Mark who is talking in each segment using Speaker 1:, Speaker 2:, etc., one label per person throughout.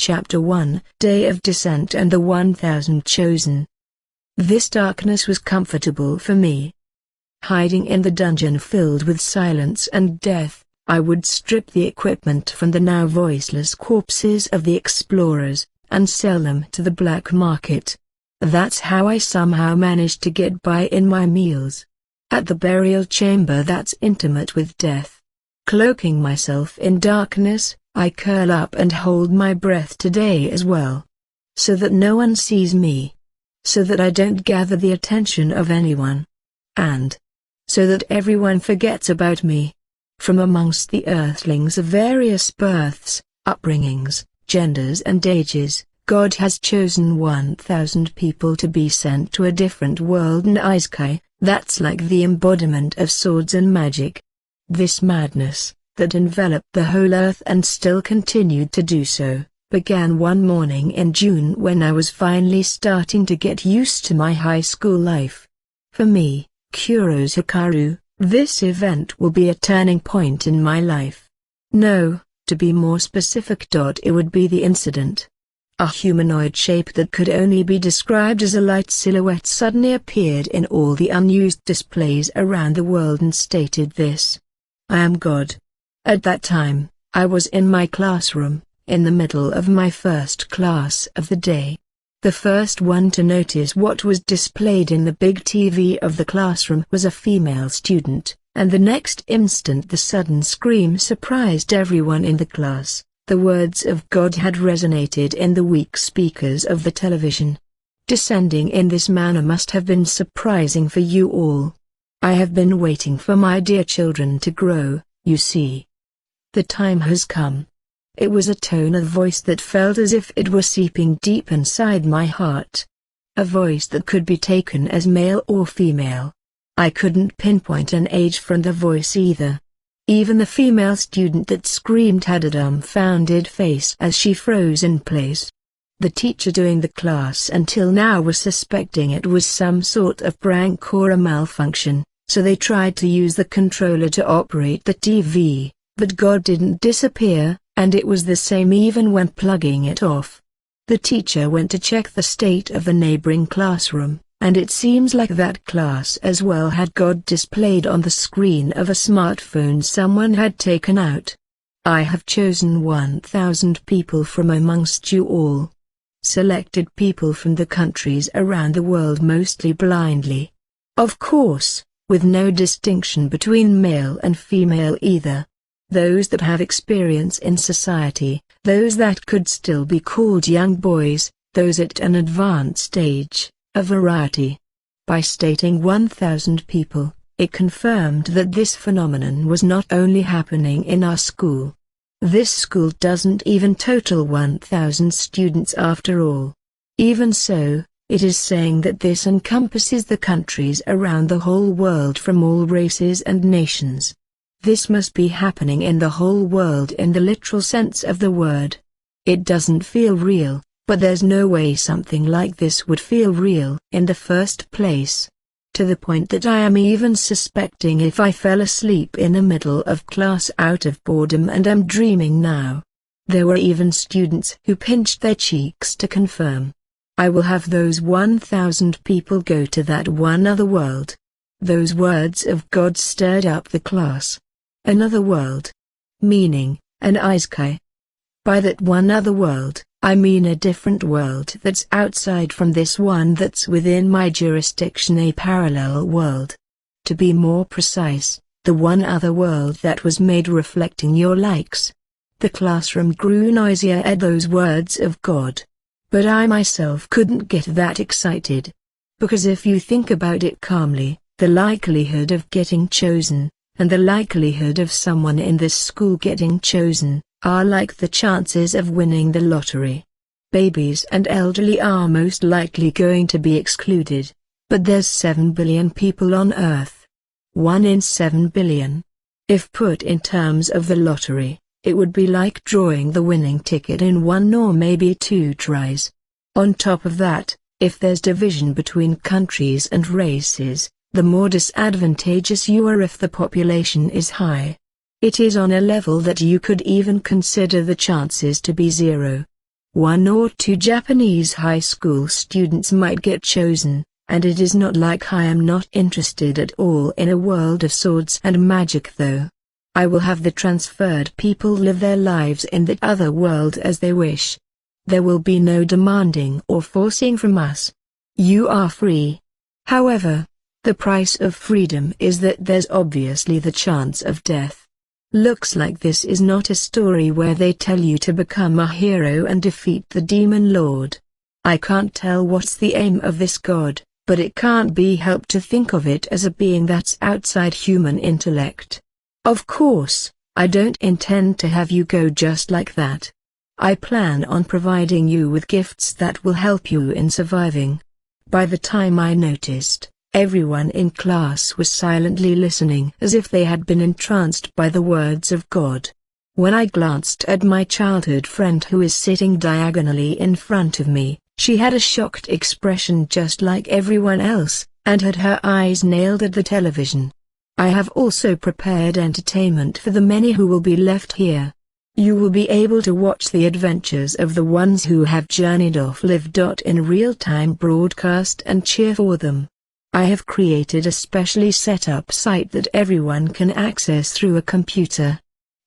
Speaker 1: Chapter 1, Day of Descent and the 1000 Chosen. This darkness was comfortable for me. Hiding in the dungeon filled with silence and death, I would strip the equipment from the now voiceless corpses of the explorers, and sell them to the black market. That's how I somehow managed to get by in my meals. At the burial chamber that's intimate with death. Cloaking myself in darkness, I curl up and hold my breath today as well. So that no one sees me. So that I don't gather the attention of anyone. And so that everyone forgets about me. From amongst the earthlings of various births, upbringings, genders and ages, God has chosen 1000 people to be sent to a different world in Isekai, that's like the embodiment of swords and magic. This madness, that enveloped the whole earth and still continued to do so, began one morning in June when I was finally starting to get used to my high school life. For me, Kuro's Hikaru, this event will be a turning point in my life. No, to be more specific, it would be the incident. A humanoid shape that could only be described as a light silhouette suddenly appeared in all the unused displays around the world and stated this: "I am God." At that time, I was in my classroom, in the middle of my first class of the day. The first one to notice what was displayed in the big TV of the classroom was a female student, and the next instant the sudden scream surprised everyone in the class. The words of God had resonated in the weak speakers of the television. Descending in this manner must have been surprising for you all. I have been waiting for my dear children to grow, you see. The time has come. It was a tone of voice that felt as if it were seeping deep inside my heart. A voice that could be taken as male or female. I couldn't pinpoint an age from the voice either. Even the female student that screamed had a dumbfounded face as she froze in place. The teacher doing the class until now was suspecting it was some sort of prank or a malfunction, so they tried to use the controller to operate the TV, but God didn't disappear, and it was the same even when plugging it off. The teacher went to check the state of the neighboring classroom, and it seems like that class as well had God displayed on the screen of a smartphone someone had taken out. I have chosen 1000 people from amongst you all. Selected people from the countries around the world mostly blindly. Of course, with no distinction between male and female either. Those that have experience in society, those that could still be called young boys, those at an advanced age, a variety. By stating 1000 people, it confirmed that this phenomenon was not only happening in our school. This school doesn't even total 1000 students after all. Even so, it is saying that this encompasses the countries around the whole world from all races and nations. This must be happening in the whole world in the literal sense of the word. It doesn't feel real, but there's no way something like this would feel real in the first place. To the point that I am even suspecting if I fell asleep in the middle of class out of boredom and am dreaming now. There were even students who pinched their cheeks to confirm. I will have those 1000 people go to that one other world. Those words of God stirred up the class. Another world. Meaning, an Isekai. By that one other world, I mean a different world that's outside from this one that's within my jurisdiction, a parallel world. To be more precise, the one other world that was made reflecting your likes. The classroom grew noisier at those words of God. But I myself couldn't get that excited. Because if you think about it calmly, the likelihood of getting chosen, and the likelihood of someone in this school getting chosen, are like the chances of winning the lottery. Babies and elderly are most likely going to be excluded. But there's 7 billion people on Earth. 1 in 7 billion. If put in terms of the lottery, it would be like drawing the winning ticket in 1 or maybe 2 tries. On top of that, if there's division between countries and races, the more disadvantageous you are if the population is high. It is on a level that you could even consider the chances to be 0. 1 or 2 Japanese high school students might get chosen, and it is not like I am not interested at all in a world of swords and magic though. I will have the transferred people live their lives in that other world as they wish. There will be no demanding or forcing from us. You are free. However, the price of freedom is that there's obviously the chance of death. Looks like this is not a story where they tell you to become a hero and defeat the demon lord. I can't tell what's the aim of this god, but it can't be helped to think of it as a being that's outside human intellect. Of course, I don't intend to have you go just like that. I plan on providing you with gifts that will help you in surviving. By the time I noticed, everyone in class was silently listening as if they had been entranced by the words of God. When I glanced at my childhood friend who is sitting diagonally in front of me, she had a shocked expression just like everyone else, and had her eyes nailed at the television. I have also prepared entertainment for the many who will be left here. You will be able to watch the adventures of the ones who have journeyed off in real-time broadcast and cheer for them. I have created a specially set up site that everyone can access through a computer.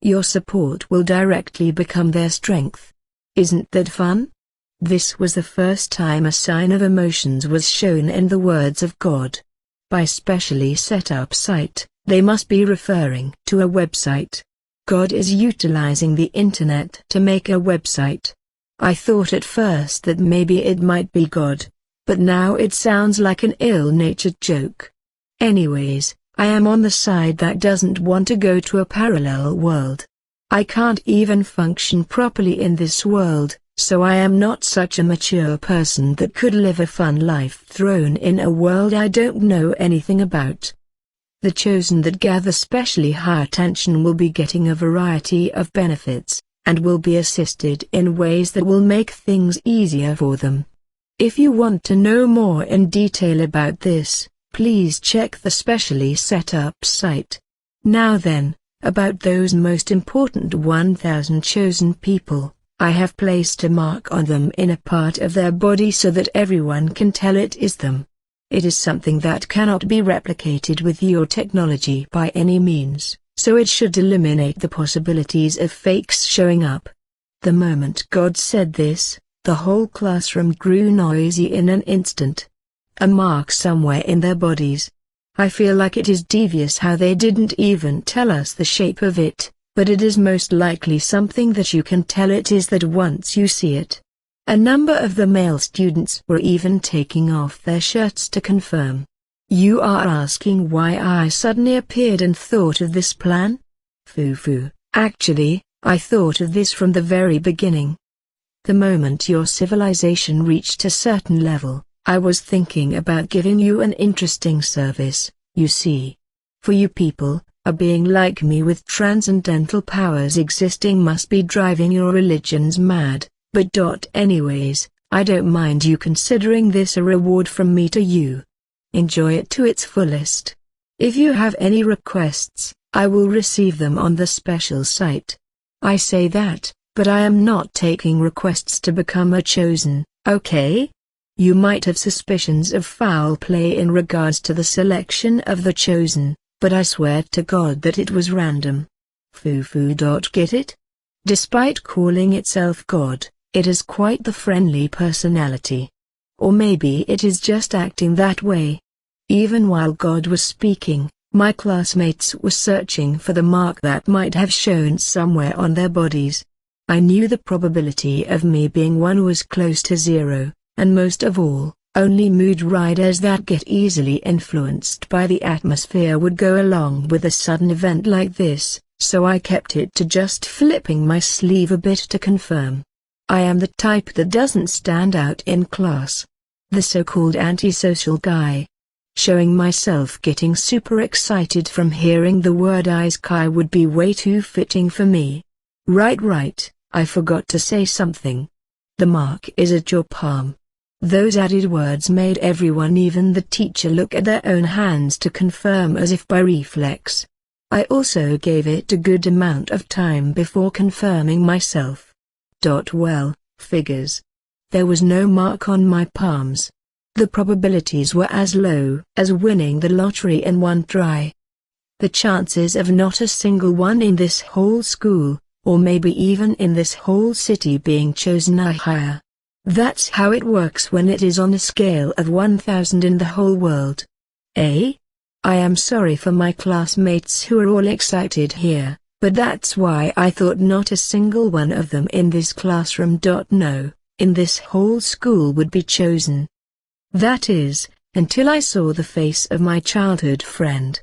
Speaker 1: Your support will directly become their strength. Isn't that fun? This was the first time a sign of emotions was shown in the words of God. By specially set up site, they must be referring to a website. God is utilizing the internet to make a website. I thought at first that maybe it might be God, but now it sounds like an ill-natured joke. Anyways, I am on the side that doesn't want to go to a parallel world. I can't even function properly in this world, so I am not such a mature person that could live a fun life thrown in a world I don't know anything about. The chosen that gather specially high attention will be getting a variety of benefits, and will be assisted in ways that will make things easier for them. If you want to know more in detail about this, please check the specially set up site. Now then, about those most important 1,000 chosen people, I have placed a mark on them in a part of their body so that everyone can tell it is them. It is something that cannot be replicated with your technology by any means, so it should eliminate the possibilities of fakes showing up. The moment God said this, the whole classroom grew noisy in an instant. A mark somewhere in their bodies. I feel like it is devious how they didn't even tell us the shape of it, but it is most likely something that you can tell it is that once you see it. A number of the male students were even taking off their shirts to confirm. You are asking why I suddenly appeared and thought of this plan? Foo-foo, actually, I thought of this from the very beginning. The moment your civilization reached a certain level, I was thinking about giving you an interesting service, you see. For you people, a being like me with transcendental powers existing must be driving your religions mad. But anyways, I don't mind you considering this a reward from me to you. Enjoy it to its fullest. If you have any requests, I will receive them on the special site. I say that, but I am not taking requests to become a chosen, okay? You might have suspicions of foul play in regards to the selection of the chosen, but I swear to God that it was random. Foo-foo. Get it? Despite calling itself God, it has quite the friendly personality. Or maybe it is just acting that way. Even while God was speaking, my classmates were searching for the mark that might have shown somewhere on their bodies. I knew the probability of me being one was close to zero, and most of all, only mood riders that get easily influenced by the atmosphere would go along with a sudden event like this, so I kept it to just flipping my sleeve a bit to confirm. I am the type that doesn't stand out in class. The so-called antisocial guy. Showing myself getting super excited from hearing the word Isekai would be way too fitting for me. Right, I forgot to say something. The mark is at your palm. Those added words made everyone, even the teacher, look at their own hands to confirm as if by reflex. I also gave it a good amount of time before confirming myself. Well, Figures. There was no mark on my palms. The probabilities were as low as winning the lottery in one try. The chances of not a single one in this whole school, or maybe even in this whole city being chosen are higher. That's how it works when it is on a scale of 1,000 in the whole world. Eh? I am sorry for my classmates who are all excited here, but that's why I thought not a single one of them in this classroom. No, in this whole school would be chosen. That is, until I saw the face of my childhood friend.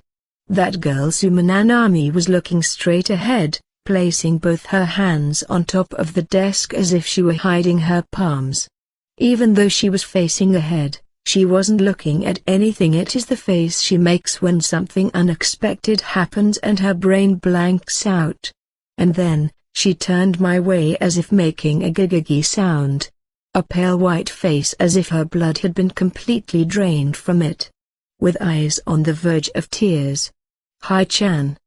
Speaker 1: That girl Suma Nanami was looking straight ahead, placing both her hands on top of the desk as if she were hiding her palms. Even though she was facing ahead, she wasn't looking at anything. It is the face she makes when something unexpected happens and her brain blanks out. And then, she turned my way as if making a giggy sound. A pale white face as if her blood had been completely drained from it. With eyes on the verge of tears. Hi-chan.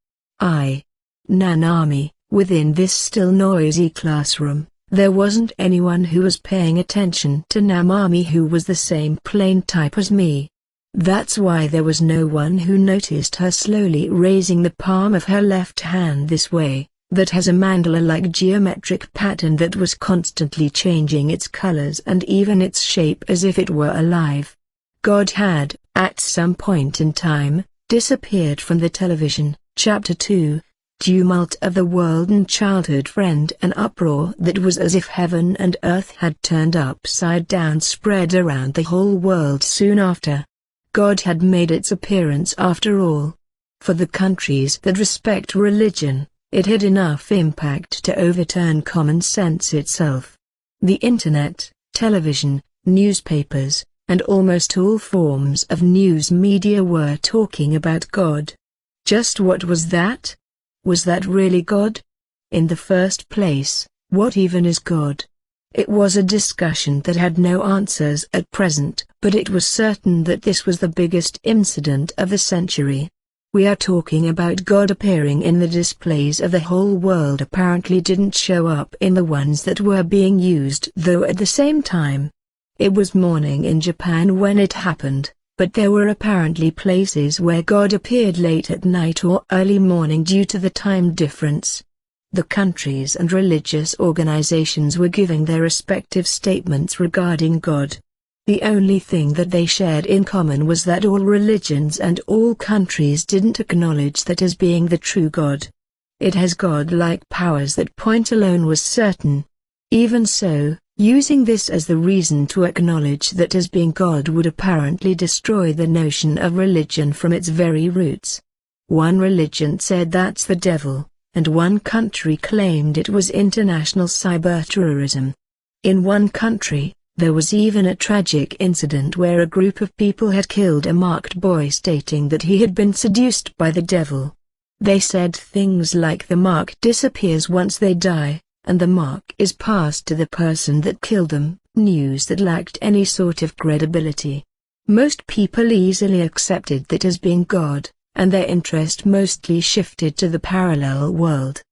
Speaker 1: Nanami, within this still noisy classroom, there wasn't anyone who was paying attention to Nanami who was the same plain type as me. That's why there was no one who noticed her slowly raising the palm of her left hand this way, that has a mandala-like geometric pattern that was constantly changing its colors and even its shape as if it were alive. God had, at some point in time, disappeared from the television. Chapter 2, Tumult of the World and Childhood Friend. An uproar that was as if heaven and earth had turned upside down spread around the whole world soon after. God had made its appearance after all. For the countries that respect religion, it had enough impact to overturn common sense itself. The internet, television, newspapers, and almost all forms of news media were talking about God. Just what was that? Was that really God? In the first place, what even is God? It was a discussion that had no answers at present, but it was certain that this was the biggest incident of the century. We are talking about God appearing in the displays of the whole world. Apparently didn't show up in the ones that were being used, though at the same time. It was morning in Japan when it happened, but there were apparently places where God appeared late at night or early morning due to the time difference. The countries and religious organizations were giving their respective statements regarding God. The only thing that they shared in common was that all religions and all countries didn't acknowledge that as being the true God. It has God-like powers. That point alone was certain. Even so, using this as the reason to acknowledge that as being God would apparently destroy the notion of religion from its very roots. One religion said that's the devil, and one country claimed it was international cyberterrorism. In one country, there was even a tragic incident where a group of people had killed a marked boy stating that he had been seduced by the devil. They said things like the mark disappears once they die, and the mark is passed to the person that killed them, news that lacked any sort of credibility. Most people easily accepted that as being God, and their interest mostly shifted to the parallel world.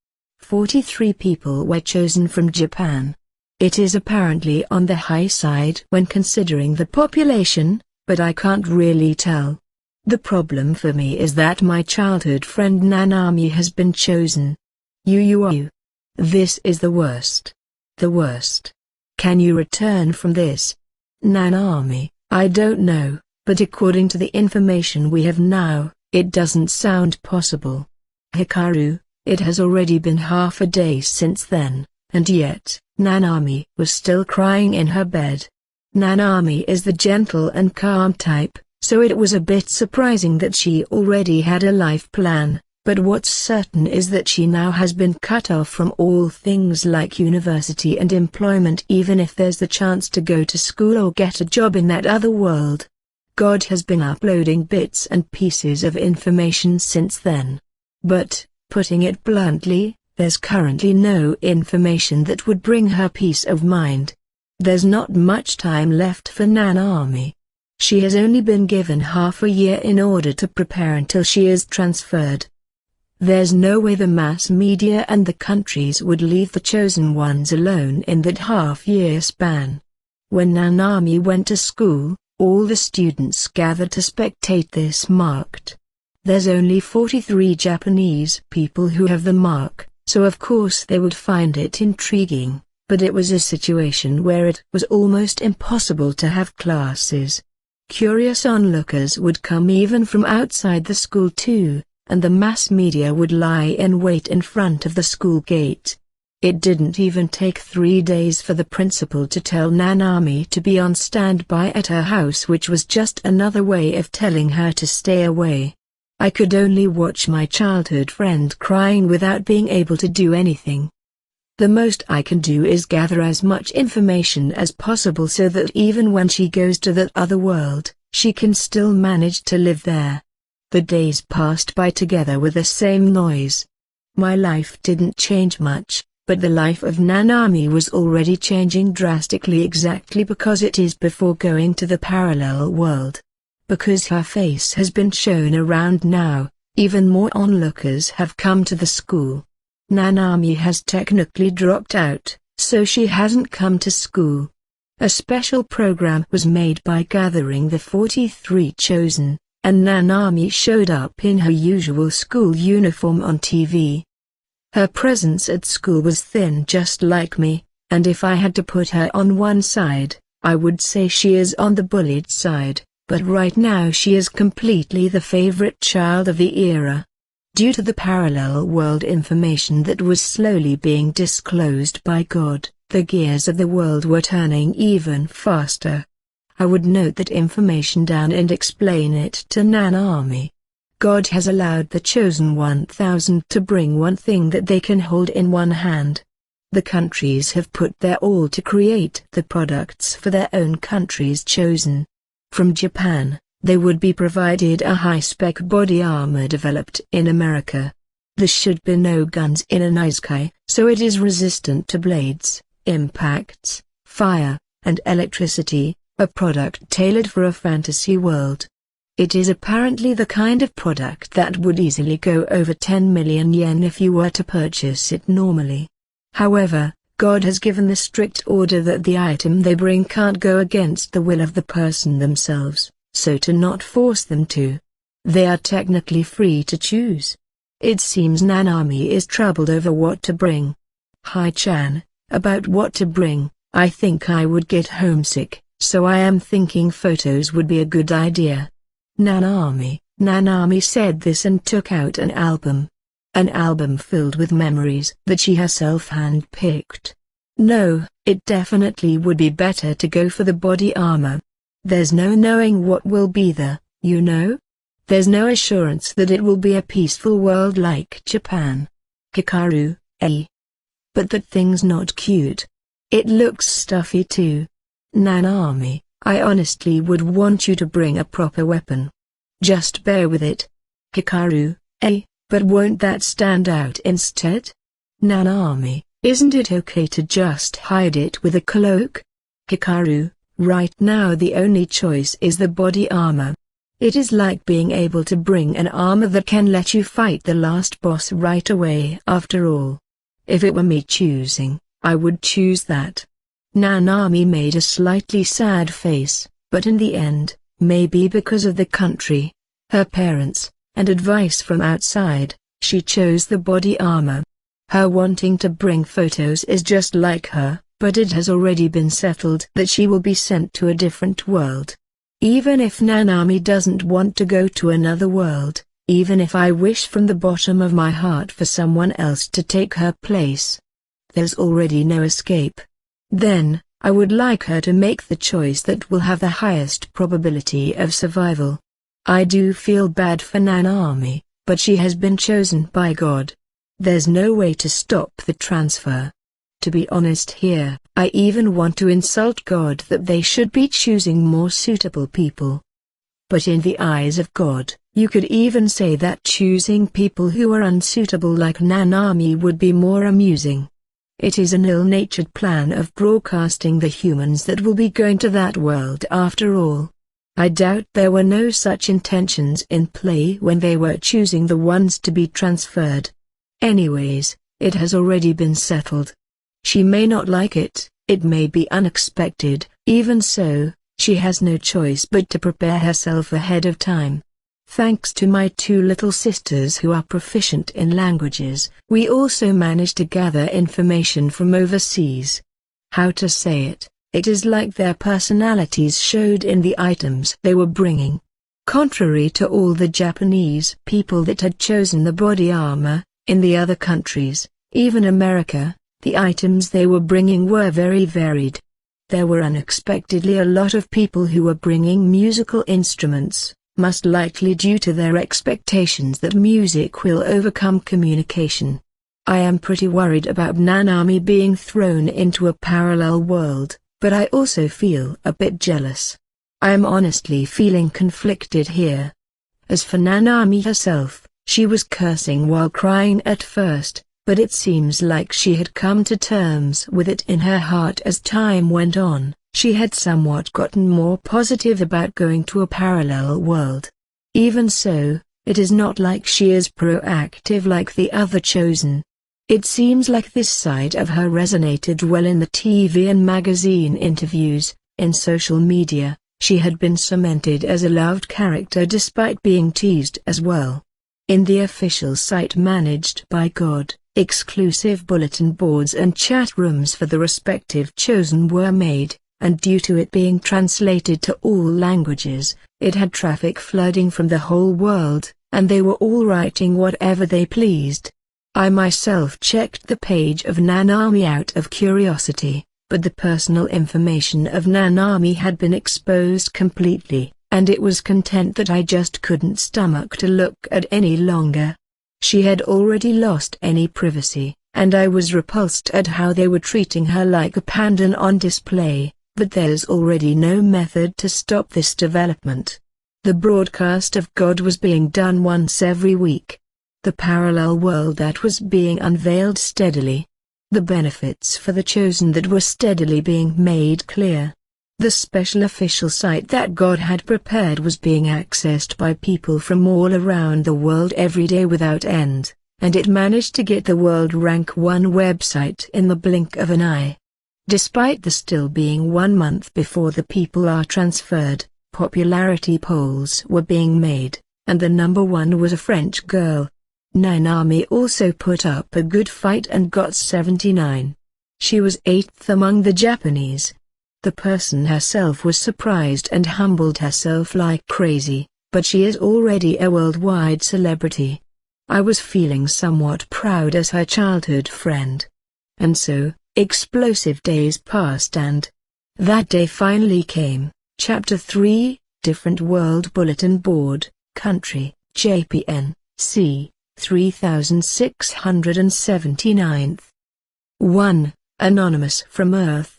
Speaker 1: 43 people were chosen from Japan. It is apparently on the high side when considering the population, but I can't really tell. The problem for me is that my childhood friend Nanami has been chosen. You. This is the worst. The worst. Can you return from this? Nanami, I don't know, but according to the information we have now, it doesn't sound possible. Hikaru, it has already been half a day since then, and yet, Nanami was still crying in her bed. Nanami is the gentle and calm type, so it was a bit surprising that she already had a life plan, but what's certain is that she now has been cut off from all things like university and employment, even if there's the chance to go to school or get a job in that other world. God has been uploading bits and pieces of information since then. But, putting it bluntly, there's currently no information that would bring her peace of mind. There's not much time left for Nanami. She has only been given half a year in order to prepare until she is transferred. There's no way the mass media and the countries would leave the chosen ones alone in that half-year span. When Nanami went to school, all the students gathered to spectate this marked. There's only 43 Japanese people who have the mark, so of course they would find it intriguing, but it was a situation where it was almost impossible to have classes. Curious onlookers would come even from outside the school too, and the mass media would lie in wait in front of the school gate. It didn't even take 3 days for the principal to tell Nanami to be on standby at her house, which was just another way of telling her to stay away. I could only watch my childhood friend crying without being able to do anything. The most I can do is gather as much information as possible so that even when she goes to that other world, she can still manage to live there. The days passed by together with the same noise. My life didn't change much, but the life of Nanami was already changing drastically, exactly because it is before going to the parallel world. Because her face has been shown around now, even more onlookers have come to the school. Nanami has technically dropped out, so she hasn't come to school. A special program was made by gathering the 43 chosen, and Nanami showed up in her usual school uniform on TV. Her presence at school was thin just like me, and if I had to put her on one side, I would say she is on the bullied side, but right now she is completely the favorite child of the era. Due to the parallel world information that was slowly being disclosed by God, the gears of the world were turning even faster. I would note that information down and explain it to Nanami. God has allowed the chosen 1000 to bring one thing that they can hold in one hand. The countries have put their all to create the products for their own countries chosen. From Japan, they would be provided a high-spec body armor developed in America. There should be no guns in an isekai, so it is resistant to blades, impacts, fire, and electricity, a product tailored for a fantasy world. It is apparently the kind of product that would easily go over 10 million yen if you were to purchase it normally. However, God has given the strict order that the item they bring can't go against the will of the person themselves, so to not force them to. They are technically free to choose. It seems Nanami is troubled over what to bring. Hi-chan, about what to bring, I think I would get homesick, so I am thinking photos would be a good idea. Nanami said this and took out an album. An album filled with memories that she herself hand-picked. No, it definitely would be better to go for the body armor. There's no knowing what will be there, you know? There's no assurance that it will be a peaceful world like Japan. Hikaru, eh? But that thing's not cute. It looks stuffy too. Nanami, I honestly would want you to bring a proper weapon. Just bear with it. Hikaru, eh, but won't that stand out instead? Nanami, isn't it okay to just hide it with a cloak? Hikaru, right now the only choice is the body armor. It is like being able to bring an armor that can let you fight the last boss right away. After all, if it were me choosing, I would choose that. Nanami made a slightly sad face, but in the end, maybe because of the country, her parents, and advice from outside, she chose the body armor. Her wanting to bring photos is just like her, but it has already been settled that she will be sent to a different world. Even if Nanami doesn't want to go to another world, even if I wish from the bottom of my heart for someone else to take her place, there's already no escape. Then, I would like her to make the choice that will have the highest probability of survival. I do feel bad for Nanami, but she has been chosen by God. There's no way to stop the transfer. To be honest here, I even want to insult God that they should be choosing more suitable people. But in the eyes of God, you could even say that choosing people who are unsuitable like Nanami would be more amusing. It is an ill-natured plan of broadcasting the humans that will be going to that world after all. I doubt there were no such intentions in play when they were choosing the ones to be transferred. Anyways, it has already been settled. She may not like it, it may be unexpected, even so, she has no choice but to prepare herself ahead of time. Thanks to my two little sisters who are proficient in languages, we also managed to gather information from overseas. How to say it? It is like their personalities showed in the items they were bringing. Contrary to all the Japanese people that had chosen the body armor, in the other countries, even America, the items they were bringing were very varied. There were unexpectedly a lot of people who were bringing musical instruments, most likely due to their expectations that music will overcome communication. I am pretty worried about Nanami being thrown into a parallel world, but I also feel a bit jealous. I am honestly feeling conflicted here. As for Nanami herself, she was cursing while crying at first, but it seems like she had come to terms with it in her heart as time went on. She had somewhat gotten more positive about going to a parallel world. Even so, it is not like she is proactive like the other Chosen. It seems like this side of her resonated well in the TV and magazine interviews. In social media, she had been cemented as a loved character despite being teased as well. In the official site managed by God, exclusive bulletin boards and chat rooms for the respective Chosen were made, and due to it being translated to all languages, it had traffic flooding from the whole world, and they were all writing whatever they pleased. I myself checked the page of Nanami out of curiosity, but the personal information of Nanami had been exposed completely, and it was content that I just couldn't stomach to look at any longer. She had already lost any privacy, and I was repulsed at how they were treating her like a pandan on display, but there's already no method to stop this development. The broadcast of God was being done once every week. The parallel world that was being unveiled steadily. The benefits for the Chosen that were steadily being made clear. The special official site that God had prepared was being accessed by people from all around the world every day without end, and it managed to get the World Rank 1 website in the blink of an eye. Despite the still being 1 month before the people are transferred, popularity polls were being made, and the number 1 was a French girl. Nanami also put up a good fight and got 79. She was 8th among the Japanese. The person herself was surprised and humbled herself like crazy, but she is already a worldwide celebrity. I was feeling somewhat proud as her childhood friend. And so, explosive days passed and that day finally came. Chapter 3, Different World Bulletin Board, Country, JPN, C. 3679th. 1. Anonymous from Earth.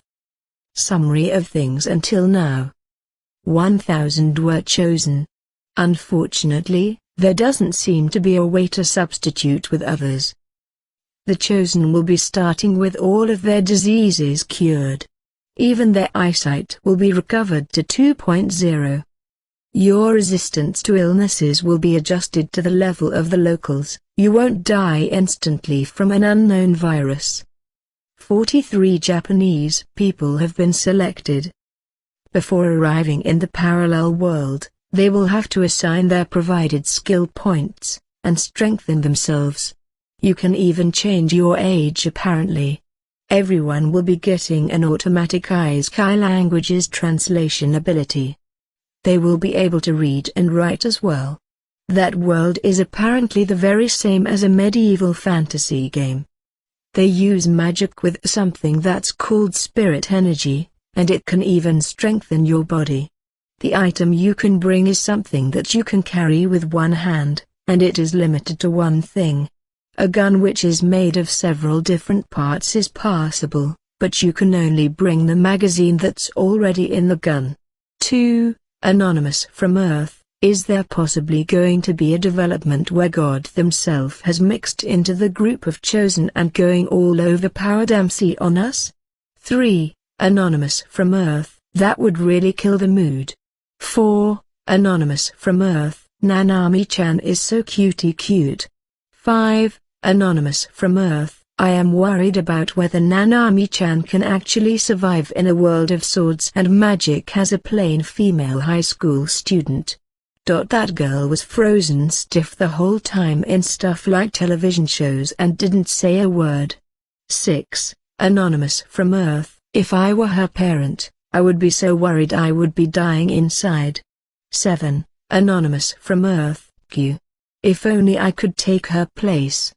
Speaker 1: Summary of things until now. 1000 were chosen. Unfortunately, there doesn't seem to be a way to substitute with others. The Chosen will be starting with all of their diseases cured. Even their eyesight will be recovered to 2.0. Your resistance to illnesses will be adjusted to the level of the locals. You won't die instantly from an unknown virus. 43 Japanese people have been selected. Before arriving in the parallel world, they will have to assign their provided skill points, and strengthen themselves. You can even change your age apparently. Everyone will be getting an automatic Isekai languages translation ability. They will be able to read and write as well. That world is apparently the very same as a medieval fantasy game. They use magic with something that's called spirit energy, and it can even strengthen your body. The item you can bring is something that you can carry with one hand, and it is limited to one thing. A gun which is made of several different parts is passable, but you can only bring the magazine that's already in the gun. 2. Anonymous from Earth. Is there possibly going to be a development where God himself has mixed into the group of Chosen and going all overpowered MC on us? 3. Anonymous from Earth. That would really kill the mood. 4. Anonymous from Earth, Nanami-chan is so cutie cute. 5. Anonymous from Earth, I am worried about whether Nanami-chan can actually survive in a world of swords and magic as a plain female high school student. That girl was frozen stiff the whole time in stuff like television shows and didn't say a word. 6. Anonymous from Earth, if I were her parent, I would be so worried I would be dying inside. 7. Anonymous from Earth, Q. If only I could take her place.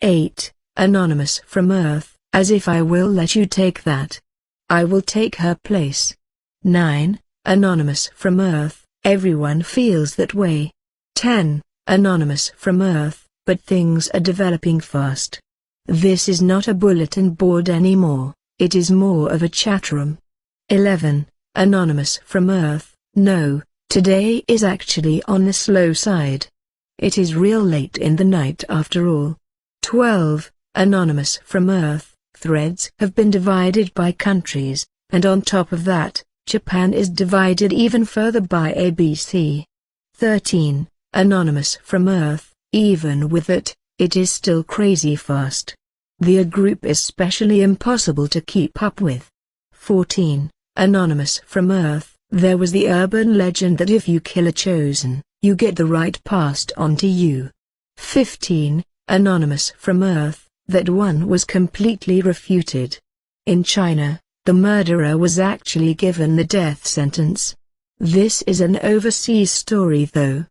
Speaker 1: 8. Anonymous from Earth, as if I will let you take that. I will take her place. 9. Anonymous from Earth, everyone feels that way. 10. Anonymous from Earth, but things are developing fast. This is not a bulletin board anymore, it is more of a chat room. 11. Anonymous from Earth, no, today is actually on the slow side. It is real late in the night after all. 12. Anonymous from Earth, threads have been divided by countries, and on top of that, Japan is divided even further by ABC. 13. Anonymous from Earth, even with it, it is still crazy fast. The A group is specially impossible to keep up with. 14. Anonymous from Earth, there was the urban legend that if you kill a chosen, you get the right passed on to you. 15. Anonymous from Earth, that one was completely refuted. In China, the murderer was actually given the death sentence. This is an overseas story though.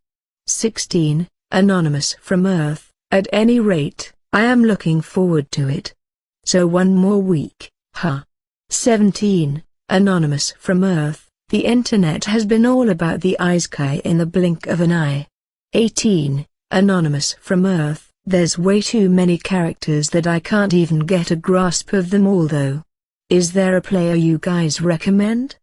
Speaker 1: 16. Anonymous from Earth, at any rate, I am looking forward to it. So one more week, huh? 17. Anonymous from Earth, the internet has been all about the Isekai in the blink of an eye. 18. Anonymous from Earth, there's way too many characters that I can't even get a grasp of them all though. Is there a player you guys recommend?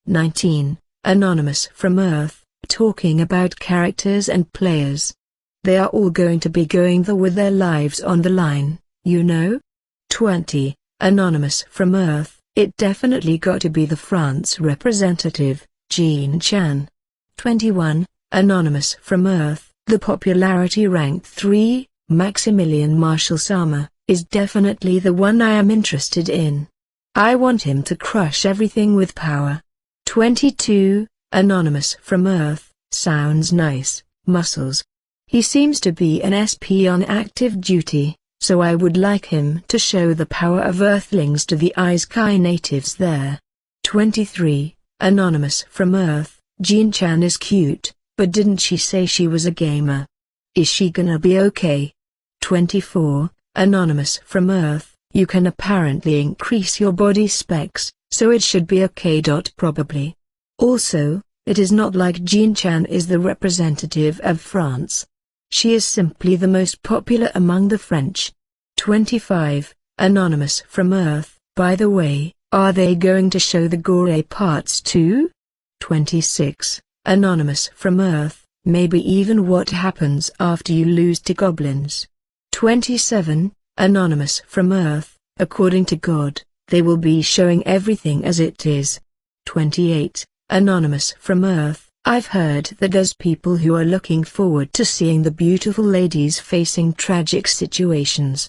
Speaker 1: 19. Anonymous from Earth, talking about characters and players. They are all going to be going there with their lives on the line, you know? 20. Anonymous from Earth, it definitely got to be the France representative, Jean-chan. 21. Anonymous from Earth, the popularity rank 3, Maximilian Marshall Sama, is definitely the one I am interested in. I want him to crush everything with power. 22. Anonymous from Earth, sounds nice, muscles. He seems to be an SP on active duty, so I would like him to show the power of Earthlings to the Isekai natives there. 23. Anonymous from Earth, Jean-chan is cute, but didn't she say she was a gamer? Is she gonna be okay? 24. Anonymous from Earth, you can apparently increase your body specs, so it should be okay. Probably. Also, it is not like Jean-chan is the representative of France. She is simply the most popular among the French. 25. Anonymous from Earth, by the way, are they going to show the gore parts too? 26. Anonymous from Earth, maybe even what happens after you lose to goblins. 27. Anonymous from Earth, according to God, they will be showing everything as it is. 28. Anonymous from Earth, I've heard that there's people who are looking forward to seeing the beautiful ladies facing tragic situations.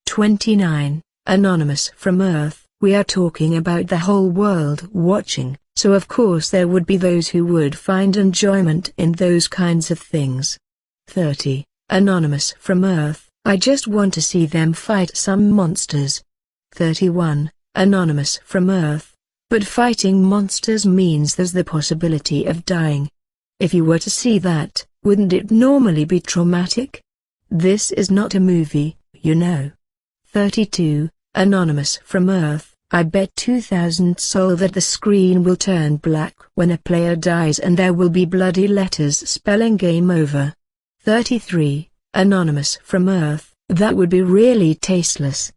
Speaker 1: 29. Anonymous from Earth, we are talking about the whole world watching, so of course there would be those who would find enjoyment in those kinds of things. 30. Anonymous from Earth, I just want to see them fight some monsters. 31. Anonymous from Earth, but fighting monsters means there's the possibility of dying. If you were to see that, wouldn't it normally be traumatic? This is not a movie, you know. 32. Anonymous from Earth, I bet 2,000 Sol that the screen will turn black when a player dies and there will be bloody letters spelling game over. 33. Anonymous from Earth, that would be really tasteless.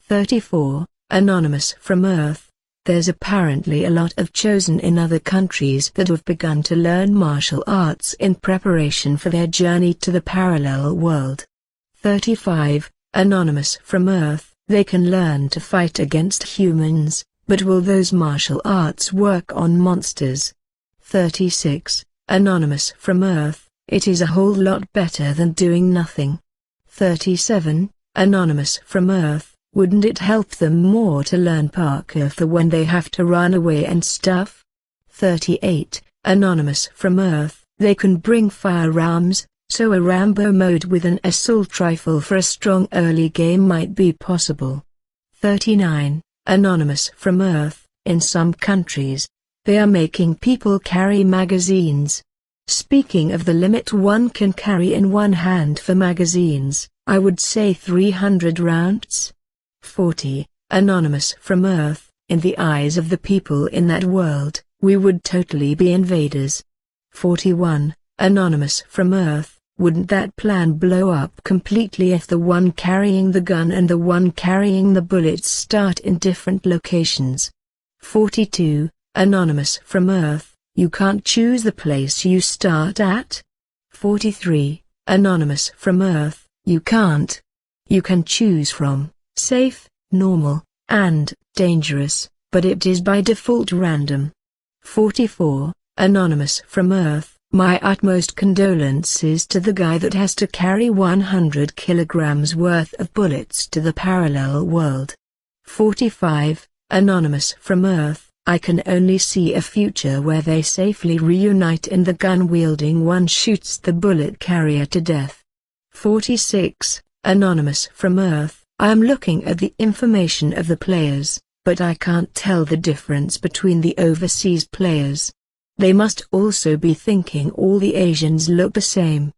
Speaker 1: 34. Anonymous from Earth, there's apparently a lot of chosen in other countries that have begun to learn martial arts in preparation for their journey to the parallel world. 35. Anonymous from Earth, they can learn to fight against humans, but will those martial arts work on monsters? 36. Anonymous from Earth, it is a whole lot better than doing nothing. 37. Anonymous from Earth, wouldn't it help them more to learn parkour for when they have to run away and stuff? 38. Anonymous from Earth, they can bring firearms, so a Rambo mode with an assault rifle for a strong early game might be possible. 39. Anonymous from Earth, in some countries, they are making people carry magazines. Speaking of the limit one can carry in one hand for magazines, I would say 300 rounds. 40. Anonymous from Earth, in the eyes of the people in that world, we would totally be invaders. 41. Anonymous from Earth, wouldn't that plan blow up completely if the one carrying the gun and the one carrying the bullets start in different locations? 42. Anonymous from Earth, you can't choose the place you start at? 43. Anonymous from Earth, you can't. You can choose from safe, normal, and dangerous, but it is by default random. 44. Anonymous from Earth, my utmost condolences to the guy that has to carry 100 kilograms worth of bullets to the parallel world. 45. Anonymous from Earth, I can only see a future where they safely reunite and the gun-wielding one shoots the bullet carrier to death. 46. Anonymous from Earth, I am looking at the information of the players, but I can't tell the difference between the overseas players. They must also be thinking all the Asians look the same.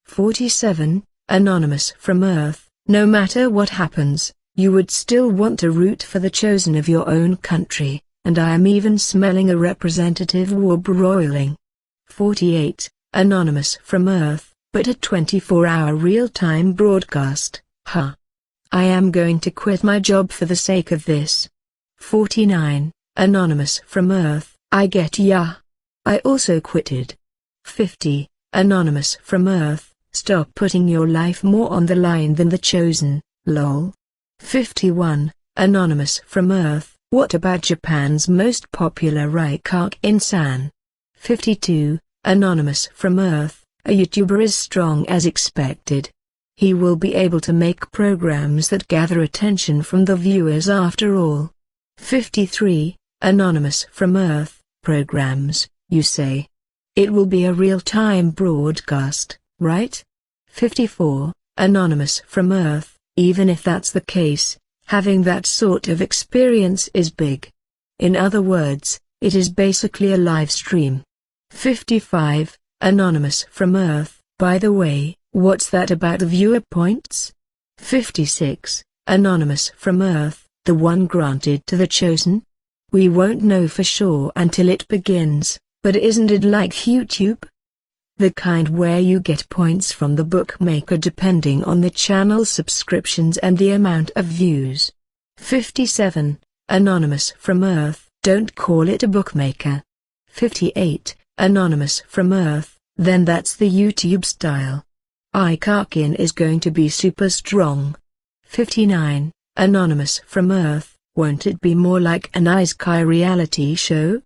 Speaker 1: 47. Anonymous from Earth, no matter what happens, you would still want to root for the chosen of your own country, and I am even smelling a representative war broiling. 48. Anonymous from Earth, but a 24-hour real-time broadcast, huh? I am going to quit my job for the sake of this. 49. Anonymous from Earth, I get ya. I also quitted. 50. Anonymous from Earth, stop putting your life more on the line than the chosen, lol. 51. Anonymous from Earth, what about Japan's most popular Raikak-in-san? 52. Anonymous from Earth, a YouTuber is strong as expected. He will be able to make programs that gather attention from the viewers after all. 53. Anonymous from Earth, programs, you say? It will be a real-time broadcast, right? 54. Anonymous from Earth, even if that's the case, having that sort of experience is big. In other words, it is basically a live stream. 55. Anonymous from Earth, by the way, what's that about the viewer points? 56. Anonymous from Earth, the one granted to the chosen? We won't know for sure until it begins, but isn't it like YouTube? The kind where you get points from the bookmaker depending on the channel subscriptions and the amount of views. 57. Anonymous from Earth, don't call it a bookmaker. 58. Anonymous from Earth, then that's the YouTube style. Ikakin is going to be super strong. 59. Anonymous from Earth, won't it be more like an Isekai reality show?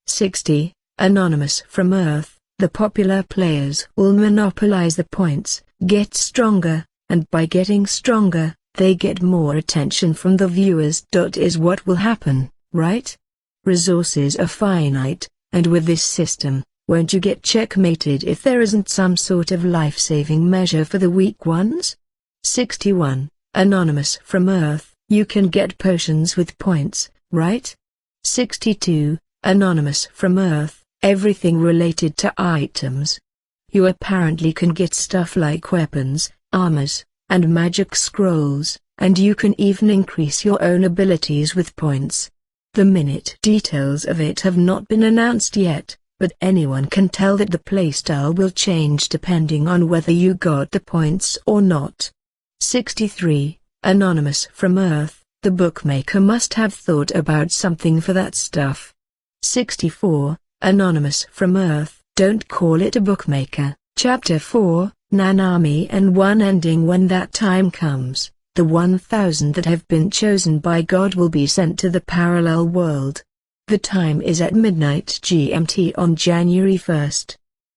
Speaker 1: 60. Anonymous from Earth, the popular players will monopolize the points, get stronger, and by getting stronger, they get more attention from the viewers. Is what will happen, right? Resources are finite, and with this system, won't you get checkmated if there isn't some sort of life-saving measure for the weak ones? 61. Anonymous from Earth, you can get potions with points, right? 62. Anonymous from Earth, everything related to items. You apparently can get stuff like weapons, armors, and magic scrolls, and you can even increase your own abilities with points. The minute details of it have not been announced yet, but anyone can tell that the playstyle will change depending on whether you got the points or not. 63. Anonymous from Earth, the bookmaker must have thought about something for that stuff. 64. Anonymous from Earth, don't call it a bookmaker. Chapter 4, Nanami and 1 ending. When that time comes, the 1,000 that have been chosen by God will be sent to the parallel world. The time is at midnight GMT on January 1st.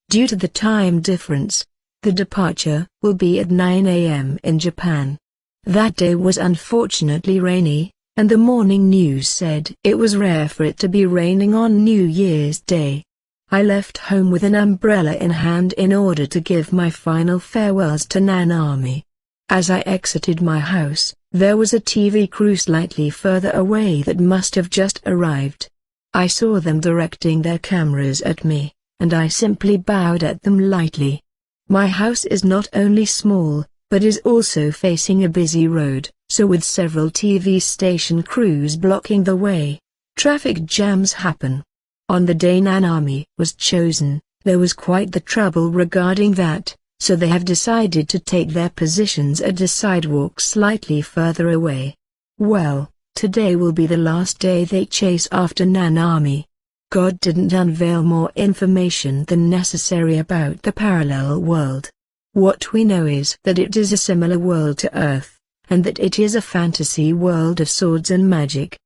Speaker 1: Due to the time difference, the departure will be at 9 a.m. in Japan. That day was unfortunately rainy, and the morning news said it was rare for it to be raining on New Year's Day. I left home with an umbrella in hand in order to give my final farewells to Nanami. As I exited my house, there was a TV crew slightly further away that must have just arrived. I saw them directing their cameras at me, and I simply bowed at them lightly. My house is not only small, but is also facing a busy road, so with several TV station crews blocking the way, traffic jams happen. On the day Nanami was chosen, there was quite the trouble regarding that, so they have decided to take their positions at a sidewalk slightly further away. Well, today will be the last day they chase after Nanami. God didn't unveil more information than necessary about the parallel world. What we know is that it is a similar world to Earth, and that it is a fantasy world of swords and magic.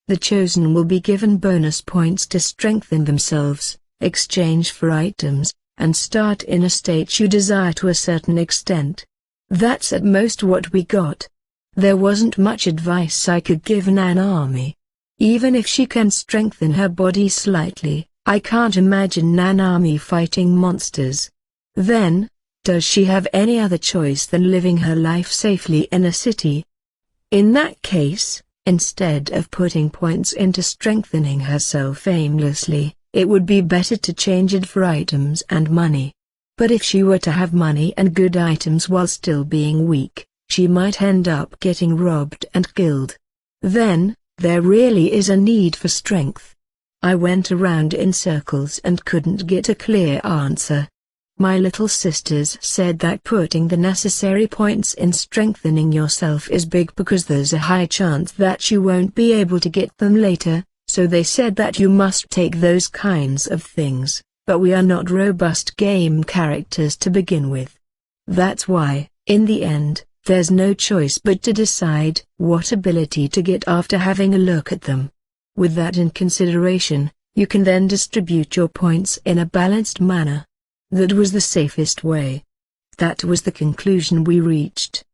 Speaker 1: The chosen will be given bonus points to strengthen themselves, exchange for items, and start in a state you desire to a certain extent. That's at most what we got. There wasn't much advice I could give Nanami. Even if she can strengthen her body slightly, I can't imagine Nanami fighting monsters. Then, does she have any other choice than living her life safely in a city? In that case, instead of putting points into strengthening herself aimlessly, it would be better to change it for items and money. But if she were to have money and good items while still being weak, she might end up getting robbed and killed. Then, there really is a need for strength. I went around in circles and couldn't get a clear answer. My little sisters said that putting the necessary points in strengthening yourself is big because there's a high chance that you won't be able to get them later, so they said that you must take those kinds of things, but we are not robust game characters to begin with. That's why, in the end, there's no choice but to decide what ability to get after having a look at them. With that in consideration, you can then distribute your points in a balanced manner. That was the safest way. That was the conclusion we reached.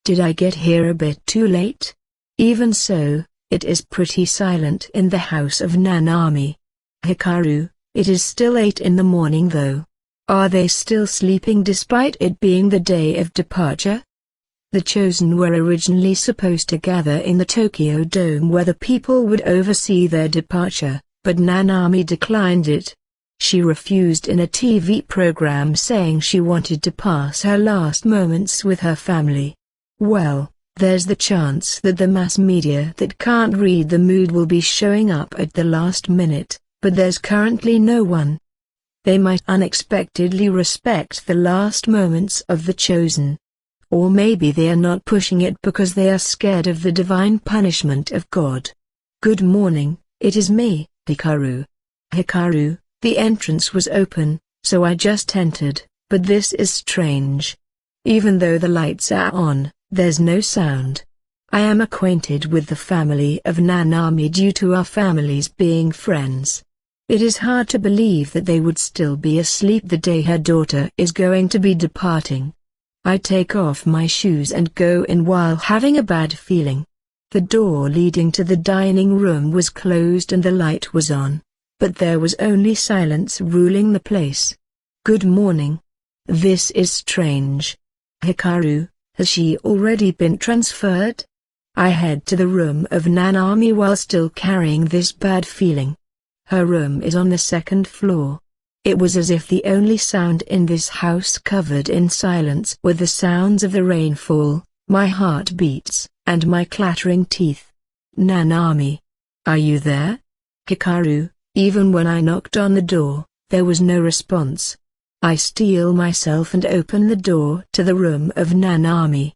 Speaker 1: Did I get here a bit too late? Even so, it is pretty silent in the house of Nanami. Hikaru, it is still 8 in the morning though. Are they still sleeping despite it being the day of departure? The chosen were originally supposed to gather in the Tokyo Dome where the people would oversee their departure, but Nanami declined it. She refused in a TV program saying she wanted to pass her last moments with her family. Well, there's the chance that the mass media that can't read the mood will be showing up at the last minute, but there's currently no one. They might unexpectedly respect the last moments of the chosen. Or maybe they are not pushing it because they are scared of the divine punishment of God. Good morning, it is me, Hikaru. Hikaru, the entrance was open, so I just entered, but this is strange. Even though the lights are on, there's no sound. I am acquainted with the family of Nanami due to our families being friends. It is hard to believe that they would still be asleep the day her daughter is going to be departing. I take off my shoes and go in while having a bad feeling. The door leading to the dining room was closed and the light was on, but there was only silence ruling the place. Good morning. This is strange. Hikaru, has she already been transferred? I head to the room of Nanami while still carrying this bad feeling. Her room is on the 2nd floor. It was as if the only sound in this house covered in silence were the sounds of the rainfall, my heartbeats, and my clattering teeth. Nanami. Are you there? Hikaru, even when I knocked on the door, there was no response. I steel myself and open the door to the room of Nanami.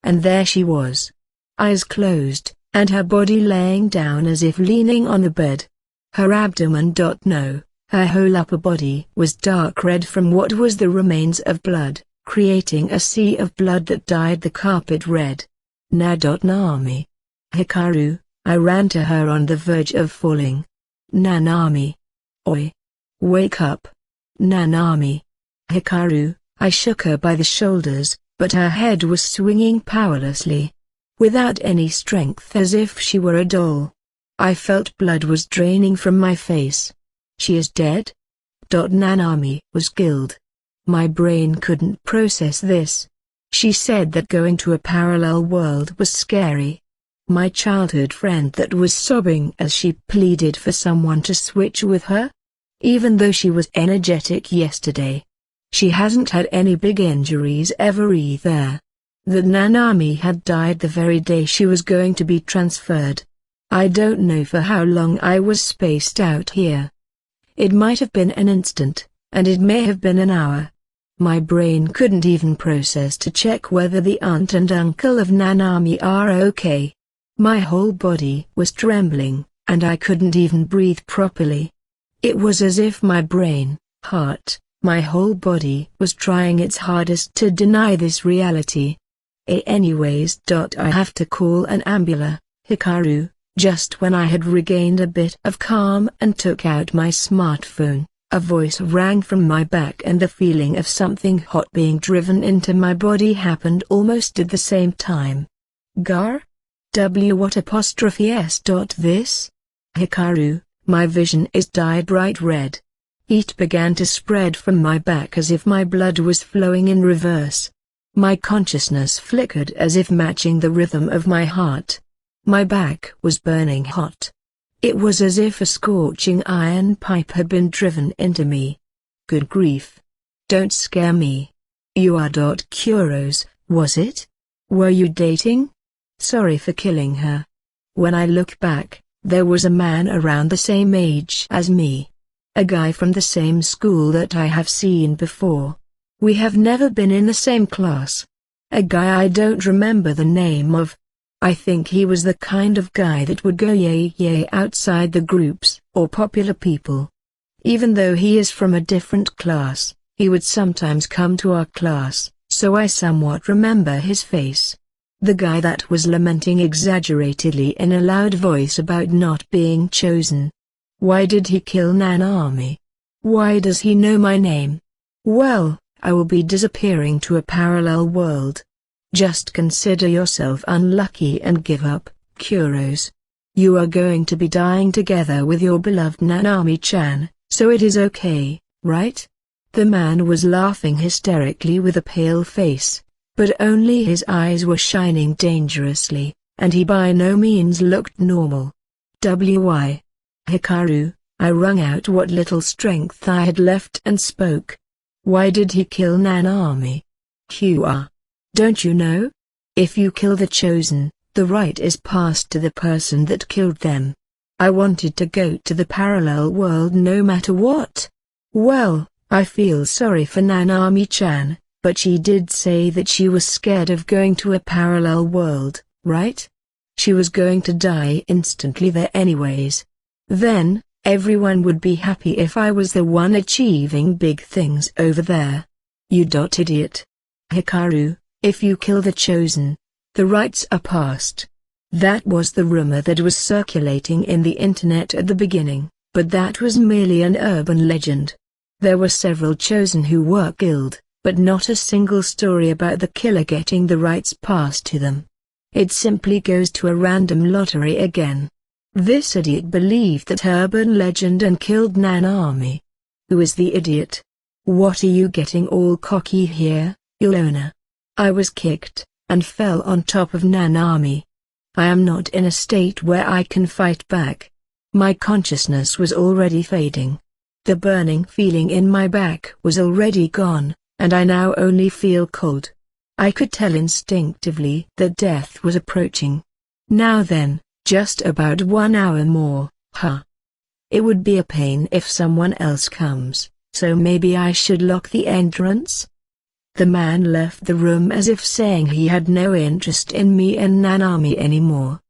Speaker 1: And there she was. Eyes closed, and her body laying down as if leaning on the bed. Her abdomen. No. Her whole upper body was dark red from what was the remains of blood, creating a sea of blood that dyed the carpet red. Nanami. Hikaru, I ran to her on the verge of falling. Nanami. Oi! Wake up! Nanami. Hikaru, I shook her by the shoulders, but her head was swinging powerlessly. Without any strength, as if she were a doll. I felt blood was draining from my face. She is dead? Nanami was killed. My brain couldn't process this. She said that going to a parallel world was scary. My childhood friend that was sobbing as she pleaded for someone to switch with her? Even though she was energetic yesterday. She hasn't had any big injuries ever either. That Nanami had died the very day she was going to be transferred. I don't know for how long I was spaced out here. It might have been an instant, and it may have been an hour. My brain couldn't even process to check whether the aunt and uncle of Nanami are okay. My whole body was trembling, and I couldn't even breathe properly. It was as if my brain, heart, my whole body was trying its hardest to deny this reality. Anyways, I have to call an ambulance, Hikaru. Just when I had regained a bit of calm and took out my smartphone, a voice rang from my back and the feeling of something hot being driven into my body happened almost at the same time. Gar? What apostrophe s. This? Hikaru, my vision is dyed bright red. Heat began to spread from my back as if my blood was flowing in reverse. My consciousness flickered as if matching the rhythm of my heart. My back was burning hot. It was as if a scorching iron pipe had been driven into me. Good grief. Don't scare me. You are Kuros, was it? Were you dating? Sorry for killing her. When I look back, there was a man around the same age as me. A guy from the same school that I have seen before. We have never been in the same class. A guy I don't remember the name of. I think he was the kind of guy that would go yay outside the groups or popular people. Even though he is from a different class, he would sometimes come to our class, so I somewhat remember his face. The guy that was lamenting exaggeratedly in a loud voice about not being chosen. Why did he kill Nanami? Why does he know my name? Well, I will be disappearing to a parallel world. Just consider yourself unlucky and give up, Kuros. You are going to be dying together with your beloved Nanami-chan, so it is okay, right? The man was laughing hysterically with a pale face, but only his eyes were shining dangerously, and he by no means looked normal. Why? Hikaru, I wrung out what little strength I had left and spoke. Why did he kill Nanami? Don't you know? If you kill the chosen, the right is passed to the person that killed them. I wanted to go to the parallel world no matter what. Well, I feel sorry for Nanami-chan, but she did say that she was scared of going to a parallel world, right? She was going to die instantly there anyways. Then, everyone would be happy if I was the one achieving big things over there. You idiot. Hikaru. If you kill the chosen, the rites are passed. That was the rumor that was circulating in the internet at the beginning, but that was merely an urban legend. There were several chosen who were killed, but not a single story about the killer getting the rites passed to them. It simply goes to a random lottery again. This idiot believed that urban legend and killed Nanami. Who is the idiot? What are you getting all cocky here, Ilona? I was kicked, and fell on top of Nanami. I am not in a state where I can fight back. My consciousness was already fading. The burning feeling in my back was already gone, and I now only feel cold. I could tell instinctively that death was approaching. Now then, just about 1 hour more, huh? It would be a pain if someone else comes, so maybe I should lock the entrance? The man left the room as if saying he had no interest in me and Nanami anymore.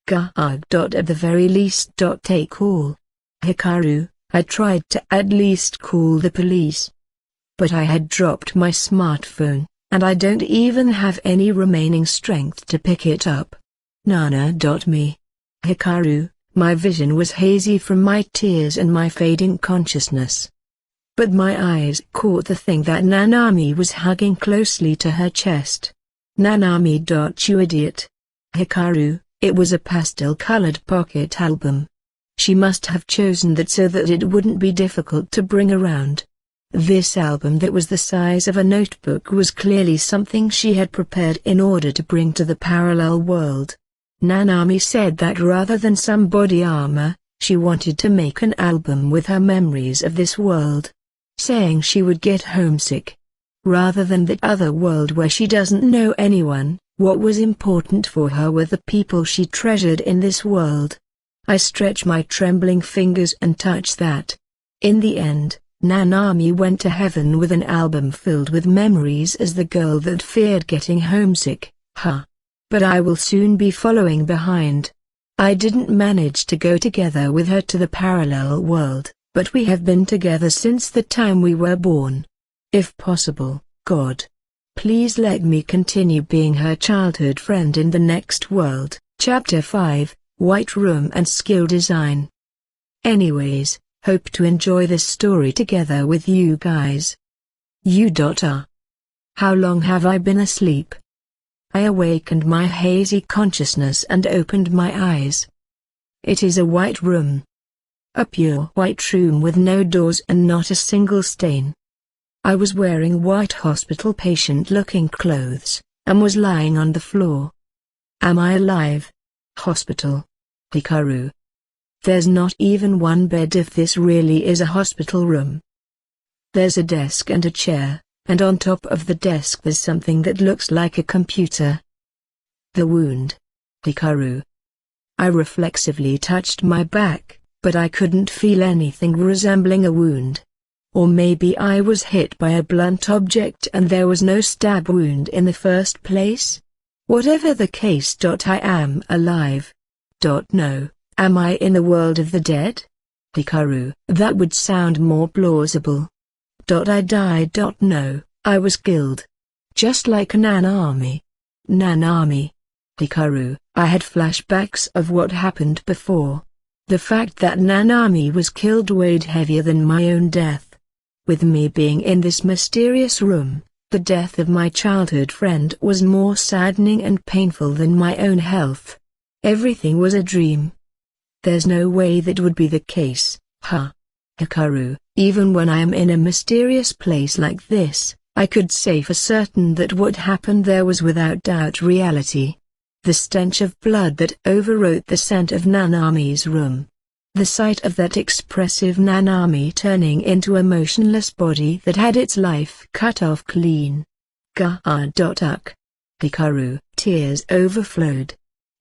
Speaker 1: At the very least. Take call. Hikaru, I tried to at least call the police. But I had dropped my smartphone, and I don't even have any remaining strength to pick it up. Nana. Me. Hikaru, My vision was hazy from my tears and my fading consciousness. But my eyes caught the thing that Nanami was hugging closely to her chest. Nanami. You idiot. Hikaru, it was a pastel-colored pocket album. She must have chosen that so that it wouldn't be difficult to bring around. This album that was the size of a notebook was clearly something she had prepared in order to bring to the parallel world. Nanami said that rather than some body armor, she wanted to make an album with her memories of this world, saying she would get homesick. Rather than that other world where she doesn't know anyone, what was important for her were the people she treasured in this world. I stretched my trembling fingers and touched that. In the end, Nanami went to heaven with an album filled with memories as the girl that feared getting homesick. But I will soon be following behind. I didn't manage to go together with her to the parallel world, but we have been together since the time we were born. If possible, God, please let me continue being her childhood friend in the next world. Chapter 5, White Room and Skill Design. Anyways, hope to enjoy this story together with you guys. How long have I been asleep? I awakened my hazy consciousness and opened my eyes. It is a white room. A pure white room with no doors and not a single stain. I was wearing white hospital patient-looking clothes, and was lying on the floor. Am I alive? Hospital. Hikaru. There's not even one bed if this really is a hospital room. There's a desk and a chair, and on top of the desk there's something that looks like a computer. The wound. Hikaru. I reflexively touched my back, but I couldn't feel anything resembling a wound. Or maybe I was hit by a blunt object and there was no stab wound in the first place? Whatever the case. I am alive. No, am I in the world of the dead? Hikaru. That would sound more plausible. I died. No, I was killed. Just like Nanami. Nanami. Hikaru. I had flashbacks of what happened before. The fact that Nanami was killed weighed heavier than my own death. With me being in this mysterious room, the death of my childhood friend was more saddening and painful than my own health. Everything was a dream. There's no way that would be the case. Hikaru, even when I am in a mysterious place like this, I could say for certain that what happened there was without doubt reality. The stench of blood that overwrote the scent of Nanami's room. The sight of that expressive Nanami turning into a motionless body that had its life cut off clean. Hikaru, tears overflowed.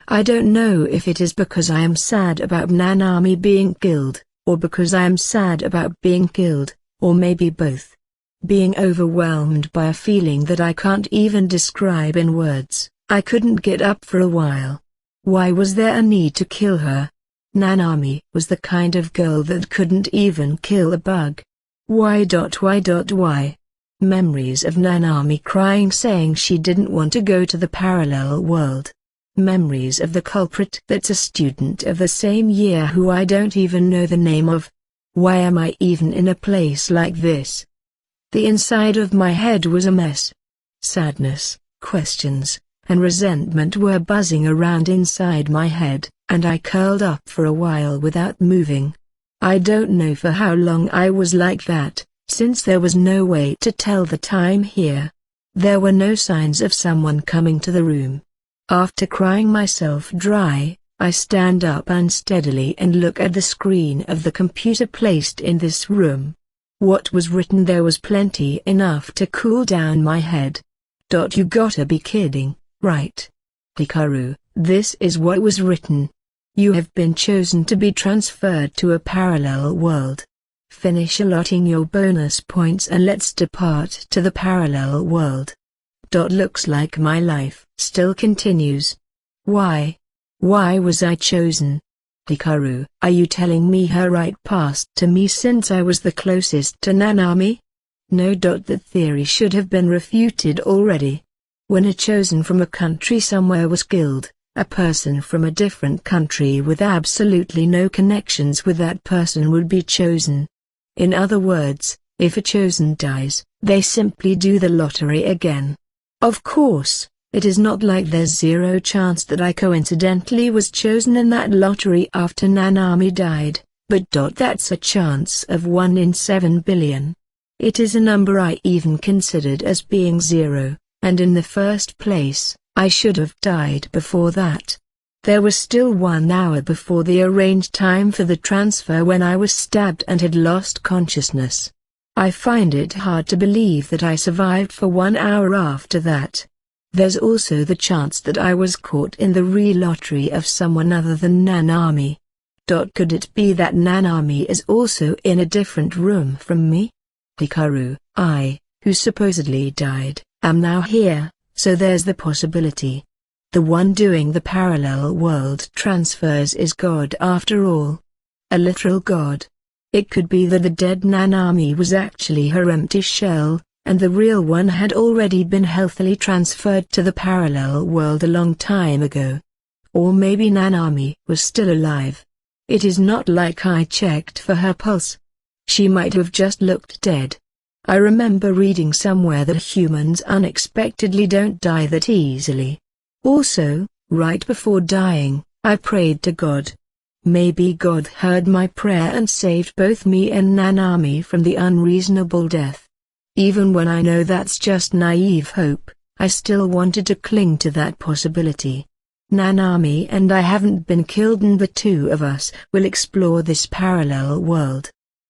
Speaker 1: I don't know if it is because I am sad about Nanami being killed, or because I am sad about being killed, or maybe both. Being overwhelmed by a feeling that I can't even describe in words, I couldn't get up for a while. Why was there a need to kill her? Nanami was the kind of girl that couldn't even kill a bug. Why? Memories of Nanami crying saying she didn't want to go to the parallel world. Memories of the culprit that's a student of the same year who I don't even know the name of. Why am I even in a place like this? The inside of my head was a mess. Sadness, questions, and resentment were buzzing around inside my head, and I curled up for a while without moving. I don't know for how long I was like that, since there was no way to tell the time here. There were no signs of someone coming to the room. After crying myself dry, I stand up unsteadily and look at the screen of the computer placed in this room. What was written there was plenty enough to cool down my head. You gotta be kidding, right? Hikaru, this is what was written. You have been chosen to be transferred to a parallel world. Finish allotting your bonus points and let's depart to the parallel world. Looks like my life still continues. Why? Why was I chosen? Hikaru, are you telling me her right passed to me since I was the closest to Nanami? No. That theory should have been refuted already. When a chosen from a country somewhere was killed, A person from a different country with absolutely no connections with that person would be chosen. In other words, if a chosen dies, they simply do the lottery again. Of course, it is not like there's zero chance that I coincidentally was chosen in that lottery after Nanami died, but that's a chance of 1 in 7 billion. It is a number I even considered as being zero, and in the first place, I should have died before that. There was still 1 hour before the arranged time for the transfer when I was stabbed and had lost consciousness. I find it hard to believe that I survived for 1 hour after that. There's also the chance that I was caught in the re-lottery of someone other than Nanami. Could it be that Nanami is also in a different room from me? Hikaru, I, who supposedly died, am now here, so there's the possibility. The one doing the parallel world transfers is God after all. A literal God. It could be that the dead Nanami was actually her empty shell, and the real one had already been healthily transferred to the parallel world a long time ago. Or maybe Nanami was still alive. It is not like I checked for her pulse. She might have just looked dead. I remember reading somewhere that humans unexpectedly don't die that easily. Also, right before dying, I prayed to God. Maybe God heard my prayer and saved both me and Nanami from the unreasonable death. Even when I know that's just naive hope, I still wanted to cling to that possibility. Nanami and I haven't been killed and the two of us will explore this parallel world.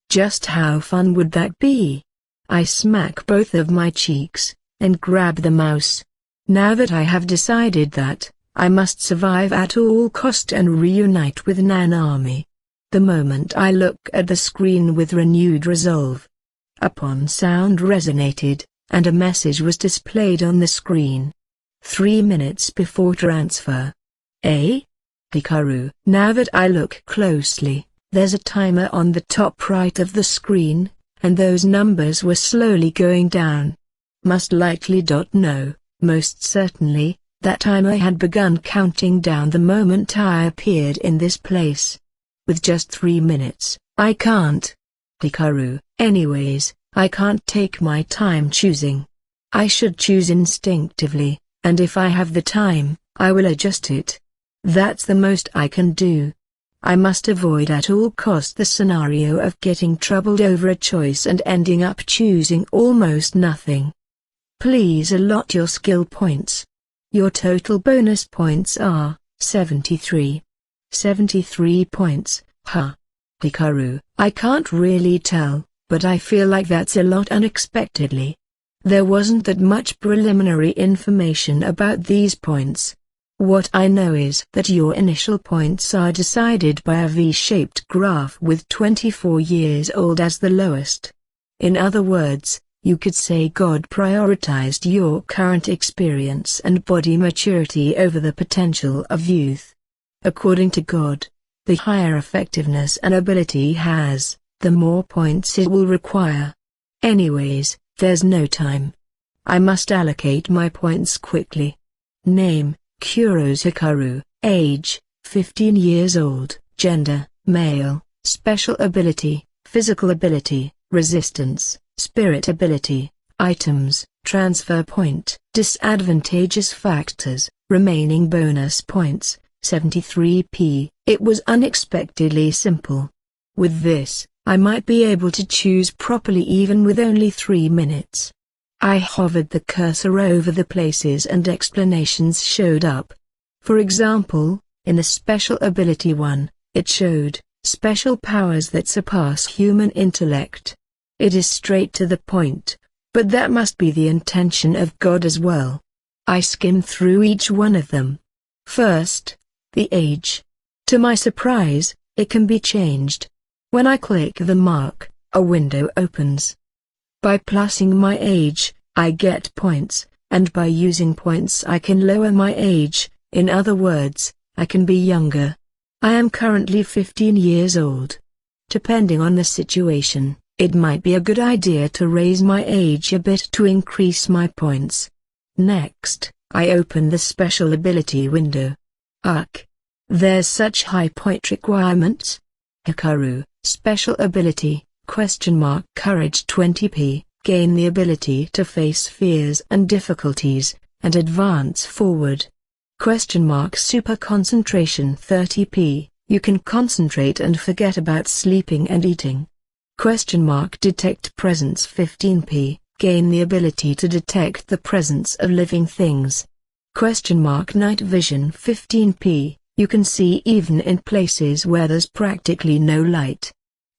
Speaker 1: Just how fun would that be? I smack both of my cheeks, and grab the mouse. Now that I have decided that, I must survive at all cost and reunite with Nanami. The moment I look at the screen with renewed resolve. Upon sound resonated, and a message was displayed on the screen. 3 minutes before transfer. Eh? Hikaru. Now that I look closely, there's a timer on the top right of the screen, and those numbers were slowly going down. Most likely. No, most certainly, that timer had begun counting down the moment I appeared in this place. With just 3 minutes, I can't. Hikaru. Anyways, I can't take my time choosing. I should choose instinctively, and if I have the time, I will adjust it. That's the most I can do. I must avoid at all costs the scenario of getting troubled over a choice and ending up choosing almost nothing. Please allot your skill points. Your total bonus points are 73. 73 points, huh? Hikaru. I can't really tell, but I feel like that's a lot unexpectedly. There wasn't that much preliminary information about these points. What I know is that your initial points are decided by a V-shaped graph with 24 years old as the lowest. In other words, you could say God prioritized your current experience and body maturity over the potential of youth. According to God, the higher effectiveness an ability has, the more points it will require. Anyways, there's no time. I must allocate my points quickly. Name: Kuros Hikaru. Age: 15 years old. Gender: male. Special ability: physical ability, resistance, spirit ability. Items: transfer point. Disadvantageous factors: remaining bonus points, 73p. It was unexpectedly simple. With this, I might be able to choose properly even with only 3 minutes. I hovered the cursor over the places and explanations showed up. For example, in the special ability one, it showed special powers that surpass human intellect. It is straight to the point, but that must be the intention of God as well. I skimmed through each one of them. First, the age. To my surprise, it can be changed. When I click the mark, a window opens. By plussing my age, I get points, and by using points I can lower my age. In other words, I can be younger. I am currently 15 years old. Depending on the situation, it might be a good idea to raise my age a bit to increase my points. Next, I open the special ability window. Ugh. There's such high point requirements. Hikaru, special ability, ? Courage 20p, gain the ability to face fears and difficulties, and advance forward. ? Super concentration 30p, you can concentrate and forget about sleeping and eating. ? Detect presence 15p, gain the ability to detect the presence of living things. ? Night vision 15p, you can see even in places where there's practically no light. ?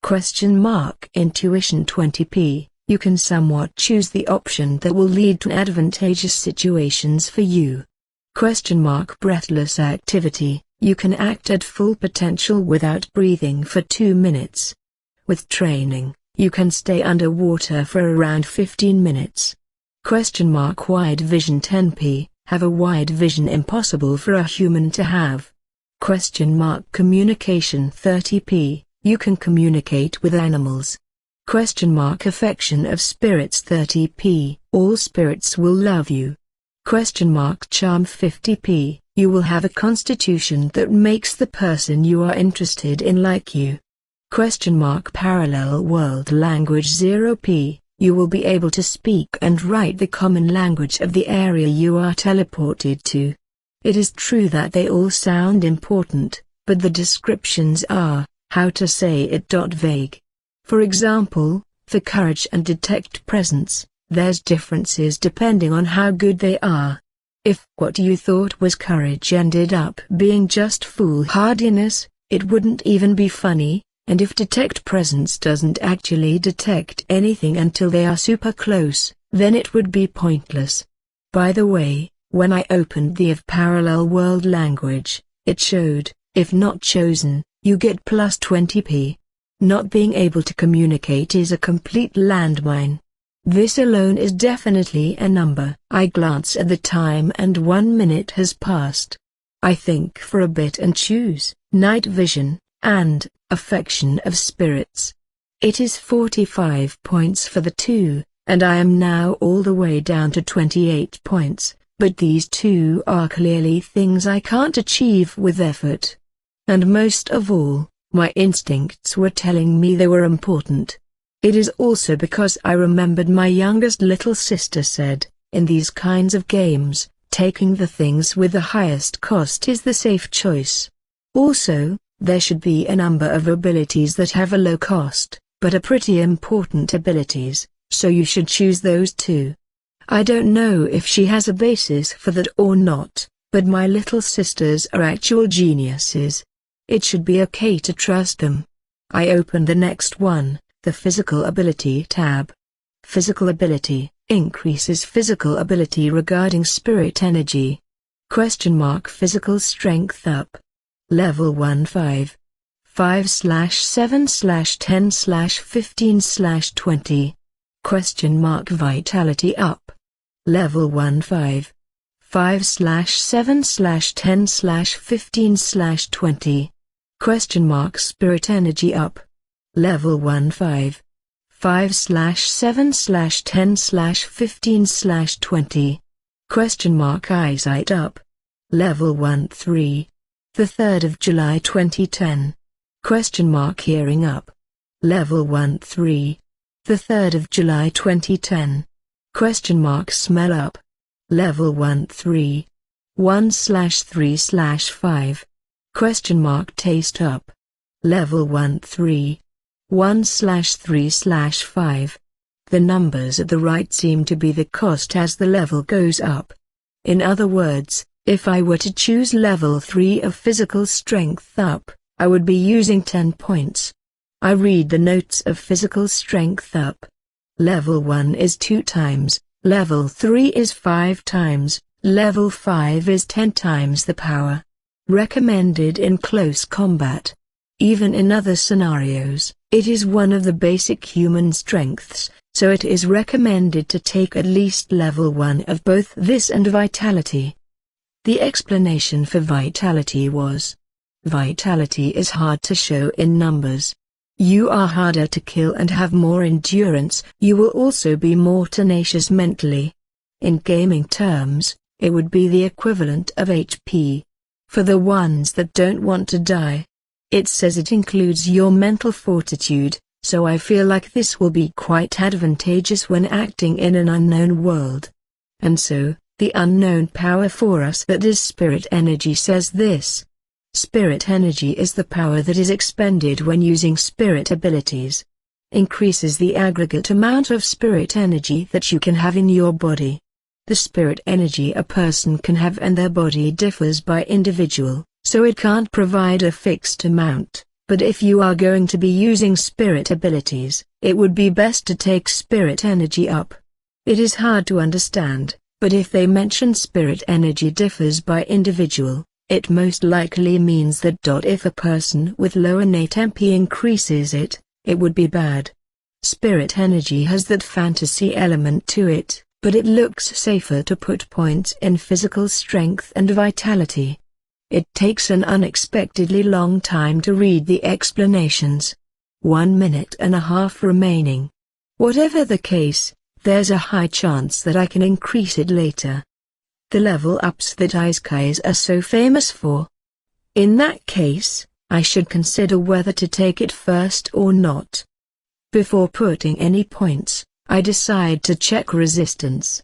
Speaker 1: Intuition 20p, you can somewhat choose the option that will lead to advantageous situations for you. ? Breathless activity, you can act at full potential without breathing for 2 minutes. With training, you can stay underwater for around 15 minutes. ? Wide vision 10p, have a wide vision impossible for a human to have. ? Communication 30p, you can communicate with animals. ? Affection of spirits 30p, all spirits will love you. ? Charm 50p, you will have a constitution that makes the person you are interested in like you. ? Parallel world language 0p, you will be able to speak and write the common language of the area you are teleported to. It is true that they all sound important, but the descriptions are, how to say it, vague. For example, for courage and detect presence, there's differences depending on how good they are. If what you thought was courage ended up being just foolhardiness, it wouldn't even be funny, and if detect presence doesn't actually detect anything until they are super close, then it would be pointless. By the way, when I opened the of parallel world language, it showed, if not chosen, you get plus 20p. Not being able to communicate is a complete landmine. This alone is definitely a number. I glance at the time and 1 minute has passed. I think for a bit and choose night vision and affection of spirits. It is 45 points for the two, and I am now all the way down to 28 points, but these two are clearly things I can't achieve with effort. And most of all, my instincts were telling me they were important. It is also because I remembered my youngest little sister said, in these kinds of games, taking the things with the highest cost is the safe choice. Also, there should be a number of abilities that have a low cost, but are pretty important abilities, so you should choose those too. I don't know if she has a basis for that or not, but my little sisters are actual geniuses. It should be okay to trust them. I open the next one, the Physical Ability tab. Physical Ability, increases physical ability regarding spirit energy. ? Physical Strength up. Level 1 5. 5/7/10/15/20. ? Vitality up. Level 1 5. 5/7/10/15/20. ? Spirit energy up. Level 1 5. 5/7/10/15/20. ? Eyesight up. Level 1 3. The 3rd of July 2010. ? Hearing up. Level 1 3. The 3rd of July 2010. ? Smell up. Level 1 3. 1/3/5. ? Taste up. Level 1 3. 1/3/5. The numbers at the right seem to be the cost as the level goes up. In other words, if I were to choose level 3 of physical strength up, I would be using 10 points. I read the notes of physical strength up. Level 1 is 2 times, level 3 is 5 times, level 5 is 10 times the power. Recommended in close combat. Even in other scenarios, it is one of the basic human strengths, so it is recommended to take at least level 1 of both this and vitality. The explanation for vitality was, vitality is hard to show in numbers. You are harder to kill and have more endurance, you will also be more tenacious mentally. In gaming terms, it would be the equivalent of HP. For the ones that don't want to die. It says it includes your mental fortitude, so I feel like this will be quite advantageous when acting in an unknown world. And so, the unknown power for us that is spirit energy says this. Spirit energy is the power that is expended when using spirit abilities. Increases the aggregate amount of spirit energy that you can have in your body. The spirit energy a person can have and their body differs by individual, so it can't provide a fixed amount, but if you are going to be using spirit abilities, it would be best to take spirit energy up. It is hard to understand, but if they mention spirit energy differs by individual, it most likely means that if a person with low innate MP increases it, it would be bad. Spirit energy has that fantasy element to it, but it looks safer to put points in physical strength and vitality. It takes an unexpectedly long time to read the explanations. 1 minute and a half remaining. Whatever the case, there's a high chance that I can increase it later. The level ups that Isekais are so famous for. In that case, I should consider whether to take it first or not. Before putting any points, I decide to check resistance.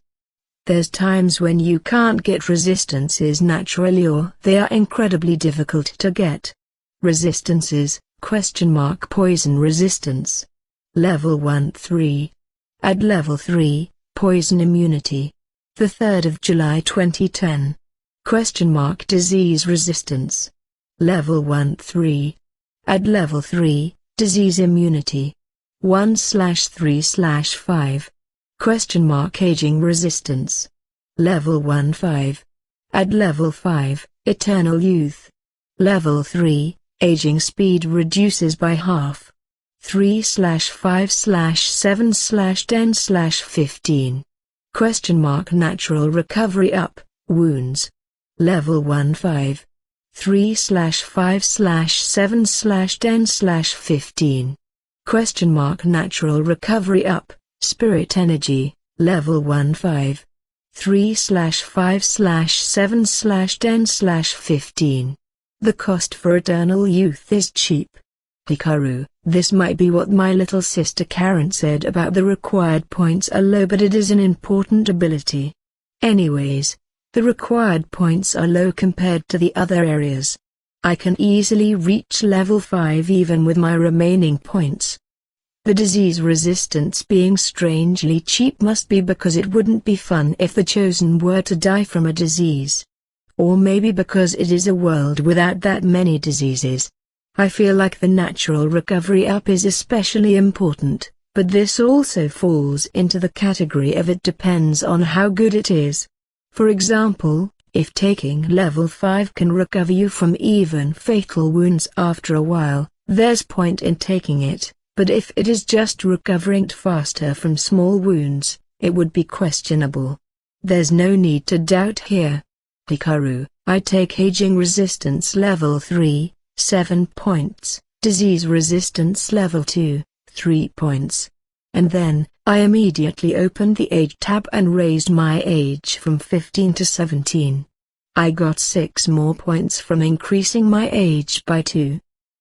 Speaker 1: There's times when you can't get resistances naturally or they are incredibly difficult to get. Resistances, ? Poison resistance. Level 1-3. At level 3, poison immunity. The 3rd of July 2010. ? Disease resistance. Level 1-3. At level 3, disease immunity. 1/3/5. ? Aging resistance. Level 1-5. At level 5, eternal youth. Level 3, aging speed reduces by half. 3/5/7/10/15. ? Natural recovery up, wounds. Level 1-5. 3/5/7/10/15. ? Natural recovery up, spirit energy, level 1-5. 3/5/7/10/15. The cost for eternal youth is cheap. Hikaru, this might be what my little sister Karen said about the required points are low, but it is an important ability. Anyways, the required points are low compared to the other areas. I can easily reach level 5 even with my remaining points. The disease resistance being strangely cheap must be because it wouldn't be fun if the chosen were to die from a disease. Or maybe because it is a world without that many diseases. I feel like the natural recovery up is especially important, but this also falls into the category of it depends on how good it is. For example, if taking level 5 can recover you from even fatal wounds after a while, there's point in taking it. But if it is just recovering faster from small wounds, it would be questionable. There's no need to doubt here. Hikaru, I take aging resistance level 3, 7 points, disease resistance level 2, 3 points. And then, I immediately opened the age tab and raised my age from 15 to 17. I got 6 more points from increasing my age by 2.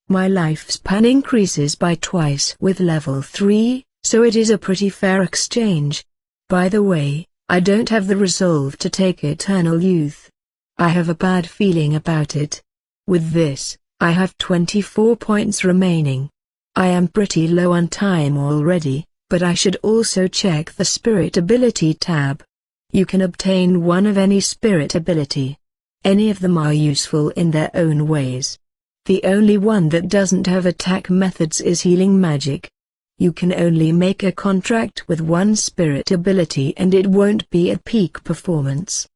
Speaker 1: My lifespan increases by twice with level 3, so it is a pretty fair exchange. By the way, I don't have the resolve to take eternal youth. I have a bad feeling about it. With this, I have 24 points remaining. I am pretty low on time already, but I should also check the spirit ability tab. You can obtain one of any spirit ability. Any of them are useful in their own ways. The only one that doesn't have attack methods is healing magic. You can only make a contract with one spirit ability and it won't be at peak performance.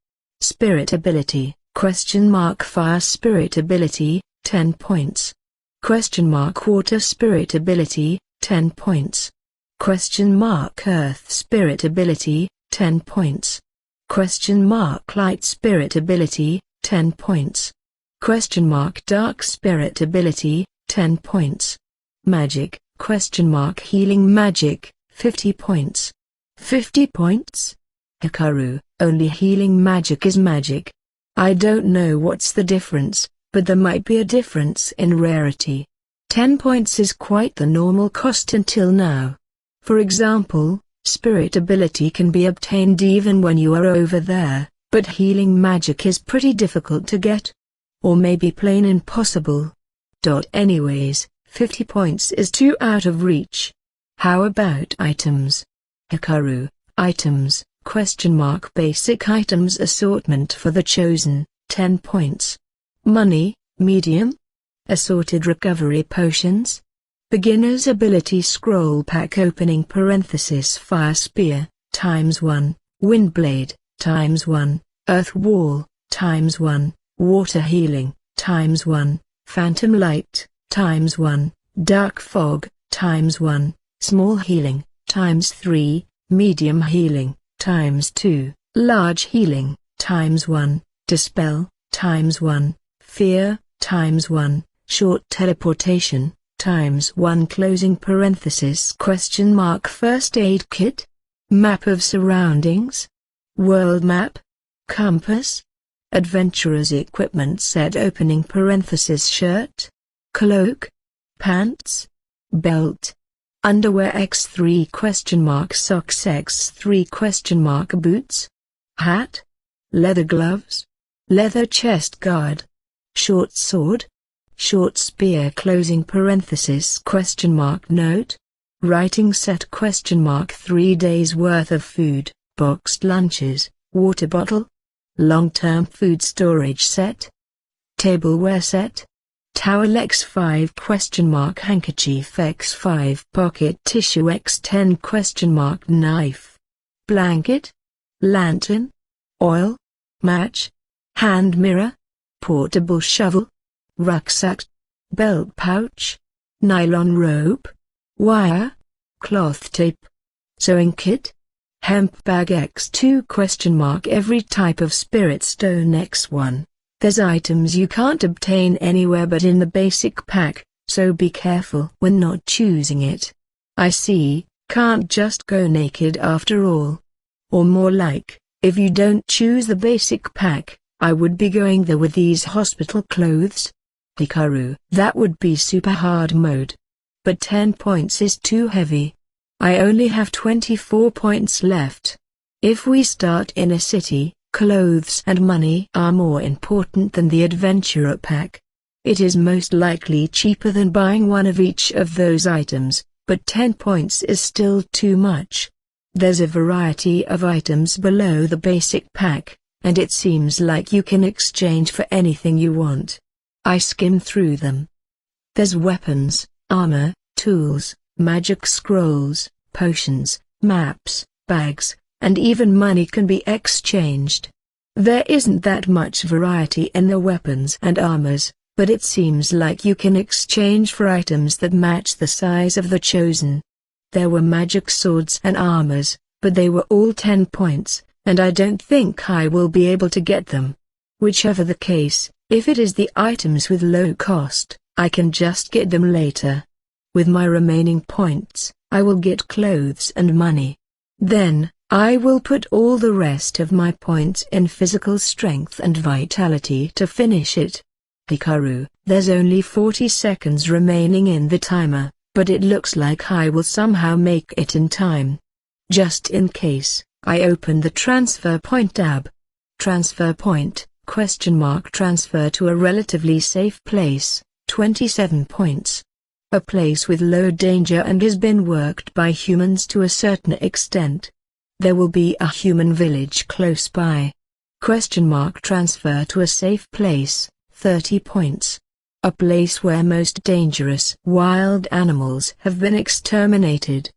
Speaker 1: Spirit ability, ? Fire spirit ability, 10 points. ? Water spirit ability, 10 points. ? Earth spirit ability, 10 points. ? Light spirit ability, 10 points. ? Dark spirit ability, 10 points. Magic, ? Healing magic, 50 points. 50 points? Hikaru, only healing magic is magic. I don't know what's the difference, but there might be a difference in rarity. 10 points is quite the normal cost until now. For example, spirit ability can be obtained even when you are over there, but healing magic is pretty difficult to get. Or maybe plain impossible. Anyways, 50 points is too out of reach. How about items? Hikaru, items, ? Basic items assortment for the chosen, 10 points. Money, medium? Assorted recovery potions? Beginner's ability scroll pack opening fire spear, ×1, wind blade, ×1, earth wall, ×1, water healing, ×1, phantom light, ×1, dark fog, ×1, small healing, ×3, medium healing, ×2, large healing, ×1, dispel, ×1, fear, ×1, short teleportation, ×1 closing first aid kit? Map of surroundings? World map? Compass? Adventurer's equipment set opening shirt? Cloak? Pants? Belt? Underwear x3 socks x3 boots? Hat? Leather gloves? Leather chest guard? Short sword? Short spear note? Writing set 3 days worth of food, boxed lunches, water bottle? Long-term food storage set? Tableware set? Towel x5 handkerchief x5 pocket tissue x10 knife? Blanket? Lantern? Oil? Match? Hand mirror? Portable shovel? Rucksack? Belt pouch? Nylon rope? Wire? Cloth tape? Sewing kit? Hemp bag x2 every type of spirit stone x1. There's items you can't obtain anywhere but in the basic pack, so be careful when not choosing it. I see, can't just go naked after all. Or more like, if you don't choose the basic pack, I would be going there with these hospital clothes. Hikaru, that would be super hard mode. But 10 points is too heavy. I only have 24 points left. If we start in a city, clothes and money are more important than the adventurer pack. It is most likely cheaper than buying one of each of those items, but 10 points is still too much. There's a variety of items below the basic pack, and it seems like you can exchange for anything you want. I skim through them. There's weapons, armor, tools, magic scrolls, potions, maps, bags, and even money can be exchanged. There isn't that much variety in the weapons and armors, but it seems like you can exchange for items that match the size of the chosen. There were magic swords and armors, but they were all 10 points, and I don't think I will be able to get them. Whichever the case, if it is the items with low cost, I can just get them later. With my remaining points, I will get clothes and money. Then, I will put all the rest of my points in physical strength and vitality to finish it. Hikaru, there's only 40 seconds remaining in the timer, but it looks like I will somehow make it in time. Just in case, I open the transfer point tab. Transfer point, ? Transfer to a relatively safe place, 27 points. A place with low danger and has been worked by humans to a certain extent. There will be a human village close by. ? Transfer to a safe place, 30 points. A place where most dangerous wild animals have been exterminated.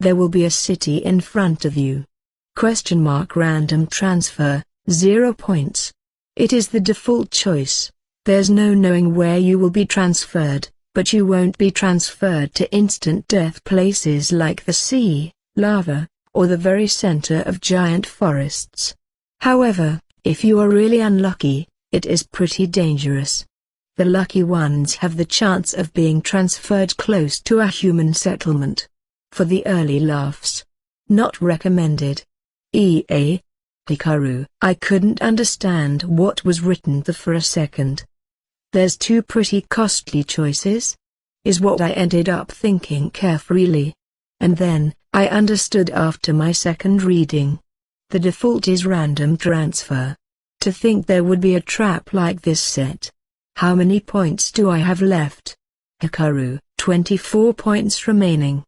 Speaker 1: There will be a city in front of you. ? Random transfer, 0 points. It is the default choice. There's no knowing where you will be transferred, but you won't be transferred to instant death places like the sea, lava, or the very center of giant forests. However, if you are really unlucky, it is pretty dangerous. The lucky ones have the chance of being transferred close to a human settlement. For the early laughs. Not recommended. EA. Hikaru. I couldn't understand what was written there for a second. There's two pretty costly choices, is what I ended up thinking carefully. And then, I understood after my second reading. The default is random transfer. To think there would be a trap like this set. How many points do I have left? Hikaru, 24 points remaining.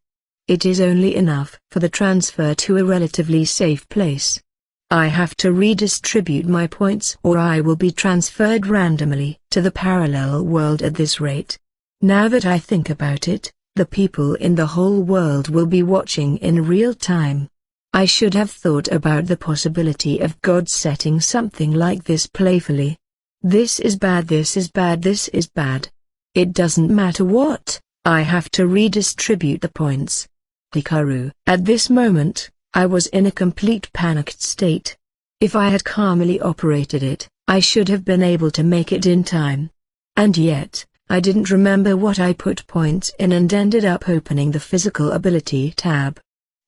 Speaker 1: It is only enough for the transfer to a relatively safe place. I have to redistribute my points or I will be transferred randomly to the parallel world at this rate. Now that I think about it, the people in the whole world will be watching in real time. I should have thought about the possibility of God setting something like this playfully. This is bad, this is bad, this is bad. It doesn't matter what, I have to redistribute the points. Hikaru. At this moment, I was in a complete panicked state. If I had calmly operated it, I should have been able to make it in time. And yet, I didn't remember what I put points in and ended up opening the physical ability tab.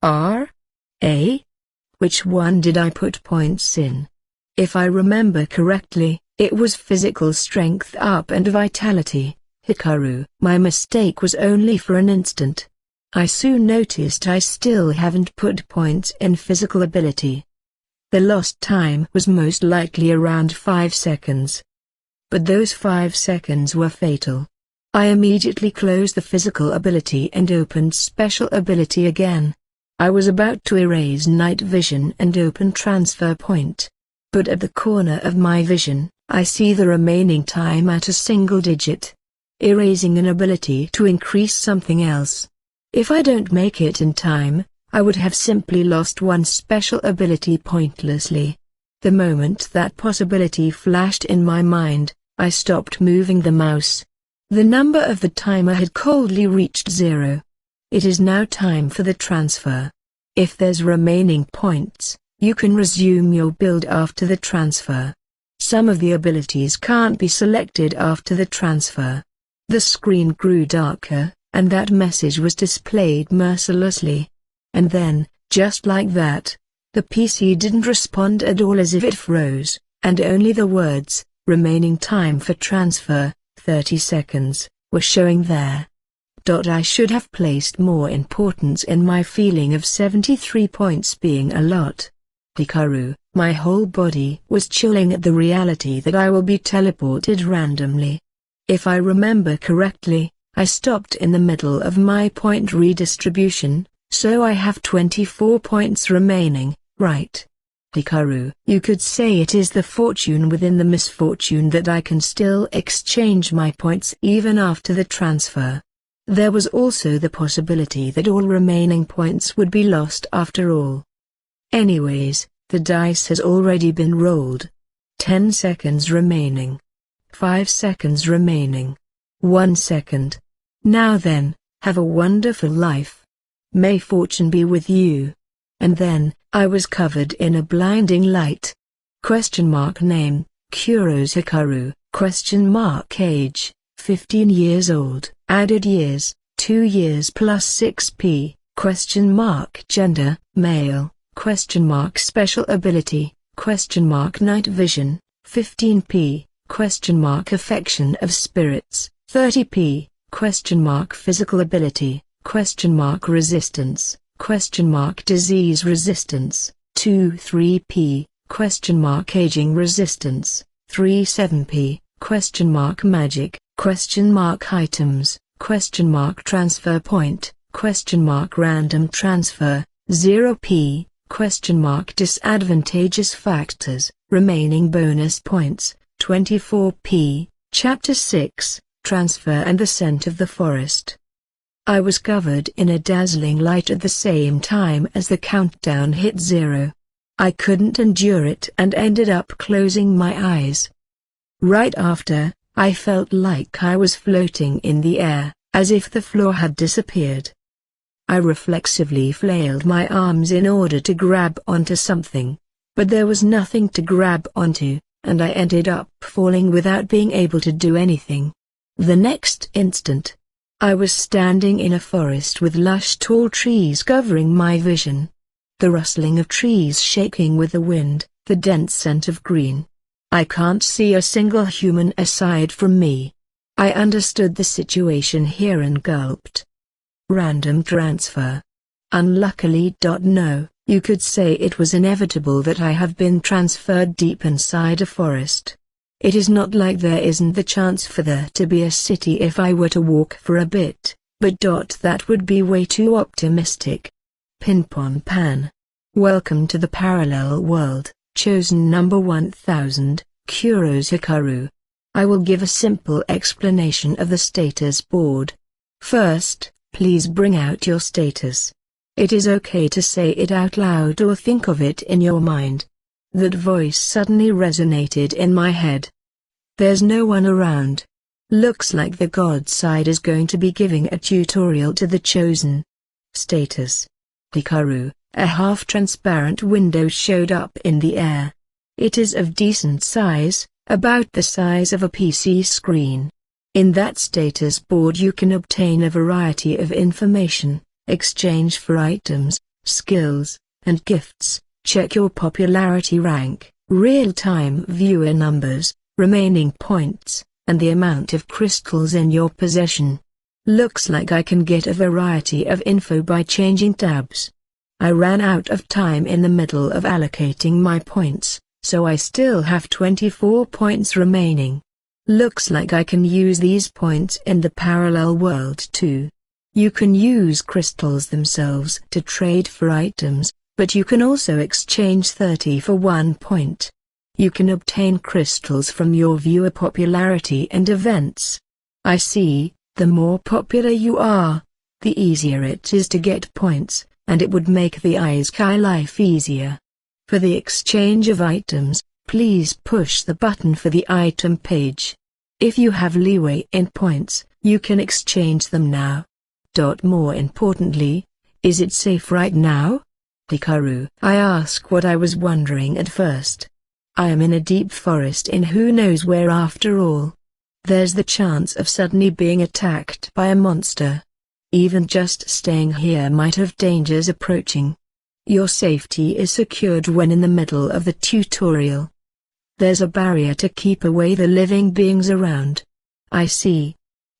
Speaker 1: R? A? Which one did I put points in? If I remember correctly, it was physical strength up and vitality. Hikaru. My mistake was only for an instant. I soon noticed I still haven't put points in physical ability. The lost time was most likely around 5 seconds. But those 5 seconds were fatal. I immediately closed the physical ability and opened special ability again. I was about to erase night vision and open transfer point. But at the corner of my vision, I see the remaining time at a single digit. Erasing an ability to increase something else. If I don't make it in time, I would have simply lost one special ability pointlessly. The moment that possibility flashed in my mind, I stopped moving the mouse. The number of the timer had coldly reached 0. It is now time for the transfer. If there's remaining points, you can resume your build after the transfer. Some of the abilities can't be selected after the transfer. The screen grew darker, and that message was displayed mercilessly. And then, just like that, the PC didn't respond at all, as if it froze, and only the words, "Remaining time for transfer, 30 seconds, were showing there. I should have placed more importance in my feeling of 73 points being a lot. Hikaru, my whole body was chilling at the reality that I will be teleported randomly. If I remember correctly, I stopped in the middle of my point redistribution, so I have 24 points remaining, right? Hikaru. You could say it is the fortune within the misfortune that I can still exchange my points even after the transfer. There was also the possibility that all remaining points would be lost after all. Anyways, the dice has already been rolled. 10 seconds remaining. 5 seconds remaining. 1 second. Now then, have a wonderful life. May fortune be with you. And then, I was covered in a blinding light. Name, Kuros Hikaru, age, 15 years old, added years, 2 years plus 6p, gender, male, special ability, night vision, 15p, affection of spirits, 30p, physical ability, resistance, disease resistance, 2-3p, aging resistance, 3-7p, magic, items, transfer point, random transfer, 0p, disadvantageous factors, remaining bonus points, 24p, Chapter 6, Transfer and the Scent of the Forest. I was covered in a dazzling light at the same time as the countdown hit 0. I couldn't endure it and ended up closing my eyes. Right after, I felt like I was floating in the air, as if the floor had disappeared. I reflexively flailed my arms in order to grab onto something, but there was nothing to grab onto, and I ended up falling without being able to do anything. The next instant, I was standing in a forest with lush tall trees covering my vision. The rustling of trees shaking with the wind, the dense scent of green. I can't see a single human aside from me. I understood the situation here and gulped. Random transfer. Unluckily. No, you could say it was inevitable that I have been transferred deep inside a forest. It is not like there isn't the chance for there to be a city if I were to walk for a bit, but that would be way too optimistic. Pinpon Pan. Welcome to the parallel world, chosen number 1000, Kuros Hikaru. I will give a simple explanation of the status board. First, please bring out your status. It is okay to say it out loud or think of it in your mind. That voice suddenly resonated in my head. There's no one around. Looks like the God side is going to be giving a tutorial to the chosen. Status. Hikaru. A half-transparent window showed up in the air. It is of decent size, about the size of a PC screen. In that status board you can obtain a variety of information, exchange for items, skills, and gifts, check your popularity rank, real-time viewer numbers, remaining points, and the amount of crystals in your possession. Looks like I can get a variety of info by changing tabs. I ran out of time in the middle of allocating my points, so I still have 24 points remaining. Looks like I can use these points in the parallel world too. You can use crystals themselves to trade for items, but you can also exchange 30 for 1 point. You can obtain crystals from your viewer popularity and events. I see, the more popular you are, the easier it is to get points, and it would make the Isekai life easier. For the exchange of items, please push the button for the item page. If you have leeway in points, you can exchange them now. More importantly, is it safe right now? Hikaru. I ask what I was wondering at first. I am in a deep forest in who knows where after all. There's the chance of suddenly being attacked by a monster. Even just staying here might have dangers approaching. Your safety is secured when in the middle of the tutorial. There's a barrier to keep away the living beings around. I see.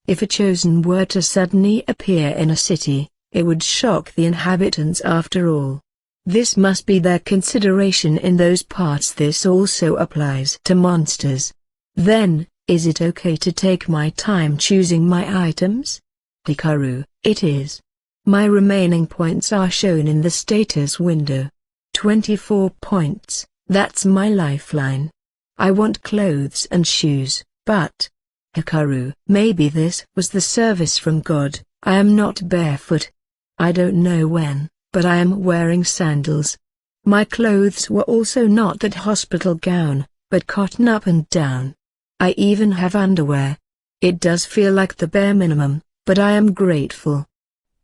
Speaker 1: If a chosen were to suddenly appear in a city, it would shock the inhabitants after all. This must be their consideration in those parts. This also applies to monsters. Then, is it okay to take my time choosing my items? Hikaru. It is. My remaining points are shown in the status window. 24 points, that's my lifeline. I want clothes and shoes, but... Hikaru. Maybe this was the service from God. I am not barefoot. I don't know when, but I am wearing sandals. My clothes were also not that hospital gown, but cotton up and down. I even have underwear. It does feel like the bare minimum, but I am grateful.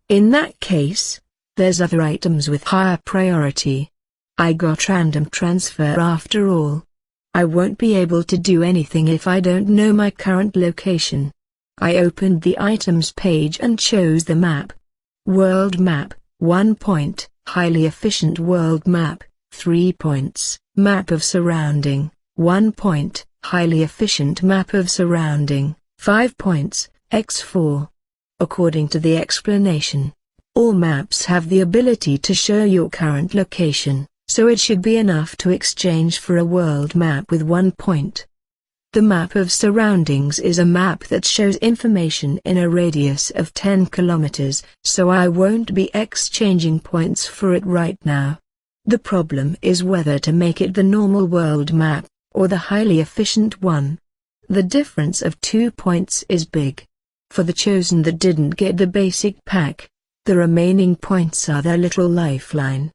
Speaker 1: In that case, there's other items with higher priority. I got random transfer after all. I won't be able to do anything if I don't know my current location. I opened the items page and chose the map. World map, 1 point, highly efficient world map, 3 points, map of surrounding, 1 point, highly efficient map of surrounding, 5 points, x4. According to the explanation, all maps have the ability to show your current location, so it should be enough to exchange for a world map with 1 point. The map of surroundings is a map that shows information in a radius of 10 kilometers, so I won't be exchanging points for it right now. The problem is whether to make it the normal world map, or the highly efficient one. The difference of 2 points is big. For the chosen that didn't get the basic pack, the remaining points are their little lifeline.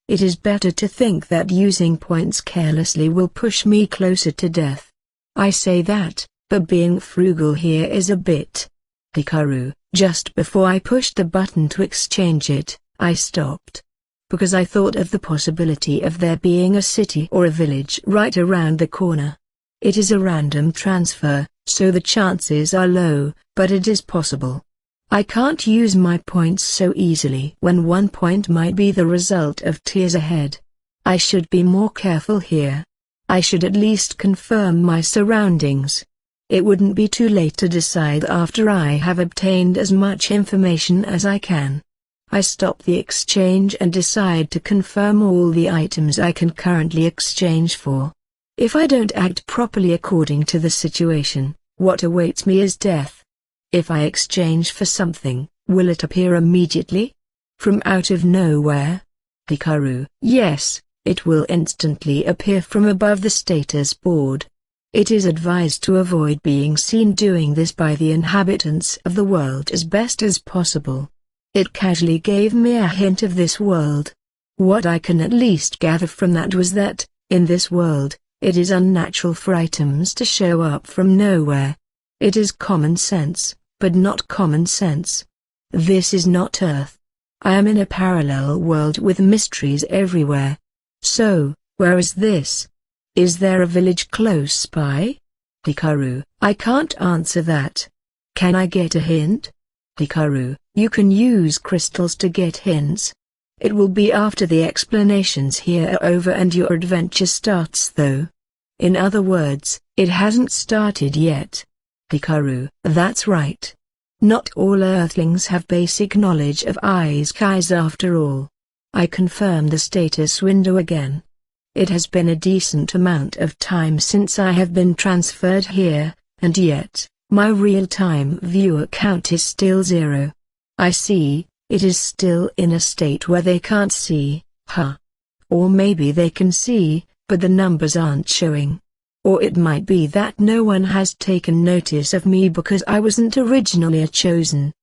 Speaker 1: It is better to think that using points carelessly will push me closer to death. I say that, but being frugal here is a bit. Hikaru. Just before I pushed the button to exchange it, I stopped. Because I thought of the possibility of there being a city or a village right around the corner. It is a random transfer, so the chances are low, but it is possible. I can't use my points so easily when 1 point might be the result of tears ahead. I should be more careful here. I should at least confirm my surroundings. It wouldn't be too late to decide after I have obtained as much information as I can. I stop the exchange and decide to confirm all the items I can currently exchange for. If I don't act properly according to the situation, what awaits me is death. If I exchange for something, will it appear immediately? From out of nowhere? Hikaru: yes, it will instantly appear from above the status board. It is advised to avoid being seen doing this by the inhabitants of the world as best as possible. It casually gave me a hint of this world. What I can at least gather from that was that, in this world, it is unnatural for items to show up from nowhere. It is common sense, but not common sense. This is not Earth. I am in a parallel world with mysteries everywhere. So, where is this? Is there a village close by? Hikaru: I can't answer that. Can I get a hint? Hikaru: you can use crystals to get hints. It will be after the explanations here are over and your adventure starts though. In other words, it hasn't started yet. Hikaru: that's right. Not all Earthlings have basic knowledge of Isekais after all. I confirm the status window again. It has been a decent amount of time since I have been transferred here, and yet, my real-time viewer count is still 0. I see, it is still in a state where they can't see, huh? Or maybe they can see, but the numbers aren't showing. Or it might be that no one has taken notice of me because I wasn't originally a chosen.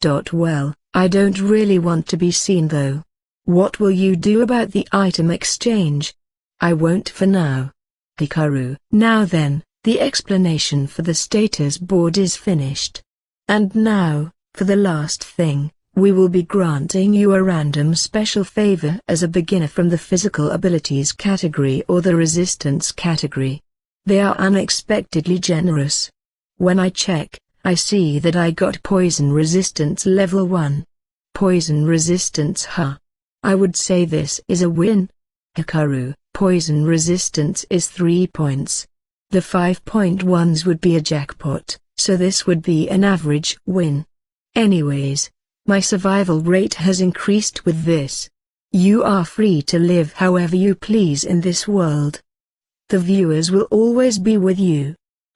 Speaker 1: Well, I don't really want to be seen though. What will you do about the item exchange? I won't for now. Hikaru: now then, the explanation for the status board is finished. And now, for the last thing, we will be granting you a random special favor as a beginner from the physical abilities category or the resistance category. They are unexpectedly generous. When I check, I see that I got poison resistance level 1. Poison resistance, huh? I would say this is a win. Hikaru: poison resistance is 3 points. The 5.1s would be a jackpot, so this would be an average win. Anyways, my survival rate has increased with this. You are free to live however you please in this world. The viewers will always be with you.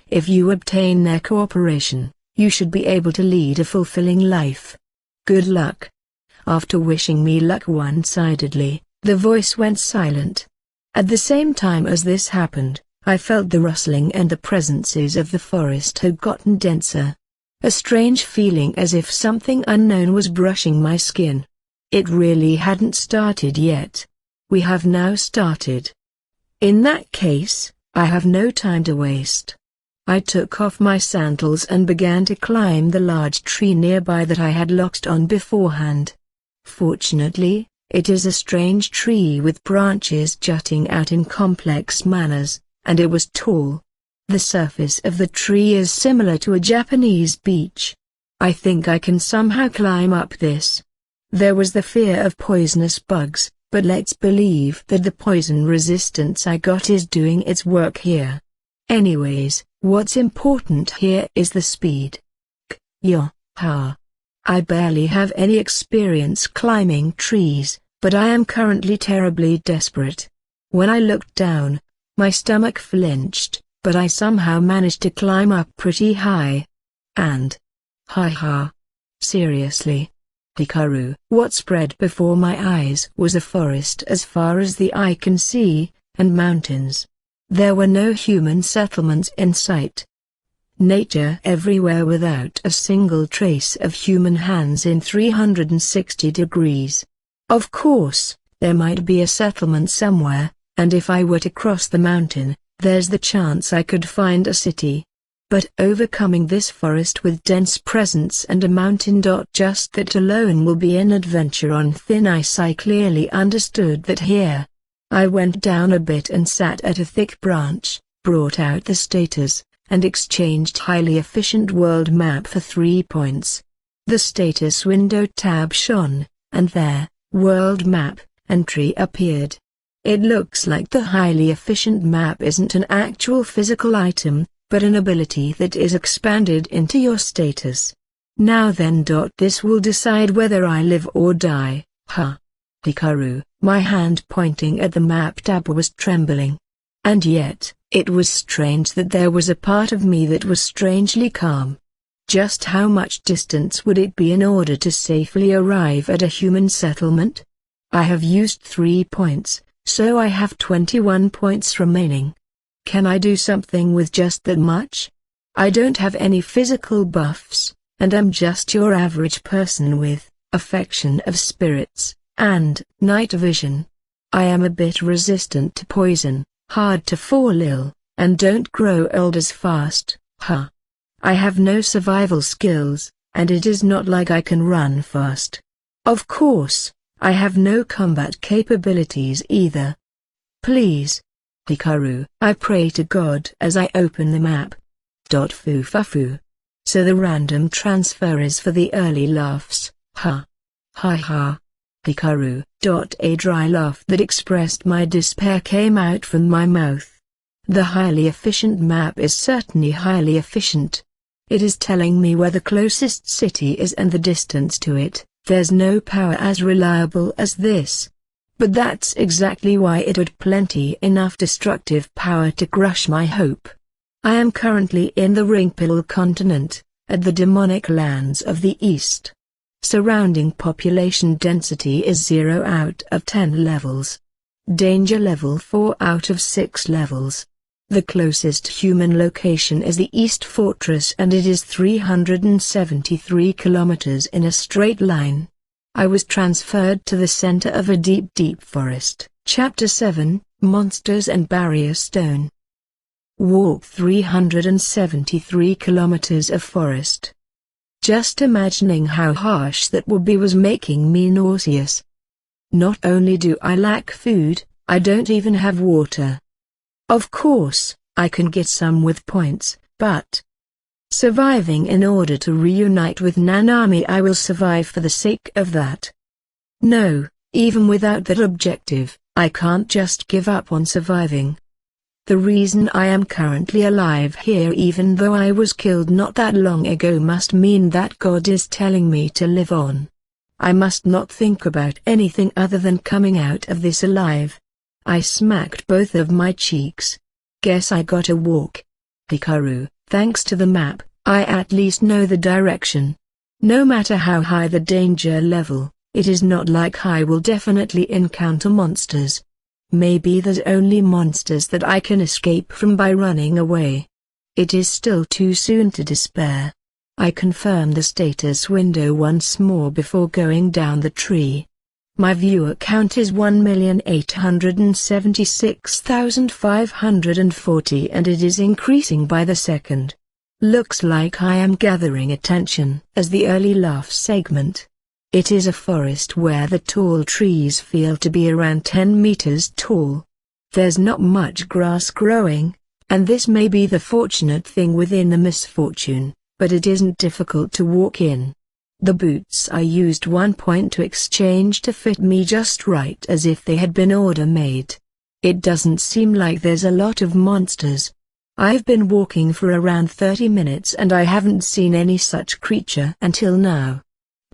Speaker 1: If you obtain their cooperation, you should be able to lead a fulfilling life. Good luck. After wishing me luck one-sidedly, the voice went silent. At the same time as this happened, I felt the rustling and the presences of the forest had gotten denser. A strange feeling as if something unknown was brushing my skin. It really hadn't started yet. We have now started. In that case, I have no time to waste. I took off my sandals and began to climb the large tree nearby that I had locked on beforehand. Fortunately, it is a strange tree with branches jutting out in complex manners, and it was tall. The surface of the tree is similar to a Japanese beach. I think I can somehow climb up this. There was the fear of poisonous bugs, but let's believe that the poison resistance I got is doing its work here. Anyways, what's important here is the speed. Ha. I barely have any experience climbing trees, but I am currently terribly desperate. When I looked down, my stomach flinched, but I somehow managed to climb up pretty high. And... ha. Seriously. Hikaru, what spread before my eyes was a forest as far as the eye can see, and mountains. There were no human settlements in sight. Nature everywhere without a single trace of human hands in 360 degrees. Of course, there might be a settlement somewhere, and if I were to cross the mountain, there's the chance I could find a city. But overcoming this forest with dense presence and a mountain. Just that alone will be an adventure on thin ice. I clearly understood that here. I went down a bit and sat at a thick branch, brought out the status, and exchanged highly efficient world map for 3 points. The status window tab shone, and there, world map, entry appeared. It looks like the highly efficient map isn't an actual physical item, but an ability that is expanded into your status. Now then. This will decide whether I live or die. Huh. Hikaru, my hand pointing at the map tab was trembling. And yet, it was strange that there was a part of me that was strangely calm. Just how much distance would it be in order to safely arrive at a human settlement? I have used 3 points, so I have 21 points remaining. Can I do something with just that much? I don't have any physical buffs, and I'm just your average person with affection of spirits and night vision. I am a bit resistant to poison, hard to fall ill, and don't grow old as fast. Huh. I have no survival skills, and it is not like I can run fast. Of course, I have no combat capabilities either. Please, Hikaru, I pray to God as I open the map. Foo. So the random transfer is for the early laughs. Ha. Ha ha. Hikaru. A dry laugh that expressed my despair came out from my mouth. The highly efficient map is certainly highly efficient. It is telling me where the closest city is and the distance to it. There's no power as reliable as this. But that's exactly why it had plenty enough destructive power to crush my hope. I am currently in the Ringpil continent, at the demonic lands of the east. Surrounding population density is 0 out of 10 levels. Danger level 4 out of 6 levels. The closest human location is the East Fortress and it is 373 kilometers in a straight line. I was transferred to the center of a deep forest. Chapter 7, Monsters and Barrier Stone. Walk 373 kilometers of forest. Just imagining how harsh that would be was making me nauseous. Not only do I lack food, I don't even have water. Of course, I can get some with points, but surviving in order to reunite with Nanami, I will survive for the sake of that. No, even without that objective, I can't just give up on surviving. The reason I am currently alive here even though I was killed not that long ago must mean that God is telling me to live on. I must not think about anything other than coming out of this alive. I smacked both of my cheeks. Guess I got a walk. Hikaru, thanks to the map, I at least know the direction. No matter how high the danger level, it is not like I will definitely encounter monsters. Maybe there's only monsters that I can escape from by running away. It is still too soon to despair. I confirm the status window once more before going down the tree. My viewer count is 1,876,540 and it is increasing by the second. Looks like I am gathering attention as the early laugh segment. It is a forest where the tall trees feel to be around 10 meters tall. There's not much grass growing, and this may be the fortunate thing within the misfortune, but it isn't difficult to walk in. The boots I used 1 point to exchange to fit me just right as if they had been order-made. It doesn't seem like there's a lot of monsters. I've been walking for around 30 minutes and I haven't seen any such creature until now.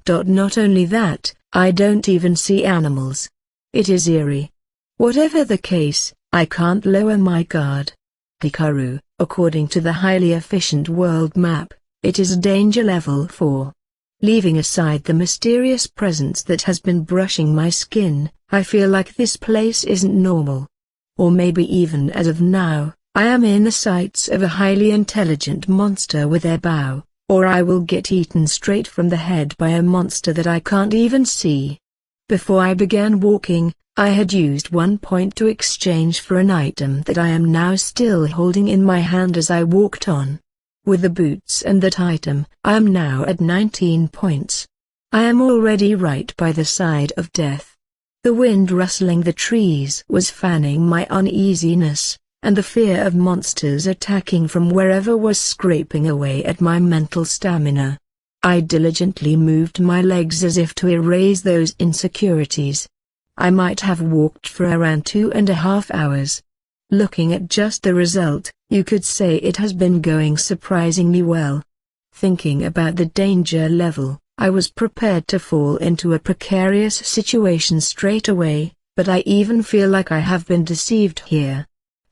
Speaker 1: Not only that, I don't even see animals. It is eerie. Whatever the case, I can't lower my guard. Hikaru, according to the highly efficient world map, it is danger level 4. Leaving aside the mysterious presence that has been brushing my skin, I feel like this place isn't normal. Or maybe even as of now, I am in the sights of a highly intelligent monster with a bow, or I will get eaten straight from the head by a monster that I can't even see. Before I began walking, I had used 1 point to exchange for an item that I am now still holding in my hand as I walked on. With the boots and that item, I am now at 19 points. I am already right by the side of death. The wind rustling the trees was fanning my uneasiness, and the fear of monsters attacking from wherever was scraping away at my mental stamina. I diligently moved my legs as if to erase those insecurities. I might have walked for around 2.5 hours. Looking at just the result, you could say it has been going surprisingly well. Thinking about the danger level, I was prepared to fall into a precarious situation straight away, but I even feel like I have been deceived here.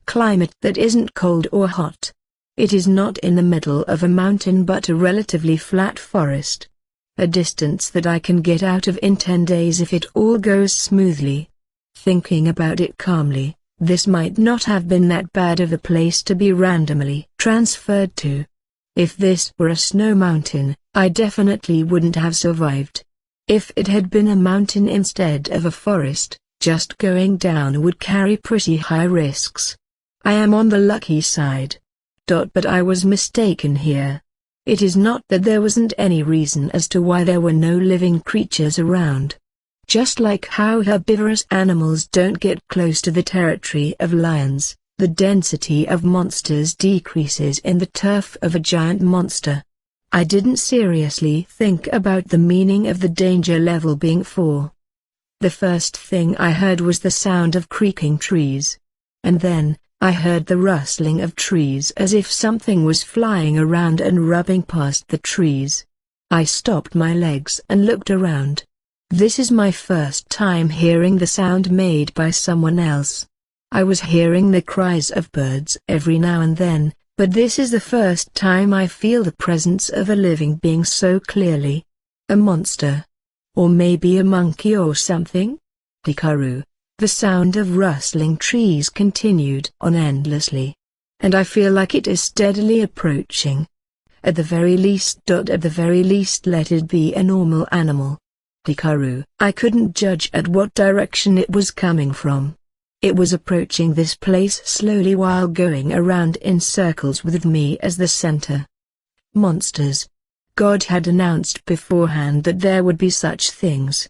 Speaker 1: Climate that isn't cold or hot. It is not in the middle of a mountain but a relatively flat forest. A distance that I can get out of in 10 days if it all goes smoothly. Thinking about it calmly, this might not have been that bad of a place to be randomly transferred to. If this were a snow mountain, I definitely wouldn't have survived. If it had been a mountain instead of a forest, just going down would carry pretty high risks. I am on the lucky side. But I was mistaken here. It is not that there wasn't any reason as to why there were no living creatures around. Just like how herbivorous animals don't get close to the territory of lions, the density of monsters decreases in the turf of a giant monster. I didn't seriously think about the meaning of the danger level being 4. The first thing I heard was the sound of creaking trees. And then, I heard the rustling of trees as if something was flying around and rubbing past the trees. I stopped my legs and looked around. This is my first time hearing the sound made by someone else. I was hearing the cries of birds every now and then, but this is the first time I feel the presence of a living being so clearly. A monster. Or maybe a monkey or something? Hikaru. The sound of rustling trees continued on endlessly. And I feel like it is steadily approaching. At the very least let it be a normal animal. Hikaru. I couldn't judge at what direction it was coming from. It was approaching this place slowly while going around in circles with me as the center. Monsters. God had announced beforehand that there would be such things.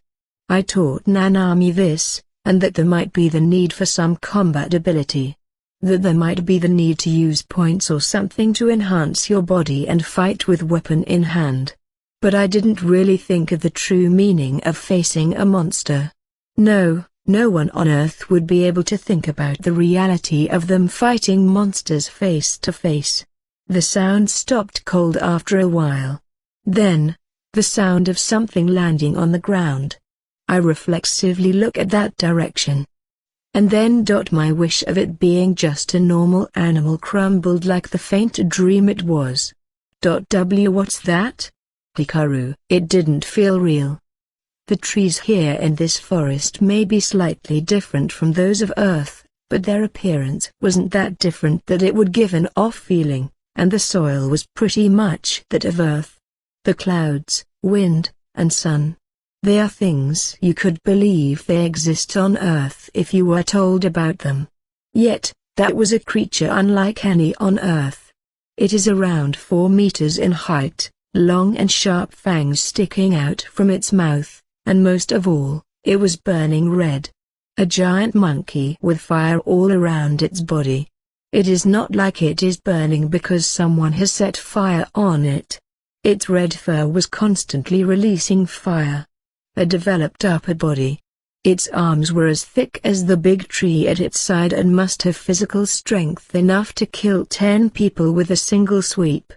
Speaker 1: I taught Nanami this, and that there might be the need for some combat ability. That there might be the need to use points or something to enhance your body and fight with weapon in hand. But I didn't really think of the true meaning of facing a monster. No one on Earth would be able to think about the reality of them fighting monsters face to face. The sound stopped cold after a while. Then, the sound of something landing on the ground. I reflexively look at that direction. And then my wish of it being just a normal animal crumbled like the faint dream it was. What's that? Hikaru. It didn't feel real. The trees here in this forest may be slightly different from those of Earth, but their appearance wasn't that different that it would give an off feeling, and the soil was pretty much that of Earth. The clouds, wind, and sun. They are things you could believe they exist on Earth if you were told about them. Yet, that was a creature unlike any on Earth. It is around 4 meters in height, long and sharp fangs sticking out from its mouth, and most of all, it was burning red. A giant monkey with fire all around its body. It is not like it is burning because someone has set fire on it. Its red fur was constantly releasing fire. A developed upper body. Its arms were as thick as the big tree at its side and must have physical strength enough to kill 10 people with a single sweep.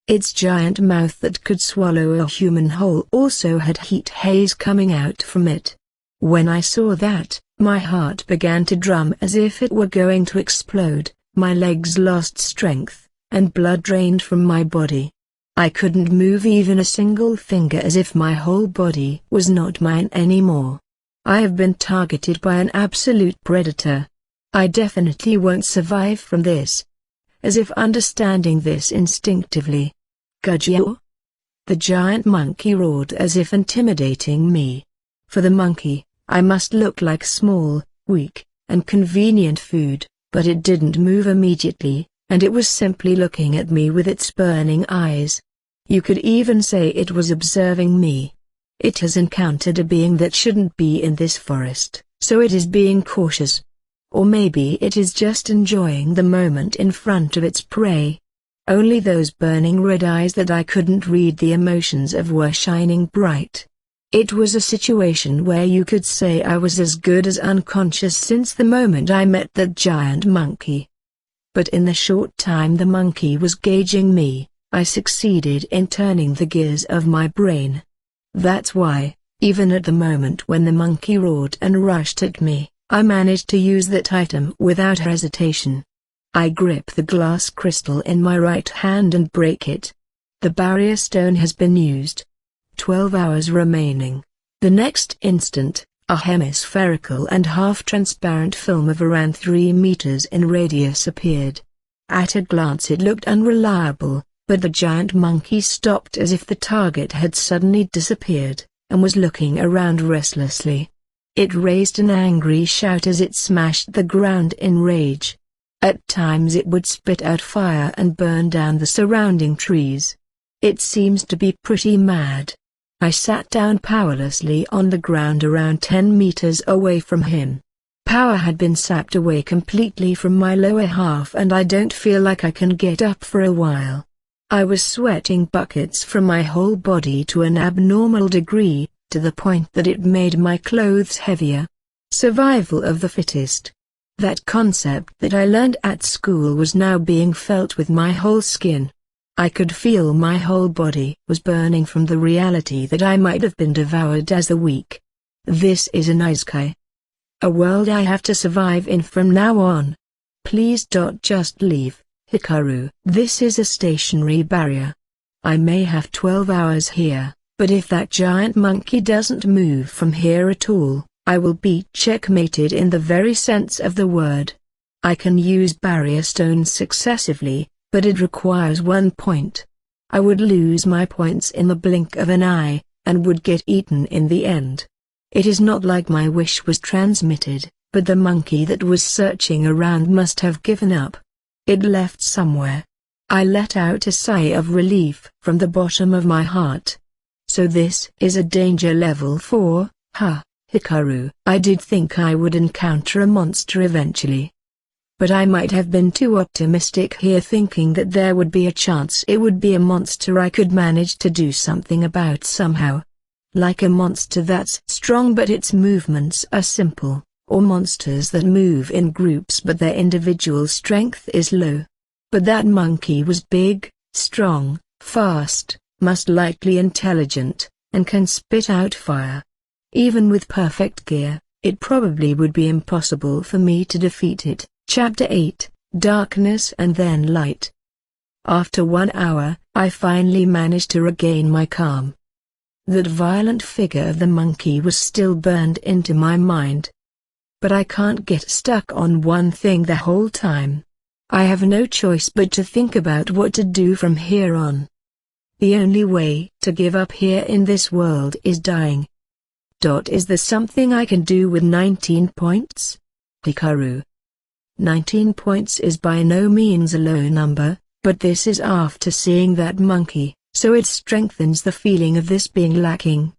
Speaker 1: Its giant mouth that could swallow a human whole also had heat haze coming out from it. When I saw that, my heart began to drum as if it were going to explode, my legs lost strength, and blood drained from my body. I couldn't move even a single finger as if my whole body was not mine anymore. I have been targeted by an absolute predator. I definitely won't survive from this. As if understanding this instinctively. Gujyo? The giant monkey roared as if intimidating me. For the monkey, I must look like small, weak, and convenient food, but it didn't move immediately, and it was simply looking at me with its burning eyes. You could even say it was observing me. It has encountered a being that shouldn't be in this forest, so it is being cautious. Or maybe it is just enjoying the moment in front of its prey. Only those burning red eyes that I couldn't read the emotions of were shining bright. It was a situation where you could say I was as good as unconscious since the moment I met that giant monkey. But in the short time the monkey was gauging me, I succeeded in turning the gears of my brain. That's why, even at the moment when the monkey roared and rushed at me, I managed to use that item without hesitation. I grip the glass crystal in my right hand and break it. The barrier stone has been used. 12 hours remaining. The next instant, a hemispherical and half-transparent film of around 3 meters in radius appeared. At a glance it looked unreliable, but the giant monkey stopped as if the target had suddenly disappeared, and was looking around restlessly. It raised an angry shout as it smashed the ground in rage. At times it would spit out fire and burn down the surrounding trees. It seems to be pretty mad. I sat down powerlessly on the ground around 10 meters away from him. Power had been sapped away completely from my lower half and I don't feel like I can get up for a while. I was sweating buckets from my whole body to an abnormal degree, to the point that it made my clothes heavier. Survival of the fittest. That concept that I learned at school was now being felt with my whole skin. I could feel my whole body was burning from the reality that I might have been devoured as a weak. This is an isekai. A world I have to survive in from now on. Please don't just leave, Hikaru. This is a stationary barrier. I may have 12 hours here, but if that giant monkey doesn't move from here at all, I will be checkmated in the very sense of the word. I can use barrier stones successively, but it requires 1 point. I would lose my points in the blink of an eye, and would get eaten in the end. It is not like my wish was transmitted, but the monkey that was searching around must have given up. It left somewhere. I let out a sigh of relief from the bottom of my heart. So this is a danger level 4, huh, Hikaru? I did think I would encounter a monster eventually. But I might have been too optimistic here, thinking that there would be a chance it would be a monster I could manage to do something about somehow. Like a monster that's strong but its movements are simple, or monsters that move in groups but their individual strength is low. But that monkey was big, strong, fast, most likely intelligent, and can spit out fire. Even with perfect gear, it probably would be impossible for me to defeat it. Chapter 8, Darkness and Then Light. After 1 hour, I finally managed to regain my calm. That violent figure of the monkey was still burned into my mind. But I can't get stuck on one thing the whole time. I have no choice but to think about what to do from here on. The only way to give up here in this world is dying. Is there something I can do with 19 points? Hikaru. 19 points is by no means a low number, but this is after seeing that monkey, so it strengthens the feeling of this being lacking.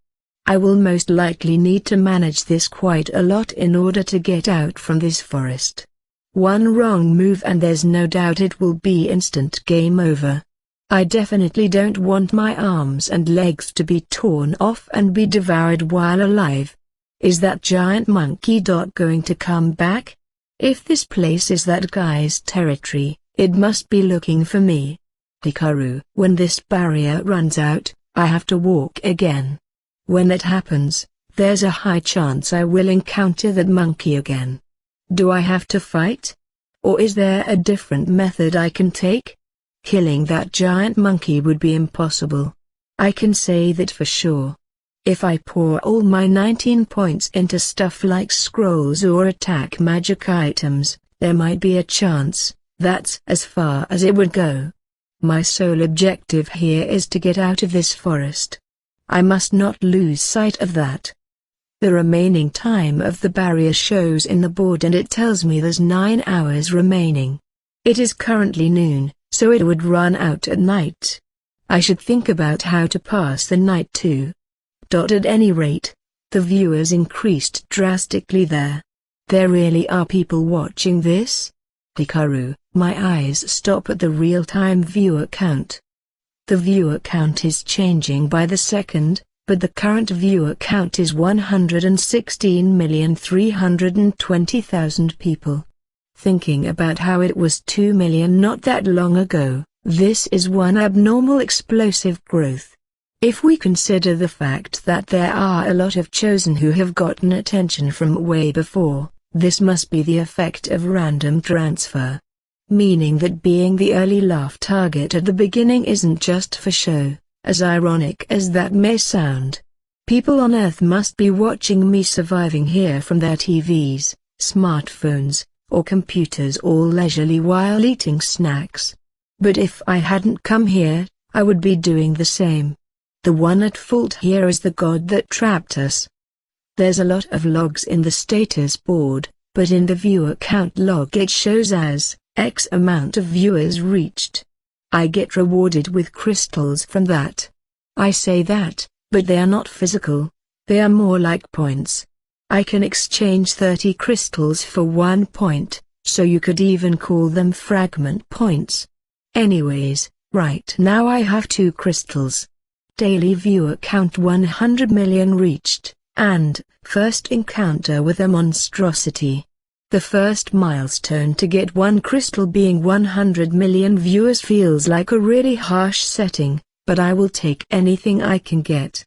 Speaker 1: I will most likely need to manage this quite a lot in order to get out from this forest. One wrong move and there's no doubt it will be instant game over. I definitely don't want my arms and legs to be torn off and be devoured while alive. Is that giant monkey going to come back? If this place is that guy's territory, it must be looking for me. Hikaru. When this barrier runs out, I have to walk again. When that happens, there's a high chance I will encounter that monkey again. Do I have to fight? Or is there a different method I can take? Killing that giant monkey would be impossible. I can say that for sure. If I pour all my 19 points into stuff like scrolls or attack magic items, there might be a chance. That's as far as it would go. My sole objective here is to get out of this forest. I must not lose sight of that. The remaining time of the barrier shows in the board and it tells me there's 9 hours remaining. It is currently noon, so it would run out at night. I should think about how to pass the night too. At any rate, the viewers increased drastically there. There really are people watching this? Hikaru. My eyes stop at the real-time viewer count. The viewer count is changing by the second, but the current viewer count is 116,320,000 people. Thinking about how it was 2 million not that long ago, this is one abnormal explosive growth. If we consider the fact that there are a lot of chosen who have gotten attention from way before, this must be the effect of random transfer. Meaning that being the early laugh target at the beginning isn't just for show, as ironic as that may sound. People on Earth must be watching me surviving here from their TVs, smartphones, or computers all leisurely while eating snacks. But if I hadn't come here, I would be doing the same. The one at fault here is the god that trapped us. There's a lot of logs in the status board, but in the viewer count log it shows as X amount of viewers reached. I get rewarded with crystals from that. I say that, but they are not physical. They are more like points. I can exchange 30 crystals for 1 point, so you could even call them fragment points. Anyways, right now I have 2 crystals. Daily viewer count 100 million reached, and first encounter with a monstrosity. The first milestone to get 1 crystal being 100 million viewers feels like a really harsh setting, but I will take anything I can get.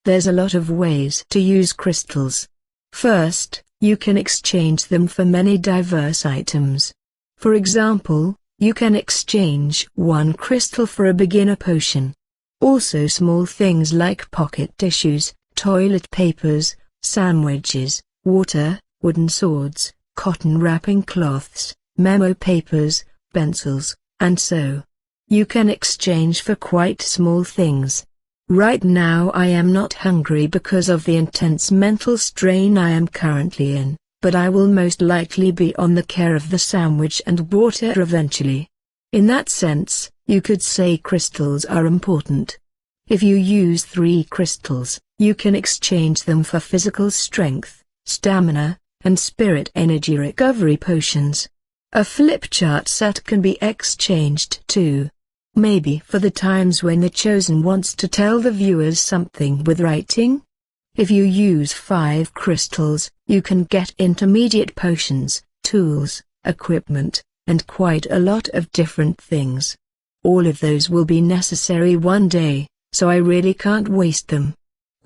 Speaker 1: There's a lot of ways to use crystals. First, you can exchange them for many diverse items. For example, you can exchange 1 crystal for a beginner potion. Also small things like pocket tissues, toilet papers, sandwiches, water, wooden swords, cotton wrapping cloths, memo papers, pencils, and so. You can exchange for quite small things. Right now I am not hungry because of the intense mental strain I am currently in, but I will most likely be on the care of the sandwich and water eventually. In that sense, you could say crystals are important. If you use 3 crystals, you can exchange them for physical strength, stamina, and spirit energy recovery potions. A flip chart set can be exchanged too. Maybe for the times when the chosen wants to tell the viewers something with writing. If you use 5 crystals, you can get intermediate potions, tools, equipment, and quite a lot of different things. All of those will be necessary one day, so I really can't waste them.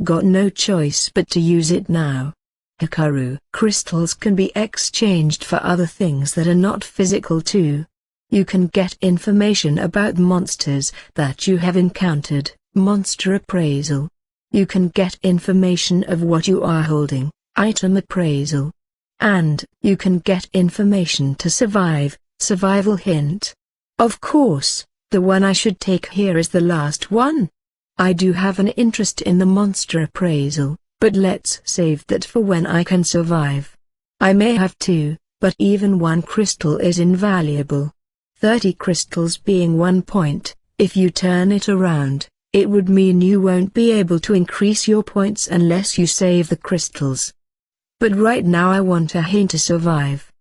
Speaker 1: Got no choice but to use it now. Hikaru. Crystals can be exchanged for other things that are not physical too. You can get information about monsters that you have encountered, monster appraisal. You can get information of what you are holding, item appraisal. And you can get information to survive, survival hint. Of course, the one I should take here is the last one. I do have an interest in the monster appraisal, but let's save that for when I can survive. I may have 2, but even 1 crystal is invaluable. 30 crystals being 1 point, if you turn it around, it would mean you won't be able to increase your points unless you save the crystals. But right now I want a hint to survive.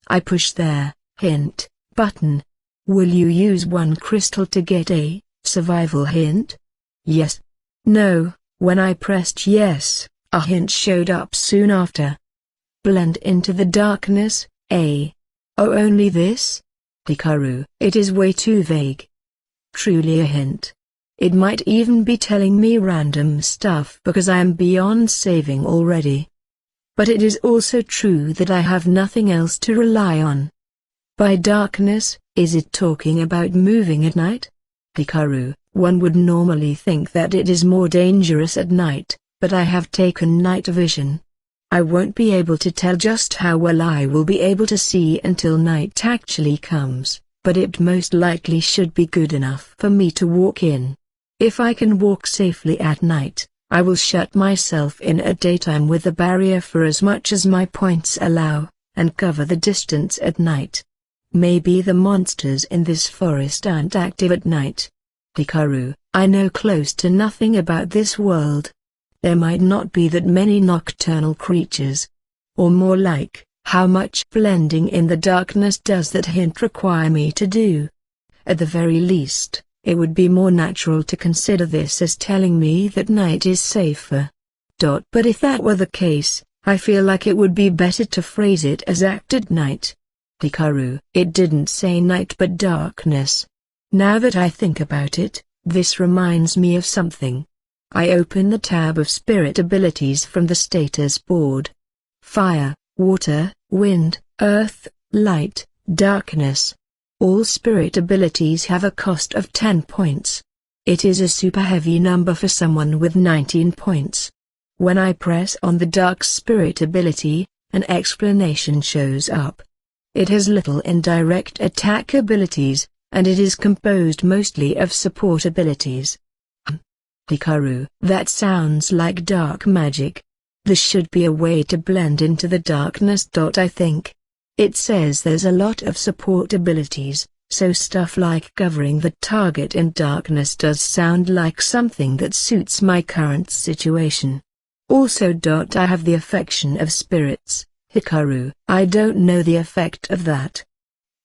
Speaker 1: I push there, hint, button. Will you use 1 crystal to get a survival hint? Yes. No, when I pressed yes, a hint showed up soon after. Blend into the darkness, Oh, only this? Hikaru. It is way too vague. Truly a hint. It might even be telling me random stuff because I am beyond saving already. But it is also true that I have nothing else to rely on. By darkness, is it talking about moving at night? Hikaru. One would normally think that it is more dangerous at night, but I have taken night vision. I won't be able to tell just how well I will be able to see until night actually comes, but it most likely should be good enough for me to walk in. If I can walk safely at night, I will shut myself in at daytime with a barrier for as much as my points allow, and cover the distance at night. Maybe the monsters in this forest aren't active at night. Hikaru, I know close to nothing about this world. There might not be that many nocturnal creatures. Or more like, how much blending in the darkness does that hint require me to do? At the very least, It would be more natural to consider this as telling me that night is safer. But if that were the case, I feel like it would be better to phrase it as act at night. Hikaru. It didn't say night but darkness. Now that I think about it, this reminds me of something. I open the tab of spirit abilities from the status board. Fire, water, wind, earth, light, darkness. All spirit abilities have a cost of 10 points. It is a super heavy number for someone with 19 points. When I press on the dark spirit ability, an explanation shows up. It has little indirect attack abilities, and it is composed mostly of support abilities. Hikaru. That sounds like dark magic. There should be a way to blend into the darkness. I think. It says there's a lot of support abilities, so stuff like covering the target in darkness does sound like something that suits my current situation. Also. I have the affection of spirits, Hikaru. I don't know the effect of that.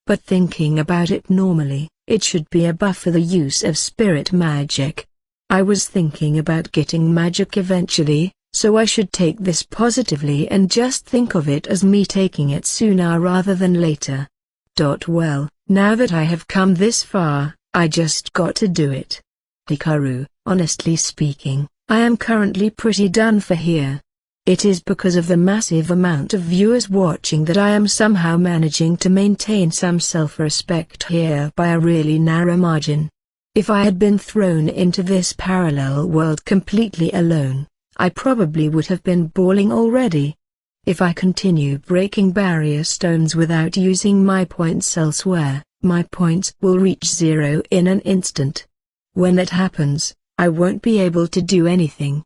Speaker 1: But thinking about it normally, it should be a buff for the use of spirit magic. I was thinking about getting magic eventually, so I should take this positively and just think of it as me taking it sooner rather than later. Well, now that I have come this far, I just got to do it. Hikaru. Honestly speaking, I am currently pretty done for here. It is because of the massive amount of viewers watching that I am somehow managing to maintain some self-respect here by a really narrow margin. If I had been thrown into this parallel world completely alone, I probably would have been bawling already. If I continue breaking barrier stones without using my points elsewhere, my points will reach 0 in an instant. When that happens, I won't be able to do anything.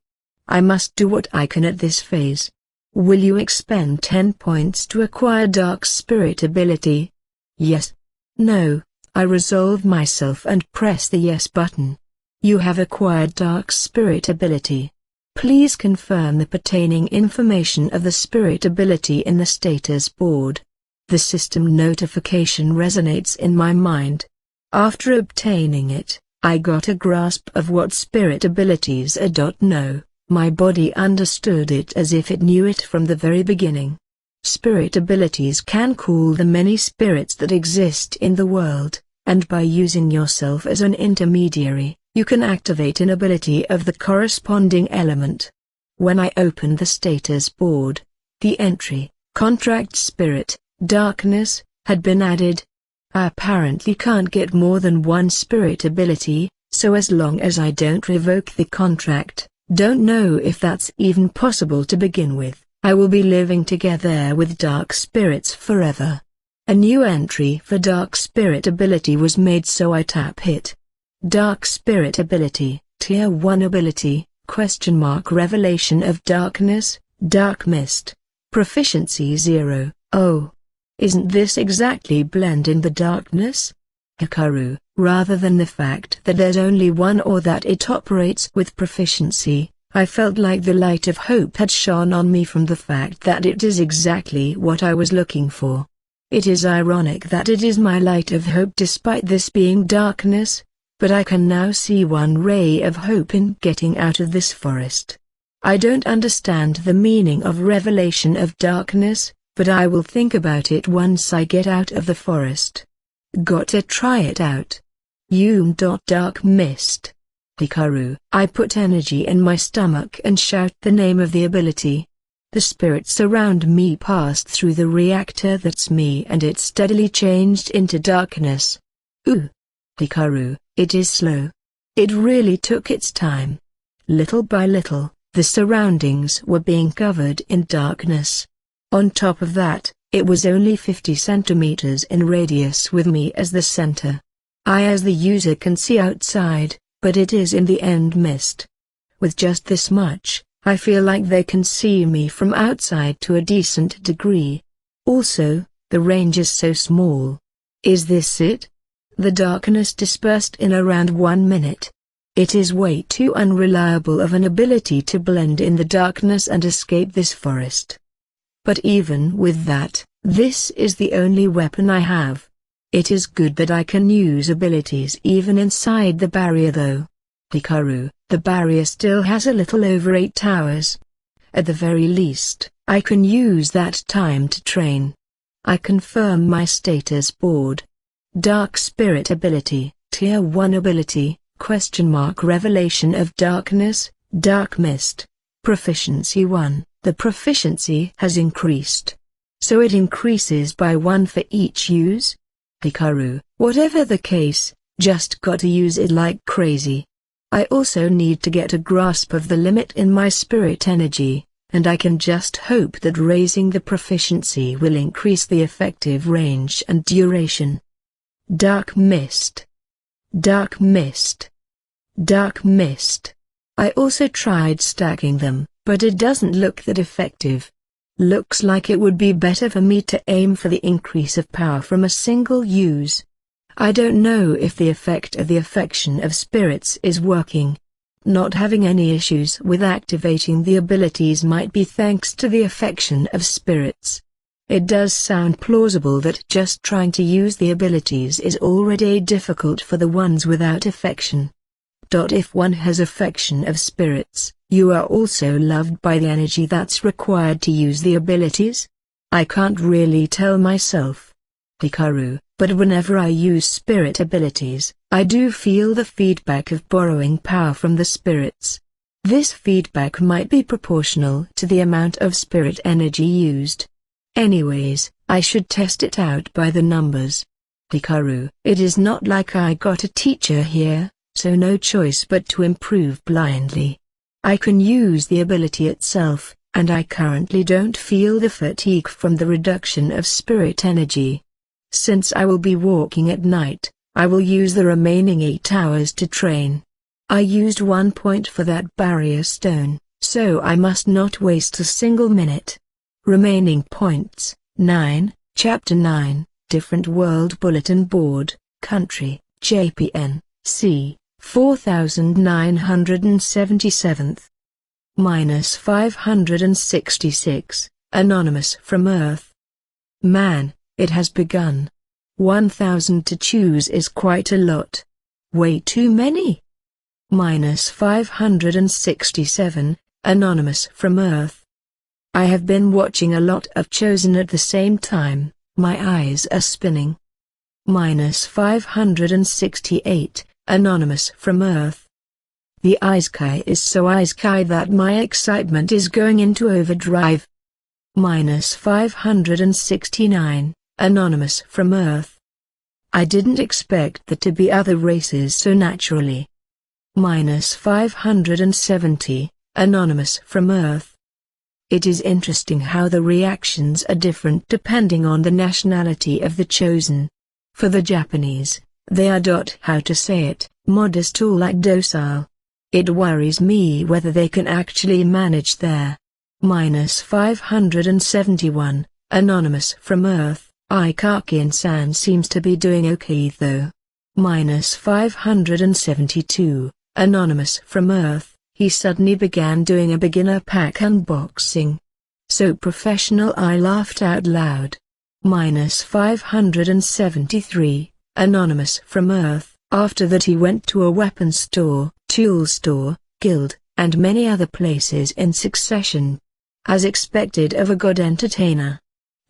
Speaker 1: I must do what I can at this phase. Will you expend 10 points to acquire Dark Spirit ability? Yes. No. I resolve myself and press the yes button. You have acquired Dark Spirit ability. Please confirm the pertaining information of the spirit ability in the status board. The system notification resonates in my mind. After obtaining it, I got a grasp of what spirit abilities are. No, my body understood it as if it knew it from the very beginning. Spirit abilities can cool the many spirits that exist in the world, and by using yourself as an intermediary, you can activate an ability of the corresponding element. When I opened the status board, the entry, Contract Spirit, Darkness, had been added. I apparently can't get more than one spirit ability, so as long as I don't revoke the contract, don't know if that's even possible to begin with, I will be living together with dark spirits forever. A new entry for Dark Spirit ability was made, so I tap hit. Dark Spirit ability, Tier 1 ability, ? Revelation of Darkness, Dark Mist. Proficiency 0. Oh. Isn't this exactly blend in the darkness? Hikaru. Rather than the fact that there's only one or that it operates with proficiency, I felt like the light of hope had shone on me from the fact that it is exactly what I was looking for. It is ironic that it is my light of hope despite this being darkness, but I can now see one ray of hope in getting out of this forest. I don't understand the meaning of Revelation of Darkness, but I will think about it once I get out of the forest. Gotta try it out. Dark Mist. Hikaru. I put energy in my stomach and shout the name of the ability. The spirits around me passed through the reactor that's me, and it steadily changed into darkness. Ooh. Hikaru. It is slow. It really took its time. Little by little, the surroundings were being covered in darkness. On top of that, it was only 50 centimeters in radius with me as the center. I as the user can see outside, but it is in the end mist. With just this much, I feel like they can see me from outside to a decent degree. Also, the range is so small. Is this it? The darkness dispersed in around 1 minute. It is way too unreliable of an ability to blend in the darkness and escape this forest. But even with that, this is the only weapon I have. It is good that I can use abilities even inside the barrier though. Hikaru, the barrier still has a little over 8 hours. At the very least, I can use that time to train. I confirm my status board. Dark Spirit Ability, Tier 1 Ability, Revelation of Darkness, Dark Mist. Proficiency 1. The proficiency has increased. So it increases by 1 for each use? Hikaru, whatever the case, just got to use it like crazy. I also need to get a grasp of the limit in my spirit energy, and I can just hope that raising the proficiency will increase the effective range and duration. Dark Mist. Dark Mist. Dark Mist. I also tried stacking them, but it doesn't look that effective. Looks like it would be better for me to aim for the increase of power from a single use. I don't know if the effect of the affection of spirits is working. Not having any issues with activating the abilities might be thanks to the affection of spirits. It does sound plausible that just trying to use the abilities is already difficult for the ones without affection. If one has affection of spirits, you are also loved by the energy that's required to use the abilities? I can't really tell myself. Hikaru, but whenever I use spirit abilities, I do feel the feedback of borrowing power from the spirits. This feedback might be proportional to the amount of spirit energy used. Anyways, I should test it out by the numbers. Hikaru, it is not like I got a teacher here, so no choice but to improve blindly. I can use the ability itself, and I currently don't feel the fatigue from the reduction of spirit energy. Since I will be walking at night, I will use the remaining 8 hours to train. I used 1 point for that barrier stone, so I must not waste a single minute. Remaining points, 9, Chapter 9, Different World Bulletin Board, Country, JPN, C, 4977th. Minus 566, Anonymous from Earth. Man, it has begun. 1,000 to choose is quite a lot. Way too many. Minus 567, Anonymous from Earth. I have been watching a lot of Chosen at the same time, my eyes are spinning. Minus 568, Anonymous from Earth. The Isekai is so Isekai that my excitement is going into overdrive. Minus 569, Anonymous from Earth. I didn't expect there to be other races so naturally. Minus 570, Anonymous from Earth. It is interesting how the reactions are different depending on the nationality of the Chosen. For the Japanese, they are how to say it, modest or like docile. It worries me whether they can actually manage there. Minus 571, Anonymous from Earth. Ikakin-san seems to be doing okay though. Minus 572, Anonymous from Earth. He suddenly began doing a beginner pack unboxing. So professional I laughed out loud. Minus 573, Anonymous from Earth. After that he went to a weapons store, tool store, guild, and many other places in succession. As expected of a god entertainer.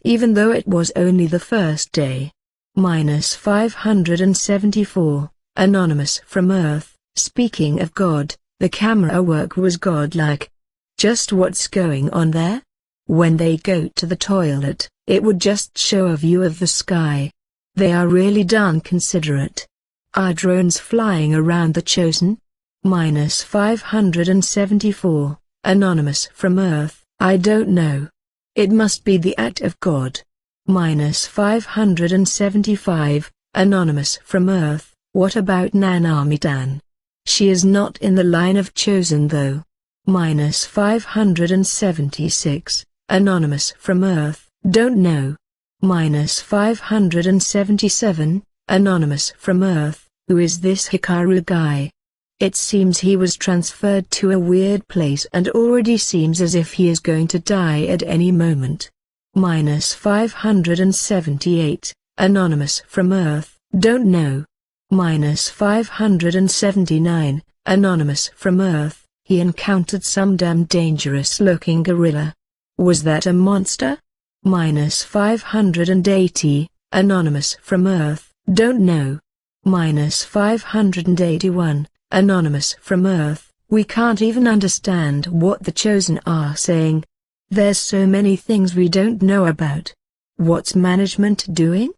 Speaker 1: Even though it was only the first day. Minus 574, Anonymous from Earth. Speaking of God, the camera work was godlike. Just what's going on there? When they go to the toilet, it would just show a view of the sky. They are really darn considerate. Are drones flying around the Chosen? Minus 574, Anonymous from Earth. I don't know. It must be the act of God. Minus 575, Anonymous from Earth. What about Nanami-dan? She is not in the line of Chosen though. Minus 576, Anonymous from Earth. Don't know. Minus 577, Anonymous from Earth. Who is this Hikaru guy? It seems he was transferred to a weird place and already seems as if he is going to die at any moment. Minus 578, Anonymous from Earth, don't know. -579, Anonymous from Earth, he encountered some damn dangerous looking gorilla. Was that a monster? -580, Anonymous from Earth, don't know. -581, Anonymous from Earth, we can't even understand what the Chosen are saying. There's so many things we don't know about. What's management doing?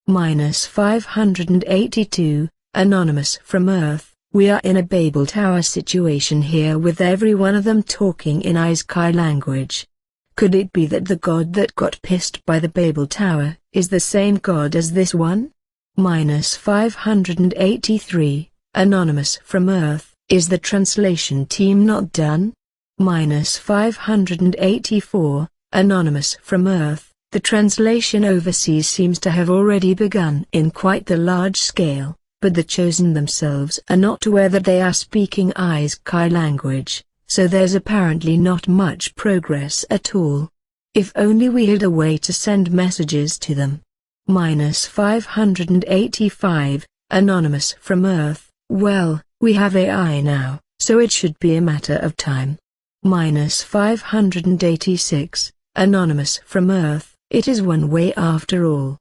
Speaker 1: -582, Anonymous from Earth, we are in a Babel Tower situation here with every one of them talking in Isekai language. Could it be that the god that got pissed by the Babel Tower is the same god as this one? -583, Anonymous from Earth, is the translation team not done? -584, Anonymous from Earth, the translation overseas seems to have already begun in quite the large scale, but the Chosen themselves are not aware that they are speaking Isekai language, so there's apparently not much progress at all. If only we had a way to send messages to them. -585, Anonymous from Earth, well, we have AI now, so it should be a matter of time. -586, Anonymous from Earth, it is one way after all.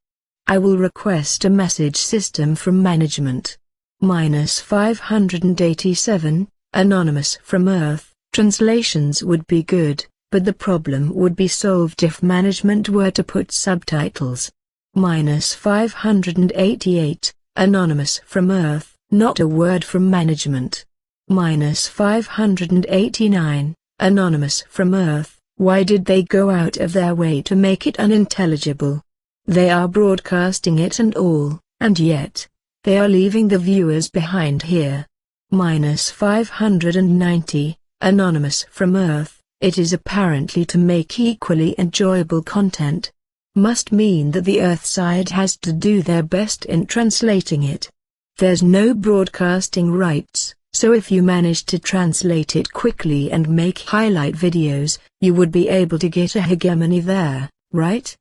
Speaker 1: I will request a message system from management. -587, Anonymous from Earth, translations would be good, but the problem would be solved if management were to put subtitles. -588, Anonymous from Earth, not a word from management. -589, Anonymous from Earth, why did they go out of their way to make it unintelligible? They are broadcasting it and all, and yet, they are leaving the viewers behind here. -590, Anonymous from Earth, it is apparently to make equally enjoyable content. Must mean that the Earth side has to do their best in translating it. There's no broadcasting rights, so if you manage to translate it quickly and make highlight videos, you would be able to get a hegemony there, right?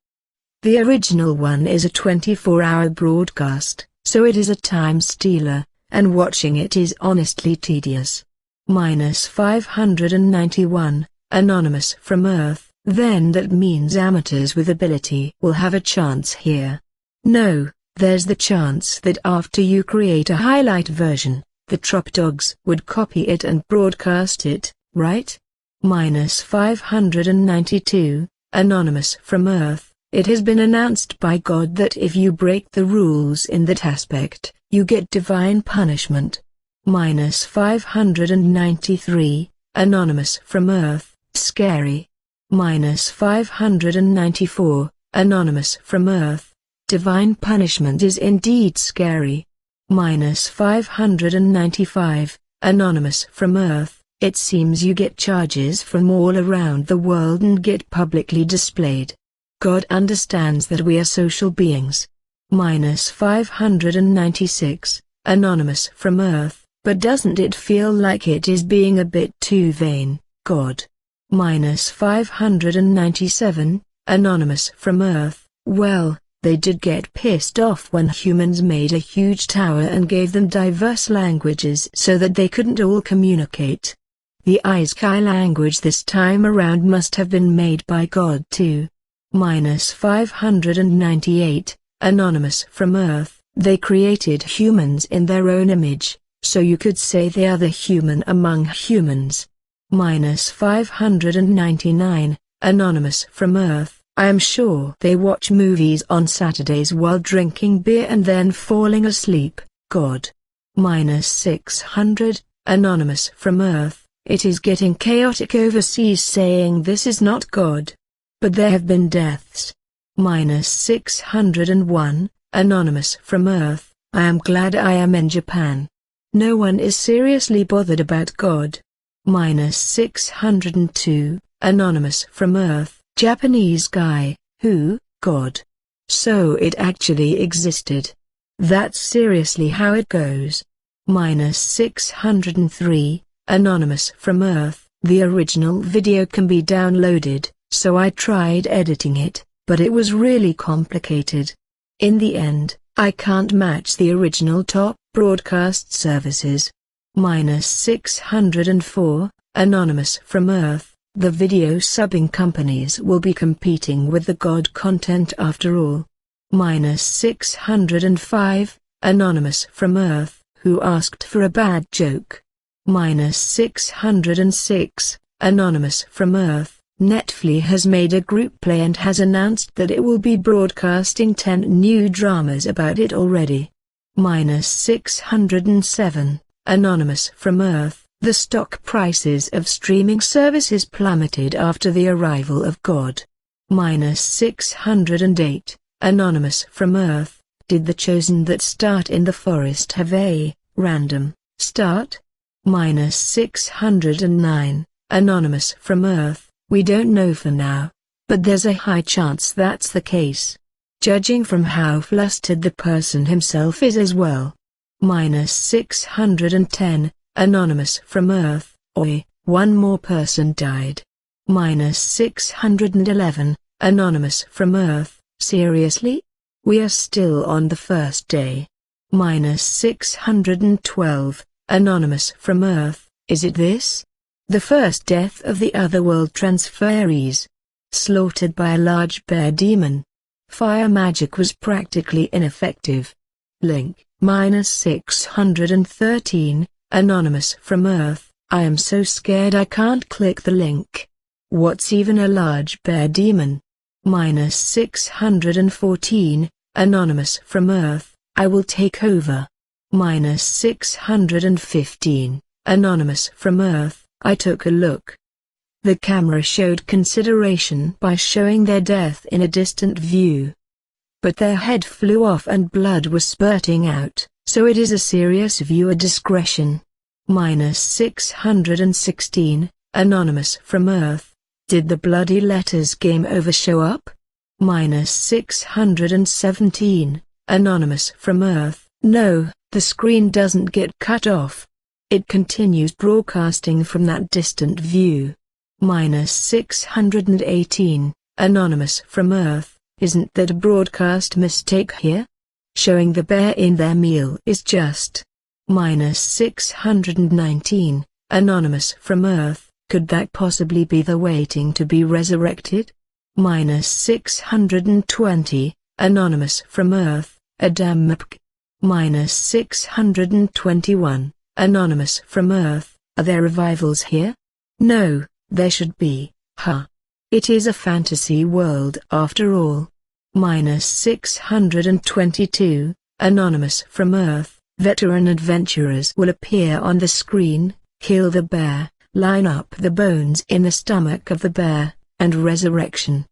Speaker 1: The original one is a 24-hour broadcast, so it is a time stealer, and watching it is honestly tedious. -591, Anonymous from Earth, then that means amateurs with ability will have a chance here. No, there's the chance that after you create a highlight version, the trop dogs would copy it and broadcast it, right? -592, Anonymous from Earth, it has been announced by God that if you break the rules in that aspect, you get divine punishment. -593, Anonymous from Earth, scary. -594, Anonymous from Earth, divine punishment is indeed scary. -595, Anonymous from Earth, it seems you get charges from all around the world and get publicly displayed. God understands that we are social beings. -596, Anonymous from Earth, but doesn't it feel like it is being a bit too vain, God? -597, Anonymous from Earth, well, they did get pissed off when humans made a huge tower and gave them diverse languages so that they couldn't all communicate. The Isekai language this time around must have been made by God too. -598, Anonymous from Earth, they created humans in their own image, so you could say they are the human among humans. -599, Anonymous from Earth, I am sure they watch movies on Saturdays while drinking beer and then falling asleep, God. -600, Anonymous from Earth, it is getting chaotic overseas saying this is not God. But there have been deaths. -601, Anonymous from Earth, I am glad I am in Japan. No one is seriously bothered about God. -602, Anonymous from Earth, Japanese guy, who, God. So it actually existed. That's seriously how it goes. -603, Anonymous from Earth, the original video can be downloaded, so I tried editing it, but it was really complicated. In the end, I can't match the original top broadcast services. -604, Anonymous from Earth. The video subbing companies will be competing with the God content after all. -605, Anonymous from Earth, who asked for a bad joke. -606, Anonymous from Earth, Netflix has made a group play and has announced that it will be broadcasting 10 new dramas about it already. -607, Anonymous from Earth, the stock prices of streaming services plummeted after the arrival of God. -608, Anonymous from Earth, did the chosen that start in the forest have a random start? -609, Anonymous from Earth, we don't know for now, but there's a high chance that's the case, judging from how flustered the person himself is as well. -610, Anonymous from Earth, oi, one more person died. -611, Anonymous from Earth, seriously? We are still on the first day. -612, Anonymous from Earth, is it this? The first death of the Otherworld transferees. Slaughtered by a large bear demon. Fire magic was practically ineffective. Link, -613, Anonymous from Earth, I am so scared I can't click the link. What's even a large bear demon? -614, Anonymous from Earth, I will take over. -615, Anonymous from Earth, I took a look. The camera showed consideration by showing their death in a distant view. But their head flew off and blood was spurting out, so it is a serious viewer discretion. -616, Anonymous from Earth, did the bloody letters game over show up? -617, Anonymous from Earth, no, the screen doesn't get cut off. It continues broadcasting from that distant view. -618, Anonymous from Earth, isn't that a broadcast mistake here? Showing the bear in their meal is just. -619, Anonymous from Earth, could that possibly be the waiting to be resurrected? -620, Anonymous from Earth, Adamapk. -621, Anonymous from Earth, are there revivals here? No, there should be, huh? It is a fantasy world after all. -622, Anonymous from Earth, veteran adventurers will appear on the screen, kill the bear, line up the bones in the stomach of the bear, and resurrection.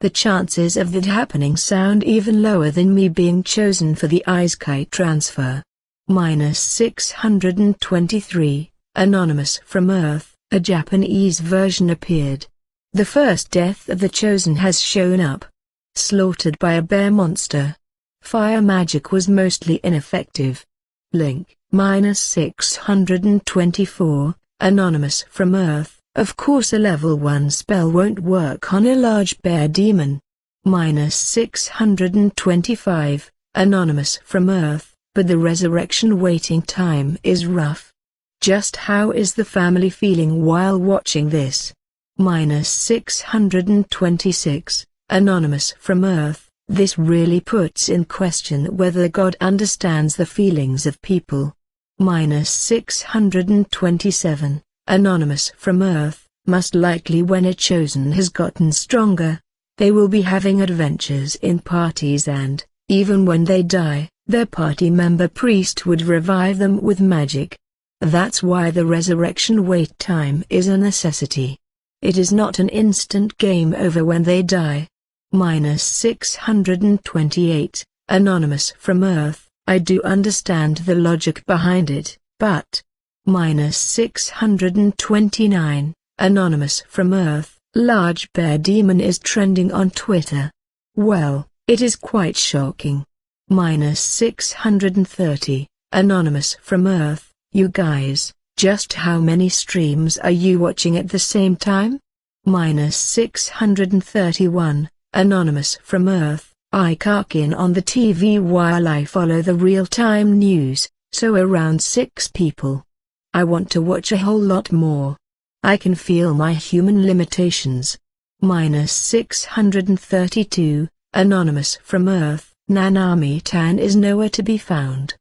Speaker 1: The chances of that happening sound even lower than me being chosen for the Isekai transfer. -623, Anonymous from Earth, a Japanese version appeared. The first death of the chosen has shown up. Slaughtered by a bear monster. Fire magic was mostly ineffective. Link, -624, Anonymous from Earth, of course a level 1 spell won't work on a large bear demon. -625, Anonymous from Earth, but the resurrection waiting time is rough. Just how is the family feeling while watching this? -626, Anonymous from Earth, this really puts in question whether God understands the feelings of people. -627, Anonymous from Earth, most likely when a chosen has gotten stronger, they will be having adventures in parties and, even when they die, their party member priest would revive them with magic. That's why the resurrection wait time is a necessity. It is not an instant game over when they die. -628, Anonymous from Earth, I do understand the logic behind it, but. -629, Anonymous from Earth, large bear demon is trending on Twitter. Well, it is quite shocking. -630, Anonymous from Earth, you guys, just how many streams are you watching at the same time? -631, Anonymous from Earth, I cock in on the TV while I follow the real-time news, so around 6 people. I want to watch a whole lot more. I can feel my human limitations. -632, Anonymous from Earth, Nanami-tan is nowhere to be found.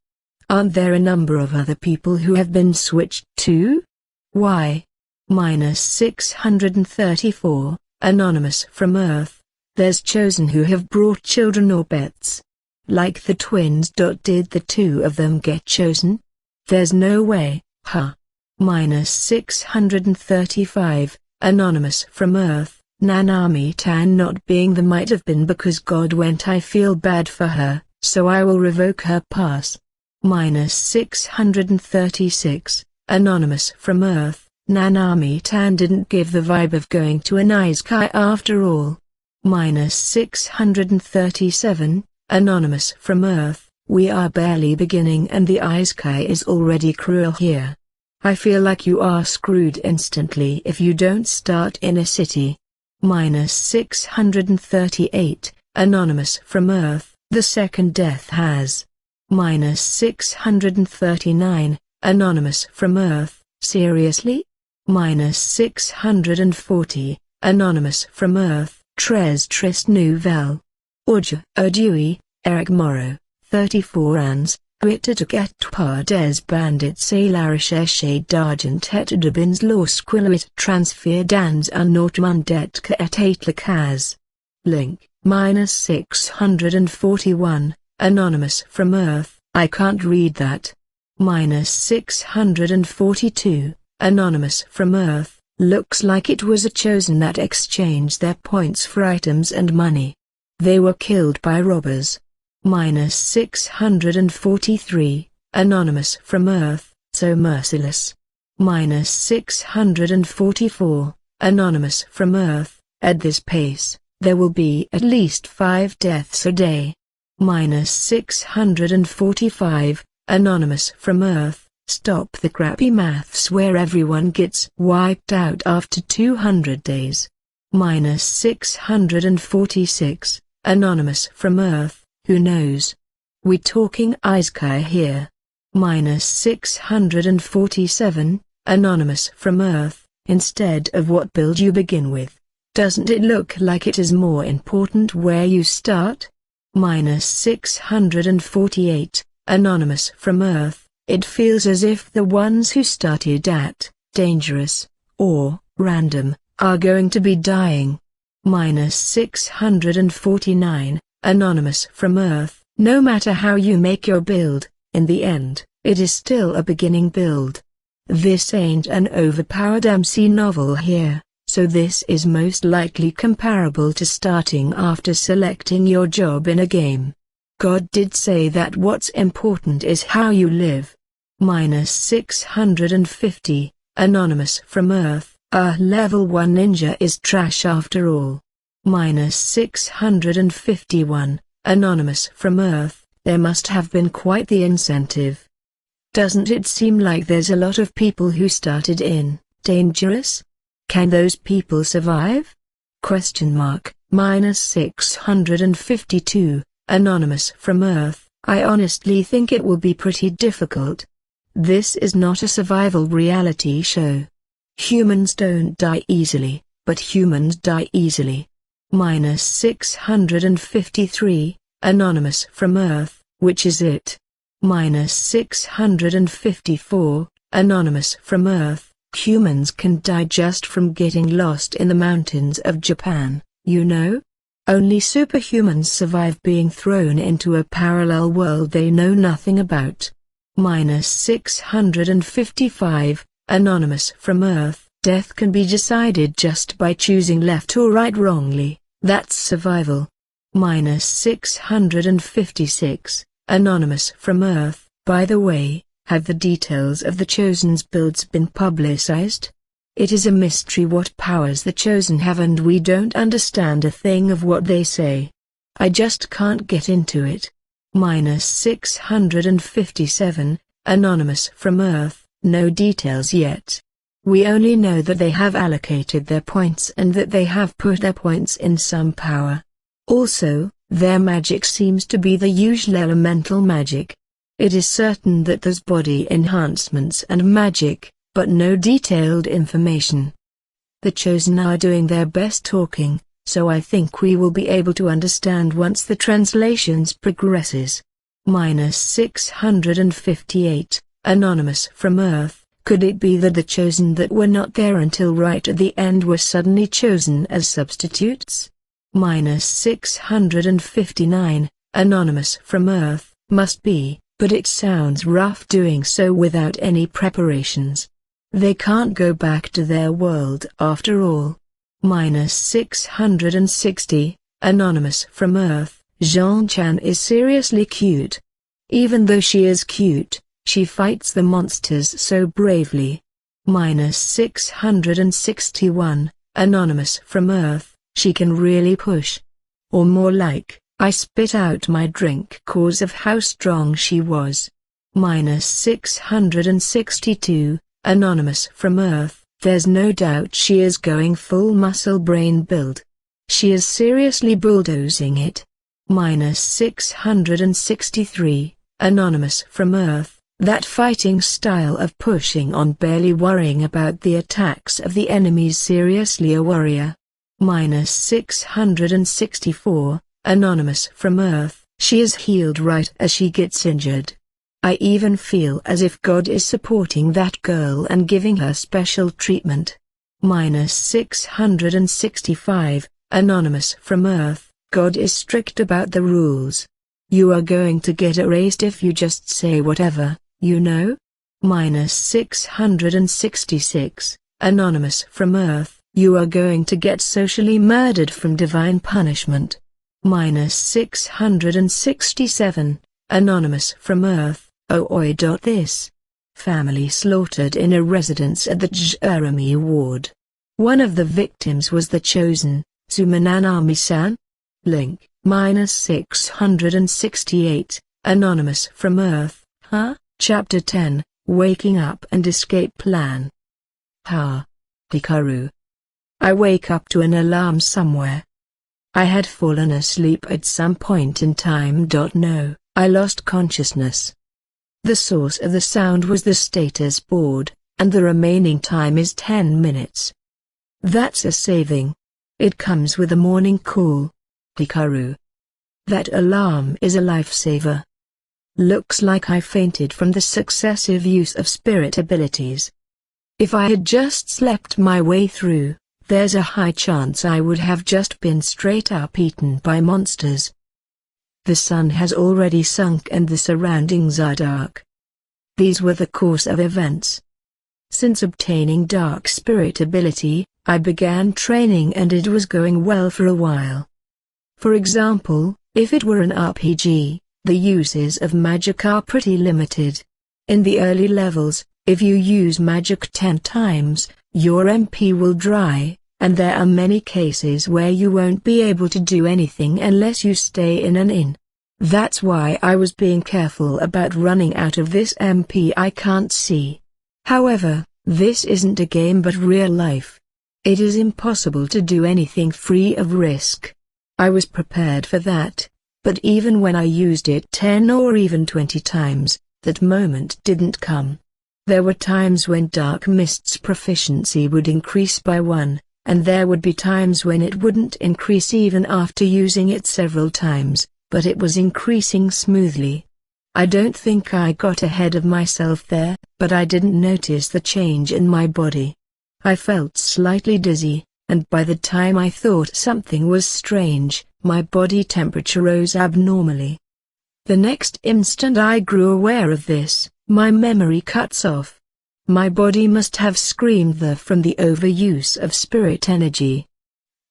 Speaker 1: Aren't there a number of other people who have been switched too? Why? -634, Anonymous from Earth, there's Chosen who have brought children or pets. Like the twins. Did the 2 of them get chosen? There's no way, huh? -635, Anonymous from Earth, Nanami-tan not being the might have been because God went. I feel bad for her, so I will revoke her pass. -636, Anonymous from Earth, Nanami-tan didn't give the vibe of going to an Isekai after all. -637, Anonymous from Earth, we are barely beginning and the Isekai is already cruel here. I feel like you are screwed instantly if you don't start in a city. -638, Anonymous from Earth, the second death has. -639, Anonymous from Earth, seriously? -640, Anonymous from Earth, Très Triste Nouvelle. Aujourd'hui, Eric Moreau, 34 ans, était par des bandits et la recherche d'argent et de bins lorsqu'il est transféré dans un autre monde que était le cas. Link, -641, Anonymous from Earth, I can't read that. -642, Anonymous from Earth, looks like it was a Chosen that exchanged their points for items and money. They were killed by robbers. -643, Anonymous from Earth, so merciless. -644, Anonymous from Earth, at this pace, there will be at least 5 deaths a day. -645, Anonymous from Earth, stop the crappy maths where everyone gets wiped out after 200 days. -646, Anonymous from Earth, who knows? We talking Isekai here. -647, Anonymous from Earth, instead of what build you begin with. Doesn't it look like it is more important where you start? -648, Anonymous from Earth, it feels as if the ones who started at dangerous or random are going to be dying. -649, Anonymous from Earth, no matter how you make your build, in the end, it is still a beginning build. This ain't an overpowered MC novel here, so this is most likely comparable to starting after selecting your job in a game. God did say that what's important is how you live. -650, Anonymous from Earth, a level 1 ninja is trash after all. -651, Anonymous from Earth, there must have been quite the incentive. Doesn't it seem like there's a lot of people who started in dangerous? Can those people survive? -652, Anonymous from Earth, I honestly think it will be pretty difficult. This is not a survival reality show. Humans don't die easily, but humans die easily. -653, Anonymous from Earth, which is it? -654, Anonymous from Earth, humans can die just from getting lost in the mountains of Japan, you know? Only superhumans survive being thrown into a parallel world they know nothing about. -655, Anonymous from Earth, death can be decided just by choosing left or right wrongly, that's survival. -656, Anonymous from Earth, by the way, have the details of the Chosen's builds been publicized? It is a mystery what powers the Chosen have and we don't understand a thing of what they say. I just can't get into it. -657, Anonymous from Earth, no details yet. We only know that they have allocated their points and that they have put their points in some power. Also, Their magic seems to be the usual elemental magic. It is certain that there's body enhancements and magic, but no detailed information. The Chosen are doing their best talking, so I think we will be able to understand once the translations progresses. -658, Anonymous from Earth. Could it be that the Chosen that were not there until right at the end were suddenly chosen as substitutes? -659, Anonymous from Earth. Must be, but it sounds rough doing so without any preparations. They can't go back to their world after all. -660, Anonymous from Earth. Jean-Chan is seriously cute. Even though she is cute, she fights the monsters so bravely. -661, Anonymous from Earth. She can really push. Or more like, I spit out my drink cause of how strong she was. -662, Anonymous from Earth. There's no doubt she is going full muscle brain build. She is seriously bulldozing it. -663, Anonymous from Earth. That fighting style of pushing on, barely worrying about the attacks of the enemies, seriously a warrior. -664, Anonymous from Earth. She is healed right as she gets injured. I even feel as if God is supporting that girl and giving her special treatment. -665, Anonymous from Earth. God is strict about the rules. You are going to get erased if you just say whatever, you know? -666, Anonymous from Earth. You are going to get socially murdered from divine punishment. -667, Anonymous from Earth. Oh oi. This family slaughtered in a residence at the Jeremy ward. One of the victims was the Chosen, Tsumananami-san? Link, -668, Anonymous from Earth. Huh? Chapter 10, Waking Up and Escape Plan. Hikaru. I wake up to an alarm somewhere. I had fallen asleep at some point in time. No, I lost consciousness. The source of the sound was the status board, and the remaining time is 10 minutes. That's a saving. It comes with a morning call. Hikaru. That alarm is a lifesaver. Looks like I fainted from the successive use of spirit abilities. If I had just slept my way through, there's a high chance I would have just been straight up eaten by monsters. The sun has already sunk and the surroundings are dark. These were the course of events. Since obtaining dark spirit ability, I began training and it was going well for a while. For example, if it were an RPG, the uses of magic are pretty limited. In the early levels, if you use magic 10 times, your MP will dry, and there are many cases where you won't be able to do anything unless you stay in an inn. That's why I was being careful about running out of this MP I can't see. However, this isn't a game but real life. It is impossible to do anything free of risk. I was prepared for that, but even when I used it 10 or even 20 times, that moment didn't come. There were times when Dark Mist's proficiency would increase by 1, and there would be times when it wouldn't increase even after using it several times, but it was increasing smoothly. I don't think I got ahead of myself there, but I didn't notice the change in my body. I felt slightly dizzy, and by the time I thought something was strange, my body temperature rose abnormally. The next instant I grew aware of this, my memory cuts off. My body must have screamed from the overuse of spirit energy.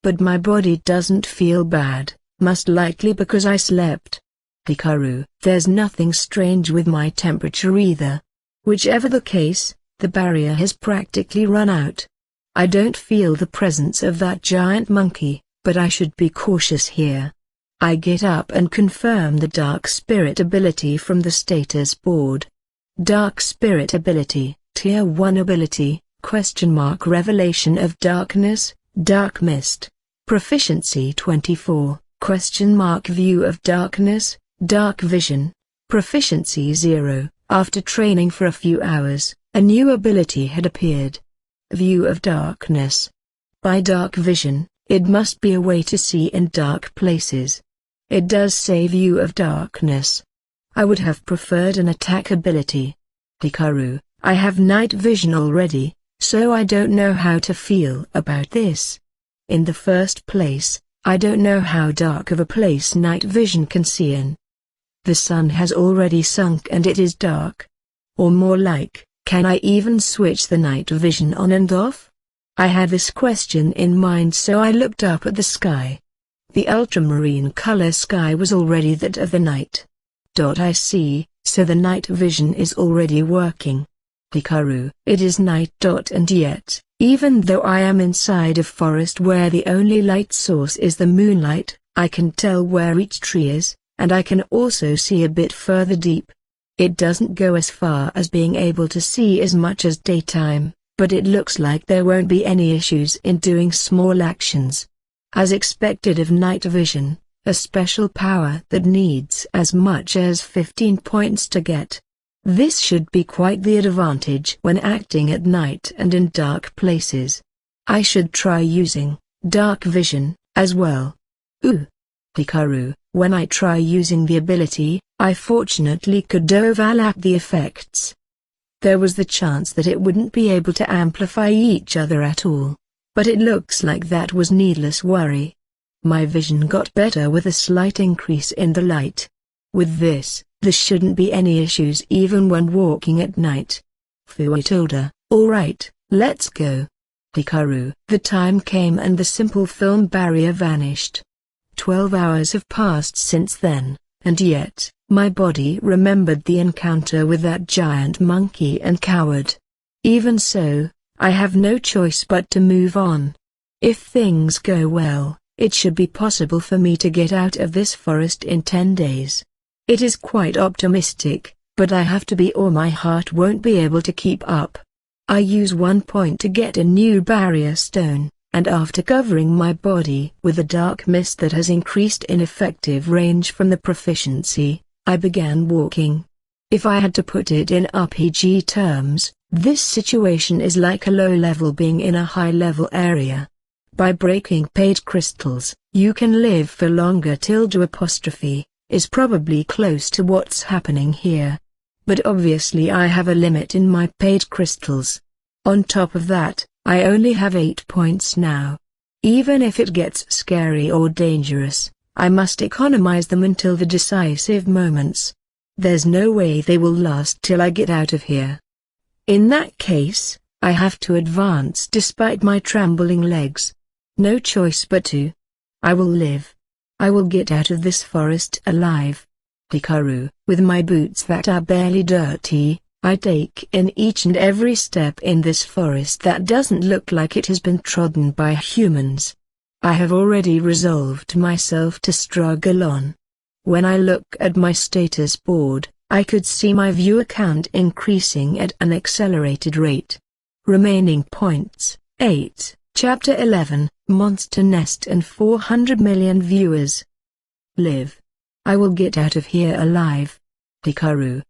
Speaker 1: But my body doesn't feel bad, most likely because I slept. Hikaru. There's nothing strange with my temperature either. Whichever the case, the barrier has practically run out. I don't feel the presence of that giant monkey, but I should be cautious here. I get up and confirm the Dark Spirit ability from the status board. Dark Spirit ability, Tier 1 ability, Revelation of Darkness, Dark Mist. Proficiency 24, View of darkness, dark vision. Proficiency 0. After training for a few hours, a new ability had appeared. View of darkness. By dark vision, it must be a way to see in dark places. It does say view of darkness. I would have preferred an attack ability. Hikaru, I have night vision already, so I don't know how to feel about this. In the first place, I don't know how dark of a place night vision can see in. The sun has already sunk and it is dark. Or more like, can I even switch the night vision on and off? I had this question in mind, so I looked up at the sky. The ultramarine color sky was already that of the night. I see, so the night vision is already working. Hikaru, it is night. And yet, even though I am inside a forest where the only light source is the moonlight, I can tell where each tree is, and I can also see a bit further deep. It doesn't go as far as being able to see as much as daytime, but it looks like there won't be any issues in doing small actions. As expected of night vision, a special power that needs as much as 15 points to get. This should be quite the advantage when acting at night and in dark places. I should try using dark vision as well. Hikaru, when I try using the ability, I fortunately could overlap the effects. There was the chance that it wouldn't be able to amplify each other at all. But it looks like that was needless worry. My vision got better with a slight increase in the light. With this, there shouldn't be any issues even when walking at night. Fui told her, alright, let's go. Hikaru. The time came and the simple film barrier vanished. 12 hours have passed since then, and yet, my body remembered the encounter with that giant monkey and cowered. Even so, I have no choice but to move on. If things go well, it should be possible for me to get out of this forest in 10 days. It is quite optimistic, but I have to be or my heart won't be able to keep up. I use 1 point to get a new barrier stone, and after covering my body with a dark mist that has increased in effective range from the proficiency, I began walking. If I had to put it in RPG terms, this situation is like a low-level being in a high-level area. By breaking page crystals, you can live for longer. Is probably close to what's happening here. But obviously I have a limit in my page crystals. On top of that, I only have 8 points now. Even if it gets scary or dangerous, I must economize them until the decisive moments. There's no way they will last till I get out of here. In that case, I have to advance despite my trembling legs. No choice but to. I will live. I will get out of this forest alive. Hikaru, with my boots that are barely dirty, I take in each and every step in this forest that doesn't look like it has been trodden by humans. I have already resolved myself to struggle on. When I look at my status board, I could see my viewer count increasing at an accelerated rate. Remaining points, 8, Chapter 11, Monster Nest and 400 million viewers. Live. I will get out of here alive. Hikaru.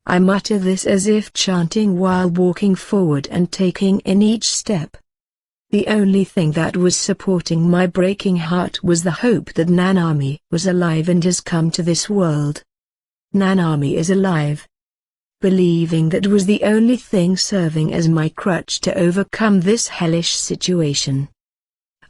Speaker 1: I mutter this as if chanting while walking forward and taking in each step. The only thing that was supporting my breaking heart was the hope that Nanami was alive and has come to this world. Nanami is alive. Believing that was the only thing serving as my crutch to overcome this hellish situation.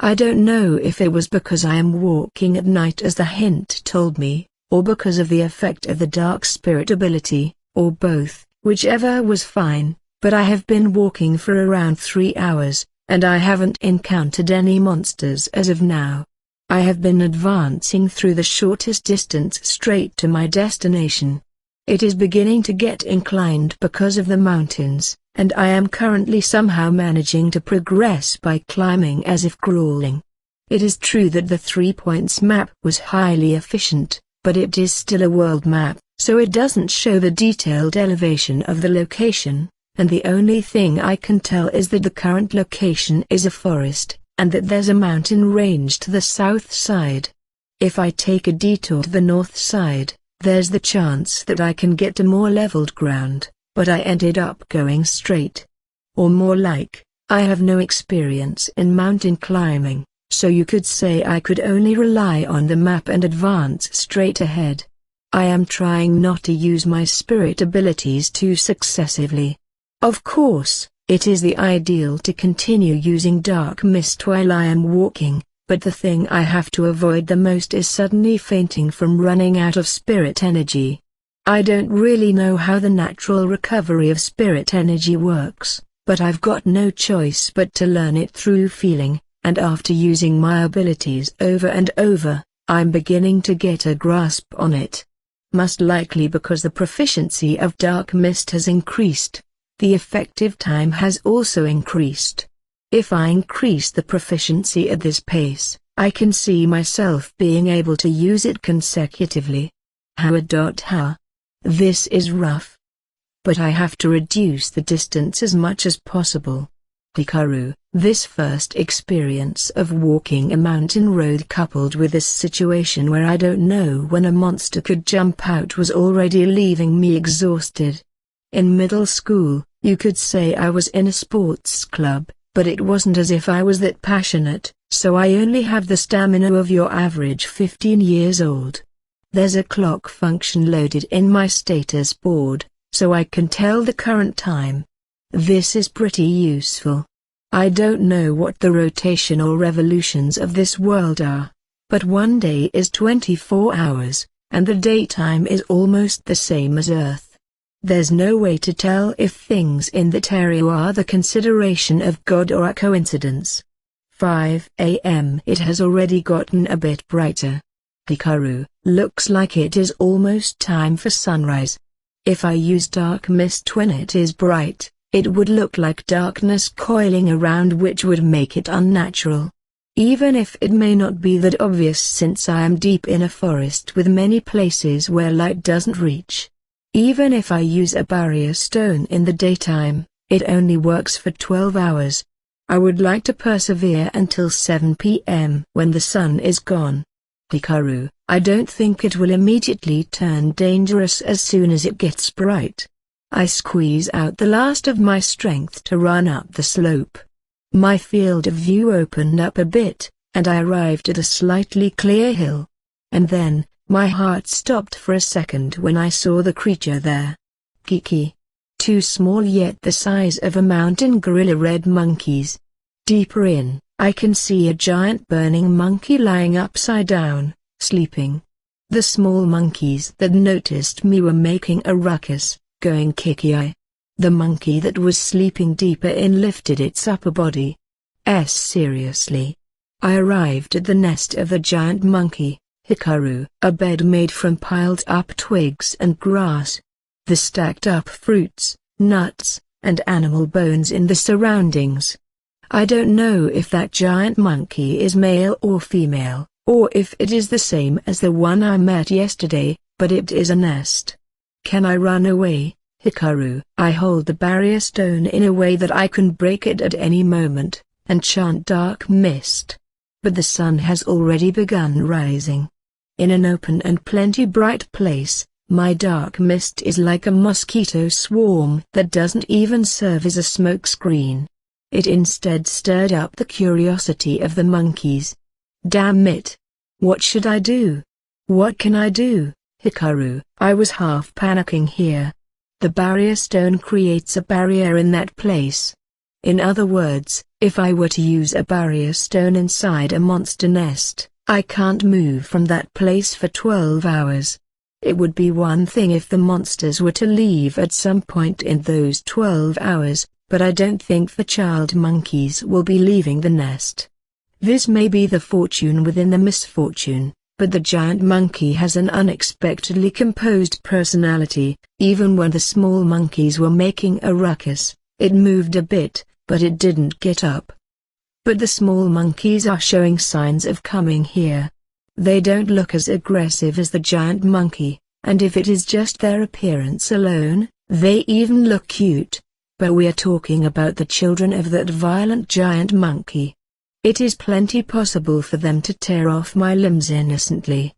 Speaker 1: I don't know if it was because I am walking at night as the hint told me, or because of the effect of the dark spirit ability, or both, whichever was fine, but I have been walking for around 3 hours, and I haven't encountered any monsters as of now. I have been advancing through the shortest distance straight to my destination. It is beginning to get inclined because of the mountains, and I am currently somehow managing to progress by climbing as if crawling. It is true that the 3 points map was highly efficient, but it is still a world map, so it doesn't show the detailed elevation of the location, and the only thing I can tell is that the current location is a forest, and that there's a mountain range to the south side. If I take a detour to the north side, there's the chance that I can get to more leveled ground, but I ended up going straight. Or more like, I have no experience in mountain climbing, so you could say I could only rely on the map and advance straight ahead. I am trying not to use my spirit abilities too successively. Of course, it is the ideal to continue using dark mist while I am walking, but the thing I have to avoid the most is suddenly fainting from running out of spirit energy. I don't really know how the natural recovery of spirit energy works, but I've got no choice but to learn it through feeling, and after using my abilities over and over, I'm beginning to get a grasp on it. Most likely because the proficiency of dark mist has increased. The effective time has also increased. If I increase the proficiency at this pace, I can see myself being able to use it consecutively. How? This is rough. But I have to reduce the distance as much as possible. Hikaru, this first experience of walking a mountain road coupled with this situation where I don't know when a monster could jump out was already leaving me exhausted. In middle school, you could say I was in a sports club, but it wasn't as if I was that passionate, so I only have the stamina of your average 15 years old. There's a clock function loaded in my status board, so I can tell the current time. This is pretty useful. I don't know what the rotation or revolutions of this world are, but one day is 24 hours, and the daytime is almost the same as Earth. There's no way to tell if things in that area are the consideration of God or a coincidence. 5 a.m. It has already gotten a bit brighter. Hikaru, looks like it is almost time for sunrise. If I use dark mist when it is bright, it would look like darkness coiling around, which would make it unnatural. Even if it may not be that obvious since I am deep in a forest with many places where light doesn't reach. Even if I use a barrier stone in the daytime, it only works for 12 hours. I would like to persevere until 7 p.m. when the sun is gone. Hikaru, I don't think it will immediately turn dangerous as soon as it gets bright. I squeeze out the last of my strength to run up the slope. My field of view opened up a bit, and I arrived at a slightly clear hill. And then, my heart stopped for a second when I saw the creature there. Kiki. Two small yet the size of a mountain gorilla red monkeys. Deeper in, I can see a giant burning monkey lying upside down, sleeping. The small monkeys that noticed me were making a ruckus, going kiki. The monkey that was sleeping deeper in lifted its upper body. Seriously. I arrived at the nest of the giant monkey, Hikaru, a bed made from piled up twigs and grass. The stacked up fruits, nuts, and animal bones in the surroundings. I don't know if that giant monkey is male or female, or if it is the same as the one I met yesterday, but it is a nest. Can I run away, Hikaru? I hold the barrier stone in a way that I can break it at any moment, and chant dark mist. But the sun has already begun rising. In an open and plenty bright place, my dark mist is like a mosquito swarm that doesn't even serve as a smoke screen. It instead stirred up the curiosity of the monkeys. Damn it! What should I do? What can I do, Hikaru? I was half panicking here. The barrier stone creates a barrier in that place. In other words, if I were to use a barrier stone inside a monster nest, I can't move from that place for 12 hours. It would be one thing if the monsters were to leave at some point in those 12 hours, but I don't think the child monkeys will be leaving the nest. This may be the fortune within the misfortune, but the giant monkey has an unexpectedly composed personality. Even when the small monkeys were making a ruckus, it moved a bit, but it didn't get up. But the small monkeys are showing signs of coming here. They don't look as aggressive as the giant monkey, and if it is just their appearance alone, they even look cute. But we are talking about the children of that violent giant monkey. It is plenty possible for them to tear off my limbs innocently.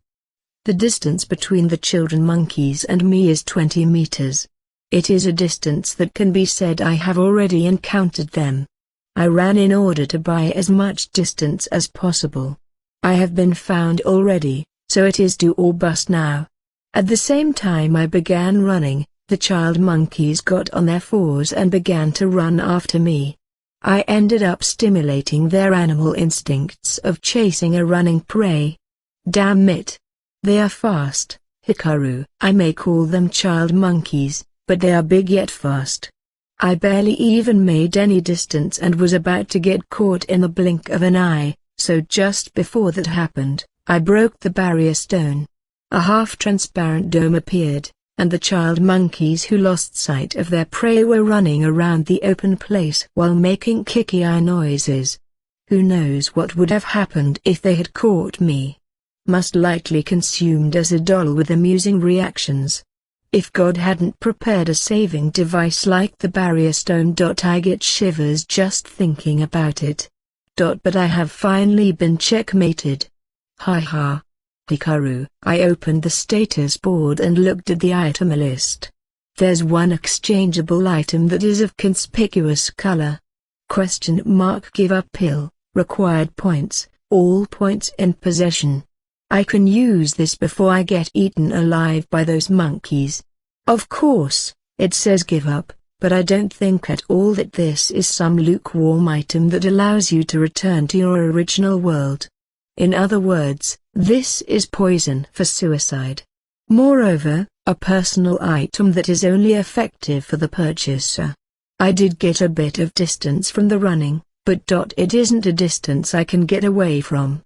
Speaker 1: The distance between the children monkeys and me is 20 meters. It is a distance that can be said I have already encountered them. I ran in order to buy as much distance as possible. I have been found already, so it is do or bust now. At the same time I began running, the child monkeys got on their fours and began to run after me. I ended up stimulating their animal instincts of chasing a running prey. Damn it! They are fast, Hikaru. I may call them child monkeys, but they are big yet fast. I barely even made any distance and was about to get caught in the blink of an eye, so just before that happened, I broke the barrier stone. A half-transparent dome appeared, and the child monkeys who lost sight of their prey were running around the open place while making kicky-eye noises. Who knows what would have happened if they had caught me? Most likely consumed as a doll with amusing reactions. If God hadn't prepared a saving device like the barrier stone. I get shivers just thinking about it. But I have finally been checkmated. Ha ha. Hikaru. I opened the status board and looked at the item list. There's one exchangeable item that is of conspicuous color. Give up pill, required points, all points in possession. I can use this before I get eaten alive by those monkeys. Of course, it says give up, but I don't think at all that this is some lukewarm item that allows you to return to your original world. In other words, this is poison for suicide. Moreover, a personal item that is only effective for the purchaser. I did get a bit of distance from the running, but it isn't a distance I can get away from.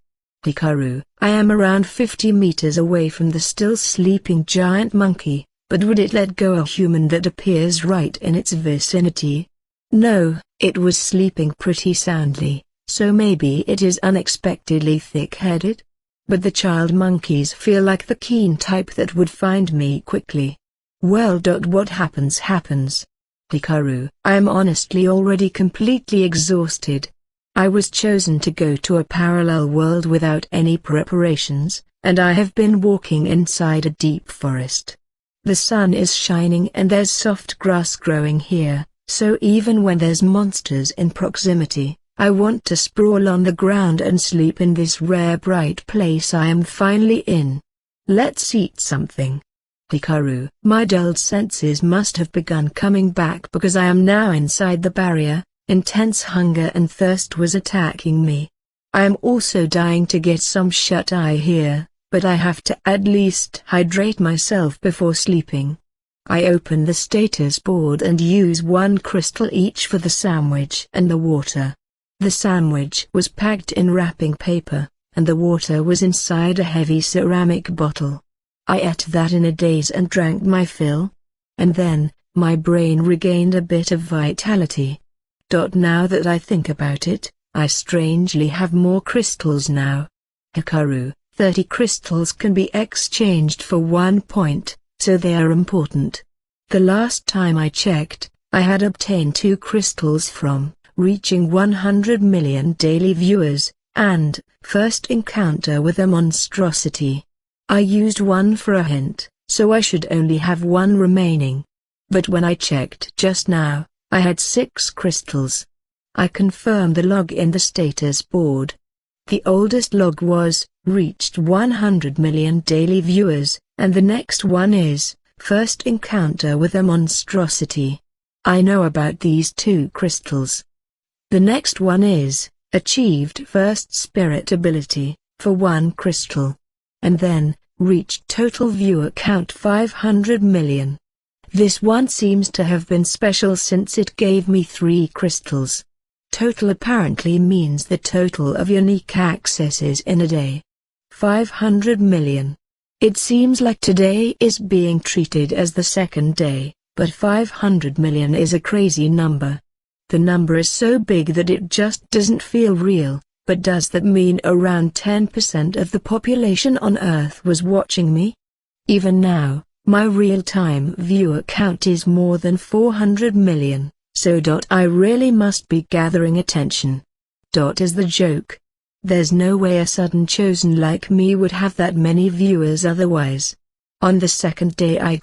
Speaker 1: Hikaru. I am around 50 meters away from the still sleeping giant monkey, but would it let go a human that appears right in its vicinity? No, it was sleeping pretty soundly, so maybe it is unexpectedly thick-headed? But the child monkeys feel like the keen type that would find me quickly. Well, what happens happens. Hikaru. I am honestly already completely exhausted. I was chosen to go to a parallel world without any preparations, and I have been walking inside a deep forest. The sun is shining and there's soft grass growing here, so even when there's monsters in proximity, I want to sprawl on the ground and sleep in this rare bright place I am finally in. Let's eat something. Hikaru. My dulled senses must have begun coming back because I am now inside the barrier. Intense hunger and thirst was attacking me. I am also dying to get some shut-eye here, but I have to at least hydrate myself before sleeping. I open the status board and use 1 crystal each for the sandwich and the water. The sandwich was packed in wrapping paper, and the water was inside a heavy ceramic bottle. I ate that in a daze and drank my fill. And then, my brain regained a bit of vitality. Now that I think about it, I strangely have more crystals now. Hikaru. 30 crystals can be exchanged for 1 point, so they are important. The last time I checked, I had obtained 2 crystals from reaching 100 million daily viewers, and first encounter with a monstrosity. I used 1 for a hint, so I should only have 1 remaining. But when I checked just now, I had 6 crystals. I confirmed the log in the status board. The oldest log was, reached 100 million daily viewers, and the next one is, first encounter with a monstrosity. I know about these 2 crystals. The next one is, achieved first spirit ability, for 1 crystal. And then, reached total viewer count 500 million. This one seems to have been special since it gave me 3 crystals. Total apparently means the total of unique accesses in a day. 500 million. It seems like today is being treated as the second day, but 500 million is a crazy number. The number is so big that it just doesn't feel real, but does that mean around 10% of the population on Earth was watching me? Even now, my real-time viewer count is more than 400 million, so I really must be gathering attention. Is the joke. There's no way a sudden chosen like me would have that many viewers otherwise. On the second day I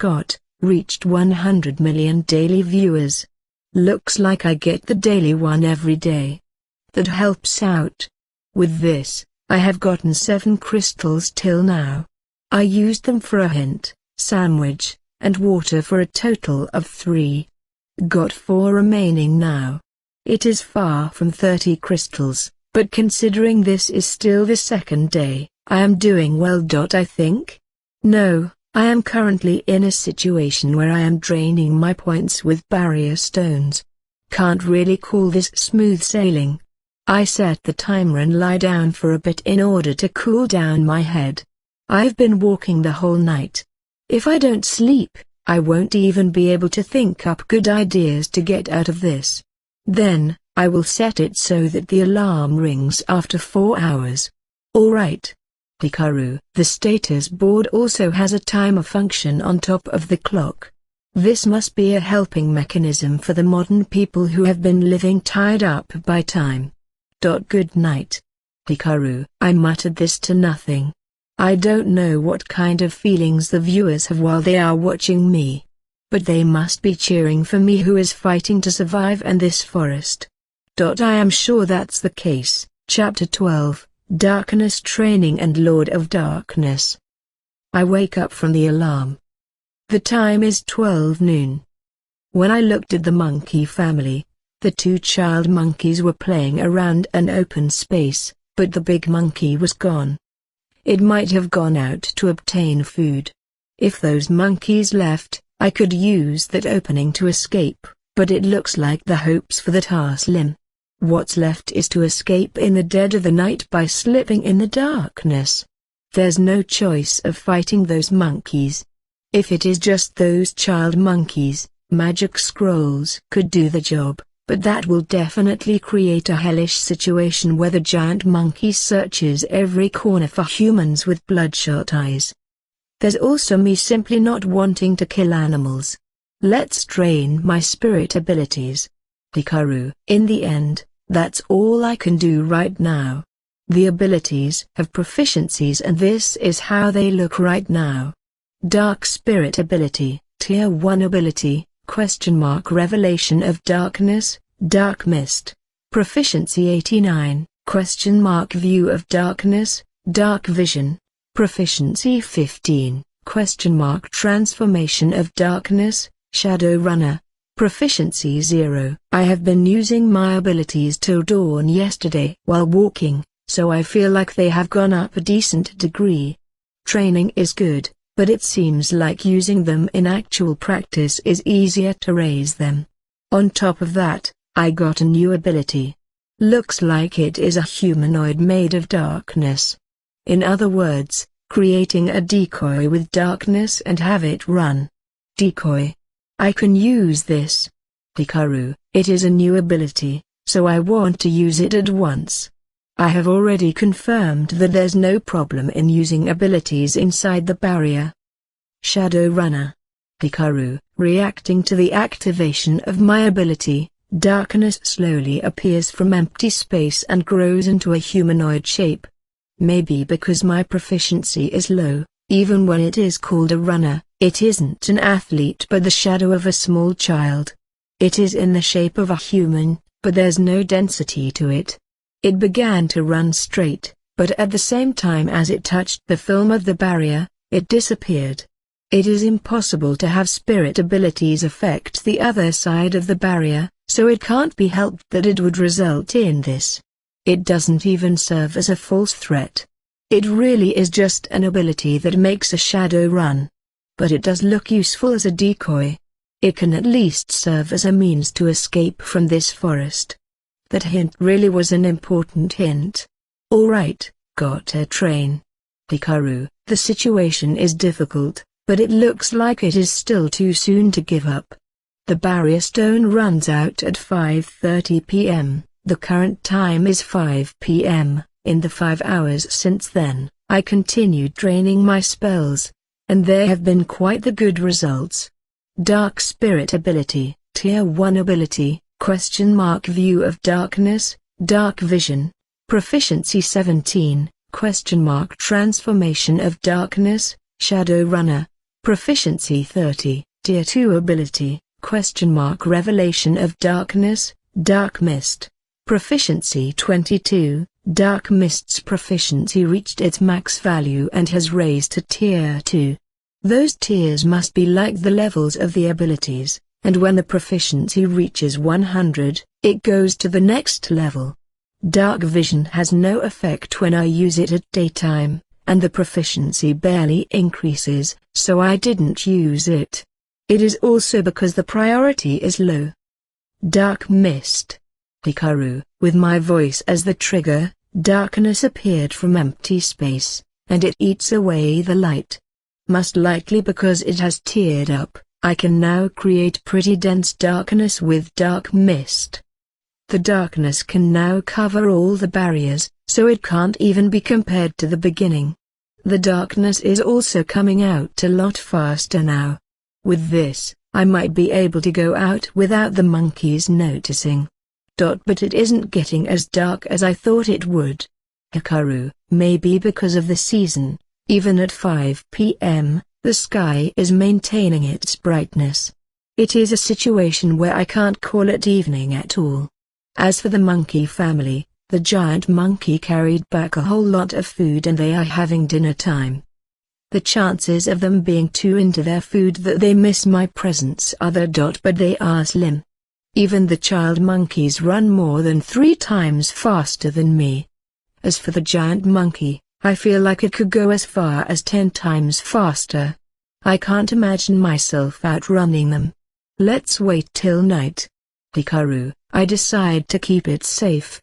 Speaker 1: reached 100 million daily viewers. Looks like I get the daily one every day. That helps out. With this, I have gotten 7 crystals till now. I used them for a hint, sandwich, and water for a total of 3. Got 4 remaining now. It is far from 30 crystals, but considering this is still the second day, I am doing well. I think? No, I am currently in a situation where I am draining my points with barrier stones. Can't really call this smooth sailing. I set the timer and lie down for a bit in order to cool down my head. I've been walking the whole night. If I don't sleep, I won't even be able to think up good ideas to get out of this. Then, I will set it so that the alarm rings after 4 hours. Alright. Hikaru. The status board also has a timer function on top of the clock. This must be a helping mechanism for the modern people who have been living tied up by time. Good night. Hikaru. I muttered this to nothing. I don't know what kind of feelings the viewers have while they are watching me. But they must be cheering for me who is fighting to survive in this forest. I am sure that's the case. Chapter 12, Darkness Training and Lord of Darkness. I wake up from the alarm. The time is 12 noon. When I looked at the monkey family, the 2 child monkeys were playing around an open space, but the big monkey was gone. It might have gone out to obtain food. If those monkeys left, I could use that opening to escape, but it looks like the hopes for that are slim. What's left is to escape in the dead of the night by slipping in the darkness. There's no choice of fighting those monkeys. If it is just those child monkeys, magic scrolls could do the job, but that will definitely create a hellish situation where the giant monkey searches every corner for humans with bloodshot eyes. There's also me simply not wanting to kill animals. Let's train my spirit abilities. Hikaru. In the end, that's all I can do right now. The abilities have proficiencies and this is how they look right now. Dark Spirit Ability, Tier 1 Ability, Revelation of Darkness, Dark Mist. Proficiency 89, View of Darkness, Dark Vision. Proficiency 15, Transformation of Darkness, Shadow Runner. Proficiency 0. I have been using my abilities till dawn yesterday while walking, so I feel like they have gone up a decent degree. Training is good, but it seems like using them in actual practice is easier to raise them. On top of that, I got a new ability. Looks like it is a humanoid made of darkness. In other words, creating a decoy with darkness and have it run. Decoy. I can use this. Hikaru. It is a new ability, so I want to use it at once. I have already confirmed that there's no problem in using abilities inside the barrier. Shadow Runner. Hikaru. Reacting to the activation of my ability, darkness slowly appears from empty space and grows into a humanoid shape. Maybe because my proficiency is low, even when it is called a runner, it isn't an athlete but the shadow of a small child. It is in the shape of a human, but there's no density to it. It began to run straight, but at the same time as it touched the film of the barrier, it disappeared. It is impossible to have spirit abilities affect the other side of the barrier, so it can't be helped that it would result in this. It doesn't even serve as a false threat. It really is just an ability that makes a shadow run. But it does look useful as a decoy. It can at least serve as a means to escape from this forest. That hint really was an important hint. Alright, gotta train. Hikaru. The situation is difficult, but it looks like it is still too soon to give up. The barrier stone runs out at 5:30 p.m. The current time is 5 p.m. In the 5 hours since then, I continued training my spells, and there have been quite the good results. Dark Spirit Ability, Tier 1 Ability, View of Darkness, Dark Vision. Proficiency 17, ? Transformation of Darkness, Shadow Runner. Proficiency 30, Tier 2 Ability, ? Revelation of Darkness, Dark Mist. Proficiency 22, Dark Mist's proficiency reached its max value and has raised to Tier 2. Those tiers must be like the levels of the abilities, and when the proficiency reaches 100, it goes to the next level. Dark Vision has no effect when I use it at daytime, and the proficiency barely increases, so I didn't use it. It is also because the priority is low. Dark Mist. Hikaru. With my voice as the trigger, darkness appeared from empty space, and it eats away the light. Most likely because it has tiered up, I can now create pretty dense darkness with Dark Mist. The darkness can now cover all the barriers, so it can't even be compared to the beginning. The darkness is also coming out a lot faster now. With this, I might be able to go out without the monkeys noticing. But it isn't getting as dark as I thought it would. Hikaru. Maybe because of the season, even at 5 p.m., the sky is maintaining its brightness. It is a situation where I can't call it evening at all. As for the monkey family, the giant monkey carried back a whole lot of food and they are having dinner time. The chances of them being too into their food that they miss my presence are there. But they are slim. Even the child monkeys run more than 3 times faster than me. As for the giant monkey, I feel like it could go as far as 10 times faster. I can't imagine myself outrunning them. Let's wait till night. Hikaru. I decide to keep it safe.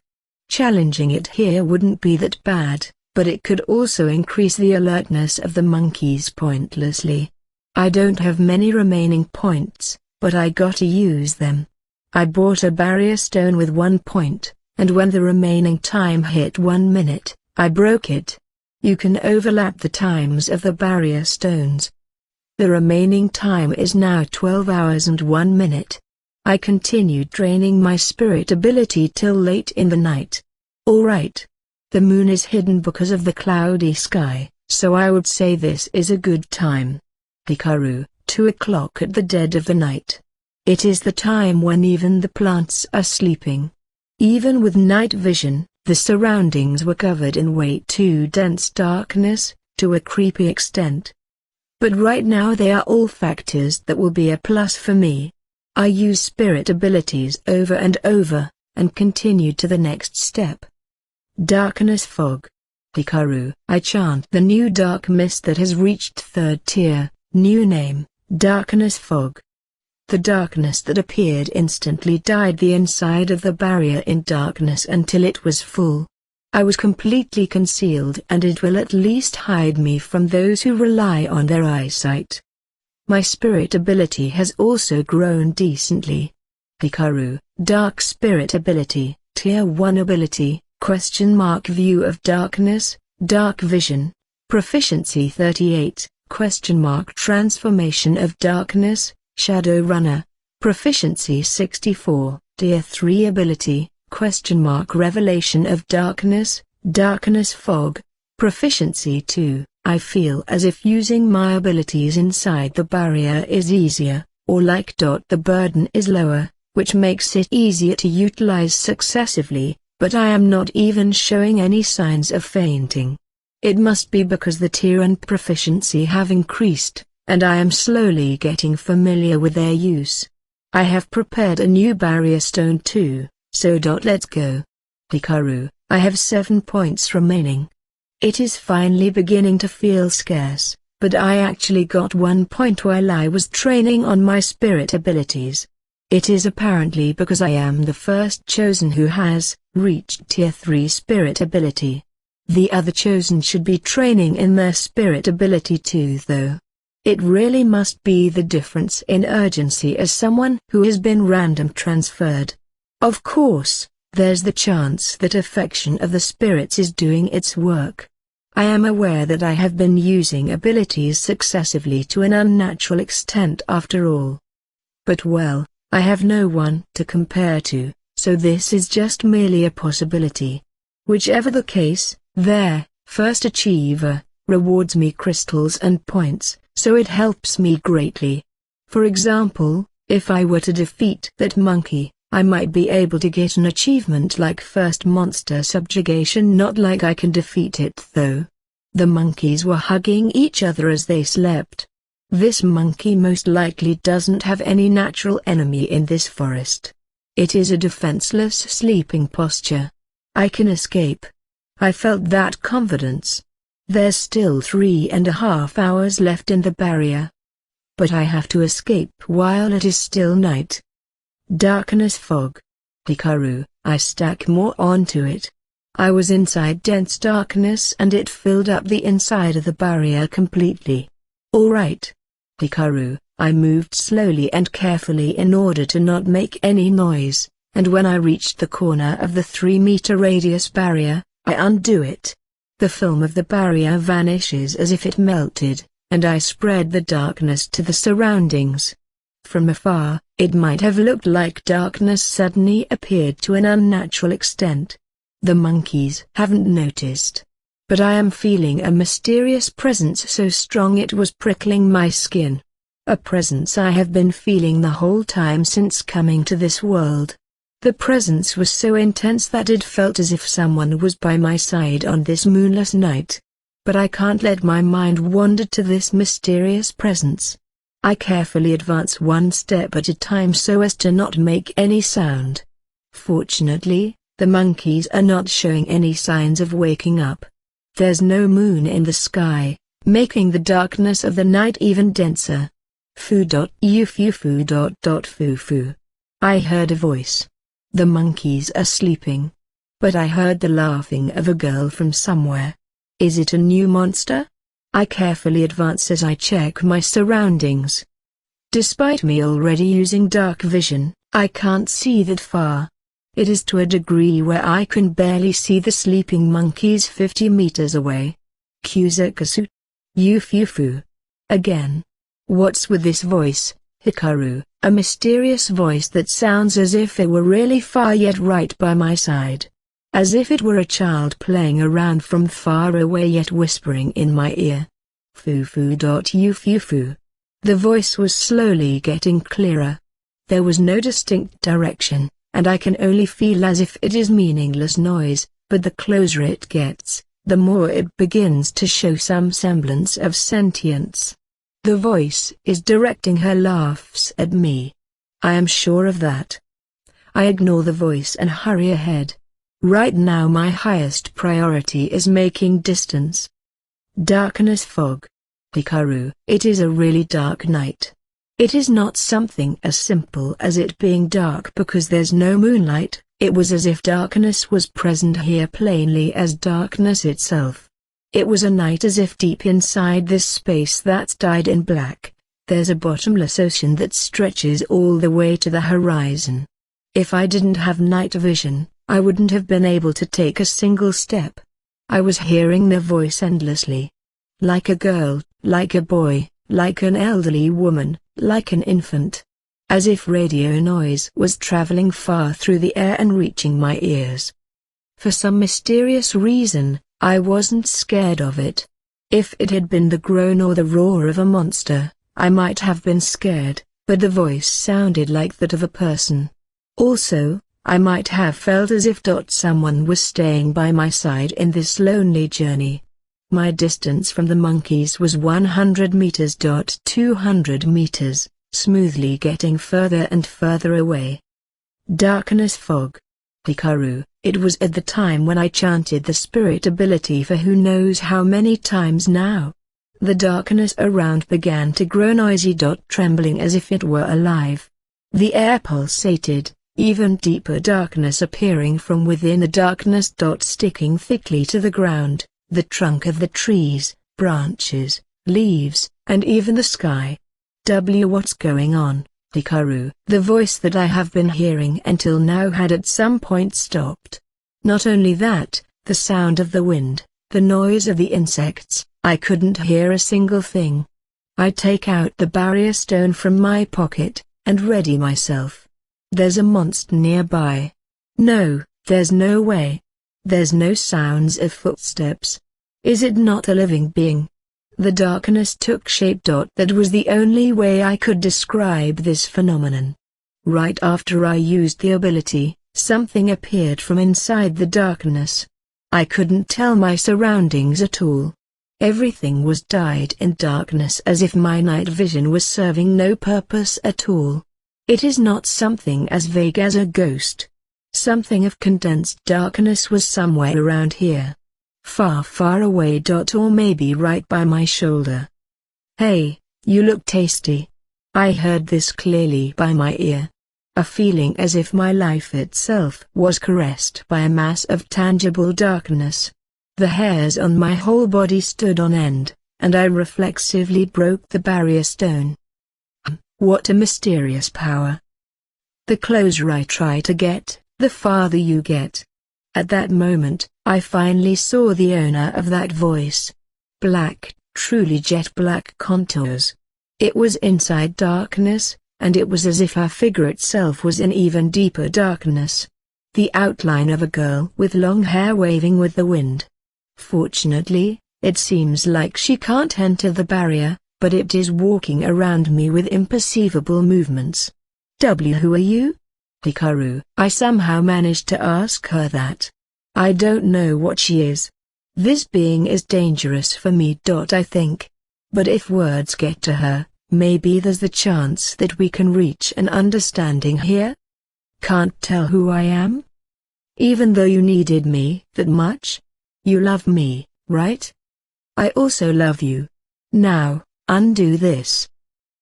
Speaker 1: Challenging it here wouldn't be that bad, but it could also increase the alertness of the monkeys pointlessly. I don't have many remaining points, but I gotta use them. I bought a barrier stone with 1 point, and when the remaining time hit 1 minute, I broke it. You can overlap the times of the barrier stones. The remaining time is now 12 hours and 1 minute. I continued draining my spirit ability till late in the night. Alright. The moon is hidden because of the cloudy sky, so I would say this is a good time. Hikaru. 2 o'clock at the dead of the night. It is the time when even the plants are sleeping. Even with night vision, the surroundings were covered in way too dense darkness, to a creepy extent. But right now they are all factors that will be a plus for me. I use spirit abilities over and over, and continued to the next step. Darkness Fog. Hikaru. I chant the new dark mist that has reached 3rd tier, new name, Darkness Fog. The darkness that appeared instantly dyed the inside of the barrier in darkness until it was full. I was completely concealed and it will at least hide me from those who rely on their eyesight. My spirit ability has also grown decently. Hikaru. Dark Spirit Ability, Tier 1 Ability, ? View of Darkness, Dark Vision. Proficiency 38, ? Transformation of Darkness, Shadow Runner. Proficiency 64, Tier 3 Ability, ? Revelation of Darkness, Darkness Fog. Proficiency 2. I feel as if using my abilities inside the barrier is easier, or like. The burden is lower, which makes it easier to utilize successively, but I am not even showing any signs of fainting. It must be because the tier and proficiency have increased, and I am slowly getting familiar with their use. I have prepared a new barrier stone too, so. Let's go. Hikaru. I have 7 points remaining. It is finally beginning to feel scarce, but I actually got 1 point while I was training on my spirit abilities. It is apparently because I am the first chosen who has reached Tier 3 spirit ability. The other chosen should be training in their spirit ability too though. It really must be the difference in urgency as someone who has been random transferred. Of course, there's the chance that affection of the spirits is doing its work. I am aware that I have been using abilities successively to an unnatural extent after all. But well, I have no one to compare to, so this is just merely a possibility. Whichever the case, their first achiever rewards me crystals and points, so it helps me greatly. For example, if I were to defeat that monkey, I might be able to get an achievement like first monster subjugation. Not like I can defeat it though. The monkeys were hugging each other as they slept. This monkey most likely doesn't have any natural enemy in this forest. It is a defenseless sleeping posture. I can escape. I felt that confidence. There's still 3.5 hours left in the barrier. But I have to escape while it is still night. Darkness fog. Hikaru, I stack more onto it. I was inside dense darkness and it filled up the inside of the barrier completely. Alright. Hikaru, I moved slowly and carefully in order to not make any noise, and when I reached the corner of the 3-meter radius barrier, I undo it. The film of the barrier vanishes as if it melted, and I spread the darkness to the surroundings. From afar, it might have looked like darkness suddenly appeared to an unnatural extent. The monkeys haven't noticed. But I am feeling a mysterious presence so strong it was prickling my skin. A presence I have been feeling the whole time since coming to this world. The presence was so intense that it felt as if someone was by my side on this moonless night. But I can't let my mind wander to this mysterious presence. I carefully advance one step at a time so as to not make any sound. Fortunately, the monkeys are not showing any signs of waking up. There's no moon in the sky, making the darkness of the night even denser. Foo. I heard a voice. The monkeys are sleeping. But I heard the laughing of a girl from somewhere. Is it a new monster? I carefully advance as I check my surroundings. Despite me already using dark vision, I can't see that far. It is to a degree where I can barely see the sleeping monkeys 50 meters away. Kusakasu. Yufufu. Again. What's with this voice, Hikaru? A mysterious voice that sounds as if it were really far yet right by my side. As if it were a child playing around from far away yet whispering in my ear. Fufu. The voice was slowly getting clearer. There was no distinct direction, and I can only feel as if it is meaningless noise, but the closer it gets, the more it begins to show some semblance of sentience. The voice is directing her laughs at me. I am sure of that. I ignore the voice and hurry ahead. Right now my highest priority is making distance. Darkness fog. Hikaru, it is a really dark night. It is not something as simple as it being dark because there's no moonlight. It was as if darkness was present here plainly as darkness itself. It was a night as if deep inside this space that's dyed in black, there's a bottomless ocean that stretches all the way to the horizon. If I didn't have night vision, I wouldn't have been able to take a single step. I was hearing the voice endlessly. Like a girl, like a boy, like an elderly woman, like an infant. As if radio noise was traveling far through the air and reaching my ears. For some mysterious reason, I wasn't scared of it. If it had been the groan or the roar of a monster, I might have been scared, but the voice sounded like that of a person. Also, I might have felt as if someone was staying by my side in this lonely journey. My distance from the monkeys was 100 meters. 200 meters, smoothly getting further and further away. Darkness fog. Hikaru, it was at the time when I chanted the spirit ability for who knows how many times now. The darkness around began to grow noisy. Trembling as if it were alive. The air pulsated, even deeper darkness appearing from within the darkness. Sticking thickly to the ground, the trunk of the trees, branches, leaves, and even the sky. What's going on, Hikaru? The voice that I have been hearing until now had at some point stopped. Not only that, the sound of the wind, the noise of the insects, I couldn't hear a single thing. I take out the barrier stone from my pocket, and ready myself. There's a monster nearby. No, there's no way. There's no sounds of footsteps. Is it not a living being? The darkness took shape. That was the only way I could describe this phenomenon. Right after I used the ability, something appeared from inside the darkness. I couldn't tell my surroundings at all. Everything was dyed in darkness, as if my night vision was serving no purpose at all. It is not something as vague as a ghost. Something of condensed darkness was somewhere around here. Far, far away. Or maybe right by my shoulder. Hey, you look tasty. I heard this clearly by my ear. A feeling as if my life itself was caressed by a mass of tangible darkness. The hairs on my whole body stood on end, and I reflexively broke the barrier stone. What a mysterious power. The closer I try to get, the farther you get. At that moment, I finally saw the owner of that voice. Black, truly jet black contours. It was inside darkness, and it was as if her figure itself was in even deeper darkness. The outline of a girl with long hair waving with the wind. Fortunately, it seems like she can't enter the barrier, but it is walking around me with imperceivable movements. Who are you? Hikaru. I somehow managed to ask her that. I don't know what she is. This being is dangerous for me. I think. But if words get to her, maybe there's the chance that we can reach an understanding here? Can't tell who I am? Even though you needed me that much? You love me, right? I also love you. Now, undo this.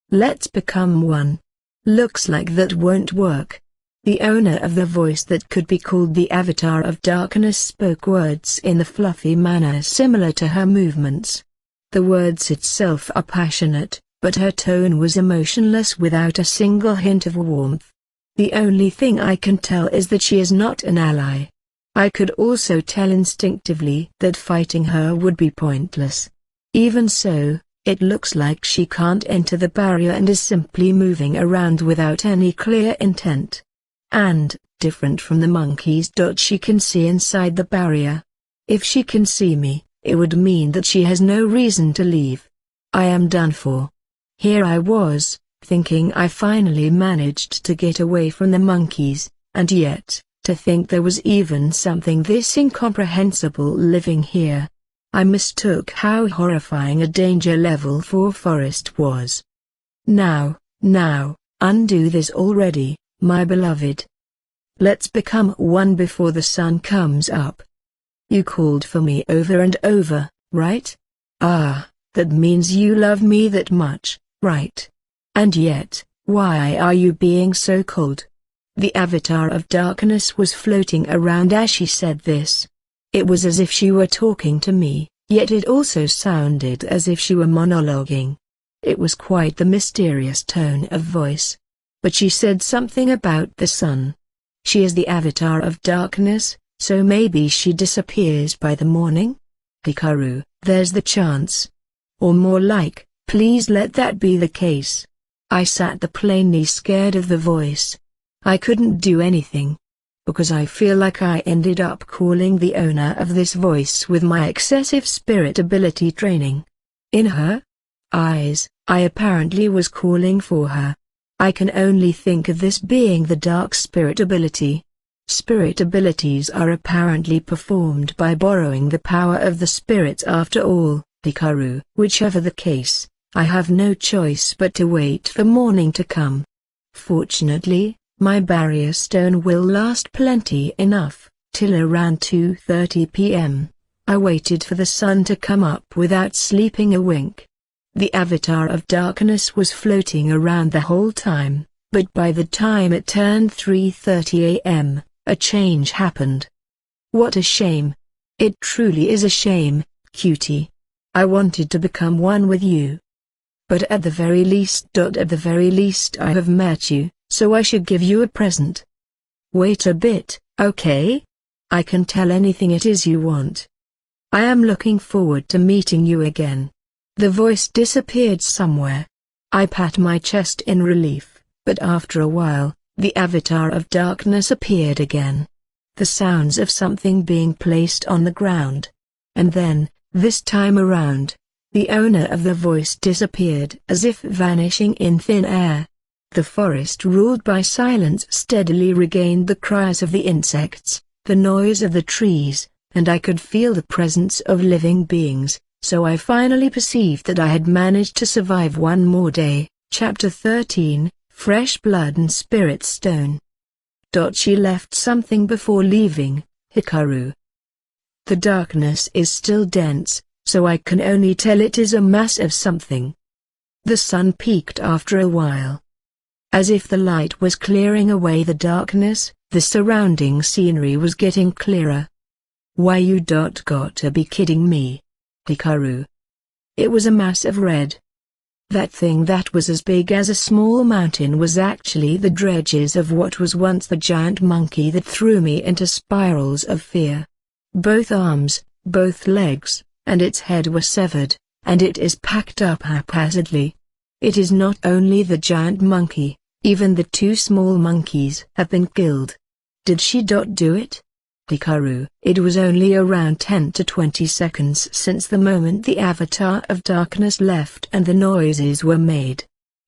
Speaker 1: Let's become one. Looks like that won't work. The owner of the voice that could be called the Avatar of Darkness spoke words in the fluffy manner similar to her movements. The words itself are passionate, but her tone was emotionless without a single hint of warmth. The only thing I can tell is that she is not an ally. I could also tell instinctively that fighting her would be pointless. Even so, it looks like she can't enter the barrier and is simply moving around without any clear intent. And, different from the monkeys. She can see inside the barrier. If she can see me, it would mean that she has no reason to leave. I am done for. Here I was, thinking I finally managed to get away from the monkeys, and yet, to think there was even something this incomprehensible living here. I mistook how horrifying a danger level 4 forest was. Now, undo this already, my beloved. Let's become one before the sun comes up. You called for me over and over, right? Ah, that means you love me that much, right? And yet, why are you being so cold? The Avatar of Darkness was floating around as she said this. It was as if she were talking to me, yet it also sounded as if she were monologuing. It was quite the mysterious tone of voice. But she said something about the sun. She is the Avatar of Darkness, so maybe she disappears by the morning? Hikaru, there's the chance. Or more like, please let that be the case. I sat there plainly scared of the voice. I couldn't do anything. Because I feel like I ended up calling the owner of this voice with my excessive spirit ability training. In her eyes, I apparently was calling for her. I can only think of this being the dark spirit ability. Spirit abilities are apparently performed by borrowing the power of the spirits after all, Hikaru. Whichever the case, I have no choice but to wait for morning to come. Fortunately, my barrier stone will last plenty enough, till around 2:30 p.m. I waited for the sun to come up without sleeping a wink. The Avatar of Darkness was floating around the whole time, but by the time it turned 3:30 a.m., a change happened. What a shame. It truly is a shame, cutie. I wanted to become one with you. But at the very least I have met you, so I should give you a present. Wait a bit, okay? I can tell anything it is you want. I am looking forward to meeting you again. The voice disappeared somewhere. I pat my chest in relief, but after a while, the Avatar of Darkness appeared again. the sounds of something being placed on the ground. And then, this time around, the owner of the voice disappeared as if vanishing in thin air. The forest ruled by silence steadily regained the cries of the insects, the noise of the trees, and I could feel the presence of living beings, so I finally perceived that I had managed to survive one more day. Chapter 13, Fresh Blood and Spirit Stone. She left something before leaving, Hikaru. The darkness is still dense, so I can only tell it is a mass of something. The sun peaked after a while. As if the light was clearing away the darkness, the surrounding scenery was getting clearer. Why you gotta be kidding me, Hikaru. It was a mass of red. That thing that was as big as a small mountain was actually the dredges of what was once the giant monkey that threw me into spirals of fear. Both arms, both legs, and its head were severed, and it is packed up haphazardly. It is not only the giant monkey, even the two small monkeys have been killed. Did she do it? Hikaru. It was only around 10 to 20 seconds since the moment the avatar of darkness left and the noises were made.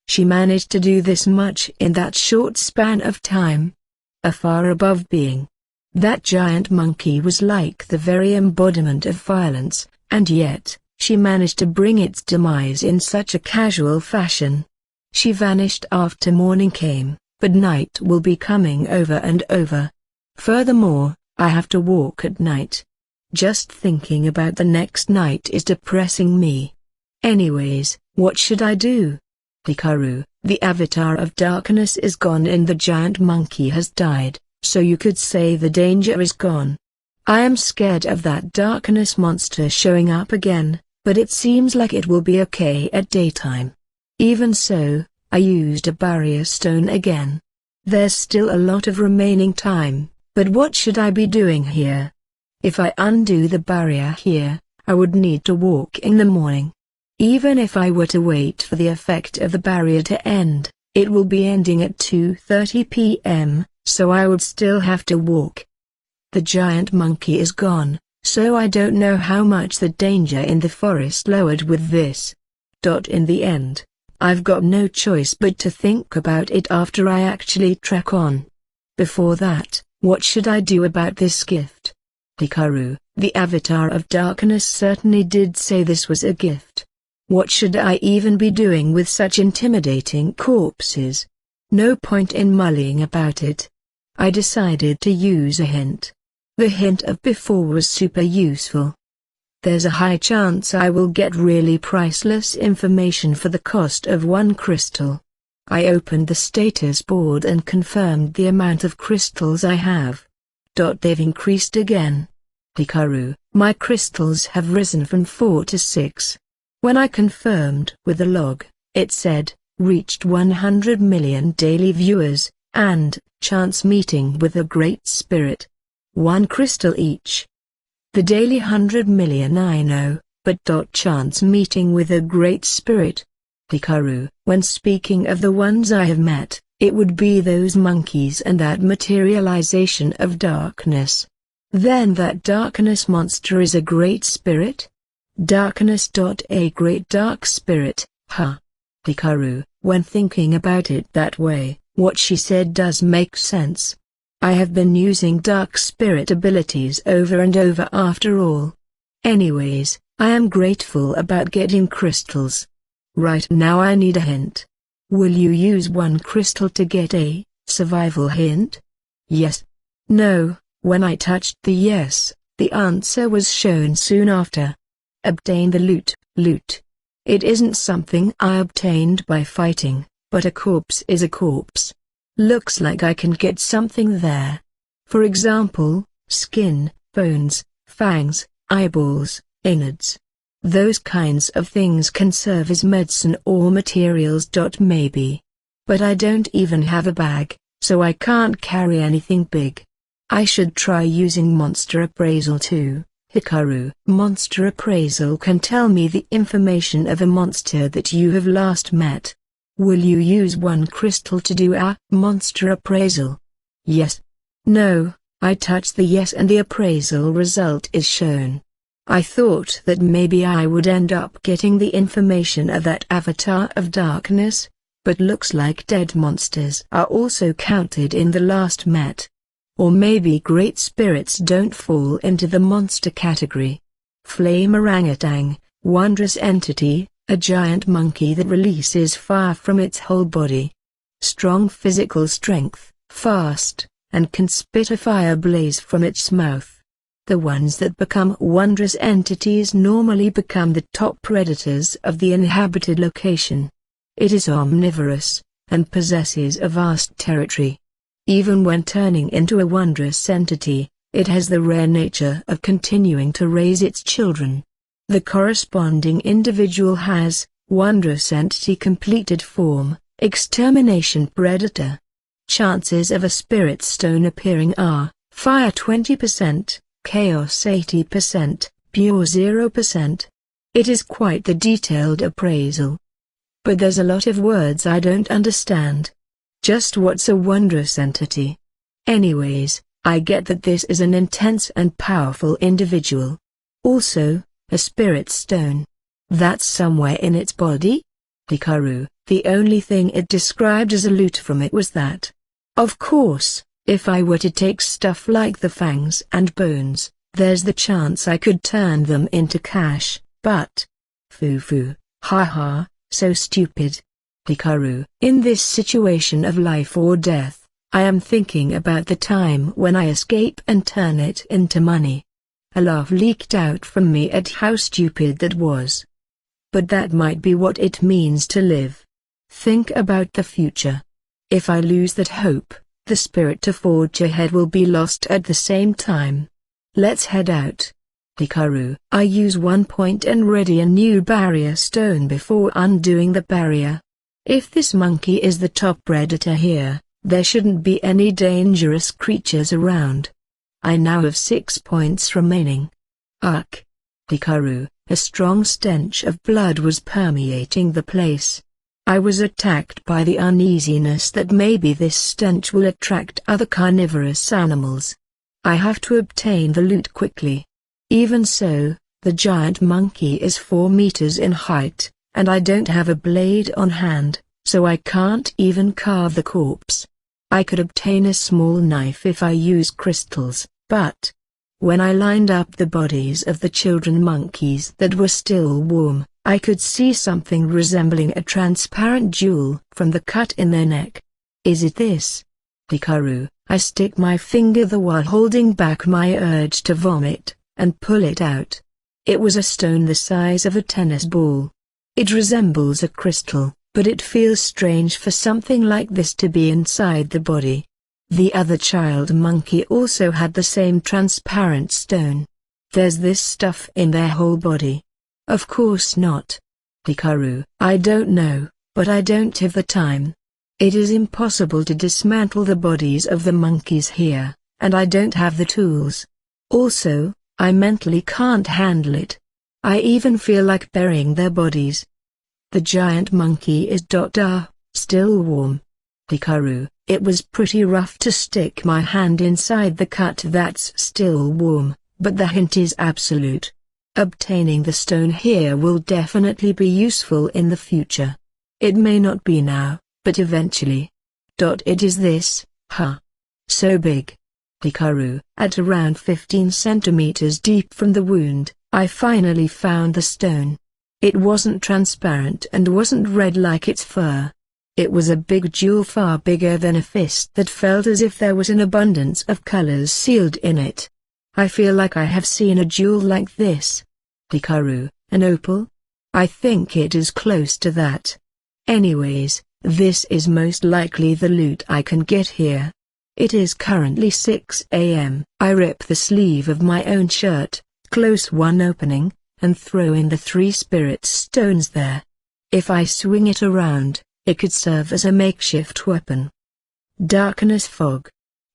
Speaker 1: She managed to do this much in that short span of time. A far above being. That giant monkey was like the very embodiment of violence, and yet, she managed to bring its demise in such a casual fashion. She vanished after morning came, but night will be coming over and over. Furthermore, I have to walk at night. Just thinking about the next night is depressing me. Anyways, what should I do? Hikaru, the avatar of darkness is gone and the giant monkey has died, so you could say the danger is gone. I am scared of that darkness monster showing up again, but it seems like it will be okay at daytime. Even so, I used a barrier stone again. There's still a lot of remaining time, but what should I be doing here? If I undo the barrier here, I would need to walk in the morning. Even if I were to wait for the effect of the barrier to end, it will be ending at 2:30 p.m., so I would still have to walk. The giant monkey is gone, so I don't know how much the danger in the forest lowered with this. In the end, I've got no choice but to think about it after I actually trek on. Before that, what should I do about this gift? Hikaru, the avatar of darkness certainly did say this was a gift. What should I even be doing with such intimidating corpses? No point in mulling about it. I decided to use a hint. The hint of before was super useful. There's a high chance I will get really priceless information for the cost of one crystal. I opened the status board and confirmed the amount of crystals I have. They've increased again. Hikaru, my crystals have risen from 4 to 6. When I confirmed with the log, it said, reached 100 million daily viewers, and, chance meeting with a great spirit. 1 crystal each. The daily 100 million I know, but chance meeting with a great spirit. Hikaru, when speaking of the ones I have met, it would be those monkeys and that materialization of darkness. Then that darkness monster is a great spirit? Darkness. A great dark spirit, huh? Hikaru, when thinking about it that way, what she said does make sense. I have been using dark spirit abilities over and over after all. Anyways, I am grateful about getting crystals. Right now I need a hint. Will you use 1 crystal to get a survival hint? Yes. No. When I touched the yes, the answer was shown soon after. Obtain the loot. It isn't something I obtained by fighting, but a corpse is a corpse. Looks like I can get something there. For example, skin, bones, fangs, eyeballs, innards. Those kinds of things can serve as medicine or materials. Maybe. But I don't even have a bag, so I can't carry anything big. I should try using monster appraisal too. Hikaru, monster appraisal can tell me the information of a monster that you have last met. Will you use 1 crystal to do a monster appraisal? Yes. No, I touch the yes and the appraisal result is shown. I thought that maybe I would end up getting the information of that avatar of darkness, but looks like dead monsters are also counted in the last met. Or maybe great spirits don't fall into the monster category. Flame orangutan, wondrous entity, a giant monkey that releases fire from its whole body. Strong physical strength, fast, and can spit a fire blaze from its mouth. The ones that become wondrous entities normally become the top predators of the inhabited location. It is omnivorous, and possesses a vast territory. Even when turning into a wondrous entity, it has the rare nature of continuing to raise its children. The corresponding individual has, wondrous entity completed form, extermination predator. Chances of a spirit stone appearing are, fire 20%, chaos 80%, pure 0%. It is quite the detailed appraisal. But there's a lot of words I don't understand. Just what's a wondrous entity? Anyways, I get that this is an intense and powerful individual. Also, a spirit stone. That's somewhere in its body? Hikaru, the only thing it described as a loot from it was that. Of course, if I were to take stuff like the fangs and bones, there's the chance I could turn them into cash, but... Foo-foo, ha-ha, so stupid. Hikaru, in this situation of life or death, I am thinking about the time when I escape and turn it into money. A laugh leaked out from me at how stupid that was. But that might be what it means to live. Think about the future. If I lose that hope, the spirit to forge ahead will be lost at the same time. Let's head out. Hikaru, I use 1 point and ready a new barrier stone before undoing the barrier. If this monkey is the top predator here, there shouldn't be any dangerous creatures around. I now have 6 points remaining. Ugh. Hikaru, a strong stench of blood was permeating the place. I was attacked by the uneasiness that maybe this stench will attract other carnivorous animals. I have to obtain the loot quickly. Even so, the giant monkey is 4 meters in height, and I don't have a blade on hand, so I can't even carve the corpse. I could obtain a small knife if I use crystals, but... When I lined up the bodies of the children monkeys that were still warm, I could see something resembling a transparent jewel from the cut in their neck. Is it this? Hikaru, I stick my finger the while holding back my urge to vomit, and pull it out. It was a stone the size of a tennis ball. It resembles a crystal, but it feels strange for something like this to be inside the body. The other child monkey also had the same transparent stone. There's this stuff in their whole body. Of course not. Hikaru, I don't know, but I don't have the time. It is impossible to dismantle the bodies of the monkeys here, and I don't have the tools. Also, I mentally can't handle it. I even feel like burying their bodies. The giant monkey is still warm. Hikaru, it was pretty rough to stick my hand inside the cut that's still warm, but the hint is absolute. Obtaining the stone here will definitely be useful in the future. It may not be now, but eventually. It is this, huh? So big. Hikaru, at around 15 centimeters deep from the wound, I finally found the stone. It wasn't transparent and wasn't red like its fur. It was a big jewel far bigger than a fist that felt as if there was an abundance of colors sealed in it. I feel like I have seen a jewel like this. Hikaru, an opal? I think it is close to that. Anyways, this is most likely the loot I can get here. It is currently 6 a.m. I rip the sleeve of my own shirt, close one opening, and throw in the 3 spirit stones there. If I swing it around, it could serve as a makeshift weapon. Darkness fog.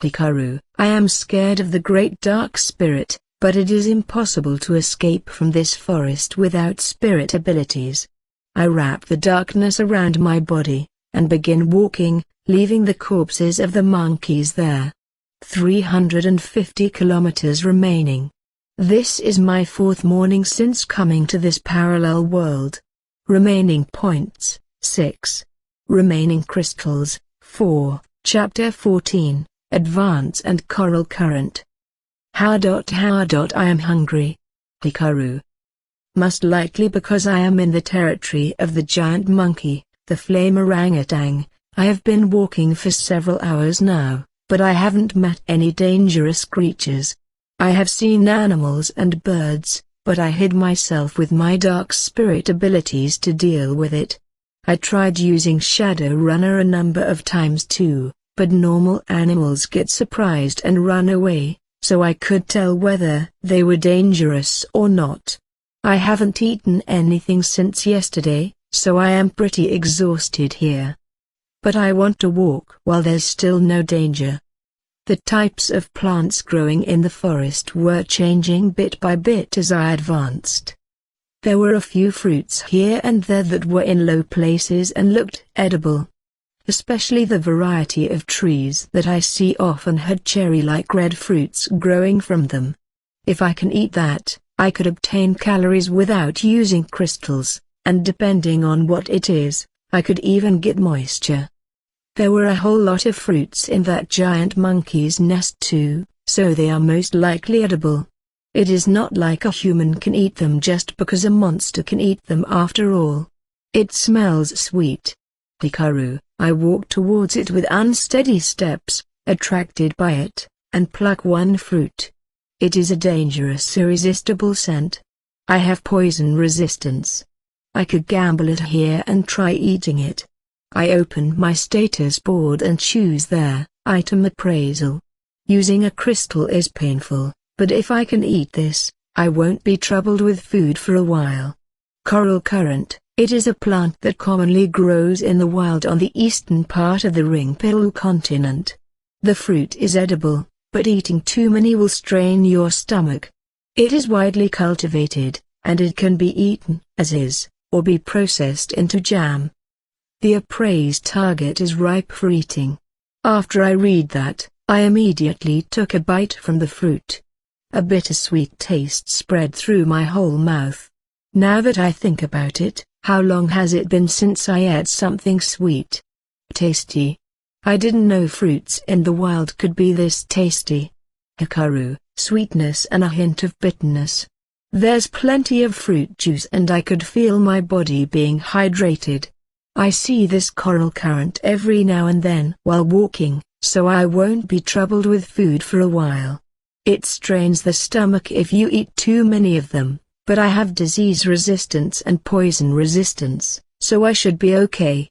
Speaker 1: Hikaru, I am scared of the great dark spirit, but it is impossible to escape from this forest without spirit abilities. I wrap the darkness around my body, and begin walking, leaving the corpses of the monkeys there. 350 kilometers remaining. This is my 4th morning since coming to this parallel world. Remaining points, 6. Remaining crystals, 4. Chapter 14, Advance and Coral Current. How. I am hungry. Hikaru. Most likely because I am in the territory of the giant monkey, the flame orangutan. I have been walking for several hours now, but I haven't met any dangerous creatures. I have seen animals and birds, but I hid myself with my dark spirit abilities to deal with it. I tried using Shadow Runner a number of times too, but normal animals get surprised and run away, so I could tell whether they were dangerous or not. I haven't eaten anything since yesterday, so I am pretty exhausted here. But I want to walk while there's still no danger. The types of plants growing in the forest were changing bit by bit as I advanced. There were a few fruits here and there that were in low places and looked edible. Especially the variety of trees that I see often had cherry-like red fruits growing from them. If I can eat that, I could obtain calories without using crystals, and depending on what it is, I could even get moisture. There were a whole lot of fruits in that giant monkey's nest too, so they are most likely edible. It is not like a human can eat them just because a monster can eat them after all. It smells sweet. Hikaru, I walk towards it with unsteady steps, attracted by it, and pluck one fruit. It is a dangerous irresistible scent. I have poison resistance. I could gamble it here and try eating it. I open my status board and choose there, item appraisal. Using a crystal is painful, but if I can eat this, I won't be troubled with food for a while. Coral currant, it is a plant that commonly grows in the wild on the eastern part of the Ringpilu continent. The fruit is edible, but eating too many will strain your stomach. It is widely cultivated, and it can be eaten as is, or be processed into jam. The appraised target is ripe for eating. After I read that, I immediately took a bite from the fruit. A bittersweet taste spread through my whole mouth. Now that I think about it, how long has it been since I ate something sweet? Tasty. I didn't know fruits in the wild could be this tasty. Hikaru, sweetness and a hint of bitterness. There's plenty of fruit juice and I could feel my body being hydrated. I see this coral current every now and then while walking, so I won't be troubled with food for a while. It strains the stomach if you eat too many of them, but I have disease resistance and poison resistance, so I should be okay.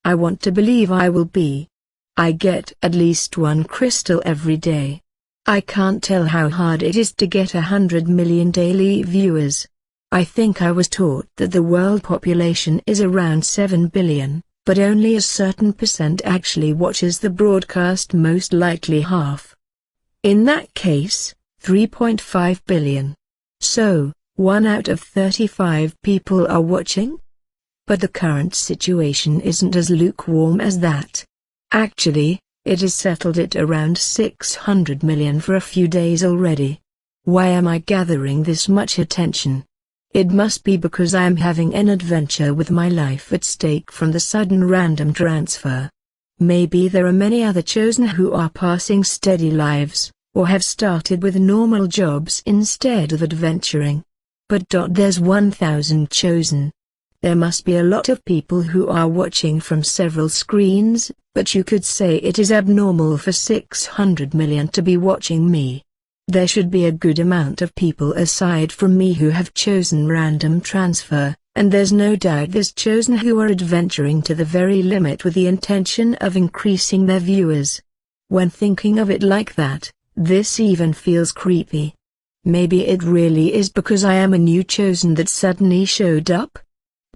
Speaker 1: I want to believe I will be. I get at least one crystal every day. I can't tell how hard it is to get 100 million daily viewers. I think I was taught that the world population is around 7 billion, but only a certain percent actually watches the broadcast, most likely half. In that case, 3.5 billion. So, 1 out of 35 people are watching? But the current situation isn't as lukewarm as that. Actually, it has settled at around 600 million for a few days already. Why am I gathering this much attention? It must be because I am having an adventure with my life at stake from the sudden random transfer. Maybe there are many other chosen who are passing steady lives, or have started with normal jobs instead of adventuring. But there's 1,000 chosen. There must be a lot of people who are watching from several screens, but you could say it is abnormal for 600 million to be watching me. There should be a good amount of people aside from me who have chosen random transfer, and there's no doubt there's chosen who are adventuring to the very limit with the intention of increasing their viewers. When thinking of it like that, this even feels creepy. Maybe it really is because I am a new chosen that suddenly showed up?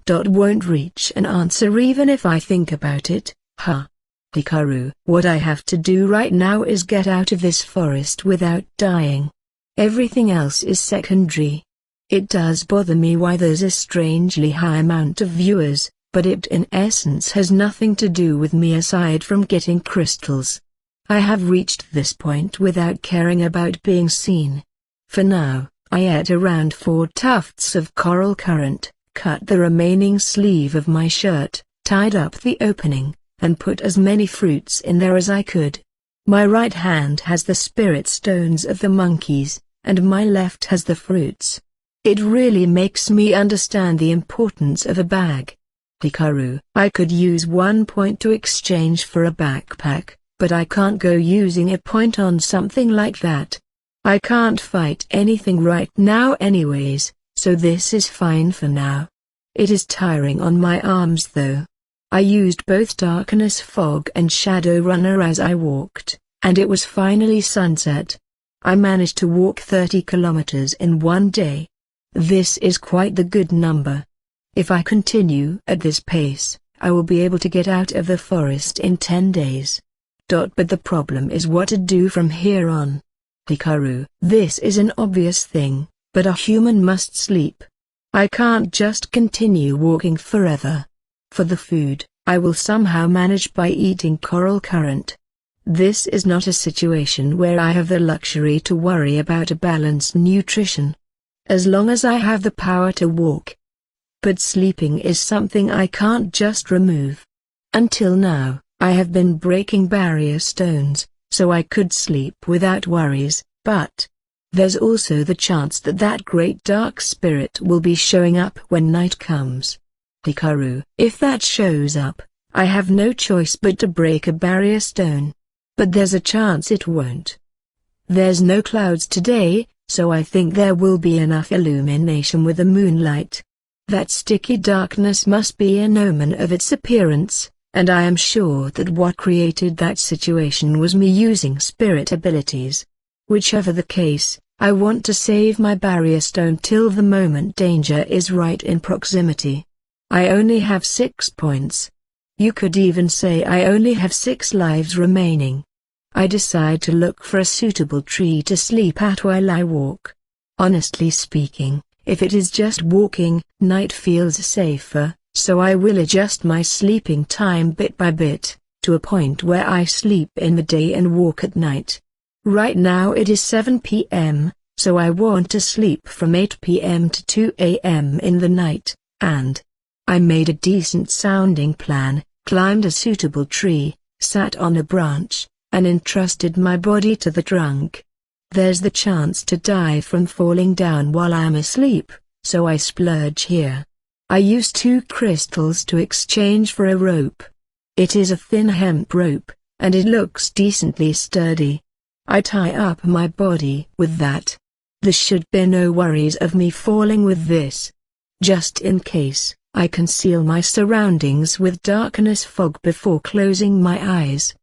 Speaker 1: Won't reach an answer even if I think about it, huh? Hikaru, what I have to do right now is get out of this forest without dying. Everything else is secondary. It does bother me why there's a strangely high amount of viewers, but it in essence has nothing to do with me aside from getting crystals. I have reached this point without caring about being seen. For now, I ate around 4 tufts of coral current, cut the remaining sleeve of my shirt, tied up the opening, and put as many fruits in there as I could. My right hand has the spirit stones of the monkeys, and my left has the fruits. It really makes me understand the importance of a bag. Hikaru, I could use 1 point to exchange for a backpack, but I can't go using a point on something like that. I can't fight anything right now anyways, so this is fine for now. It is tiring on my arms though. I used both darkness fog and shadow runner as I walked, and it was finally sunset. I managed to walk 30 kilometers in one day. This is quite the good number. If I continue at this pace, I will be able to get out of the forest in 10 days. But the problem is what to do from here on. Hikaru, this is an obvious thing, but a human must sleep. I can't just continue walking forever. For the food, I will somehow manage by eating coral current. This is not a situation where I have the luxury to worry about a balanced nutrition. As long as I have the power to walk. But sleeping is something I can't just remove. Until now, I have been breaking barrier stones, so I could sleep without worries, but there's also the chance that that great dark spirit will be showing up when night comes. Hikaru, if that shows up, I have no choice but to break a barrier stone. But there's a chance it won't. There's no clouds today, so I think there will be enough illumination with the moonlight. That sticky darkness must be an omen of its appearance, and I am sure that what created that situation was me using spirit abilities. Whichever the case, I want to save my barrier stone till the moment danger is right in proximity. I only have 6 points. You could even say I only have 6 lives remaining. I decide to look for a suitable tree to sleep at while I walk. Honestly speaking, if it is just walking, night feels safer, so I will adjust my sleeping time bit by bit, to a point where I sleep in the day and walk at night. Right now it is 7 p.m., so I want to sleep from 8 p.m. to 2 a.m. in the night, and I made a decent sounding plan, climbed a suitable tree, sat on a branch, and entrusted my body to the trunk. There's the chance to die from falling down while I'm asleep, so I splurge here. I use 2 crystals to exchange for a rope. It is a thin hemp rope, and it looks decently sturdy. I tie up my body with that. There should be no worries of me falling with this. Just in case, I conceal my surroundings with darkness fog before closing my eyes.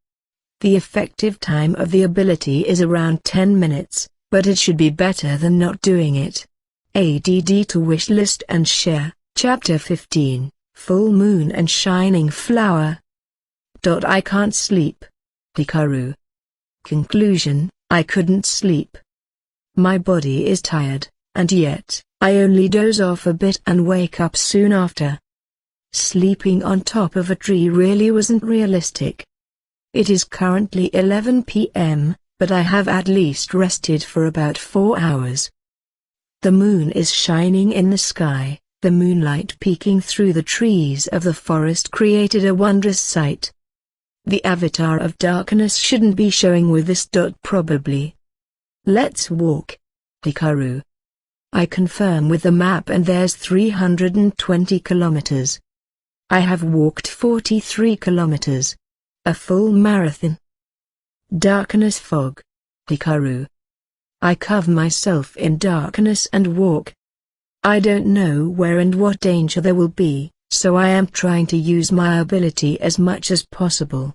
Speaker 1: The effective time of the ability is around 10 minutes, but it should be better than not doing it. ADD to Wishlist and Share, Chapter 15, Full Moon and Shining Flower. I can't sleep. Hikaru. Conclusion, I couldn't sleep. My body is tired, and yet, I only doze off a bit and wake up soon after. Sleeping on top of a tree really wasn't realistic. It is currently 11 p.m., but I have at least rested for about 4 hours. The moon is shining in the sky, the moonlight peeking through the trees of the forest created a wondrous sight. The avatar of darkness shouldn't be showing with this. Probably. Let's walk. Hikaru. I confirm with the map and there's 320 kilometers. I have walked 43 kilometers. A full marathon. Darkness fog. Hikaru. I cover myself in darkness and walk. I don't know where and what danger there will be, so I am trying to use my ability as much as possible.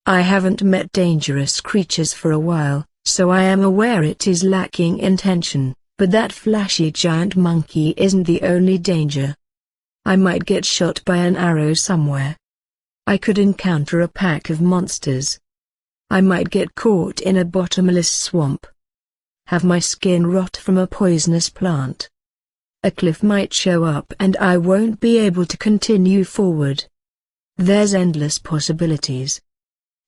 Speaker 1: I haven't met dangerous creatures for a while, so I am aware it is lacking in tension, but that flashy giant monkey isn't the only danger. I might get shot by an arrow somewhere. I could encounter a pack of monsters. I might get caught in a bottomless swamp. Have my skin rot from a poisonous plant. A cliff might show up and I won't be able to continue forward. There's endless possibilities.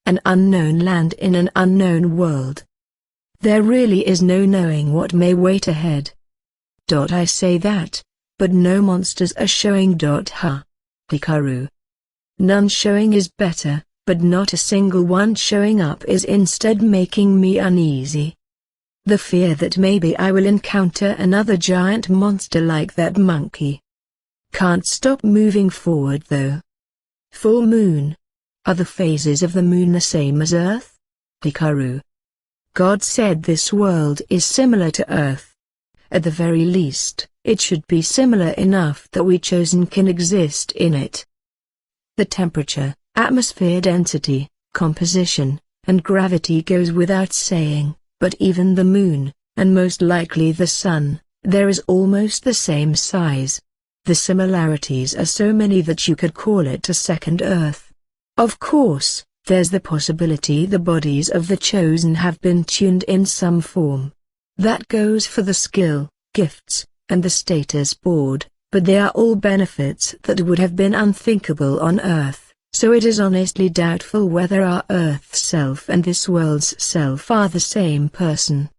Speaker 1: an unknown land in an unknown world. There really is no knowing what may wait ahead. I say that, but no monsters are showing. Ha. Hikaru. None showing is better, but not a single one showing up is instead making me uneasy. The fear that maybe I will encounter another giant monster like that monkey. Can't stop moving forward though. Full moon. Are the phases of the moon the same as Earth? Hikaru. God said this world is similar to Earth. At the very least, it should be similar enough that we chosen can exist in it. The temperature, atmosphere density, composition, and gravity goes without saying, but even the moon, and most likely the sun, there is almost the same size. The similarities are so many that you could call it a second Earth. Of course, there's the possibility the bodies of the chosen have been tuned in some form. That goes for the skill, gifts, and the status board, but they are all benefits that would have been unthinkable on Earth, so it is honestly doubtful whether our Earth self and this world's self are the same person.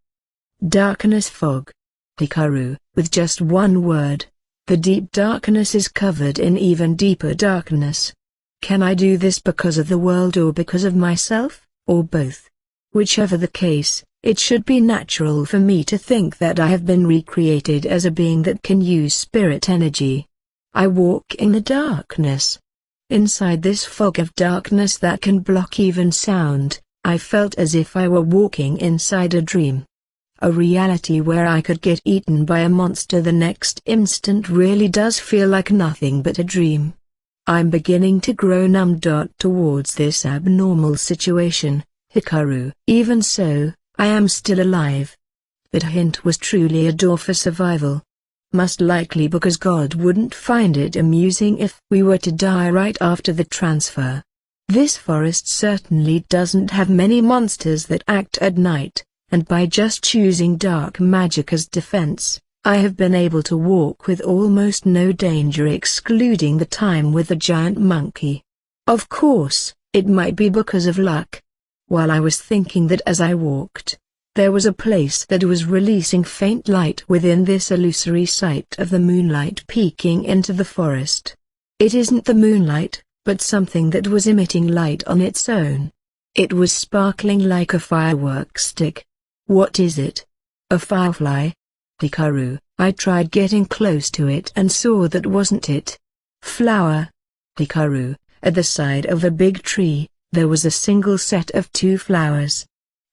Speaker 1: Darkness fog. Hikaru, with just one word. The deep darkness is covered in even deeper darkness. Can I do this because of the world or because of myself, or both? Whichever the case, it should be natural for me to think that I have been recreated as a being that can use spirit energy. I walk in the darkness. Inside this fog of darkness that can block even sound, I felt as if I were walking inside a dream. A reality where I could get eaten by a monster the next instant really does feel like nothing but a dream. I'm beginning to grow numb. Towards this abnormal situation, Hikaru. Even so, I am still alive. That hint was truly a door for survival. Most likely because God wouldn't find it amusing if we were to die right after the transfer. This forest certainly doesn't have many monsters that act at night, and by just choosing dark magic as defense, I have been able to walk with almost no danger excluding the time with the giant monkey. Of course, it might be because of luck. While I was thinking that as I walked, there was a place that was releasing faint light within this illusory sight of the moonlight peeking into the forest. It isn't the moonlight, but something that was emitting light on its own. It was sparkling like a firework stick. What is it? A firefly? Hikaru. I tried getting close to it and saw that wasn't it. Flower. Hikaru. At the side of a big tree, there was a single set of 2 flowers.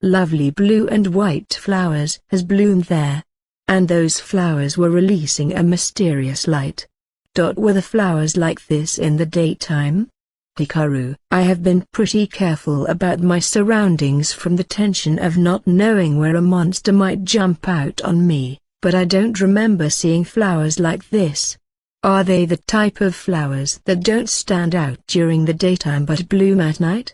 Speaker 1: Lovely blue and white flowers has bloomed there. And those flowers were releasing a mysterious light. Were the flowers like this in the daytime? Hikaru. I have been pretty careful about my surroundings from the tension of not knowing where a monster might jump out on me, but I don't remember seeing flowers like this. Are they the type of flowers that don't stand out during the daytime but bloom at night?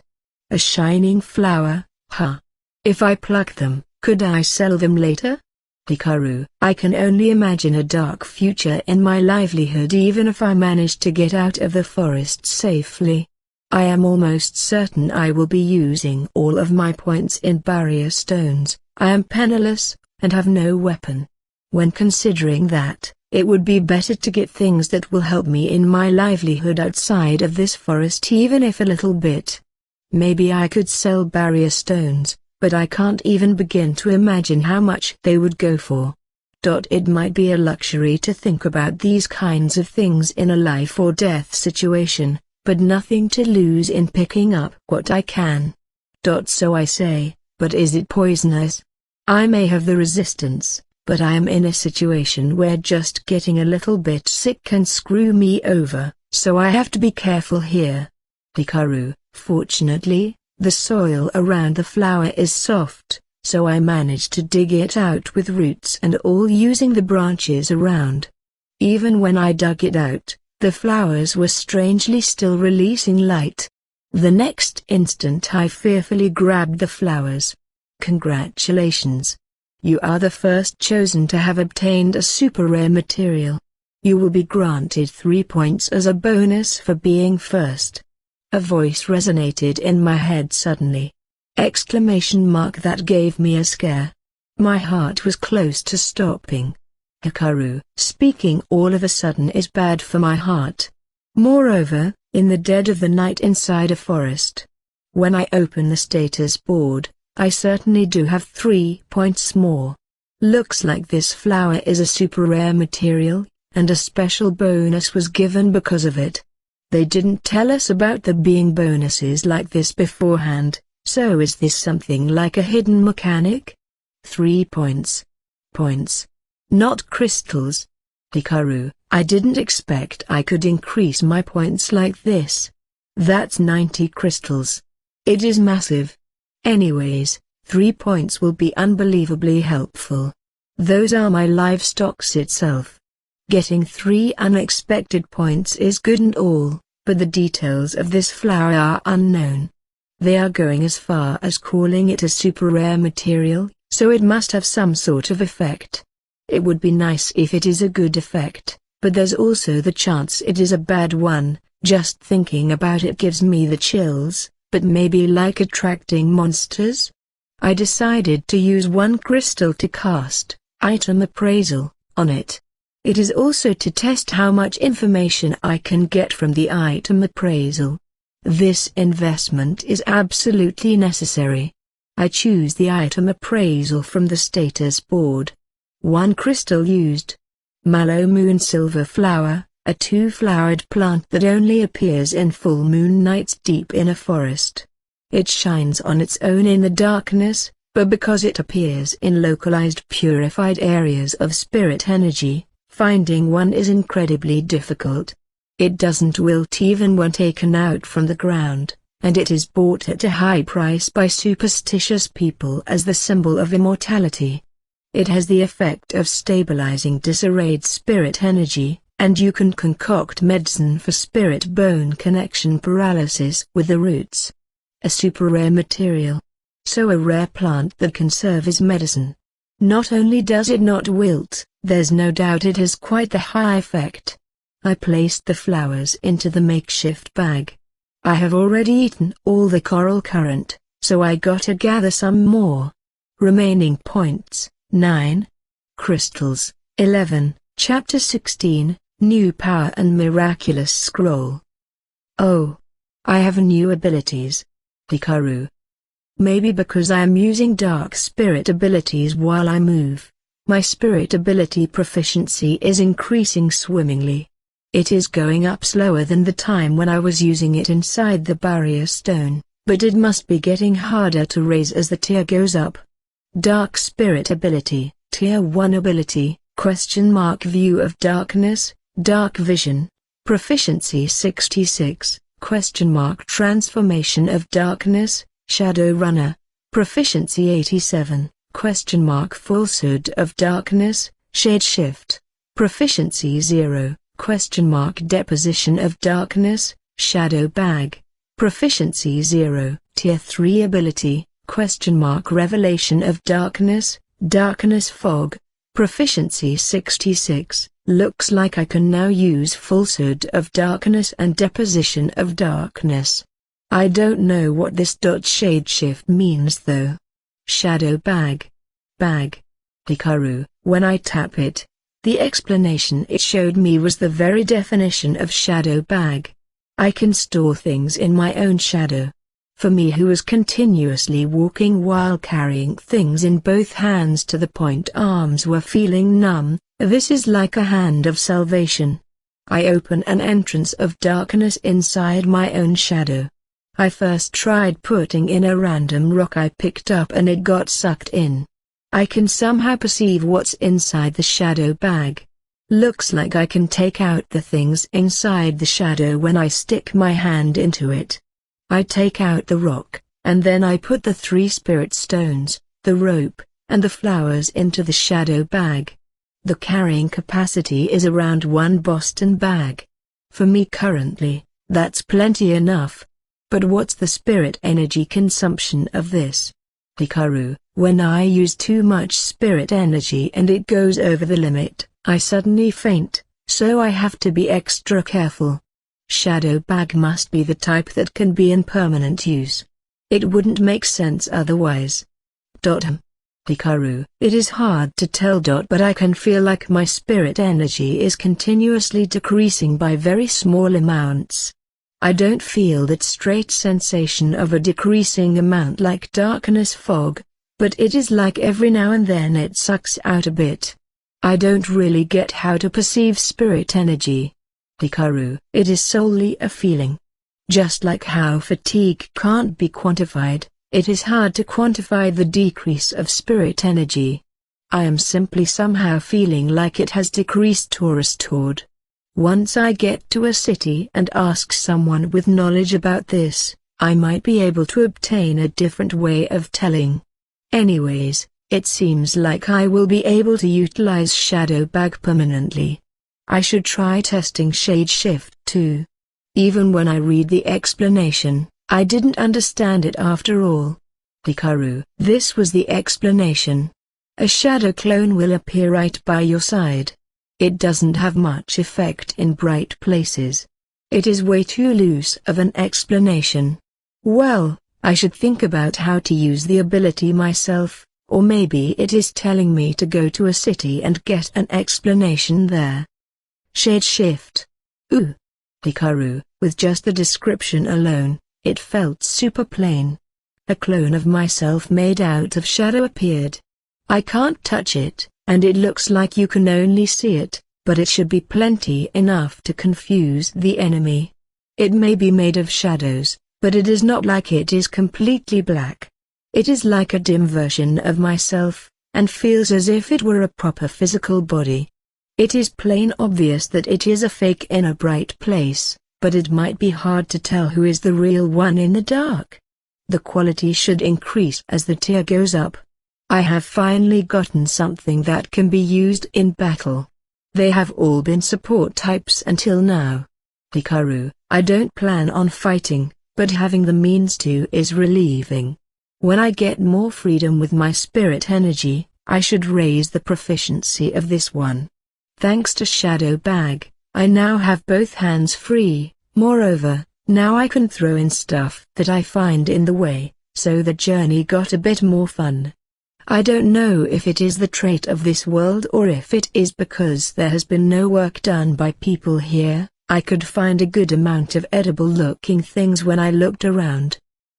Speaker 1: A shining flower, huh? If I pluck them, could I sell them later? Hikaru. I can only imagine a dark future in my livelihood even if I manage to get out of the forest safely. I am almost certain I will be using all of my points in barrier stones. I am penniless, and have no weapon. When considering that, it would be better to get things that will help me in my livelihood outside of this forest even if a little bit. Maybe I could sell barrier stones, but I can't even begin to imagine how much they would go for. It might be a luxury to think about these kinds of things in a life or death situation, but nothing to lose in picking up what I can. So I say, but is it poisonous? I may have the resistance, but I am in a situation where just getting a little bit sick can screw me over, so I have to be careful here. Hikaru. Fortunately, the soil around the flower is soft, so I managed to dig it out with roots and all using the branches around. Even when I dug it out, the flowers were strangely still releasing light. The next instant I fearfully grabbed the flowers. Congratulations! You are the first chosen to have obtained a super rare material. You will be granted 3 points as a bonus for being first. A voice resonated in my head suddenly. Exclamation mark, that gave me a scare. My heart was close to stopping. Hikaru speaking all of a sudden is bad for my heart. Moreover, in the dead of the night inside a forest. When I open the status board, I certainly do have 3 points more. Looks like this flower is a super rare material, and a special bonus was given because of it. They didn't tell us about there being bonuses like this beforehand, so is this something like a hidden mechanic? 3 points. Points. Not crystals. Hikaru, I didn't expect I could increase my points like this. That's 90 crystals. It is massive. Anyways, 3 points will be unbelievably helpful. Those are my livestocks itself. Getting 3 unexpected points is good and all, but the details of this flower are unknown. They are going as far as calling it a super rare material, so it must have some sort of effect. It would be nice if it is a good effect, but there's also the chance it is a bad one. Just thinking about it gives me the chills, but maybe like attracting monsters? I decided to use 1 crystal to cast item appraisal on it. It is also to test how much information I can get from the item appraisal. This investment is absolutely necessary. I choose the item appraisal from the status board. 1 crystal used. Mallow moon silver flower, a 2-flowered plant that only appears in full moon nights deep in a forest. It shines on its own in the darkness, but because it appears in localized purified areas of spirit energy, finding one is incredibly difficult. It doesn't wilt even when taken out from the ground, and it is bought at a high price by superstitious people as the symbol of immortality. It has the effect of stabilizing disarrayed spirit energy, and you can concoct medicine for spirit-bone connection paralysis with the roots. A super rare material. So a rare plant that can serve as medicine. Not only does it not wilt, there's no doubt it has quite the high effect. I placed the flowers into the makeshift bag. I have already eaten all the coral current, so I gotta gather some more. Remaining points, 9. Crystals, 11. Chapter 16, New Power and Miraculous Scroll. Oh. I have new abilities. Hikaru. Maybe because I am using dark spirit abilities while I move, my spirit ability proficiency is increasing swimmingly. It is going up slower than the time when I was using it inside the barrier stone, but it must be getting harder to raise as the tier goes up. Dark spirit ability, tier 1 ability, ? View of darkness, dark vision, proficiency 66, ? Transformation of darkness, shadow runner, proficiency 87, ? Falsehood of darkness, shade shift, proficiency 0, ? Deposition of darkness, shadow bag, proficiency 0, tier 3 ability, ? Revelation of darkness, darkness fog, proficiency 66. Looks like I can now use falsehood of darkness and deposition of darkness. I don't know what this shade shift means though. Shadow bag. Bag. Hikaru, when I tap it, the explanation it showed me was the very definition of shadow bag. I can store things in my own shadow. For me who was continuously walking while carrying things in both hands to the point arms were feeling numb, this is like a hand of salvation. I open an entrance of darkness inside my own shadow. I first tried putting in a random rock I picked up and it got sucked in. I can somehow perceive what's inside the shadow bag. Looks like I can take out the things inside the shadow when I stick my hand into it. I take out the rock, and then I put the 3 spirit stones, the rope, and the flowers into the shadow bag. The carrying capacity is around 1 Boston bag. For me currently, that's plenty enough. But what's the spirit energy consumption of this? Hikaru, when I use too much spirit energy and it goes over the limit, I suddenly faint, so I have to be extra careful. Shadow bag must be the type that can be in permanent use. It wouldn't make sense otherwise. Hikaru, it is hard to tell. But I can feel like my spirit energy is continuously decreasing by very small amounts. I don't feel that straight sensation of a decreasing amount like darkness fog, but it is like every now and then it sucks out a bit. I don't really get how to perceive spirit energy. Hikaru, it is solely a feeling. Just like how fatigue can't be quantified, it is hard to quantify the decrease of spirit energy. I am simply somehow feeling like it has decreased or restored. Once I get to a city and ask someone with knowledge about this, I might be able to obtain a different way of telling. Anyways, it seems like I will be able to utilize Shadow Bag permanently. I should try testing Shade Shift too. Even when I read the explanation, I didn't understand it after all. Hikaru, this was the explanation. A shadow clone will appear right by your side. It doesn't have much effect in bright places. It is way too loose of an explanation. Well, I should think about how to use the ability myself, or maybe it is telling me to go to a city and get an explanation there. Shade shift. Ooh. Hikaru, with just the description alone, it felt super plain. A clone of myself made out of shadow appeared. I can't touch it, and it looks like you can only see it, but it should be plenty enough to confuse the enemy. It may be made of shadows, but it is not like it is completely black. It is like a dim version of myself, and feels as if it were a proper physical body. It is plain obvious that it is a fake in a bright place, but it might be hard to tell who is the real one in the dark. The quality should increase as the tier goes up. I have finally gotten something that can be used in battle. They have all been support types until now. Hikaru, I don't plan on fighting, but having the means to is relieving. When I get more freedom with my spirit energy, I should raise the proficiency of this one. Thanks to Shadow Bag, I now have both hands free. Moreover, now I can throw in stuff that I find in the way, so the journey got a bit more fun. I don't know if it is the trait of this world or if it is because there has been no work done by people here. I could find a good amount of edible-looking things when I looked around.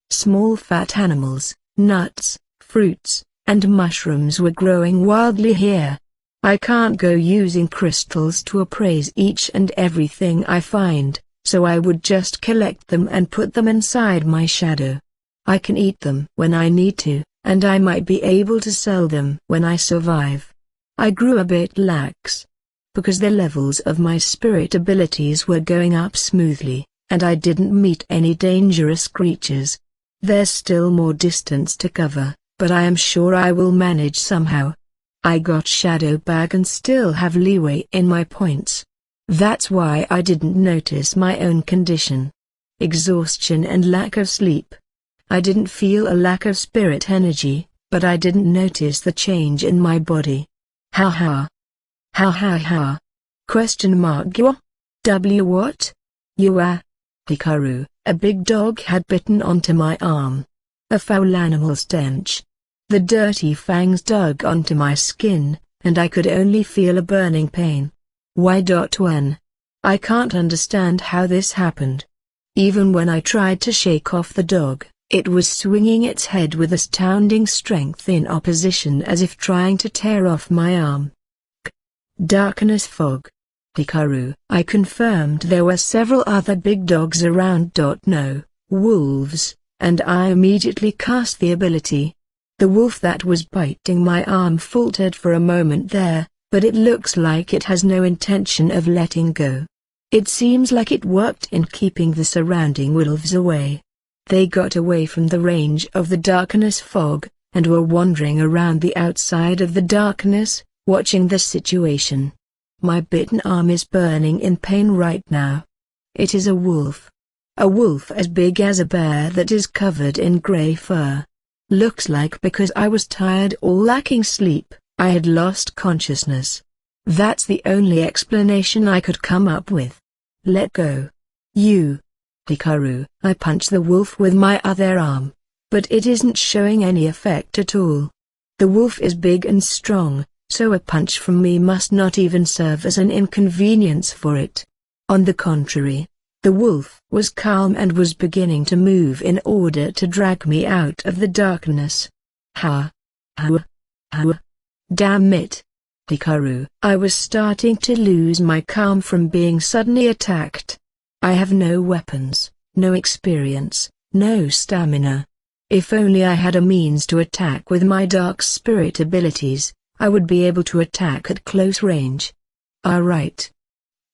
Speaker 1: Small fat animals, nuts, fruits, and mushrooms were growing wildly here. I can't go using crystals to appraise each and everything I find, so I would just collect them and put them inside my shadow. I can eat them when I need to, and I might be able to sell them when I survive. I grew a bit lax, because the levels of my spirit abilities were going up smoothly, and I didn't meet any dangerous creatures. There's still more distance to cover, but I am sure I will manage somehow. I got Shadow Bag and still have leeway in my points. That's why I didn't notice my own condition. Exhaustion and lack of sleep. I didn't feel a lack of spirit energy, but I didn't notice the change in my body. Ha ha. Ha ha ha. Question mark. What? You are? Hikaru, a big dog had bitten onto my arm. A foul animal stench. The dirty fangs dug onto my skin, and I could only feel a burning pain. When? I can't understand how this happened. Even when I tried to shake off the dog, it was swinging its head with astounding strength in opposition as if trying to tear off my arm. Darkness fog. Hikaru, I confirmed there were several other big dogs around. No, wolves, and I immediately cast the ability. The wolf that was biting my arm faltered for a moment there, but it looks like it has no intention of letting go. It seems like it worked in keeping the surrounding wolves away. They got away from the range of the darkness fog, and were wandering around the outside of the darkness, watching the situation. My bitten arm is burning in pain right now. It is a wolf. A wolf as big as a bear that is covered in gray fur. Looks like because I was tired or lacking sleep, I had lost consciousness. That's the only explanation I could come up with. Let go. You. Hikaru. I punch the wolf with my other arm. But it isn't showing any effect at all. The wolf is big and strong, so a punch from me must not even serve as an inconvenience for it. On the contrary, the wolf was calm and was beginning to move in order to drag me out of the darkness. Ha! Ha! Ha! Damn it! Hikaru. I was starting to lose my calm from being suddenly attacked. I have no weapons, no experience, no stamina. If only I had a means to attack with my dark spirit abilities, I would be able to attack at close range. Right.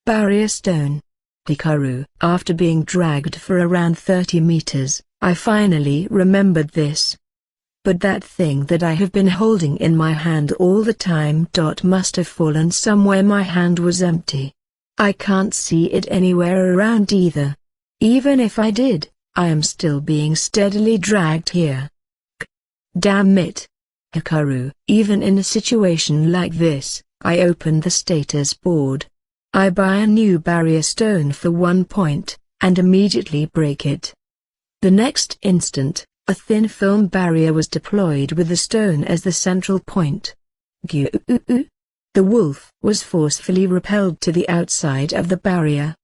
Speaker 1: Barrier stone. Hikaru. After being dragged for around 30 meters, I finally remembered this. But that thing that I have been holding in my hand all the time must have fallen somewhere. My hand was empty. I can't see it anywhere around either. Even if I did, I am still being steadily dragged here. Damn it! Hikaru. Even in a situation like this, I opened the status board. I buy a new barrier stone for 1 point, and immediately break it. The next instant, a thin film barrier was deployed with the stone as the central point. The wolf was forcefully repelled to the outside of the barrier.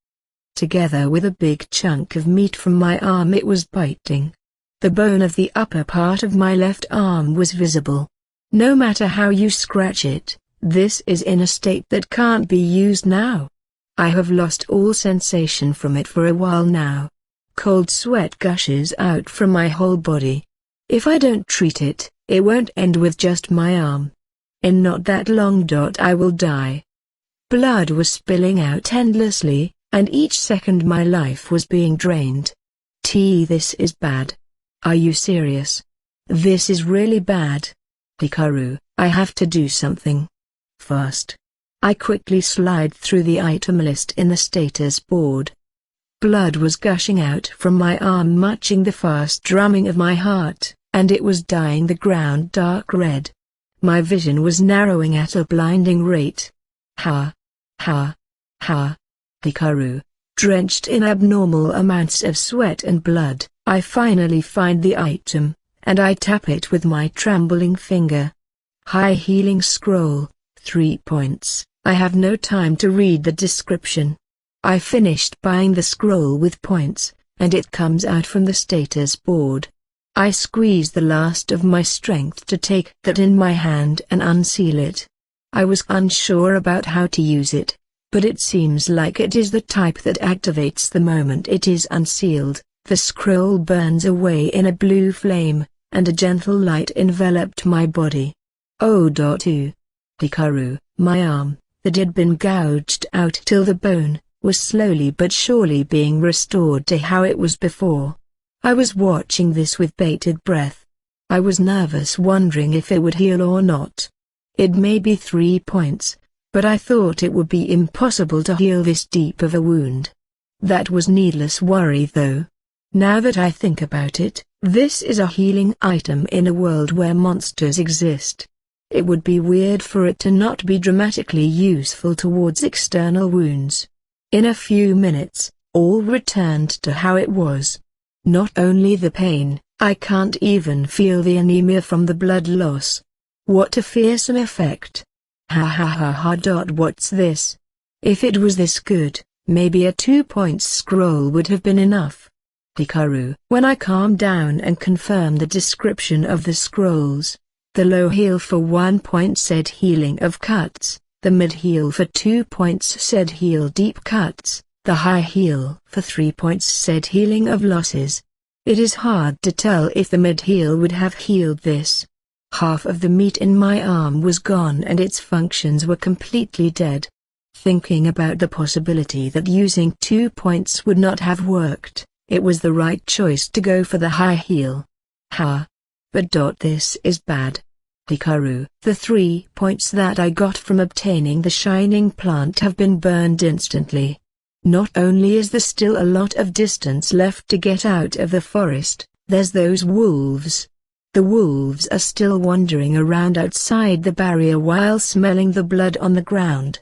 Speaker 1: Together with a big chunk of meat from my arm, it was biting. The bone of the upper part of my left arm was visible. No matter how you scratch it, this is in a state that can't be used now. I have lost all sensation from it for a while now. Cold sweat gushes out from my whole body. If I don't treat it, it won't end with just my arm. In not that long I will die. Blood was spilling out endlessly, and each second my life was being drained. This is bad. Are you serious? This is really bad. Hikaru, I have to do something. Fast. I quickly slide through the item list in the status board. Blood was gushing out from my arm, matching the fast drumming of my heart, and it was dyeing the ground dark red. My vision was narrowing at a blinding rate. Ha! Ha! Ha! Hikaru, drenched in abnormal amounts of sweat and blood, I finally find the item, and I tap it with my trembling finger. High healing scroll, 3 points. I have no time to read the description. I finished buying the scroll with points, and it comes out from the status board. I squeeze the last of my strength to take that in my hand and unseal it. I was unsure about how to use it, but it seems like it is the type that activates the moment it is unsealed. The scroll burns away in a blue flame, and a gentle light enveloped my body. Hikaru, my arm, that had been gouged out till the bone, was slowly but surely being restored to how it was before. I was watching this with bated breath. I was nervous, wondering if it would heal or not. It may be 3 points, but I thought it would be impossible to heal this deep of a wound. That was needless worry though. Now that I think about it, this is a healing item in a world where monsters exist. It would be weird for it to not be dramatically useful towards external wounds. In a few minutes, all returned to how it was. Not only the pain, I can't even feel the anemia from the blood loss. What a fearsome effect. Ha ha ha ha. What's this? If it was this good, maybe a 2 points scroll would have been enough. Hikaru. When I calm down and confirm the description of the scrolls, the low heal for 1 point said healing of cuts, the mid heal for 2 points said heal deep cuts, the high heal for 3 points said healing of losses. It is hard to tell if the mid heal would have healed this. Half of the meat in my arm was gone and its functions were completely dead. Thinking about the possibility that using 2 points would not have worked, it was the right choice to go for the high heal. But this is bad. Hikaru. The 3 points that I got from obtaining the shining plant have been burned instantly. Not only is there still a lot of distance left to get out of the forest, there's those wolves. The wolves are still wandering around outside the barrier while smelling the blood on the ground.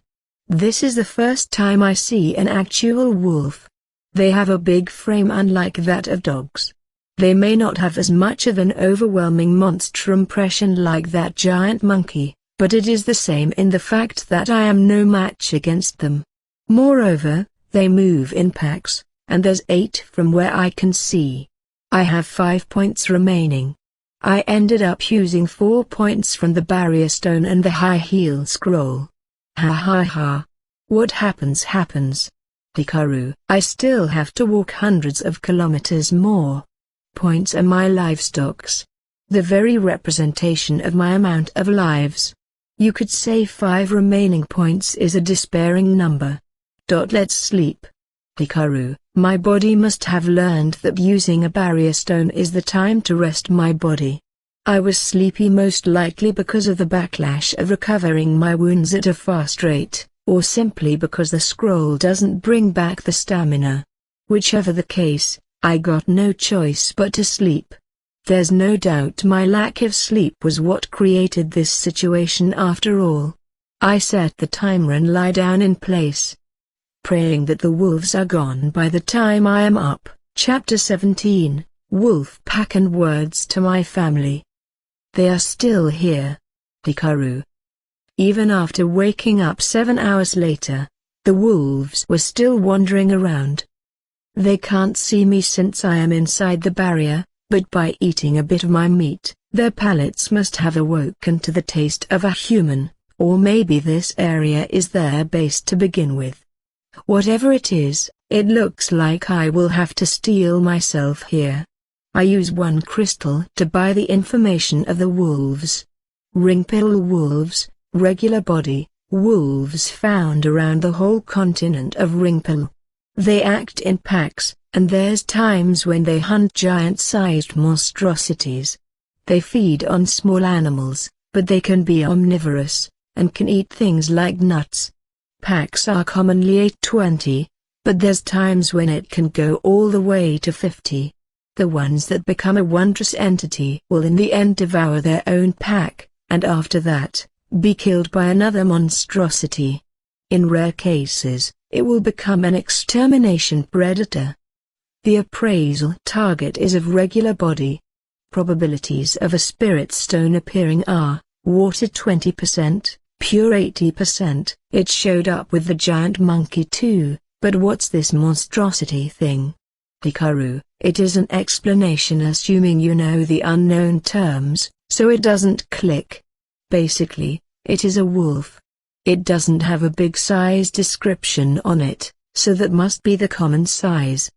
Speaker 1: This is the first time I see an actual wolf. They have a big frame unlike that of dogs. They may not have as much of an overwhelming monster impression like that giant monkey, but it is the same in the fact that I am no match against them. Moreover, they move in packs, and there's 8 from where I can see. I have 5 points remaining. I ended up using 4 points from the barrier stone and the high heel scroll. Ha ha ha. What happens happens. Hikaru. I still have to walk hundreds of kilometers more. Points are my livestocks. The very representation of my amount of lives. You could say 5 remaining points is a despairing number. Let's sleep. Hikaru. My body must have learned that using a barrier stone is the time to rest my body. I was sleepy most likely because of the backlash of recovering my wounds at a fast rate, or simply because the scroll doesn't bring back the stamina. Whichever the case, I got no choice but to sleep. There's no doubt my lack of sleep was what created this situation after all. I set the timer and lie down in place, praying that the wolves are gone by the time I am up. Chapter 17, Wolf Pack and Words to My Family. They are still here. Hikaru. Even after waking up 7 hours later, the wolves were still wandering around. They can't see me since I am inside the barrier, but by eating a bit of my meat, their palates must have awoken to the taste of a human, or maybe this area is their base to begin with. Whatever it is, it looks like I will have to steel myself here. I use 1 crystal to buy the information of the wolves. Ringpill wolves, regular body, wolves found around the whole continent of Ringpill. They act in packs, and there's times when they hunt giant-sized monstrosities. They feed on small animals, but they can be omnivorous, and can eat things like nuts. Packs are commonly 8-20, but there's times when it can go all the way to 50. The ones that become a wondrous entity will in the end devour their own pack, and after that, be killed by another monstrosity. In rare cases, it will become an extermination predator. The appraisal target is of regular body. Probabilities of a spirit stone appearing are, water 20%, pure 80%. It showed up with the giant monkey too, but what's this monstrosity thing? Hikaru, it is an explanation assuming you know the unknown terms, so it doesn't click. Basically, it is a wolf. It doesn't have a big size description on it, so that must be the common size.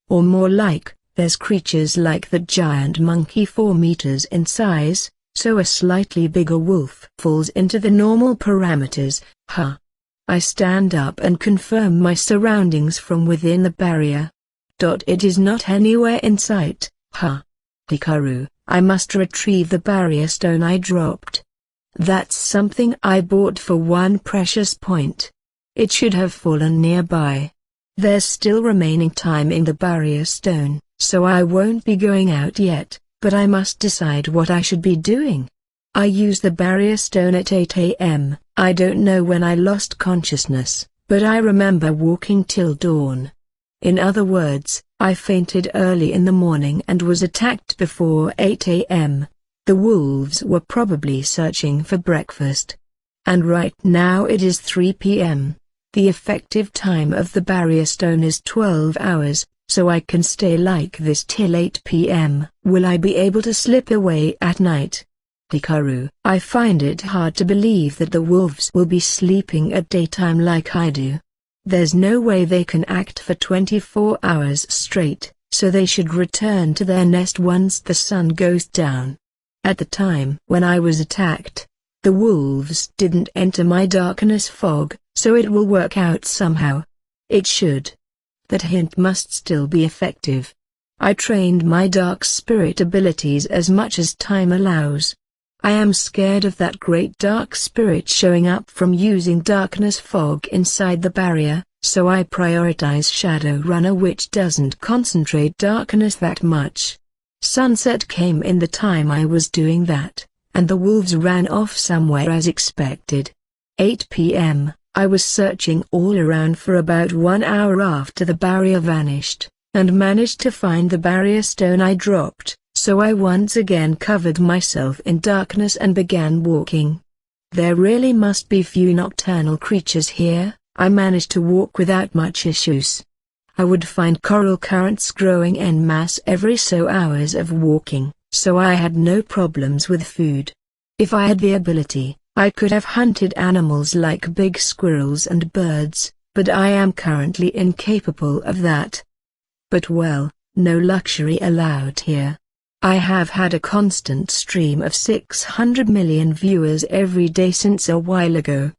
Speaker 1: Or more like, there's creatures like the giant monkey 4 meters in size, so a slightly bigger wolf falls into the normal parameters. I stand up and confirm my surroundings from within the barrier. It is not anywhere in sight. Hikaru, I must retrieve the barrier stone I dropped. That's something I bought for 1 precious point. It should have fallen nearby. There's still remaining time in the barrier stone, so I won't be going out yet, but I must decide what I should be doing. I use the barrier stone at 8 a.m. I don't know when I lost consciousness, but I remember walking till dawn. In other words, I fainted early in the morning and was attacked before 8 a.m. The wolves were probably searching for breakfast. And right now it is 3 p.m. The effective time of the barrier stone is 12 hours, so I can stay like this till 8 p.m. Will I be able to slip away at night? Hikaru, I find it hard to believe that the wolves will be sleeping at daytime like I do. There's no way they can act for 24 hours straight, so they should return to their nest once the sun goes down. At the time when I was attacked, the wolves didn't enter my darkness fog, so it will work out somehow. It should. That hint must still be effective. I trained my dark spirit abilities as much as time allows. I am scared of that great dark spirit showing up from using darkness fog inside the barrier, so I prioritize Shadow Runner, which doesn't concentrate darkness that much. Sunset came in the time I was doing that, and the wolves ran off somewhere as expected. 8 p.m., I was searching all around for about 1 hour after the barrier vanished, and managed to find the barrier stone I dropped, so I once again covered myself in darkness and began walking. There really must be few nocturnal creatures here. I managed to walk without much issues. I would find coral currents growing en masse every so hours of walking, so I had no problems with food. If I had the ability, I could have hunted animals like big squirrels and birds, but I am currently incapable of that. But well, no luxury allowed here. I have had a constant stream of 600 million viewers every day since a while ago.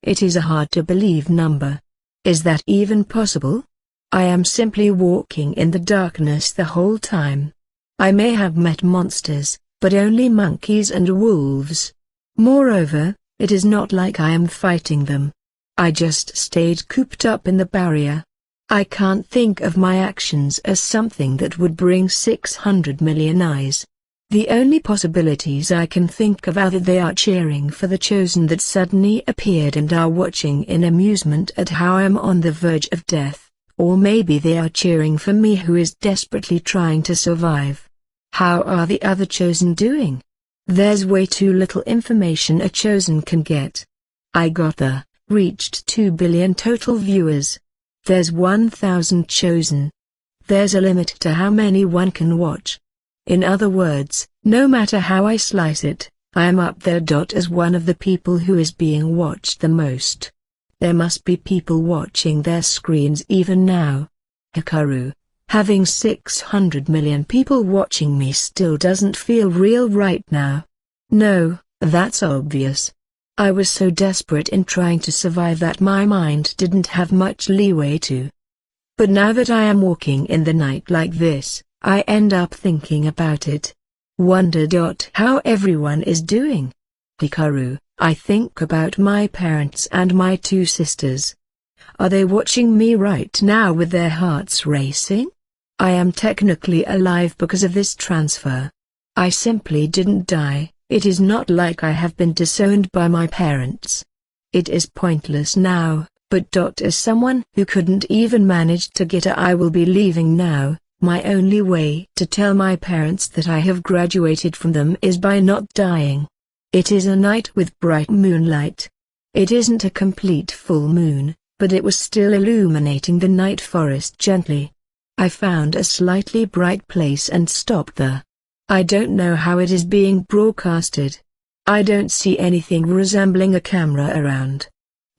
Speaker 1: It is a hard to believe number. Is that even possible? I am simply walking in the darkness the whole time. I may have met monsters, but only monkeys and wolves. Moreover, it is not like I am fighting them. I just stayed cooped up in the barrier. I can't think of my actions as something that would bring 600 million eyes. The only possibilities I can think of are that they are cheering for the chosen that suddenly appeared and are watching in amusement at how I am on the verge of death, or maybe they are cheering for me who is desperately trying to survive. How are the other chosen doing? There's way too little information a chosen can get. I reached 2 billion total viewers. There's 1,000 chosen. There's a limit to how many one can watch. In other words, no matter how I slice it, I am up there. As one of the people who is being watched the most. There must be people watching their screens even now. Hikaru. Having 600 million people watching me still doesn't feel real right now. No, that's obvious. I was so desperate in trying to survive that my mind didn't have much leeway to. But now that I am walking in the night like this, I end up thinking about it. Wonder. How everyone is doing. Hikaru, I think about my parents and my 2 sisters. Are they watching me right now with their hearts racing? I am technically alive because of this transfer. I simply didn't die. It is not like I have been disowned by my parents. It is pointless now, but as someone who couldn't even manage to get I will be leaving now, my only way to tell my parents that I have graduated from them is by not dying. It is a night with bright moonlight. It isn't a complete full moon, but it was still illuminating the night forest gently. I found a slightly bright place and stopped there. I don't know how it is being broadcasted. I don't see anything resembling a camera around.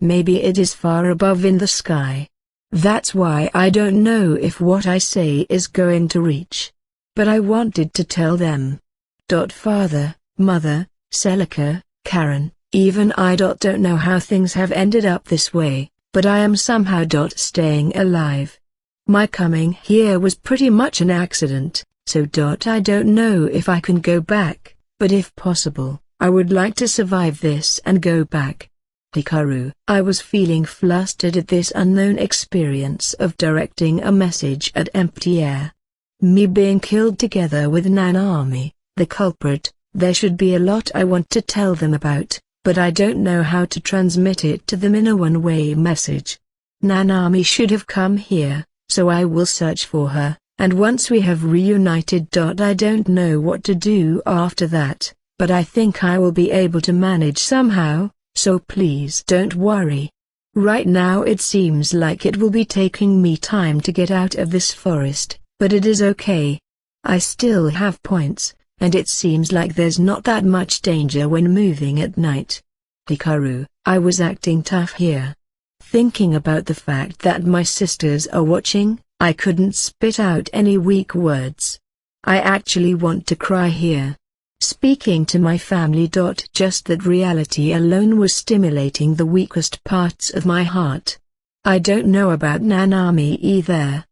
Speaker 1: Maybe it is far above in the sky. That's why I don't know if what I say is going to reach. But I wanted to tell them. Father, Mother, Celica, Karen, even I don't know how things have ended up this way, but I am somehow staying alive. My coming here was pretty much an accident, so I don't know if I can go back, but if possible, I would like to survive this and go back. Hikaru. I was feeling flustered at this unknown experience of directing a message at empty air. Me being killed together with Nanami, the culprit. There should be a lot I want to tell them about, but I don't know how to transmit it to them in a one-way message. Nanami should have come here, so I will search for her, and once we have reunited. I don't know what to do after that, but I think I will be able to manage somehow, so please don't worry. Right now it seems like it will be taking me time to get out of this forest, but it is okay. I still have points, and it seems like there's not that much danger when moving at night. Hikaru, I was acting tough here. Thinking about the fact that my sisters are watching, I couldn't spit out any weak words. I actually want to cry here. Speaking to my family. Just that reality alone was stimulating the weakest parts of my heart. I don't know about Nanami either.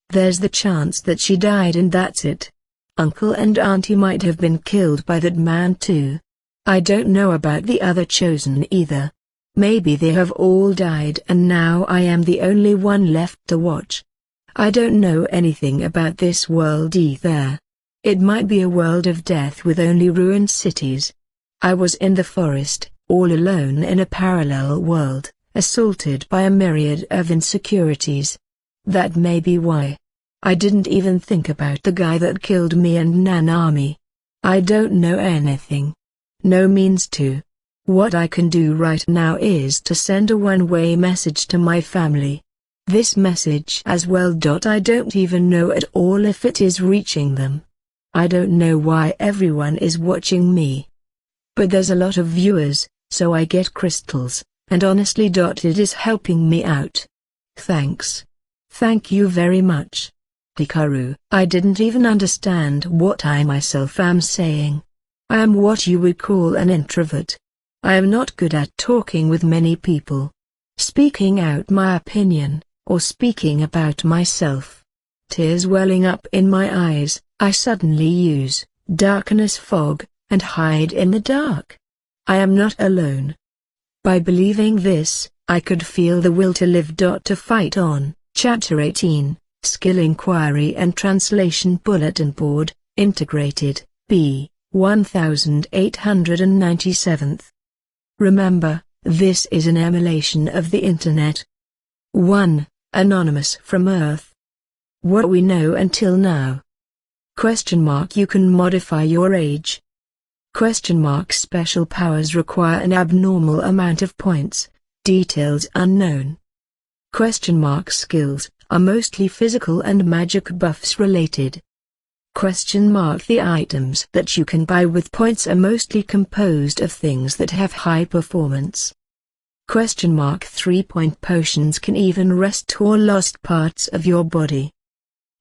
Speaker 1: There's the chance that she died and that's it. Uncle and auntie might have been killed by that man too. I don't know about the other chosen either. Maybe they have all died and now I am the only one left to watch. I don't know anything about this world either. It might be a world of death with only ruined cities. I was in the forest, all alone in a parallel world, assaulted by a myriad of insecurities. That may be why. I didn't even think about the guy that killed me and Nanami. I don't know anything. No means to. What I can do right now is to send a one-way message to my family. This message as well. I don't even know at all if it is reaching them. I don't know why everyone is watching me. But there's a lot of viewers, so I get crystals, and honestly it is helping me out. Thanks. Thank you very much. Hikaru. I didn't even understand what I myself am saying. I am what you would call an introvert. I am not good at talking with many people. Speaking out my opinion, or speaking about myself. Tears welling up in my eyes, I suddenly use darkness fog, and hide in the dark. I am not alone. By believing this, I could feel the will to live. To fight on. Chapter 18, Skill Inquiry and Translation Bulletin Board, Integrated, B, 1897th. Remember, this is an emulation of the Internet. 1. Anonymous from Earth. What we know until now. You can modify your age. Special powers require an abnormal amount of points, details unknown. Skills are mostly physical and magic buffs related. The items that you can buy with points are mostly composed of things that have high performance. 3-point potions can even restore lost parts of your body.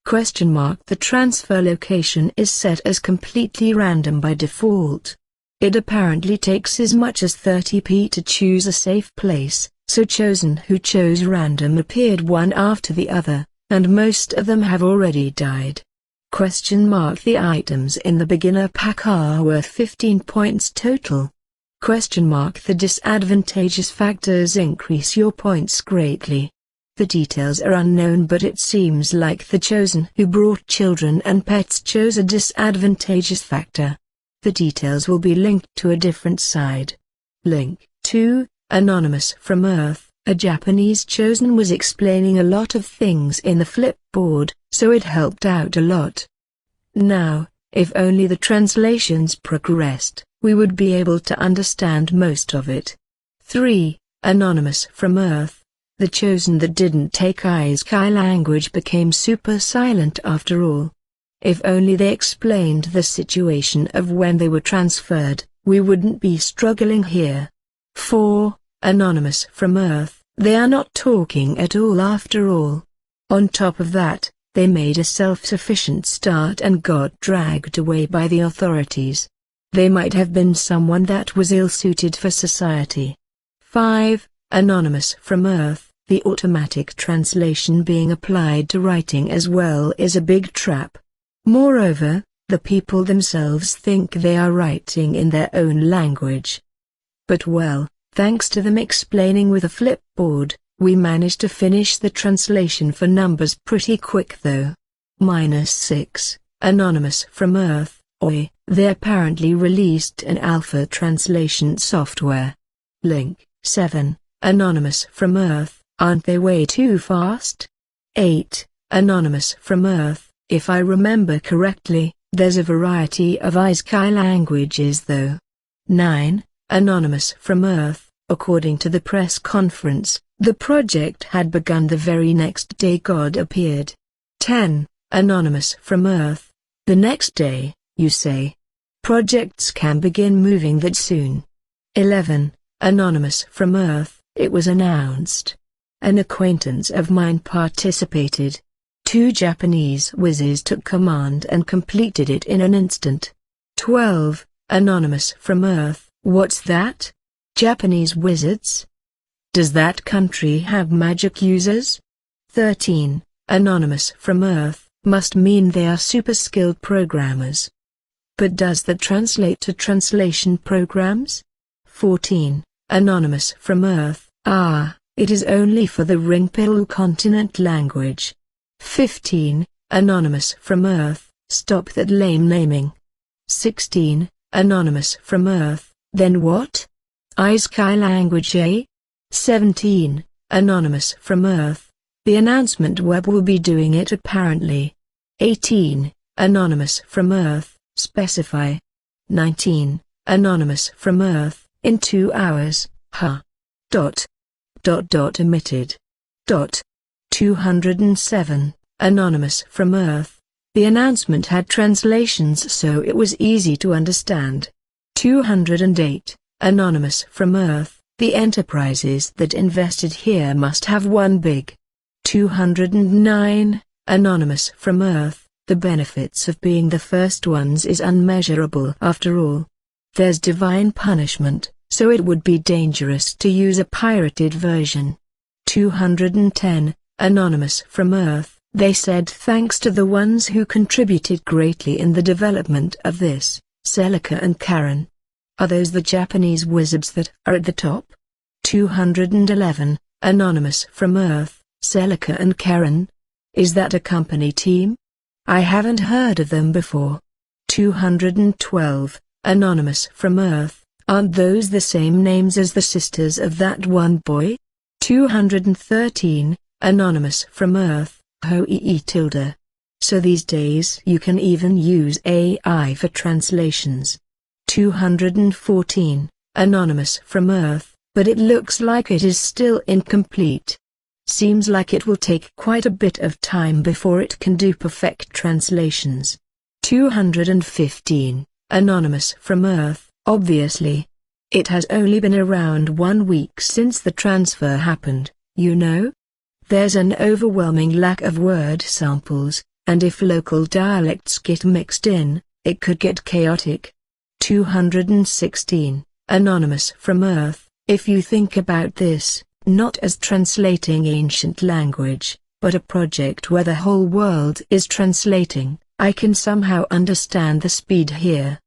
Speaker 1: The transfer location is set as completely random by default. It apparently takes as much as 30p to choose a safe place, so Chosen who chose random appeared one after the other, and most of them have already died. The items in the beginner pack are worth 15 points total. The disadvantageous factors increase your points greatly. The details are unknown, but it seems like the Chosen who brought children and pets chose a disadvantageous factor. The details will be linked to a different side. Link 2, Anonymous from Earth. A Japanese Chosen was explaining a lot of things in the flipboard, so it helped out a lot. Now, if only the translations progressed, we would be able to understand most of it. 3. Anonymous from Earth. The Chosen that didn't take Isekai language became super silent after all. If only they explained the situation of when they were transferred, we wouldn't be struggling here. 4. Anonymous from Earth. They are not talking at all after all. On top of that, they made a self-sufficient start and got dragged away by the authorities. They might have been someone that was ill-suited for society. 5. Anonymous from Earth. The automatic translation being applied to writing as well is a big trap. Moreover, the people themselves think they are writing in their own language. But well, thanks to them explaining with a flipboard, we managed to finish the translation for numbers pretty quick though. -6, Anonymous from Earth. Oi, they apparently released an alpha translation software. Link 7, Anonymous from Earth. Aren't they way too fast? 8. Anonymous from Earth. If I remember correctly, there's a variety of Isekai languages though. 9. Anonymous from Earth. According to the press conference, the project had begun the very next day God appeared. 10. Anonymous from Earth. The next day, you say. Projects can begin moving that soon. 11. Anonymous from Earth. It was announced. An acquaintance of mine participated. 2 Japanese whizzes took command and completed it in an instant. 12. Anonymous from Earth. What's that? Japanese wizards? Does that country have magic users? 13. Anonymous from Earth. Must mean they are super skilled programmers. But does that translate to translation programs? 14. Anonymous from Earth. It is only for the Ringpill continent language. 15. Anonymous from Earth. Stop that lame naming. 16. Anonymous from Earth. Then what? Isekai language, eh? 17. Anonymous from Earth. The announcement web will be doing it apparently. 18. Anonymous from Earth. Specify. 19. Anonymous from Earth. In 2 hours. Ha. Dot. Omitted. 207. Anonymous from Earth. The announcement had translations so it was easy to understand. 208. Anonymous from Earth. The enterprises that invested here must have won big. 209. Anonymous from Earth. The benefits of being the first ones is unmeasurable after all. There's divine punishment, so it would be dangerous to use a pirated version. 210. Anonymous from Earth. They said thanks to the ones who contributed greatly in the development of this, Celica and Karen. Are those the Japanese wizards that are at the top? 211. Anonymous from Earth. Celica and Karen? Is that a company team? I haven't heard of them before. 212. Anonymous from Earth. Aren't those the same names as the sisters of that one boy? 213. Anonymous from Earth. Hoi tilde. So these days you can even use AI for translations. 214. Anonymous from Earth, but it looks like it is still incomplete. Seems like it will take quite a bit of time before it can do perfect translations. 215. Anonymous from Earth. Obviously. It has only been around 1 week since the transfer happened, you know? There's an overwhelming lack of word samples, and if local dialects get mixed in, it could get chaotic. 216. Anonymous from Earth. If you think about this, not as translating ancient language, but a project where the whole world is translating, I can somehow understand the speed here.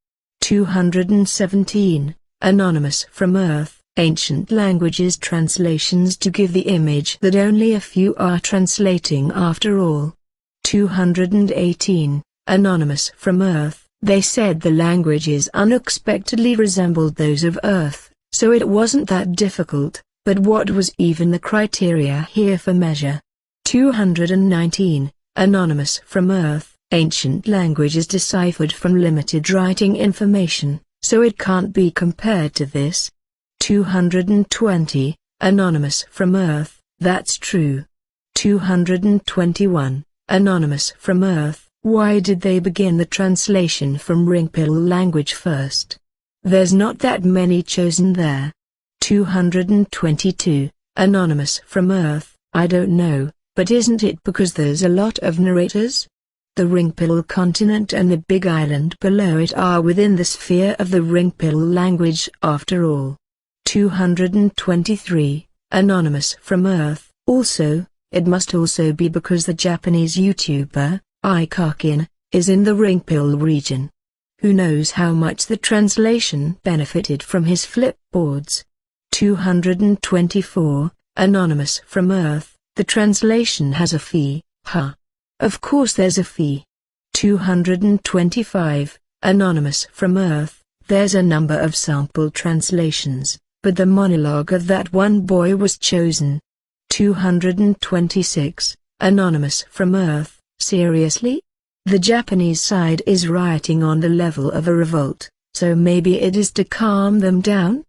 Speaker 1: 217. Anonymous from Earth. Ancient languages translations to give the image that only a few are translating after all. 218. Anonymous from Earth. They said the languages unexpectedly resembled those of Earth, so it wasn't that difficult, but what was even the criteria here for measure? 219. Anonymous from Earth. Ancient languages deciphered from limited writing information, so it can't be compared to this. 220. Anonymous from Earth. That's true. 221. Anonymous from Earth. Why did they begin the translation from Ringpil language first? There's not that many chosen there. 222. Anonymous from Earth. I don't know, but isn't it because there's a lot of narrators? The Ringpil continent and the big island below it are within the sphere of the Ringpil language after all. 223. Anonymous from Earth. Also, it must also be because the Japanese YouTuber, Ikakin, is in the Ringpil region. Who knows how much the translation benefited from his flipboards. 224. Anonymous from Earth. The translation has a fee, huh? Of course there's a fee. 225. Anonymous from Earth. There's a number of sample translations, but the monologue of that one boy was chosen. 226. Anonymous from Earth. Seriously? The Japanese side is rioting on the level of a revolt, so maybe it is to calm them down?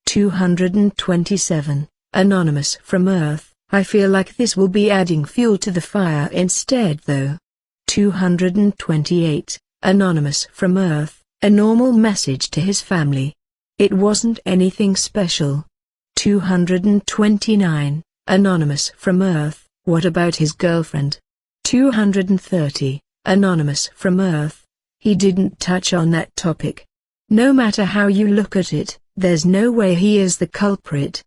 Speaker 1: 227. Anonymous from Earth. I feel like this will be adding fuel to the fire instead though. 228. Anonymous from Earth. A normal message to his family. It wasn't anything special. 229. Anonymous from Earth. What about his girlfriend? 230. Anonymous from Earth. He didn't touch on that topic. No matter how you look at it, there's no way he is the culprit.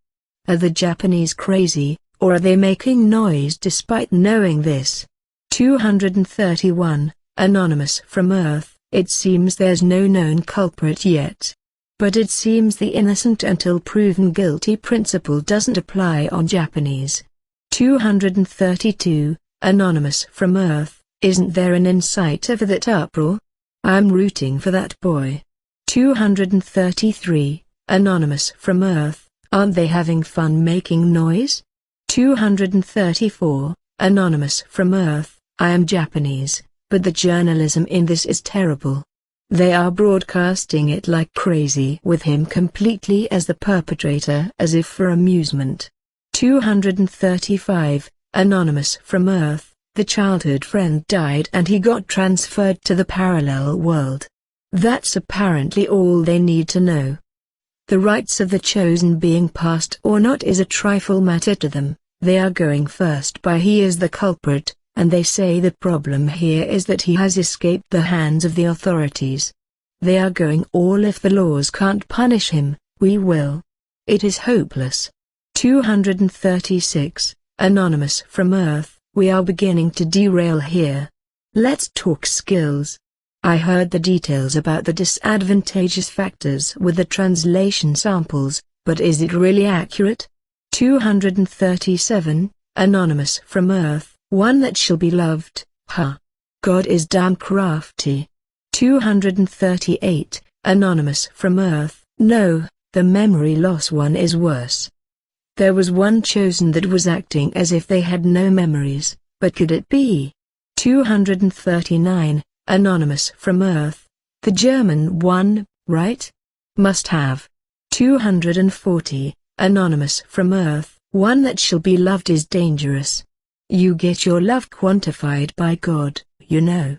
Speaker 1: Are the Japanese crazy, or are they making noise despite knowing this? 231. Anonymous from Earth. It seems there's no known culprit yet. But it seems the innocent until proven guilty principle doesn't apply on Japanese. 232. Anonymous from Earth. Isn't there an insight over that uproar? I'm rooting for that boy. 233. Anonymous from Earth. Aren't they having fun making noise? 234, Anonymous from Earth, I am Japanese, but the journalism in this is terrible. They are broadcasting it like crazy with him completely as the perpetrator as if for amusement. 235, Anonymous from Earth, the childhood friend died and he got transferred to the parallel world. That's apparently all they need to know. The rights of the chosen being passed or not is a trifle matter to them. They are going first by he is the culprit, and they say the problem here is that he has escaped the hands of the authorities. They are going all if the laws can't punish him, we will. It is hopeless. 236, Anonymous from Earth, we are beginning to derail here. Let's talk skills. I heard the details about the disadvantageous factors with the translation samples, but is it really accurate? 237, Anonymous from Earth, one that shall be loved, God is damn crafty. 238, Anonymous from Earth, no, the memory loss one is worse. There was one chosen that was acting as if they had no memories, but could it be? 239, Anonymous from Earth, the German one, right? Must have. 240, Anonymous from Earth, one that shall be loved is dangerous. You get your love quantified by God, you know.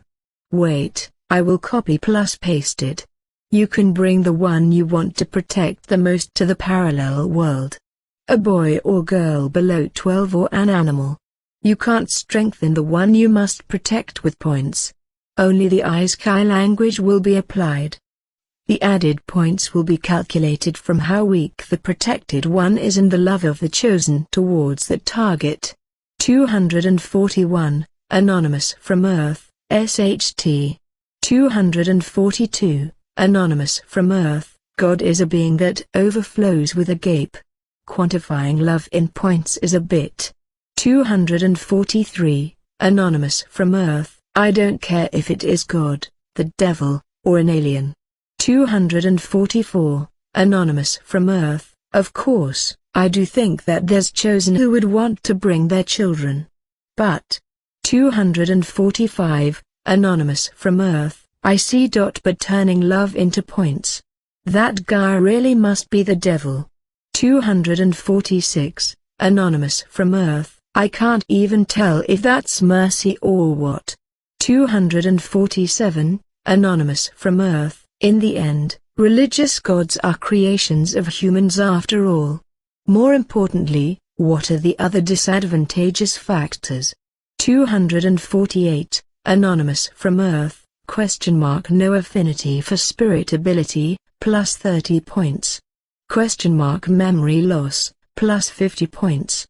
Speaker 1: Wait, I will copy plus paste it. You can bring the one you want to protect the most to the parallel world. A boy or girl below 12 or an animal. You can't strengthen the one you must protect with points. Only the Isekai language will be applied. The added points will be calculated from how weak the protected one is and the love of the chosen towards that target. 241, Anonymous from Earth, SHT. 242, Anonymous from Earth, God is a being that overflows with a gape. Quantifying love in points is a bit. 243, Anonymous from Earth, I don't care if it is God, the devil, or an alien. 244, Anonymous from Earth, of course, I do think that there's chosen who would want to bring their children. But. 245, Anonymous from Earth, I see. But turning love into points. That guy really must be the devil. 246, Anonymous from Earth, I can't even tell if that's mercy or what. 247, Anonymous from Earth, in the end, religious gods are creations of humans after all. More importantly, what are the other disadvantageous factors? 248, Anonymous from Earth, no affinity for spirit ability, plus 30 points. Memory loss, plus 50 points.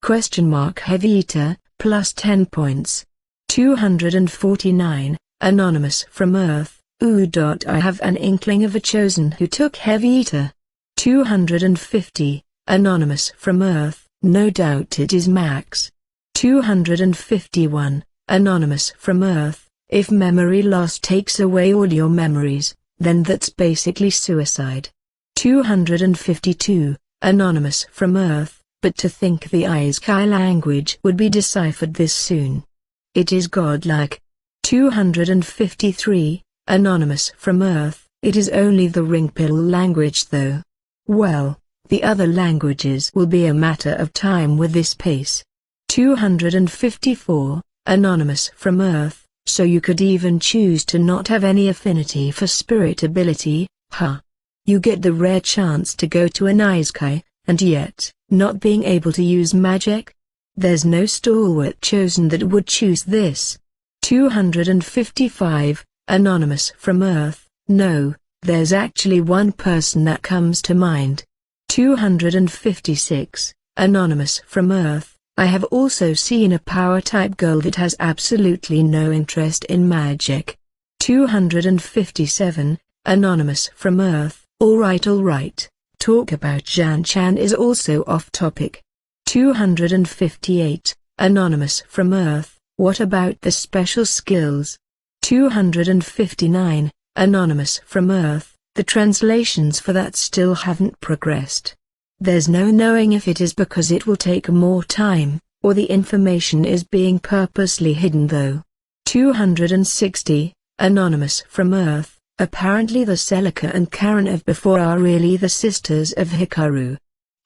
Speaker 1: Heavy eater, plus 10 points. 249, Anonymous from Earth, I have an inkling of a chosen who took heavy eater. 250, Anonymous from Earth, no doubt it is Max. 251, Anonymous from Earth, if memory loss takes away all your memories, then that's basically suicide. 252, Anonymous from Earth, but to think the Isekai language would be deciphered this soon. It is godlike. 253, Anonymous from Earth, it is only the ringpill language though. Well, the other languages will be a matter of time with this pace. 254, Anonymous from Earth, so you could even choose to not have any affinity for spirit ability, You get the rare chance to go to an Isekai, and yet, not being able to use magic? There's no stalwart chosen that would choose this. 255, Anonymous from Earth, no, there's actually one person that comes to mind. 256, Anonymous from Earth, I have also seen a power-type girl that has absolutely no interest in magic. 257, Anonymous from Earth, alright, talk about Jan-chan is also off-topic. 258, Anonymous from Earth, what about the special skills? 259, Anonymous from Earth, the translations for that still haven't progressed. There's no knowing if it is because it will take more time, or the information is being purposely hidden though. 260, Anonymous from Earth. Apparently the Celica and Karen of before are really the sisters of Hikaru.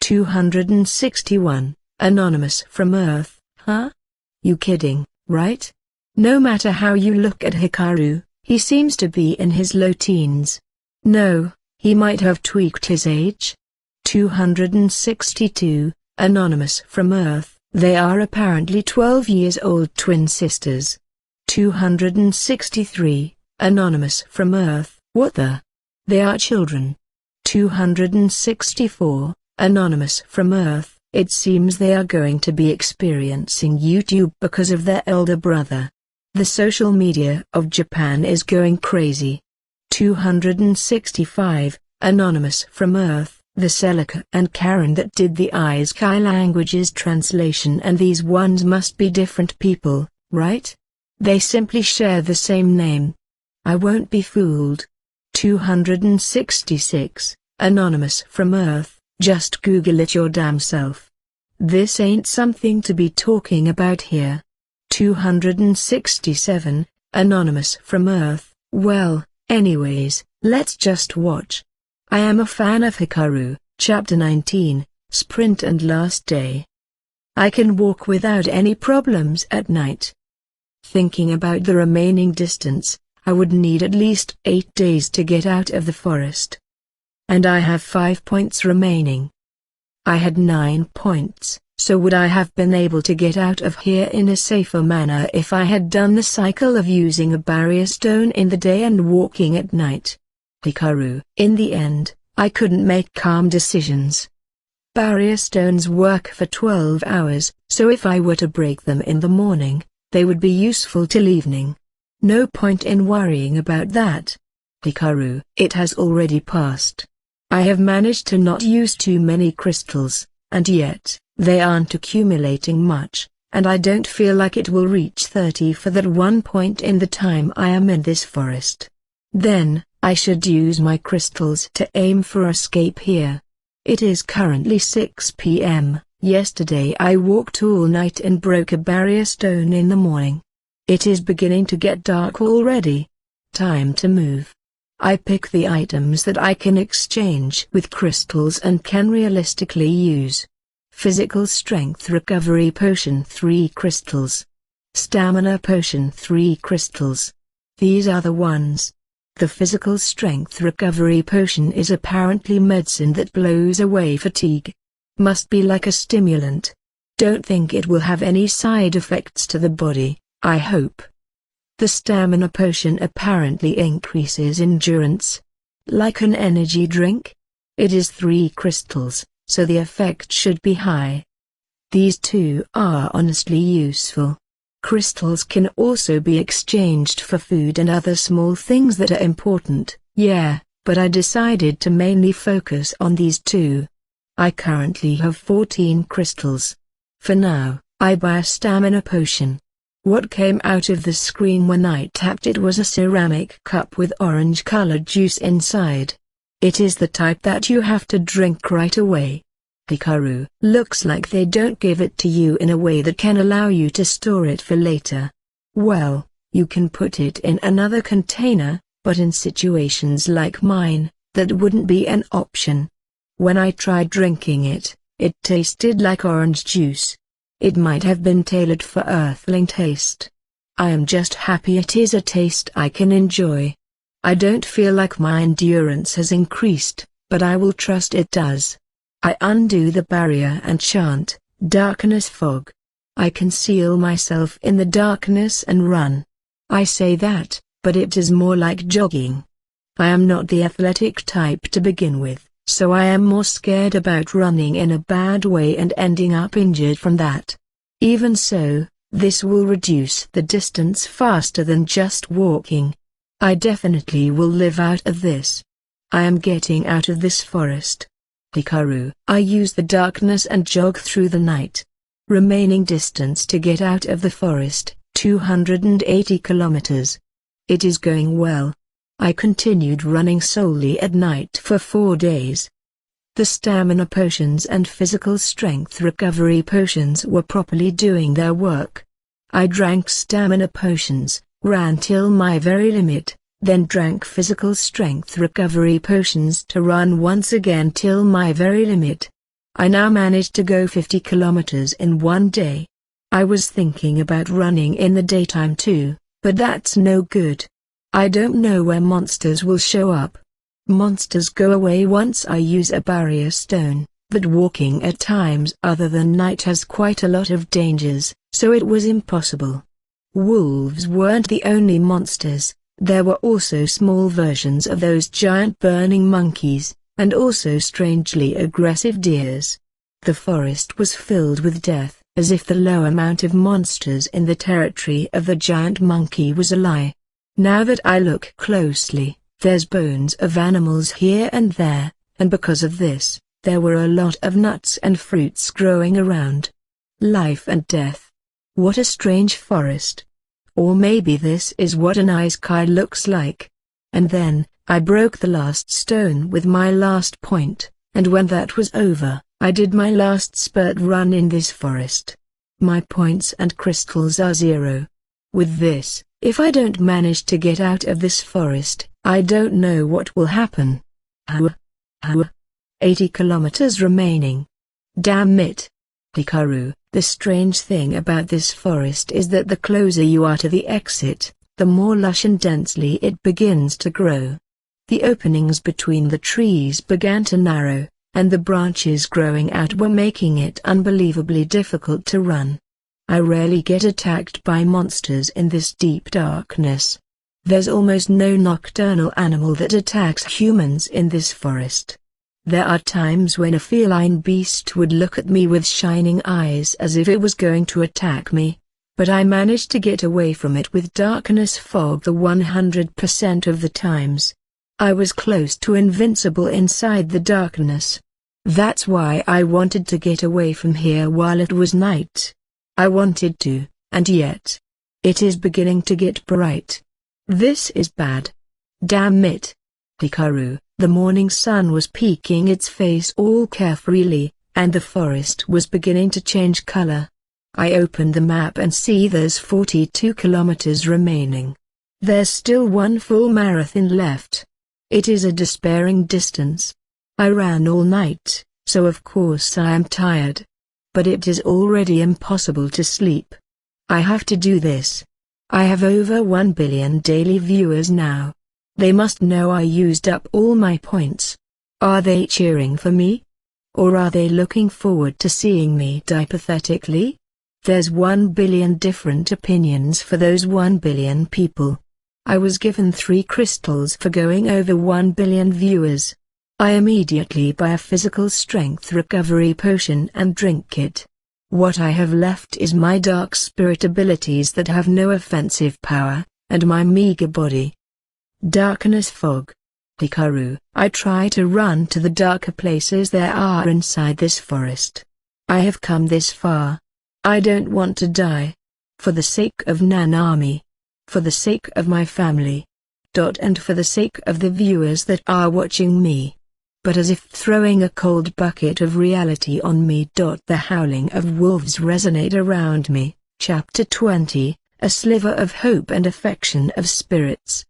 Speaker 1: 261, Anonymous from Earth. Huh? You kidding, right? No matter how you look at Hikaru, he seems to be in his low teens. No, he might have tweaked his age. 262, Anonymous from Earth. They are apparently 12 years old twin sisters. 263, Anonymous from Earth. What the? They are children. 264, Anonymous from Earth. It seems they are going to be experiencing YouTube because of their elder brother. The social media of Japan is going crazy. 265, Anonymous from Earth. The Celica and Karen that did the Isekai languages translation, and these ones must be different people, right? They simply share the same name. I won't be fooled. 266, Anonymous from Earth. Just Google it your damn self. This ain't something to be talking about here. 267, Anonymous from Earth. Well, anyways, let's just watch. I am a fan of Hikaru, Chapter 19, Sprint and Last Day. I can walk without any problems at night. Thinking about the remaining distance, I would need at least 8 days to get out of the forest. And I have 5 points remaining. I had 9 points, so would I have been able to get out of here in a safer manner if I had done the cycle of using a barrier stone in the day and walking at night? Hikaru. In the end, I couldn't make calm decisions. Barrier stones work for 12 hours, so if I were to break them in the morning, they would be useful till evening. No point in worrying about that. Hikaru. It has already passed. I have managed to not use too many crystals, and yet, they aren't accumulating much, and I don't feel like it will reach 30 for that one point in the time I am in this forest. Then, I should use my crystals to aim for escape here. It is currently 6 p.m. Yesterday I walked all night and broke a barrier stone in the morning. It is beginning to get dark already. Time to move. I pick the items that I can exchange with crystals and can realistically use. Physical Strength Recovery Potion 3 crystals. Stamina Potion 3 crystals. These are the ones. The Physical Strength Recovery Potion is apparently medicine that blows away fatigue. Must be like a stimulant. Don't think it will have any side effects to the body, I hope. The Stamina Potion apparently increases endurance. Like an energy drink? It is 3 crystals, so the effect should be high. These two are honestly useful. Crystals can also be exchanged for food and other small things that are important, yeah, but I decided to mainly focus on these two. I currently have 14 crystals. For now, I buy a stamina potion. What came out of the screen when I tapped it was a ceramic cup with orange-colored juice inside. It is the type that you have to drink right away. Hikaru. Looks like they don't give it to you in a way that can allow you to store it for later. Well, you can put it in another container, but in situations like mine, that wouldn't be an option. When I tried drinking it, it tasted like orange juice. It might have been tailored for earthling taste. I am just happy it is a taste I can enjoy. I don't feel like my endurance has increased, but I will trust it does. I undo the barrier and chant, Darkness Fog. I conceal myself in the darkness and run. I say that, but it is more like jogging. I am not the athletic type to begin with, so I am more scared about running in a bad way and ending up injured from that. Even so, this will reduce the distance faster than just walking. I definitely will live out of this. I am getting out of this forest. Hikaru. I use the darkness and jog through the night. Remaining distance to get out of the forest, 280 kilometers. It is going well. I continued running solely at night for 4 days. The stamina potions and physical strength recovery potions were properly doing their work. I drank stamina potions, ran till my very limit, then drank physical strength recovery potions to run once again till my very limit. I now managed to go 50 kilometers in one day. I was thinking about running in the daytime too, but that's no good. I don't know where monsters will show up. Monsters go away once I use a barrier stone, but walking at times other than night has quite a lot of dangers, so it was impossible. Wolves weren't the only monsters, there were also small versions of those giant burning monkeys, and also strangely aggressive deers. The forest was filled with death, as if the low amount of monsters in the territory of the giant monkey was a lie. Now that I look closely, there's bones of animals here and there, and because of this, there were a lot of nuts and fruits growing around. Life and death. What a strange forest. Or maybe this is what an isekai looks like. And then, I broke the last stone with my last point, and when that was over, I did my last spurt run in this forest. My points and crystals are 0. With this, if I don't manage to get out of this forest, I don't know what will happen. 80 kilometers remaining. Damn it. Hikaru, the strange thing about this forest is that the closer you are to the exit, the more lush and densely it begins to grow. The openings between the trees began to narrow, and the branches growing out were making it unbelievably difficult to run. I rarely get attacked by monsters in this deep darkness. There's almost no nocturnal animal that attacks humans in this forest. There are times when a feline beast would look at me with shining eyes as if it was going to attack me, but I managed to get away from it with darkness fog the 100% of the times. I was close to invincible inside the darkness. That's why I wanted to get away from here while it was night. I wanted to, and yet, it is beginning to get bright. This is bad. Damn it. Hikaru, the morning sun was peeking its face all carefreely, and the forest was beginning to change color. I opened the map and see there's 42 kilometers remaining. There's still one full marathon left. It is a despairing distance. I ran all night, so of course I am tired. But it is already impossible to sleep. I have to do this. I have over 1 billion daily viewers now. They must know I used up all my points. Are they cheering for me? Or are they looking forward to seeing me die pathetically? There's 1 billion different opinions for those 1 billion people. I was given 3 crystals for going over 1 billion viewers. I immediately buy a physical strength recovery potion and drink it. What I have left is my dark spirit abilities that have no offensive power, and my meager body. Darkness fog. Hikaru, I try to run to the darker places there are inside this forest. I have come this far. I don't want to die. For the sake of Nanami. For the sake of my family. And for the sake of the viewers that are watching me. But as if throwing a cold bucket of reality on me. The howling of wolves resonate around me. Chapter 20, A Sliver of Hope and Affection of Spirits.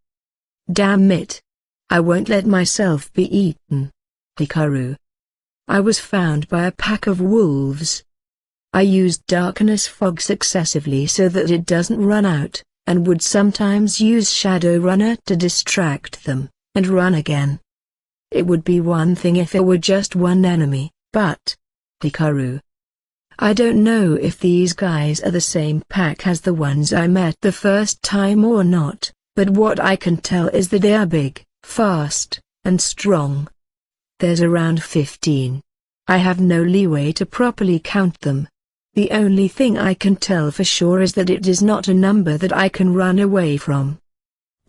Speaker 1: Damn it. I won't let myself be eaten. Hikaru. I was found by a pack of wolves. I used darkness fog successively so that it doesn't run out, and would sometimes use Shadow Runner to distract them, and run again. It would be one thing if it were just one enemy, but... Hikaru. I don't know if these guys are the same pack as the ones I met the first time or not, but what I can tell is that they are big, fast, and strong. There's around 15. I have no leeway to properly count them. The only thing I can tell for sure is that it is not a number that I can run away from.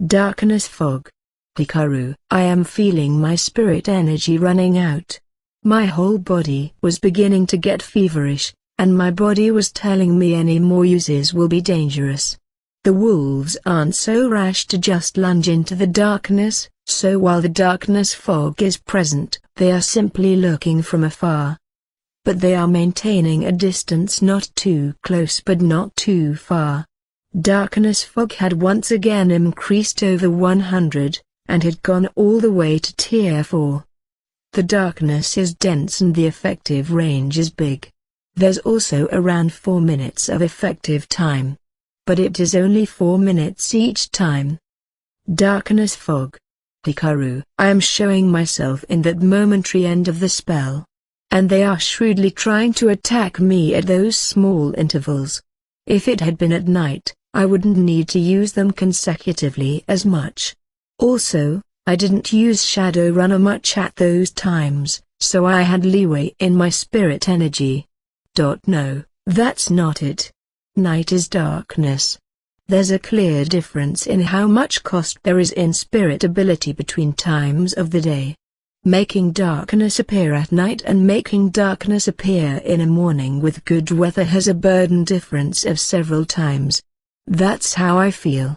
Speaker 1: Darkness fog. Hikaru, I am feeling my spirit energy running out. My whole body was beginning to get feverish, and my body was telling me any more uses will be dangerous. The wolves aren't so rash to just lunge into the darkness, So while the darkness fog is present, they are simply looking from afar. But they are maintaining a distance not too close but not too far. Darkness fog had once again increased over 100, and had gone all the way to tier 4. The darkness is dense and the effective range is big. There's also around 4 minutes of effective time. But it is only 4 minutes each time. Darkness fog. Hikaru, I am showing myself in that momentary end of the spell. And they are shrewdly trying to attack me at those small intervals. If it had been at night, I wouldn't need to use them consecutively as much. Also, I didn't use Shadow Runner much at those times, so I had leeway in my spirit energy. No, that's not it. Night is darkness. There's a clear difference in how much cost there is in spirit ability between times of the day. Making darkness appear at night and making darkness appear in a morning with good weather has a burden difference of several times. That's how I feel.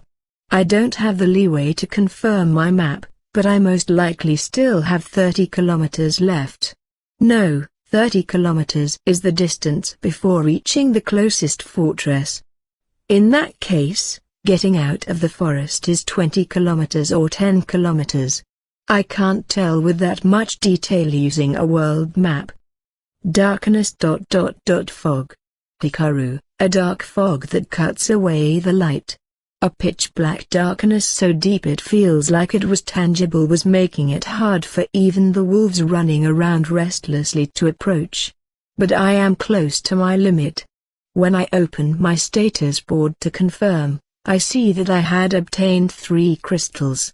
Speaker 1: I don't have the leeway to confirm my map, but I most likely still have 30 kilometers left. No, 30 kilometers is the distance before reaching the closest fortress. In that case, getting out of the forest is 20 kilometers or 10 kilometers. I can't tell with that much detail using a world map. Darkness. Fog. Hikaru, a dark fog that cuts away the light. A pitch-black darkness so deep it feels like it was tangible was making it hard for even the wolves running around restlessly to approach. But I am close to my limit. When I open my status board to confirm, I see that I had obtained 3 crystals.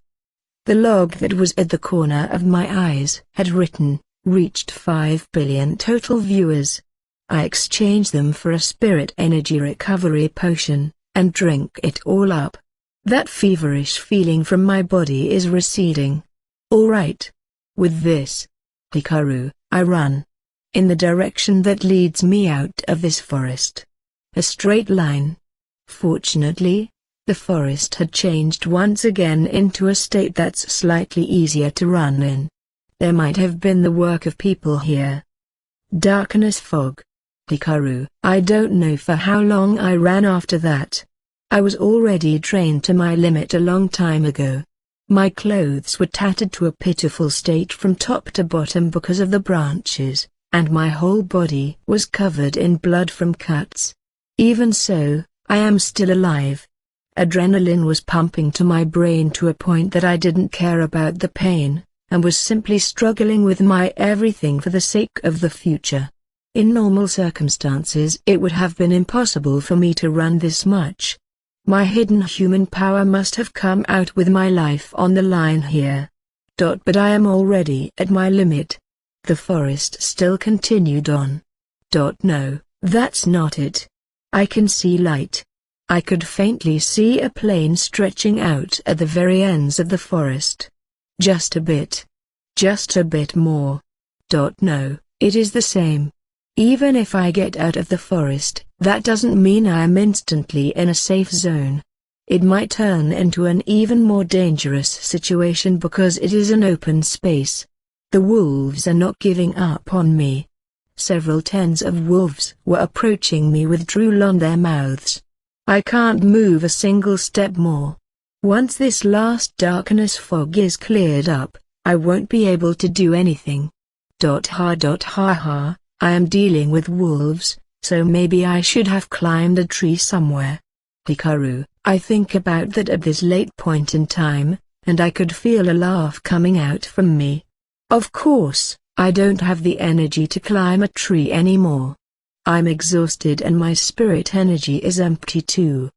Speaker 1: The log that was at the corner of my eyes had written, reached 5 billion total viewers. I exchange them for a spirit energy recovery potion, and drink it all up. That feverish feeling from my body is receding. Alright. With this, Hikaru, I run. In the direction that leads me out of this forest. A straight line. Fortunately, the forest had changed once again into a state that's slightly easier to run in. There might have been the work of people here. Darkness fog. Hikaru, I don't know for how long I ran after that. I was already drained to my limit a long time ago. My clothes were tattered to a pitiful state from top to bottom because of the branches, and my whole body was covered in blood from cuts. Even so, I am still alive. Adrenaline was pumping to my brain to a point that I didn't care about the pain, and was simply struggling with my everything for the sake of the future. In normal circumstances it would have been impossible for me to run this much. My hidden human power must have come out with my life on the line here. But I am already at my limit. The forest still continued on. No, that's not it. I can see light. I could faintly see a plain stretching out at the very ends of the forest. Just a bit. Just a bit more. No, it is the same. Even if I get out of the forest, that doesn't mean I am instantly in a safe zone. It might turn into an even more dangerous situation because it is an open space. The wolves are not giving up on me. Several tens of wolves were approaching me with drool on their mouths. I can't move a single step more. Once this last darkness fog is cleared up, I won't be able to do anything. Ha, I am dealing with wolves, so maybe I should have climbed a tree somewhere. Hikaru, I think about that at this late point in time, and I could feel a laugh coming out from me. Of course, I don't have the energy to climb a tree anymore. I'm exhausted and my spirit energy is empty too.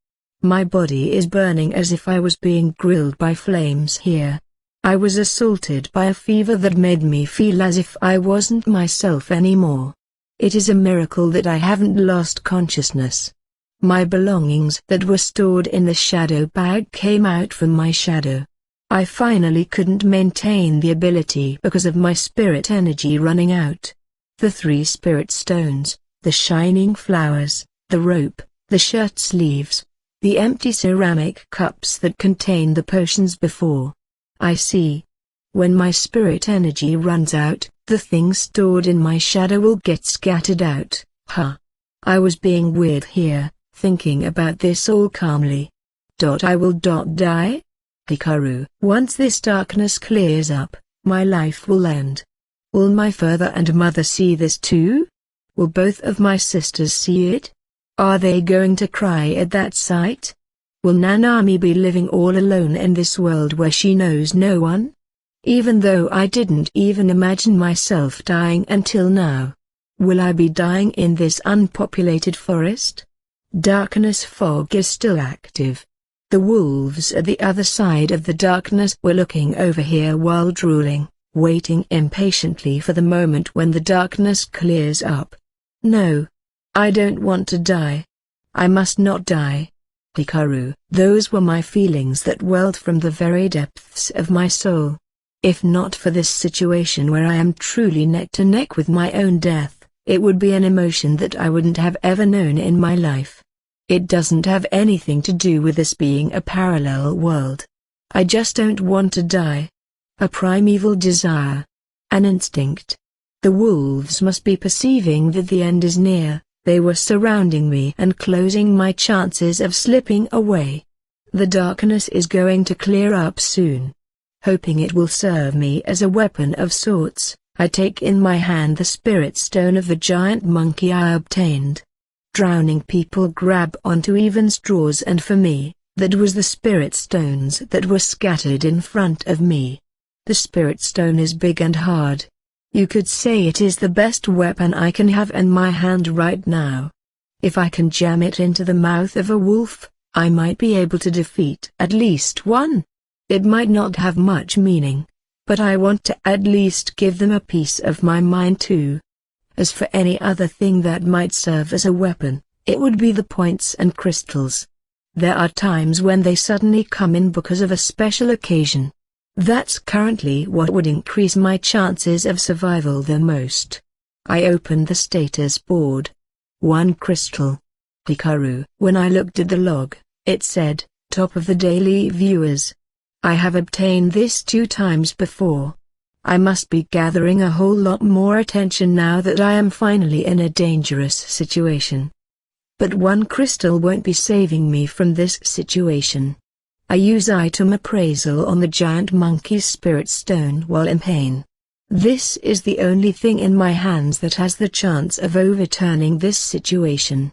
Speaker 1: My body is burning as if I was being grilled by flames here. I was assaulted by a fever that made me feel as if I wasn't myself anymore. It is a miracle that I haven't lost consciousness. My belongings that were stored in the shadow bag came out from my shadow. I finally couldn't maintain the ability because of my spirit energy running out. The 3 spirit stones, the shining flowers, the rope, the shirt sleeves, the empty ceramic cups that contained the potions before. I see, When my spirit energy runs out, the things stored in my shadow will get scattered out. I was being weird here, thinking about this all calmly. I will die? Hikaru. Once this darkness clears up, my life will end. Will my father and mother see this too? Will both of my sisters see it? Are they going to cry at that sight? Will Nanami be living all alone in this world where she knows no one? Even though I didn't even imagine myself dying until now. Will I be dying in this unpopulated forest? Darkness fog is still active. The wolves at the other side of the darkness were looking over here while drooling, waiting impatiently for the moment when the darkness clears up. No. I don't want to die. I must not die. Hikaru. Those were my feelings that welled from the very depths of my soul. If not for this situation where I am truly neck to neck with my own death, it would be an emotion that I wouldn't have ever known in my life. It doesn't have anything to do with this being a parallel world. I just don't want to die. A primeval desire. An instinct. The wolves must be perceiving that the end is near. They were surrounding me and closing my chances of slipping away. The darkness is going to clear up soon. Hoping it will serve me as a weapon of sorts, I take in my hand the spirit stone of the giant monkey I obtained. Drowning people grab onto even straws, and for me, that was the spirit stones that were scattered in front of me. The spirit stone is big and hard. You could say it is the best weapon I can have in my hand right now. If I can jam it into the mouth of a wolf, I might be able to defeat at least one. It might not have much meaning, but I want to at least give them a piece of my mind too. As for any other thing that might serve as a weapon, it would be the points and crystals. There are times when they suddenly come in because of a special occasion. That's currently what would increase my chances of survival the most. I opened the status board. 1 crystal. Hikaru. When I looked at the log, it said, top of the daily viewers. I have obtained this 2 times before. I must be gathering a whole lot more attention now that I am finally in a dangerous situation. But 1 crystal won't be saving me from this situation. I use item appraisal on the giant monkey's spirit stone while in pain. This is the only thing in my hands that has the chance of overturning this situation.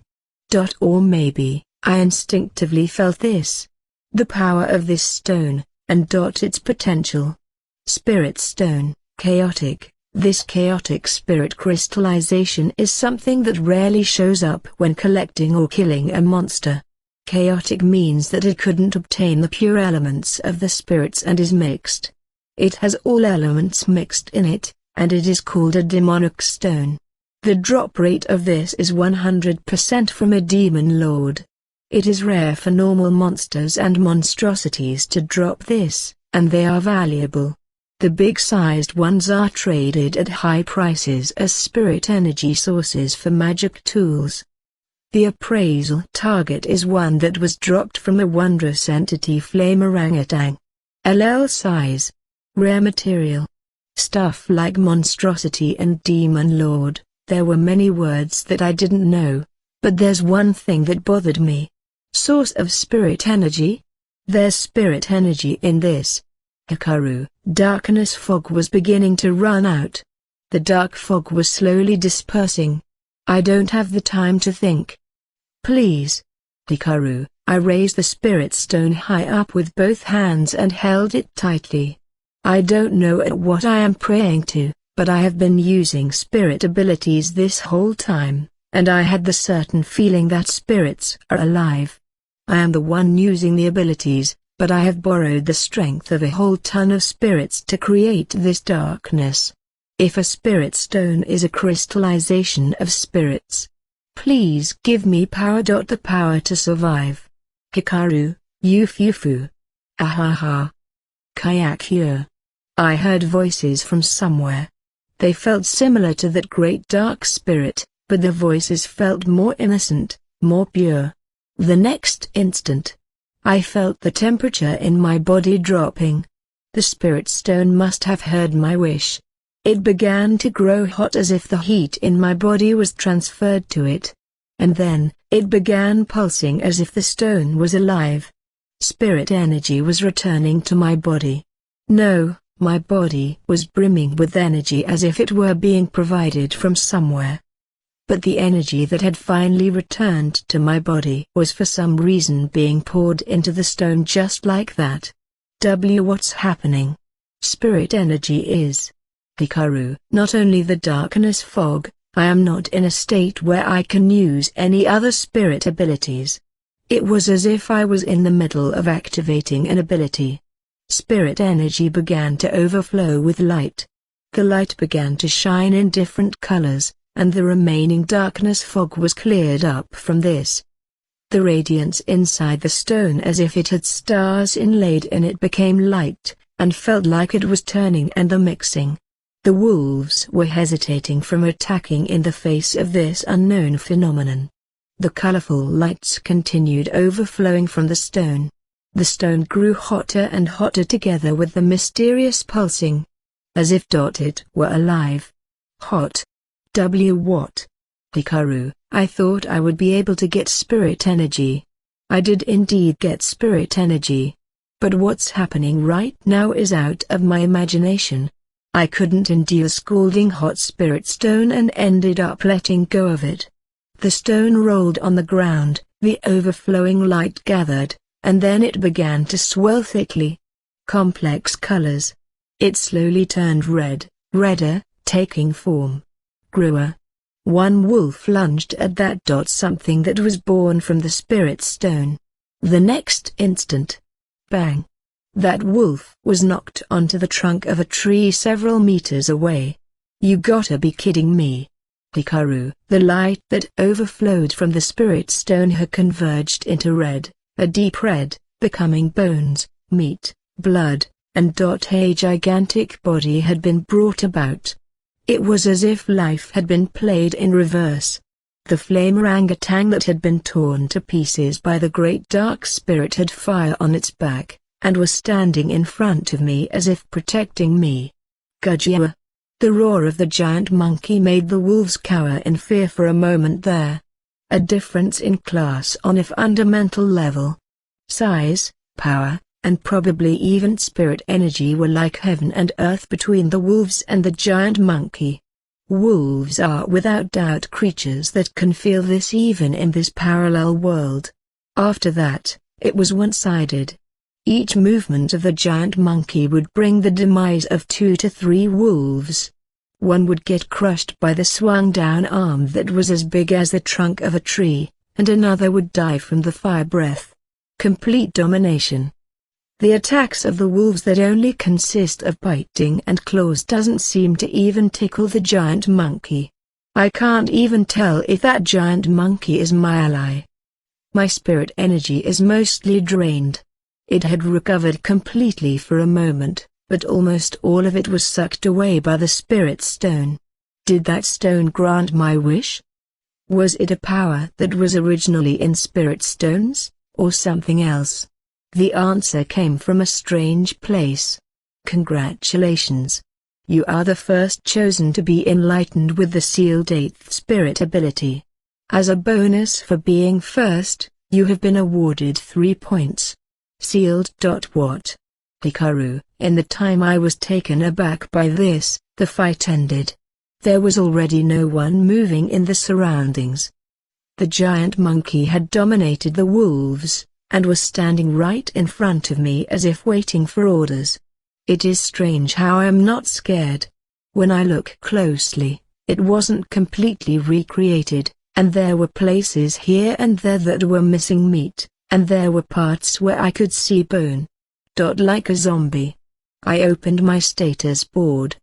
Speaker 1: Or maybe, I instinctively felt this. The power of this stone, and its potential. Spirit stone, chaotic. This chaotic spirit crystallization is something that rarely shows up when collecting or killing a monster. Chaotic means that it couldn't obtain the pure elements of the spirits and is mixed. It has all elements mixed in it, and it is called a demonic stone. The drop rate of this is 100% from a demon lord. It is rare for normal monsters and monstrosities to drop this, and they are valuable. The big-sized ones are traded at high prices as spirit energy sources for magic tools. The appraisal target is one that was dropped from a wondrous entity flame orangutan. LL size. Rare material. Stuff like monstrosity and demon lord. There were many words that I didn't know. But there's one thing that bothered me. Source of spirit energy? There's spirit energy in this. Hikaru. Darkness fog was beginning to run out. The dark fog was slowly dispersing. I don't have the time to think. Please. Hikaru. I raised the spirit stone high up with both hands and held it tightly. I don't know what I am praying to, but I have been using spirit abilities this whole time, and I had the certain feeling that spirits are alive. I am the one using the abilities, but I have borrowed the strength of a whole ton of spirits to create this darkness. If a spirit stone is a crystallization of spirits, please give me power. The power to survive. Hikaru, Yufufu. Ahaha. Kayakyo. I heard voices from somewhere. They felt similar to that great dark spirit, but the voices felt more innocent, more pure. The next instant, I felt the temperature in my body dropping. The spirit stone must have heard my wish. It began to grow hot as if the heat in my body was transferred to it. And then, it began pulsing as if the stone was alive. Spirit energy was returning to my body. No, my body was brimming with energy as if it were being provided from somewhere. But the energy that had finally returned to my body was for some reason being poured into the stone just like that. What's happening? Spirit energy is. Hikaru, not only the darkness fog, I am not in a state where I can use any other spirit abilities. It was as if I was in the middle of activating an ability. Spirit energy began to overflow with light. The light began to shine in different colors, and the remaining darkness fog was cleared up from this. The radiance inside the stone as if it had stars inlaid in it became light, and felt like it was turning and the mixing. The wolves were hesitating from attacking in the face of this unknown phenomenon. The colorful lights continued overflowing from the stone. The stone grew hotter and hotter together with the mysterious pulsing. As if it were alive. Hot. What? Hikaru, I thought I would be able to get spirit energy. I did indeed get spirit energy. But what's happening right now is out of my imagination. I couldn't endure scalding hot spirit stone and ended up letting go of it. The stone rolled on the ground, the overflowing light gathered, and then it began to swell thickly. Complex colors. It slowly turned red, redder, taking form. Grewer. One wolf lunged at that. Something that was born from the spirit stone. The next instant. Bang. That wolf was knocked onto the trunk of a tree several meters away. You gotta be kidding me. Hikaru, the light that overflowed from the spirit stone had converged into red, a deep red, becoming bones, meat, blood, and a gigantic body had been brought about. It was as if life had been played in reverse. The flame orangutan that had been torn to pieces by the great dark spirit had fire on its back, and was standing in front of me as if protecting me. Gajia. The roar of the giant monkey made the wolves cower in fear for a moment there. A difference in class on if fundamental level. Size, power, and probably even spirit energy were like heaven and earth between the wolves and the giant monkey. Wolves are without doubt creatures that can feel this even in this parallel world. After that, it was one-sided. Each movement of the giant monkey would bring the demise of 2 to 3 wolves. One would get crushed by the swung-down arm that was as big as the trunk of a tree, and another would die from the fire breath. Complete domination. The attacks of the wolves that only consist of biting and claws doesn't seem to even tickle the giant monkey. I can't even tell if that giant monkey is my ally. My spirit energy is mostly drained. It had recovered completely for a moment, but almost all of it was sucked away by the spirit stone. Did that stone grant my wish? Was it a power that was originally in spirit stones, or something else? The answer came from a strange place. Congratulations. You are the first chosen to be enlightened with the sealed 8th spirit ability. As a bonus for being first, you have been awarded 3 points. Sealed. What? Hikaru, in the time I was taken aback by this, the fight ended. There was already no one moving in the surroundings. The giant monkey had dominated the wolves, and was standing right in front of me as if waiting for orders. It is strange how I am not scared. When I look closely, it wasn't completely recreated, and there were places here and there that were missing meat, and there were parts where I could see bone. Like a zombie. I opened my status board.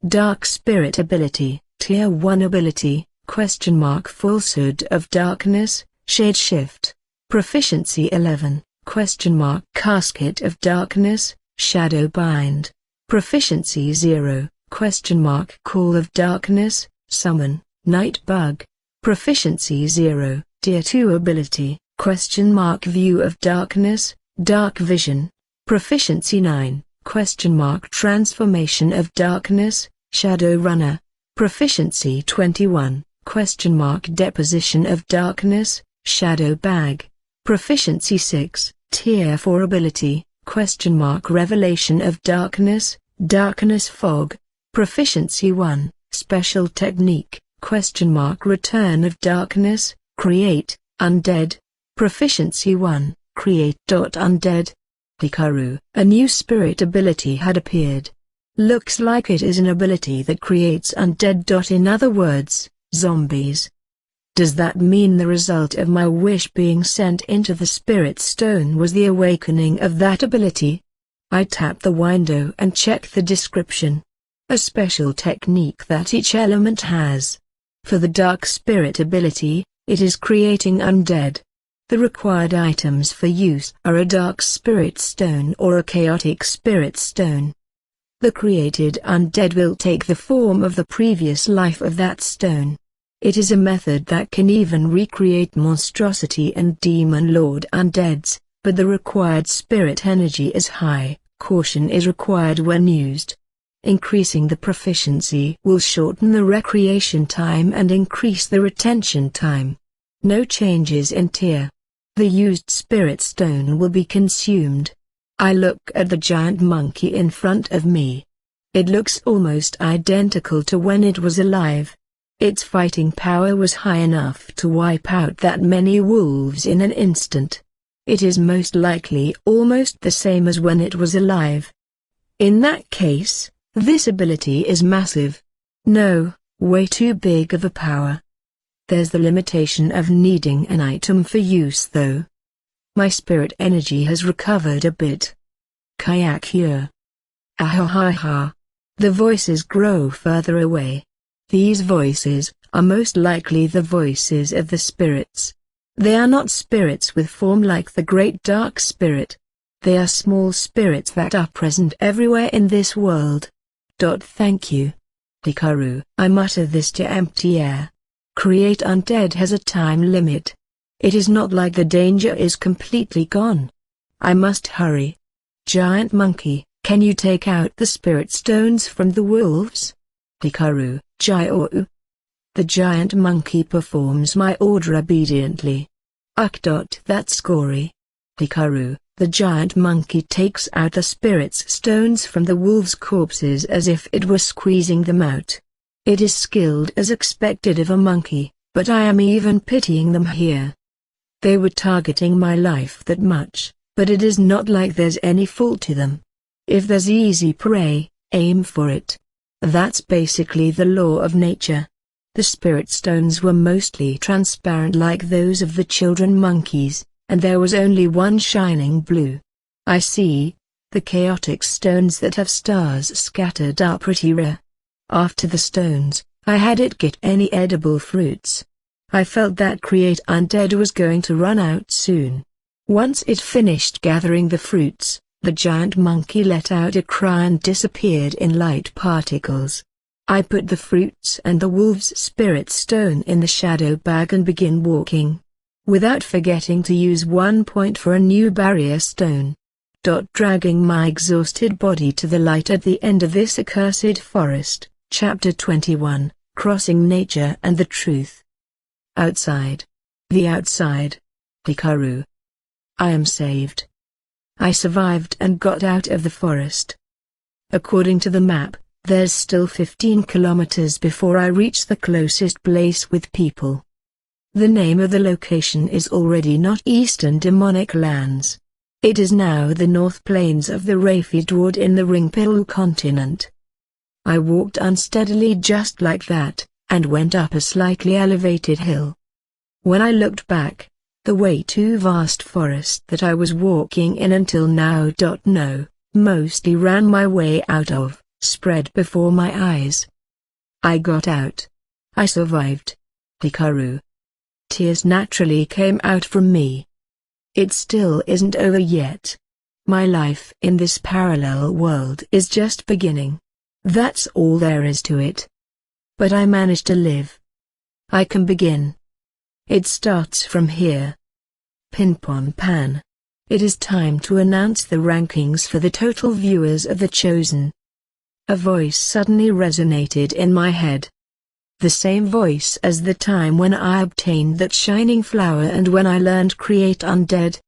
Speaker 1: Dark Spirit Ability, Tier 1 Ability, Falsehood of Darkness, Shade Shift. Proficiency 11, Casket of Darkness, Shadow Bind. Proficiency 0, Call of Darkness, Summon, Night Bug. Proficiency 0, Tier 2 Ability, View of Darkness, Dark Vision. Proficiency 9, Transformation of darkness, Shadow Runner. Proficiency 21. Deposition of darkness, Shadow Bag. Proficiency 6. Tier 4 ability, Revelation of darkness, Darkness Fog. Proficiency 1. Special technique, Return of darkness, Create, Undead. Proficiency 1. Create. Undead. Hikaru. A new spirit ability had appeared. Looks like it is an ability that creates undead. In other words, zombies. Does that mean the result of my wish being sent into the Spirit Stone was the awakening of that ability? I tap the window and check the description. A special technique that each element has. For the Dark Spirit ability, it is creating undead. The required items for use are a Dark Spirit Stone or a Chaotic Spirit Stone. The created undead will take the form of the previous life of that stone. It is a method that can even recreate monstrosity and demon lord undeads, but the required spirit energy is high. Caution is required when used. Increasing the proficiency will shorten the recreation time and increase the retention time. No changes in tier. The used spirit stone will be consumed. I look at the giant monkey in front of me. It looks almost identical to when it was alive. Its fighting power was high enough to wipe out that many wolves in an instant. It is most likely almost the same as when it was alive. In that case, this ability is massive. No, way too big of a power. There's the limitation of needing an item for use though. My spirit energy has recovered a bit. Kayak here. Ahahaha. The voices grow further away. These voices are most likely the voices of the spirits. They are not spirits with form like the great dark spirit. They are small spirits that are present everywhere in this world. Thank you. Hikaru. I mutter this to empty air. Create undead has a time limit. It is not like the danger is completely gone. I must hurry. Giant monkey, can you take out the spirit stones from the wolves? Hikaru. Jio. The giant monkey performs my order obediently. That's gory. Hikaru. The giant monkey takes out the spirit's stones from the wolves' corpses as if it were squeezing them out. It is skilled as expected of a monkey, but I am even pitying them here. They were targeting my life that much, but it is not like there's any fault to them. If there's easy prey, aim for it. That's basically the law of nature. The spirit stones were mostly transparent like those of the children monkeys, and there was only one shining blue. I see. The chaotic stones that have stars scattered are pretty rare. After the stones, I had it get any edible fruits. I felt that Create Undead was going to run out soon. Once it finished gathering the fruits, the giant monkey let out a cry and disappeared in light particles. I put the fruits and the wolf's spirit stone in the shadow bag and begin walking. Without forgetting to use 1 point for a new barrier stone. Dragging my exhausted body to the light at the end of this accursed forest. Chapter 21, Crossing Nature and the Truth. Outside. The outside. Hikaru. I am saved. I survived and got out of the forest. According to the map, there's still 15 kilometers before I reach the closest place with people. The name of the location is already not Eastern Demonic Lands. It is now the North Plains of the Rafidward in the Ringpilu continent. I walked unsteadily just like that, and went up a slightly elevated hill. When I looked back, the way too vast forest that I was walking in until now mostly ran my way out of, spread before my eyes. I got out. I survived. Hikaru. Tears naturally came out from me. It still isn't over yet. My life in this parallel world is just beginning. That's all there is to it. But I managed to live. I can begin. It starts from here. Pinpon Pan. It is time to announce the rankings for the total viewers of The Chosen. A voice suddenly resonated in my head. The same voice as the time when I obtained that shining flower and when I learned create undead.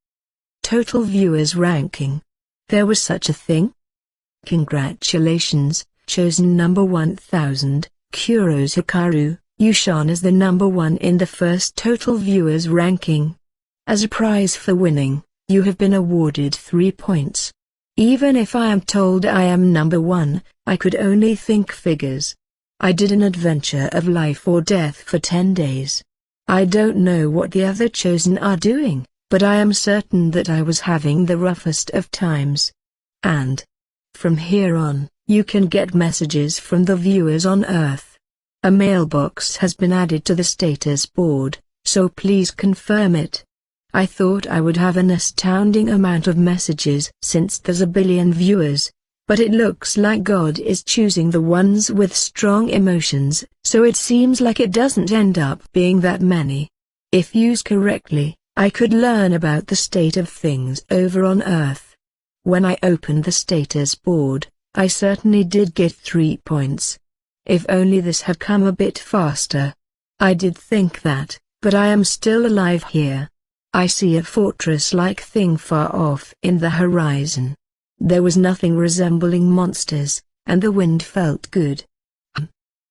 Speaker 1: Total viewers ranking. There was such a thing? Congratulations, Chosen number 1000, Kuros Hikaru, you shone as the number 1 in the first total viewers ranking. As a prize for winning, you have been awarded 3 points. Even if I am told I am number 1, I could only think figures. I did an adventure of life or death for 10 days. I don't know what the other Chosen are doing, but I am certain that I was having the roughest of times. And from here on, you can get messages from the viewers on Earth. A mailbox has been added to the status board, so please confirm it. I thought I would have an astounding amount of messages since there's a billion viewers, but it looks like God is choosing the ones with strong emotions, so it seems like it doesn't end up being that many. If used correctly, I could learn about the state of things over on Earth. When I opened the status board, I certainly did get 3 points. If only this had come a bit faster. I did think that, but I am still alive here. I see a fortress-like thing far off in the horizon. There was nothing resembling monsters, and the wind felt good.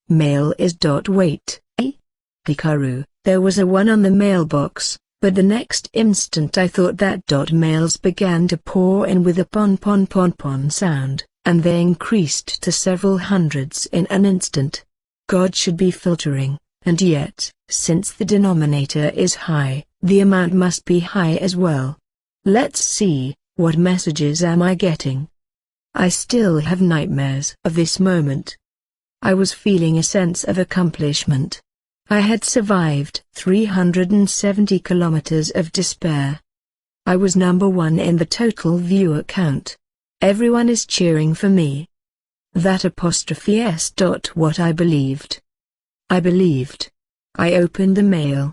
Speaker 1: Mail is. Wait. Hikaru, there was a 1 on the mailbox, but the next instant I thought that mails began to pour in with a pon sound, and they increased to several hundreds in an instant. God should be filtering, and yet, since the denominator is high, the amount must be high as well. Let's see, what messages am I getting? I still have nightmares of this moment. I was feeling a sense of accomplishment. I had survived 370 kilometers of despair. I was number 1 in the total viewer count. Everyone is cheering for me. That apostrophe s. What I believed. I believed. I opened the mail.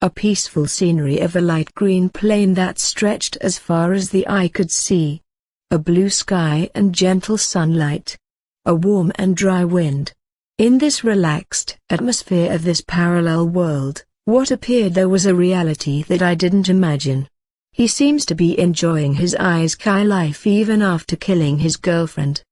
Speaker 1: A peaceful scenery of a light green plain that stretched as far as the eye could see. A blue sky and gentle sunlight. A warm and dry wind. In this relaxed atmosphere of this parallel world, what appeared there was a reality that I didn't imagine. He seems to be enjoying his isekai life even after killing his girlfriend.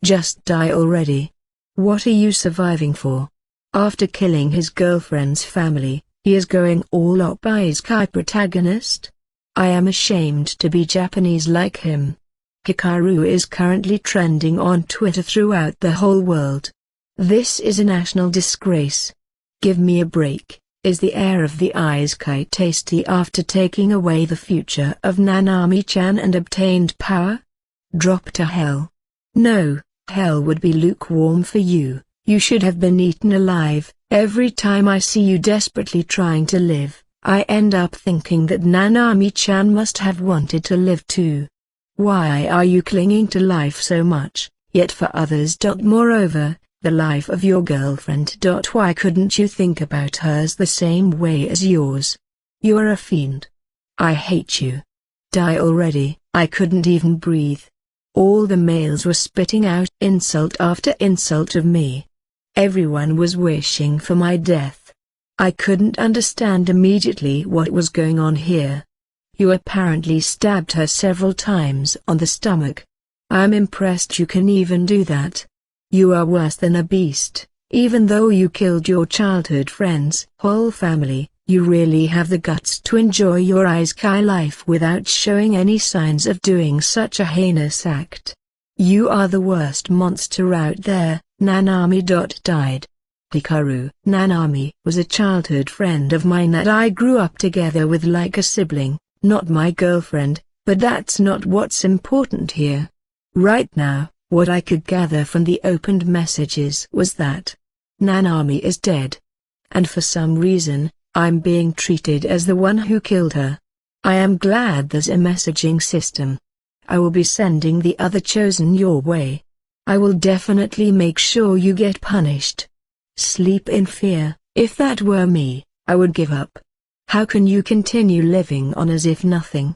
Speaker 1: Just die already. What are you surviving for? After killing his girlfriend's family, he is going all out isekai protagonist? I am ashamed to be Japanese like him. Hikaru is currently trending on Twitter throughout the whole world. This is a national disgrace. Give me a break. Is the air of the isekai tasty after taking away the future of Nanami-chan and obtained power? Drop to hell. No, hell would be lukewarm for you. You should have been eaten alive. Every time I see you desperately trying to live, I end up thinking that Nanami-chan must have wanted to live too. Why are you clinging to life so much, yet for others? Moreover, the life of your girlfriend. Why couldn't you think about hers the same way as yours? You are a fiend. I hate you. Die already. I couldn't even breathe. All the males were spitting out insult after insult of me. Everyone was wishing for my death. I couldn't understand immediately what was going on here. You apparently stabbed her several times on the stomach. I'm impressed you can even do that. You are worse than a beast. Even though you killed your childhood friends, whole family, you really have the guts to enjoy your isekai life without showing any signs of doing such a heinous act. You are the worst monster out there. Nanami. Died. Hikaru. Nanami was a childhood friend of mine that I grew up together with like a sibling, not my girlfriend, but that's not what's important here. Right now, what I could gather from the opened messages was that Nanami is dead. And for some reason, I'm being treated as the one who killed her. I am glad there's a messaging system. I will be sending the other Chosen your way. I will definitely make sure you get punished. Sleep in fear. If that were me, I would give up. How can you continue living on as if nothing?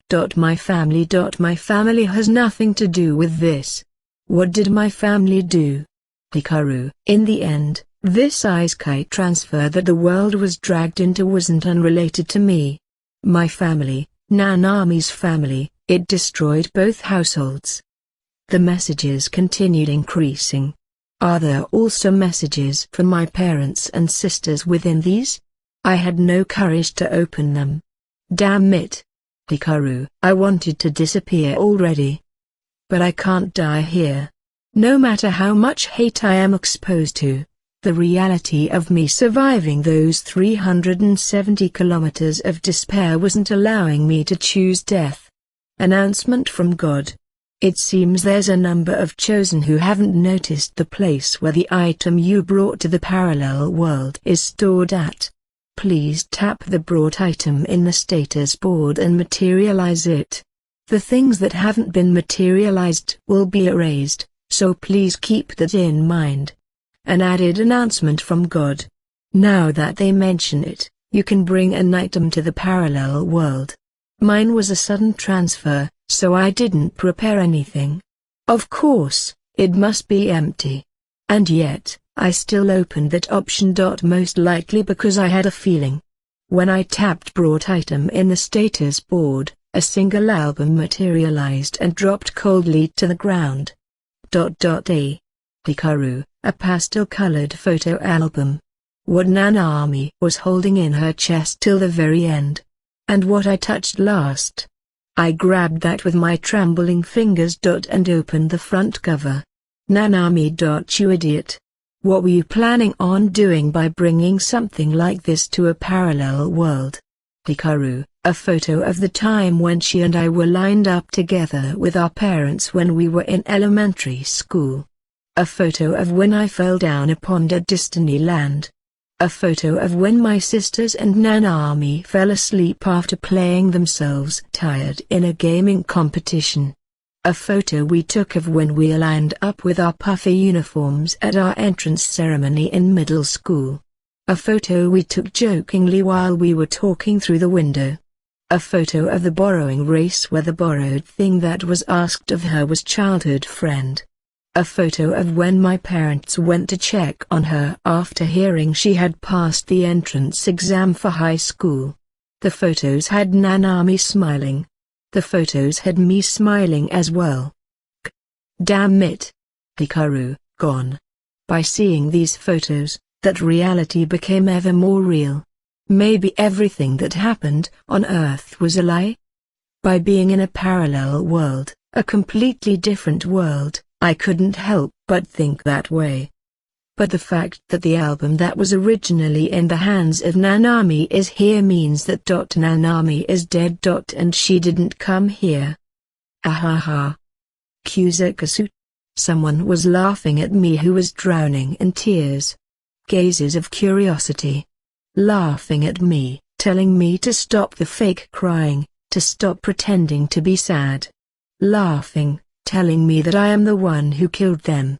Speaker 1: My family. My family has nothing to do with this. What did my family do? Hikaru. In the end, this isekai transfer that the world was dragged into wasn't unrelated to me. My family, Nanami's family, it destroyed both households. The messages continued increasing. Are there also messages from my parents and sisters within these? I had no courage to open them. Damn it. Hikaru. I wanted to disappear already. But I can't die here. No matter how much hate I am exposed to, the reality of me surviving those 370 kilometers of despair wasn't allowing me to choose death. Announcement from God. It seems there's a number of chosen who haven't noticed the place where the item you brought to the parallel world is stored at. Please tap the brought item in the status board and materialize it. The things that haven't been materialized will be erased, so please keep that in mind. An added announcement from God. Now that they mention it, you can bring an item to the parallel world. Mine was a sudden transfer, so I didn't prepare anything. Of course, it must be empty. And yet, I still opened that option. Most likely because I had a feeling. When I tapped brought item in the status board, a single album materialized and dropped coldly to the ground. A. Hikaru, a pastel-colored photo album. What Nanami was holding in her chest till the very end. And what I touched last. I grabbed that with my trembling fingers. And opened the front cover. Nanami. You idiot. What were you planning on doing by bringing something like this to a parallel world? Hikaru, a photo of the time when she and I were lined up together with our parents when we were in elementary school. A photo of when I fell down a pond at Disneyland. A photo of when my sisters and Nanami fell asleep after playing themselves tired in a gaming competition. A photo we took of when we lined up with our puffy uniforms at our entrance ceremony in middle school. A photo we took jokingly while we were talking through the window. A photo of the borrowing race where the borrowed thing that was asked of her was childhood friend. A photo of when my parents went to check on her after hearing she had passed the entrance exam for high school. The photos had Nanami smiling. The photos had me smiling as well. Damn it. Hikaru, gone. By seeing these photos, that reality became ever more real. Maybe everything that happened on Earth was a lie? By being in a parallel world, a completely different world, I couldn't help but think that way. But the fact that the album that was originally in the hands of Nanami is here means that Nanami is dead. And she didn't come here. Ahaha. Kusakasu. Someone was laughing at me who was drowning in tears. Gazes of curiosity. Laughing at me, telling me to stop the fake crying, to stop pretending to be sad. Laughing, telling me that I am the one who killed them.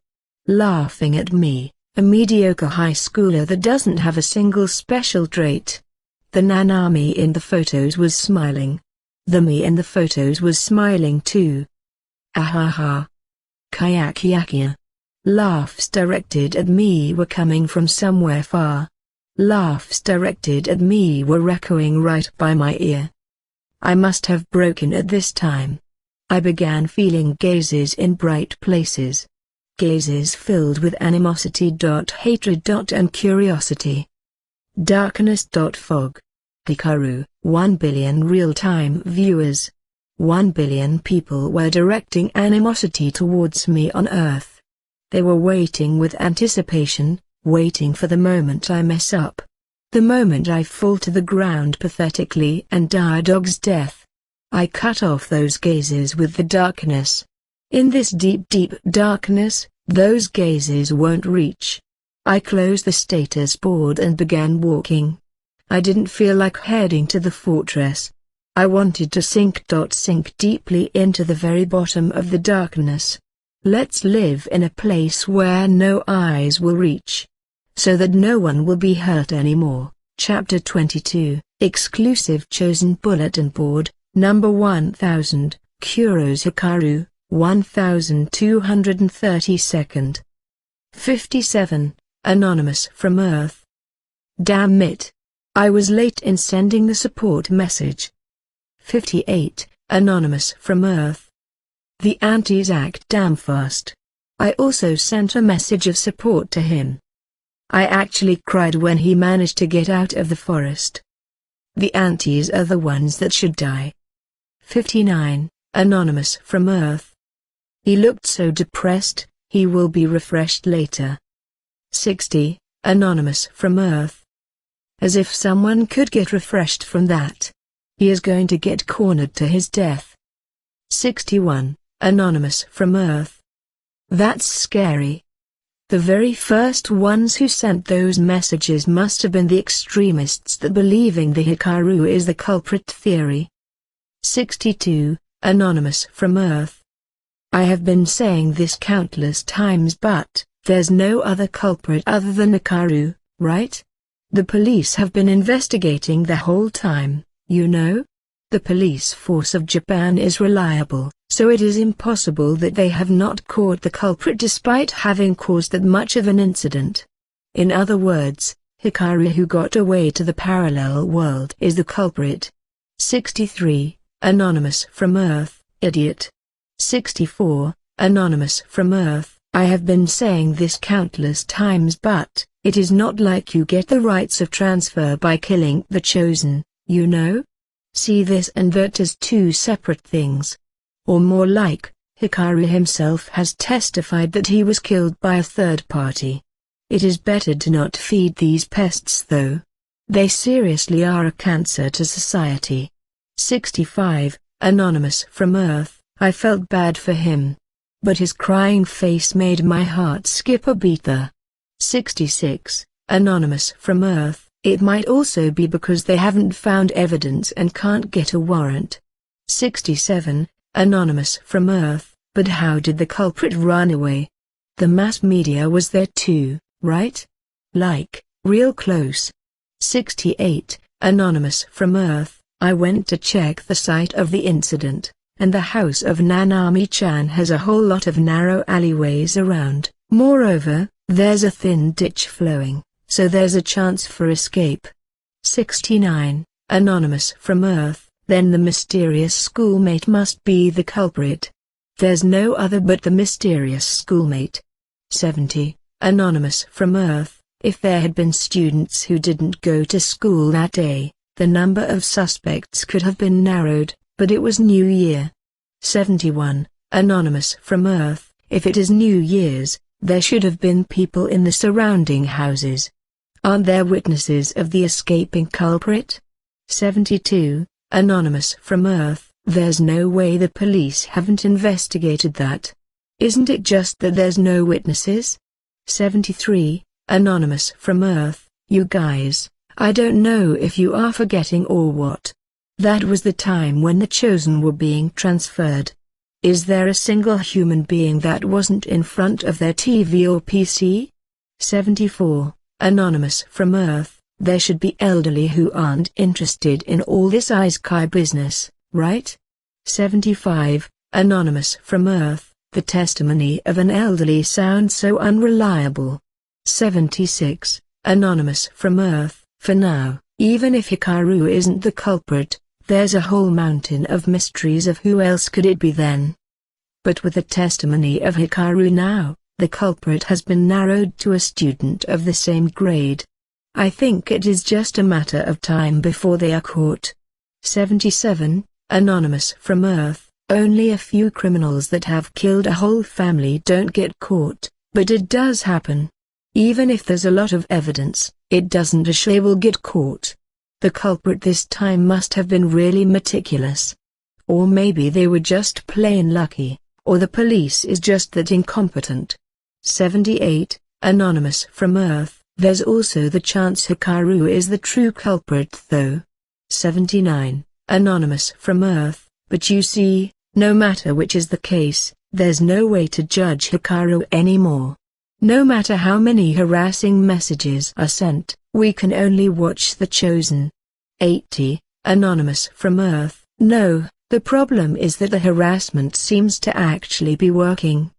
Speaker 1: Laughing at me, a mediocre high schooler that doesn't have a single special trait. The Nanami in the photos was smiling. The me in the photos was smiling too. Ahaha. Kayakiakia. Laughs directed at me were coming from somewhere far. Laughs directed at me were echoing right by my ear. I must have broken at this time. I began feeling gazes in bright places. Gazes filled with animosity. Hatred. And curiosity. Darkness. Fog. Hikaru, 1 billion real-time viewers. 1 billion people were directing animosity towards me on Earth. They were waiting with anticipation, waiting for the moment I mess up. The moment I fall to the ground pathetically and die a dog's death. I cut off those gazes with the darkness. In this deep darkness, those gazes won't reach. I closed the status board and began walking. I didn't feel like heading to the fortress. I wanted to sink deeply into the very bottom of the darkness. Let's live in a place where no eyes will reach. So that no one will be hurt anymore. Chapter 22, Exclusive Chosen Bulletin Board, Number 1000, Kuros Hikaru, 1232. 57, Anonymous from Earth. Damn it. I was late in sending the support message. 58, Anonymous from Earth. The antis act damn fast. I also sent a message of support to him. I actually cried when he managed to get out of the forest. The antis are the ones that should die. 59, Anonymous from Earth. He looked so depressed, he will be refreshed later. 60, Anonymous from Earth. As if someone could get refreshed from that. He is going to get cornered to his death. 61, Anonymous from Earth. That's scary. The very first ones who sent those messages must have been the extremists that believing the Hikaru is the culprit theory. 62, Anonymous from Earth. I have been saying this countless times, but there's no other culprit other than Hikaru, right? The police have been investigating the whole time, you know? The police force of Japan is reliable, so it is impossible that they have not caught the culprit despite having caused that much of an incident. In other words, Hikaru, who got away to the parallel world, is the culprit. 63, Anonymous from Earth, idiot. 64, Anonymous from Earth. I have been saying this countless times, but it is not like you get the rights of transfer by killing the chosen, you know? See this and that as two separate things. Or more like, Hikaru himself has testified that he was killed by a third party. It is better to not feed these pests though. They seriously are a cancer to society. 65, Anonymous from Earth. I felt bad for him. But his crying face made my heart skip a beat there. 66, Anonymous from Earth. It might also be because they haven't found evidence and can't get a warrant. 67, Anonymous from Earth. But how did the culprit run away? The mass media was there too, right? Like, real close. 68, Anonymous from Earth. I went to check the site of the incident, and the house of Nanami-chan has a whole lot of narrow alleyways around. Moreover, there's a thin ditch flowing, so there's a chance for escape. 69, Anonymous from Earth. Then the mysterious schoolmate must be the culprit. There's no other but the mysterious schoolmate. 70, Anonymous from Earth. If there had been students who didn't go to school that day, the number of suspects could have been narrowed, but it was New Year. 71, Anonymous from Earth. If it is New Year's, there should have been people in the surrounding houses. Aren't there witnesses of the escaping culprit? 72, Anonymous from Earth. There's no way the police haven't investigated that. Isn't it just that there's no witnesses? 73, Anonymous from Earth. You guys, I don't know if you are forgetting or what. That was the time when the chosen were being transferred. Is there a single human being that wasn't in front of their TV or PC? 74, Anonymous from Earth. There should be elderly who aren't interested in all this isekai business, right? 75, Anonymous from Earth. The testimony of an elderly sounds so unreliable. 76, Anonymous from Earth. For now, even if Hikaru isn't the culprit, there's a whole mountain of mysteries of who else could it be then. But with the testimony of Hikaru now, the culprit has been narrowed to a student of the same grade. I think it is just a matter of time before they are caught. 77, Anonymous from Earth. Only a few criminals that have killed a whole family don't get caught, but it does happen. Even if there's a lot of evidence, it doesn't assure they will get caught. The culprit this time must have been really meticulous. Or maybe they were just plain lucky, or the police is just that incompetent. 78, Anonymous from Earth. There's also the chance Hikaru is the true culprit though. 79, Anonymous from Earth. But you see, no matter which is the case, there's no way to judge Hikaru anymore. No matter how many harassing messages are sent, we can only watch the chosen. 80, Anonymous from Earth. No, the problem is that the harassment seems to actually be working.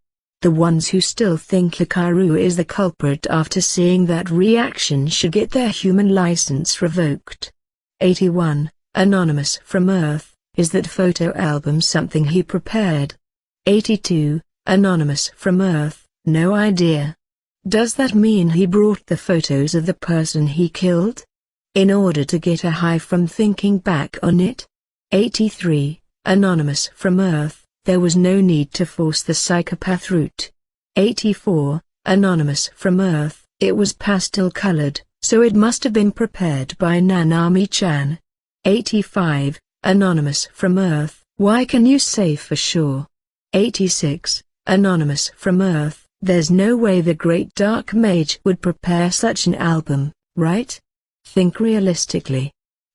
Speaker 1: The ones who still think Hikaru is the culprit after seeing that reaction should get their human license revoked. 81. Anonymous from Earth, is that photo album something he prepared? 82. Anonymous from Earth, no idea. Does that mean he brought the photos of the person he killed? In order to get a high from thinking back on it? 83. Anonymous from Earth, there was no need to force the psychopath route. 84. Anonymous from Earth, it was pastel-colored, so it must have been prepared by Nanami-chan. 85. Anonymous from Earth, why can you say for sure? 86. Anonymous from Earth, there's no way the great dark mage would prepare such an album, right? Think realistically.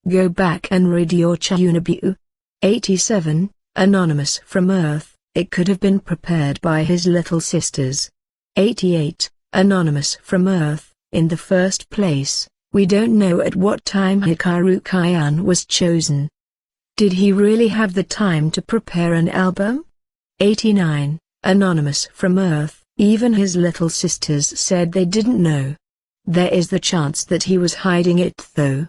Speaker 1: Go back and read your Chunibyu. 87. Anonymous from Earth, it could have been prepared by his little sisters. 88. Anonymous from Earth, in the first place, we don't know at what time Hikaru Kyan was chosen. Did he really have the time to prepare an album? 89. Anonymous from Earth, even his little sisters said they didn't know. There is the chance that he was hiding it though.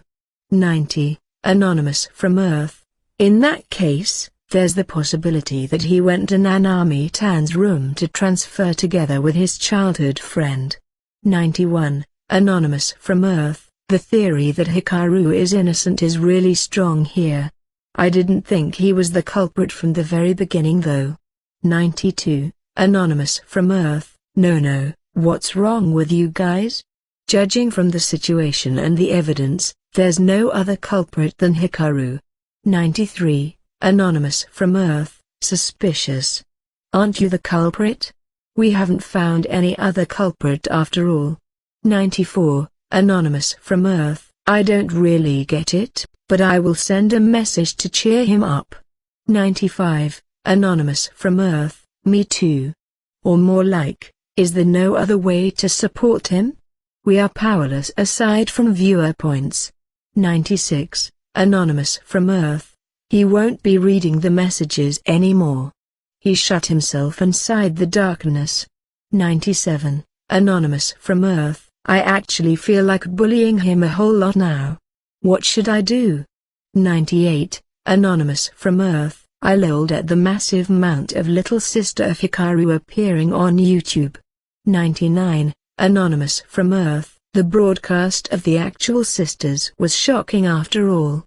Speaker 1: 90. Anonymous from Earth, in that case, there's the possibility that he went to Nanami-tan's room to transfer together with his childhood friend. 91. Anonymous from Earth, the theory that Hikaru is innocent is really strong here. I didn't think he was the culprit from the very beginning though. 92. Anonymous from Earth, no, what's wrong with you guys? Judging from the situation and the evidence, there's no other culprit than Hikaru. 93. Anonymous from Earth, suspicious. Aren't you the culprit? We haven't found any other culprit after all. 94. Anonymous from Earth, I don't really get it, but I will send a message to cheer him up. 95. Anonymous from Earth, me too. Or more like, is there no other way to support him? We are powerless aside from viewer points. 96. Anonymous from Earth, he won't be reading the messages anymore. He shut himself inside the darkness. 97. Anonymous from Earth, I actually feel like bullying him a whole lot now. What should I do? 98. Anonymous from Earth, I lolled at the massive amount of Little Sister of Hikaru appearing on YouTube. 99. Anonymous from Earth, the broadcast of the actual sisters was shocking after all.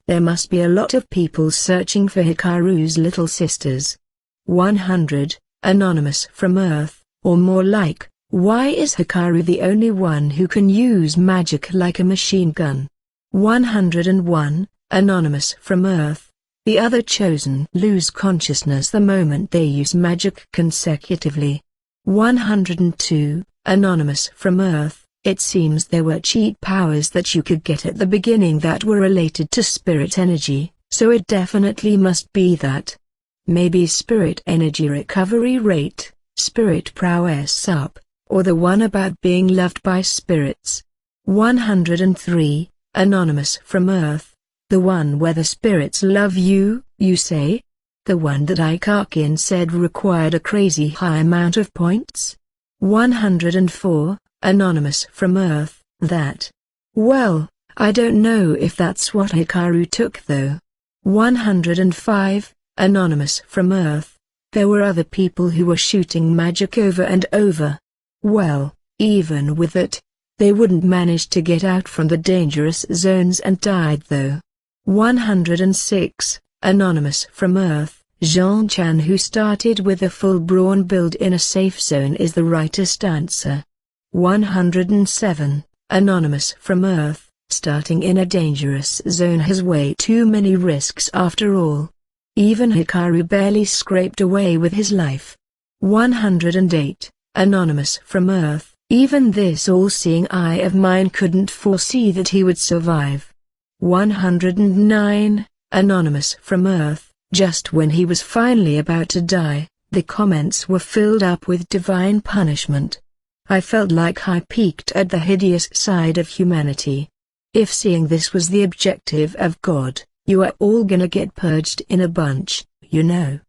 Speaker 1: There must be a lot of people searching for Hikaru's little sisters. 100. Anonymous from Earth, or more like, why is Hikaru the only one who can use magic like a machine gun? 101. Anonymous from Earth, the other chosen lose consciousness the moment they use magic consecutively. 102. Anonymous from Earth, it seems there were cheat powers that you could get at the beginning that were related to spirit energy, so it definitely must be that. Maybe spirit energy recovery rate, spirit prowess up, or the one about being loved by spirits. 103. Anonymous from Earth, the one where the spirits love you, you say? The one that Ikakin said required a crazy high amount of points? 104. Anonymous from Earth, that. Well, I don't know if that's what Hikaru took though. 105. Anonymous from Earth, there were other people who were shooting magic over and over. Well, even with it, they wouldn't manage to get out from the dangerous zones and died though. 106. Anonymous from Earth, Jean-chan who started with a full brawn build in a safe zone is the rightest answer. 107. Anonymous from Earth, starting in a dangerous zone has way too many risks after all. Even Hikaru barely scraped away with his life. 108. Anonymous from Earth, even this all-seeing eye of mine couldn't foresee that he would survive. 109. Anonymous from Earth, just when he was finally about to die, the comments were filled up with divine punishment. I felt like I peeked at the hideous side of humanity. If seeing this was the objective of God, You are all gonna get purged in a bunch, you know.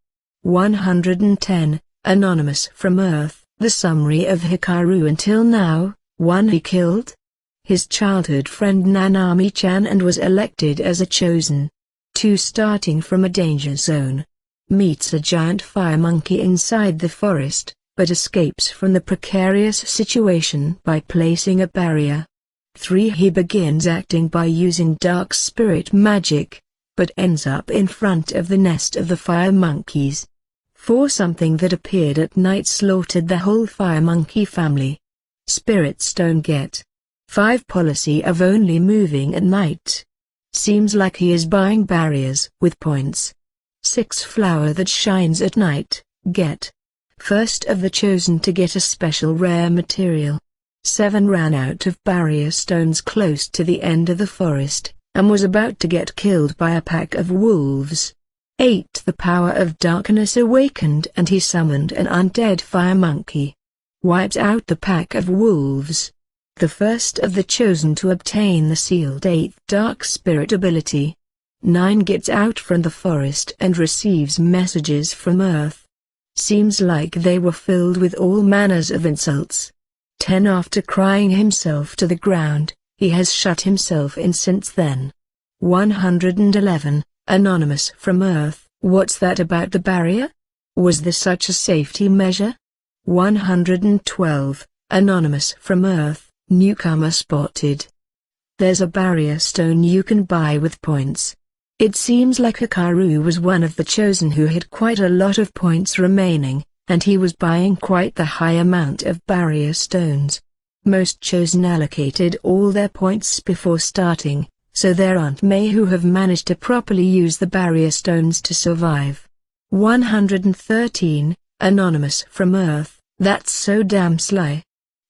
Speaker 1: 110, Anonymous from Earth. The summary of Hikaru until now: 1. He killed his childhood friend Nanami-chan and was elected as a chosen. 2. Starting from a danger zone, meets a giant fire monkey inside the forest, but escapes from the precarious situation by placing a barrier. 3. He begins acting by using dark spirit magic, but ends up in front of the nest of the fire monkeys. 4. Something that appeared at night slaughtered the whole fire monkey family. Spirit Stone get. 5. Policy of only moving at night. Seems like he is buying barriers with points. 6. Flower that shines at night, get. First of the chosen to get a special rare material. 7. Ran out of barrier stones close to the end of the forest, and was about to get killed by a pack of wolves. 8. The power of darkness awakened and he summoned an undead fire monkey. Wiped out the pack of wolves. The first of the chosen to obtain the sealed 8th dark spirit ability. 9. Gets out from the forest and receives messages from Earth. Seems like they were filled with all manners of insults. 10. After crying himself to the ground, he has shut himself in since then. 111, Anonymous from Earth. What's that about the barrier? Was there such a safety measure? 112, Anonymous from Earth. Newcomer spotted. There's a barrier stone you can buy with points. It seems like Hikaru was one of the chosen who had quite a lot of points remaining, and he was buying quite the high amount of barrier stones. Most chosen allocated all their points before starting, so there aren't many who have managed to properly use the barrier stones to survive. 113, Anonymous from Earth. That's so damn sly.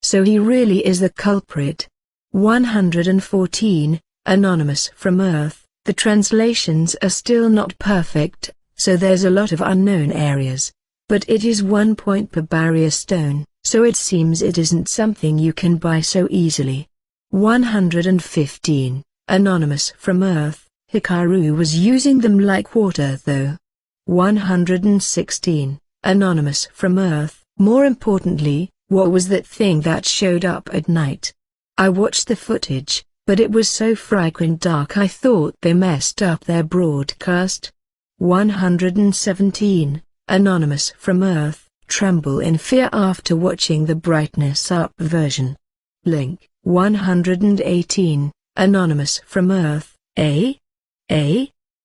Speaker 1: So he really is the culprit. 114, Anonymous from Earth. The translations are still not perfect, so there's a lot of unknown areas. But it is 1 point per barrier stone, so it seems it isn't something you can buy so easily. 115, Anonymous from Earth. Hikaru was using them like water though. 116, Anonymous from Earth. More importantly, what was that thing that showed up at night? I watched the footage, but it was so freaking dark I thought they messed up their broadcast. 117, Anonymous from Earth. Tremble in fear after watching the brightness up version. Link. 118, Anonymous from Earth.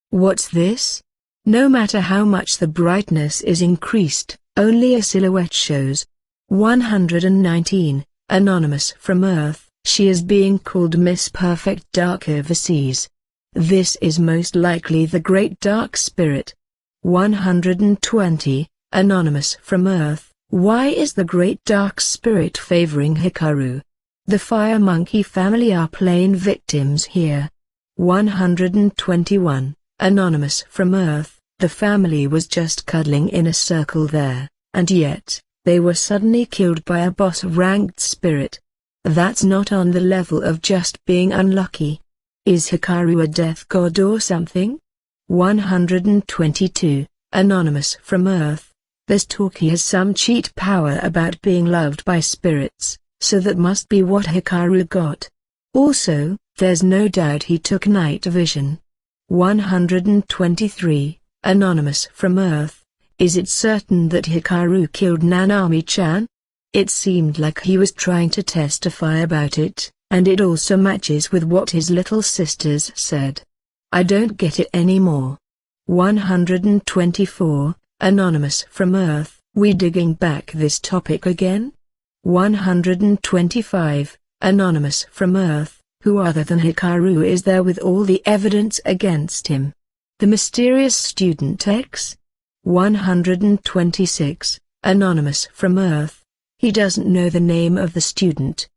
Speaker 1: What's this? No matter how much the brightness is increased, only a silhouette shows. 119, Anonymous from Earth. She is being called Miss Perfect Dark Overseas. This is most likely the Great Dark Spirit. 120, Anonymous from Earth. Why is the Great Dark Spirit favoring Hikaru? The Fire Monkey family are plain victims here. 121, Anonymous from Earth. The family was just cuddling in a circle there, and yet they were suddenly killed by a boss-ranked spirit. That's not on the level of just being unlucky. Is Hikaru a death god or something? 122, Anonymous from Earth. There's talk he has some cheat power about being loved by spirits, so that must be what Hikaru got. Also, there's no doubt he took night vision. 123, Anonymous from Earth. Is it certain that Hikaru killed Nanami-chan? It seemed like he was trying to testify about it, and it also matches with what his little sisters said. I don't get it anymore. 124, Anonymous from Earth. We digging back this topic again? 125, Anonymous from Earth. Who other than Hikaru is there with all the evidence against him? The mysterious student X? 126, Anonymous from Earth. He doesn't know the name of the student.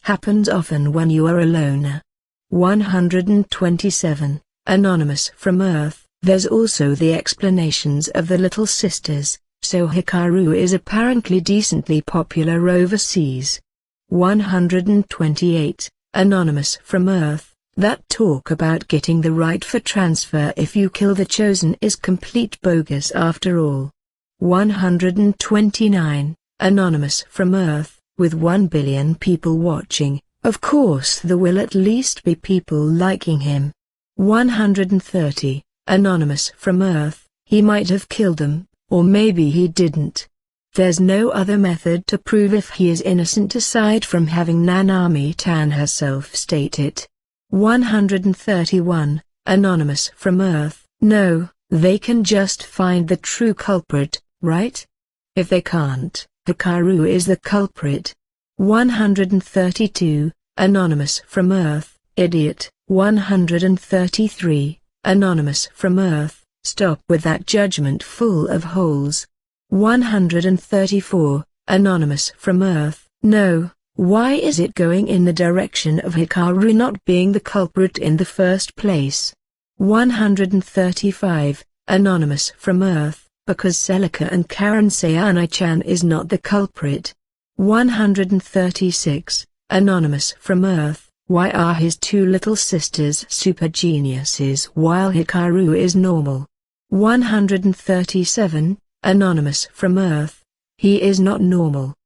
Speaker 1: Happens often when you are alone. 127, Anonymous from Earth. There's also the explanations of the little sisters, so Hikaru is apparently decently popular overseas. 128, Anonymous from Earth. That talk about getting the right for transfer if you kill the chosen is complete bogus after all. 129, Anonymous from Earth, with 1 billion people watching, of course there will at least be people liking him. 130, Anonymous from Earth, he might have killed them, or maybe he didn't. There's no other method to prove if he is innocent aside from having Nanami-tan herself state it. 131, Anonymous from Earth, no, they can just find the true culprit, right? If they can't, Hikaru is the culprit. 132, Anonymous from Earth, idiot. 133, Anonymous from Earth, stop with that judgment full of holes. 134, Anonymous from Earth, no, why is it going in the direction of Hikaru not being the culprit in the first place? 135, Anonymous from Earth, because Celica and Karen say Anai-chan is not the culprit. 136, Anonymous from Earth, why are his two little sisters super geniuses while Hikaru is normal? 137, Anonymous from Earth, he is not normal.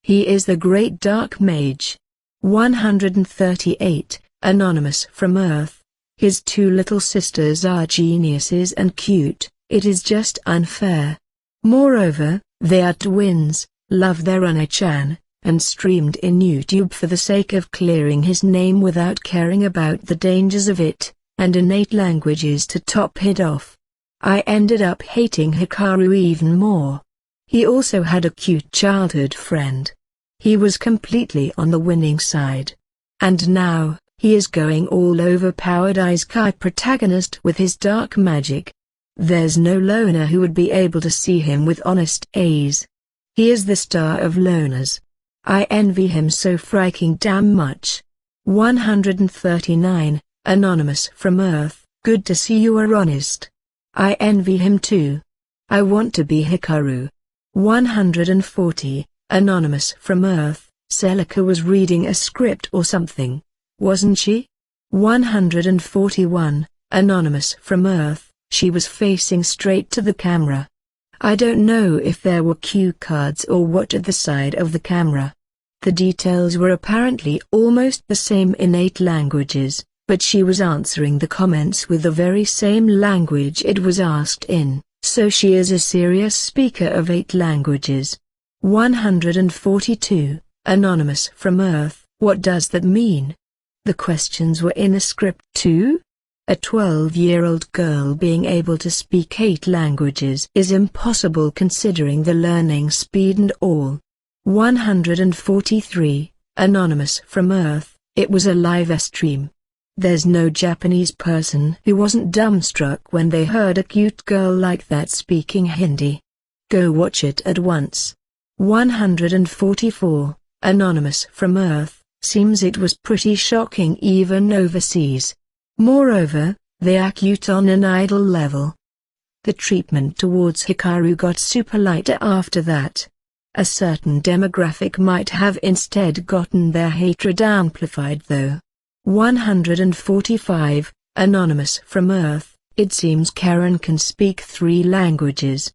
Speaker 1: He is the great dark mage. 138, Anonymous from Earth, his two little sisters are geniuses and cute, it is just unfair. Moreover, they are twins, love their Anai-chan, and streamed in YouTube for the sake of clearing his name without caring about the dangers of it, and in 8 languages to top it off. I ended up hating Hikaru even more. He also had a cute childhood friend. He was completely on the winning side. And now, he is going all overpowered Isekai protagonist with his dark magic. There's no loner who would be able to see him with honest eyes. He is the star of loners. I envy him so freaking damn much. 139, Anonymous from Earth, good to see you are honest. I envy him too. I want to be Hikaru. 140, Anonymous from Earth, Celica was reading a script or something, wasn't she? 141, Anonymous from Earth, she was facing straight to the camera. I don't know if there were cue cards or what at the side of the camera. The details were apparently almost the same in 8 languages, but she was answering the comments with the very same language it was asked in, so she is a serious speaker of 8 languages. 142, Anonymous from Earth, what does that mean? The questions were in the script too? A 12-year-old girl being able to speak 8 languages is impossible considering the learning speed and all. 143, Anonymous from Earth, it was a live stream. There's no Japanese person who wasn't dumbstruck when they heard a cute girl like that speaking Hindi. Go watch it at once. 144, Anonymous from Earth, seems it was pretty shocking even overseas. Moreover, they are cute on an idol level. The treatment towards Hikaru got super lighter after that. A certain demographic might have instead gotten their hatred amplified though. 145, Anonymous from Earth, it seems Karen can speak 3 languages.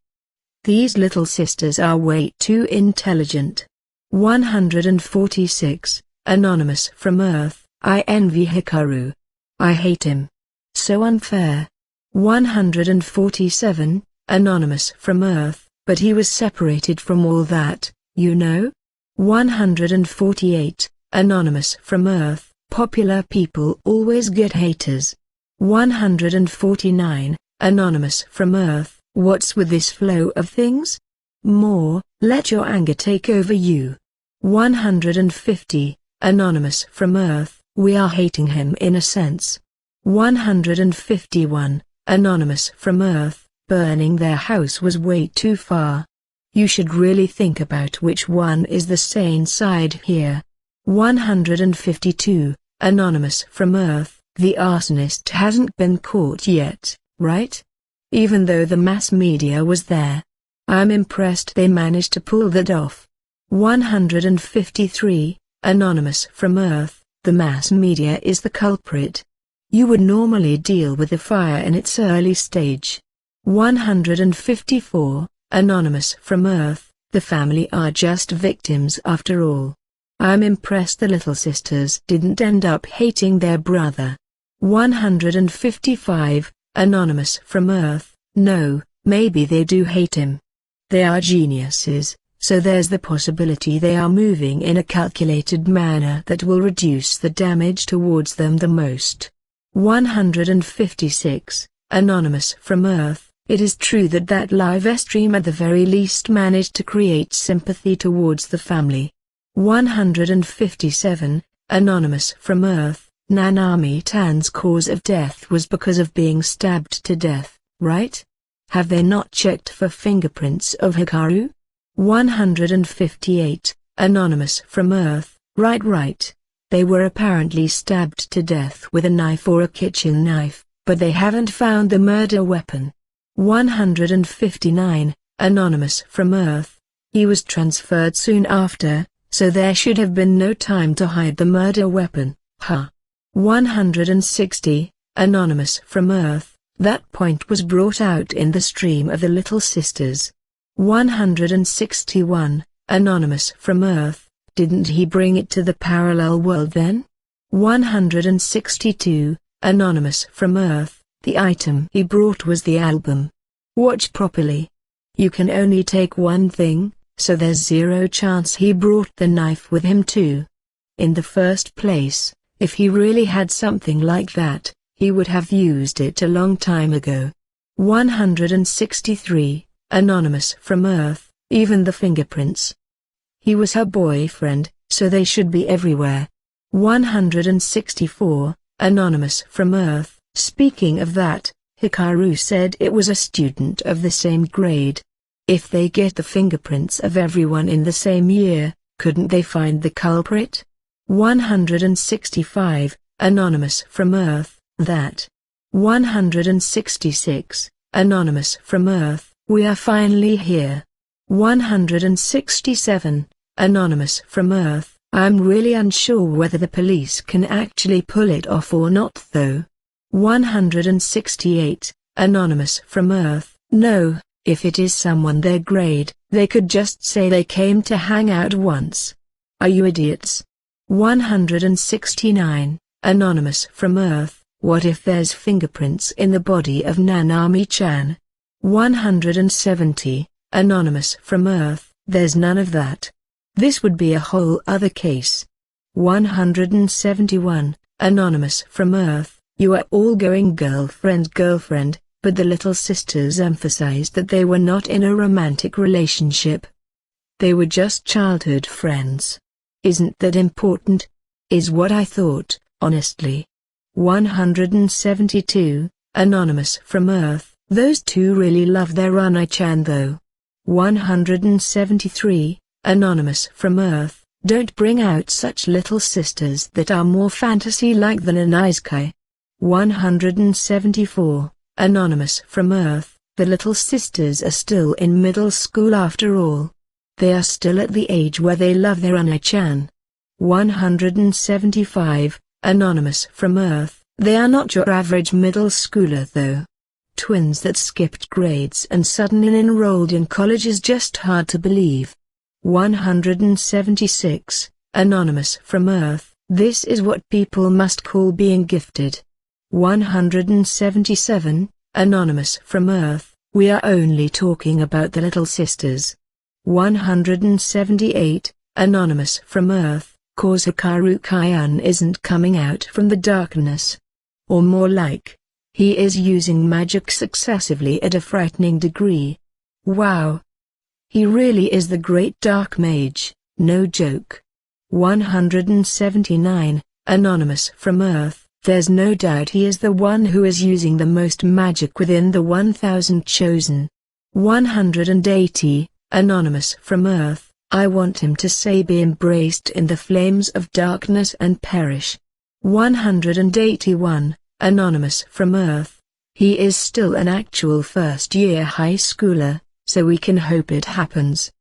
Speaker 1: These little sisters are way too intelligent. 146, Anonymous from Earth, I envy Hikaru. I hate him. So unfair. 147, Anonymous from Earth, but he was separated from all that, you know? 148, Anonymous from Earth, popular people always get haters. 149, Anonymous from Earth, what's with this flow of things? More, let your anger take over you. 150, Anonymous from Earth, we are hating him in a sense. 151, Anonymous from Earth, burning their house was way too far. You should really think about which one is the sane side here. 152, Anonymous from Earth, the arsonist hasn't been caught yet, right? Even though the mass media was there. I'm impressed they managed to pull that off. 153, Anonymous from Earth, the mass media is the culprit. You would normally deal with the fire in its early stage. 154, Anonymous from Earth, the family are just victims after all. I'm impressed the little sisters didn't end up hating their brother. 155, Anonymous from Earth, no, maybe they do hate him. They are geniuses, so there's the possibility they are moving in a calculated manner that will reduce the damage towards them the most. 156, Anonymous from Earth, it is true that that live stream at the very least managed to create sympathy towards the family. 157, Anonymous from Earth, Nanami-tan's cause of death was because of being stabbed to death, right? Have they not checked for fingerprints of Hikaru? 158, Anonymous from Earth, right. They were apparently stabbed to death with a knife or a kitchen knife, but they haven't found the murder weapon. 159, Anonymous from Earth, he was transferred soon after, so there should have been no time to hide the murder weapon, huh? 160, Anonymous from Earth, that point was brought out in the stream of the Little Sisters. 161, Anonymous from Earth, didn't he bring it to the parallel world then? 162, Anonymous from Earth, the item he brought was the album. Watch properly. You can only take one thing, so there's zero chance he brought the knife with him too. In the first place, if he really had something like that, he would have used it a long time ago. 163, Anonymous from Earth, even the fingerprints. He was her boyfriend, so they should be everywhere. 164, Anonymous from Earth, speaking of that, Hikaru said it was a student of the same grade. If they get the fingerprints of everyone in the same year, couldn't they find the culprit? 165, Anonymous from Earth, that. 166, Anonymous from Earth, we are finally here. 167, Anonymous from Earth, I'm really unsure whether the police can actually pull it off or not though. 168, Anonymous from Earth, no, if it is someone their grade, they could just say they came to hang out once. Are you idiots? 169, Anonymous from Earth, what if there's fingerprints in the body of Nanami-chan? 170, Anonymous from Earth, there's none of that. This would be a whole other case. 171, Anonymous from Earth, you are all going girlfriend, but the Little Sisters emphasized that they were not in a romantic relationship. They were just childhood friends. Isn't that important? Is what I thought, honestly. 172, Anonymous from Earth, those two really love their Unai-chan though. 173, Anonymous from Earth, don't bring out such little sisters that are more fantasy-like than an Isekai. 174, Anonymous from Earth, the Little Sisters are still in middle school after all. They are still at the age where they love their Unai-chan. 175, Anonymous from Earth, they are not your average middle schooler though. Twins that skipped grades and suddenly enrolled in college is just hard to believe. 176, Anonymous from Earth, this is what people must call being gifted. 177, Anonymous from Earth, we are only talking about the Little Sisters. 178, Anonymous from Earth, cause Hikaru-kyan isn't coming out from the darkness. Or more like, he is using magic successively at a frightening degree. Wow. He really is the great dark mage, no joke. 179, Anonymous from Earth, there's no doubt he is the one who is using the most magic within the 1000 chosen. 180, Anonymous from Earth, I want him to say be embraced in the flames of darkness and perish. 181, Anonymous from Earth, he is still an actual first-year high schooler, so we can hope it happens.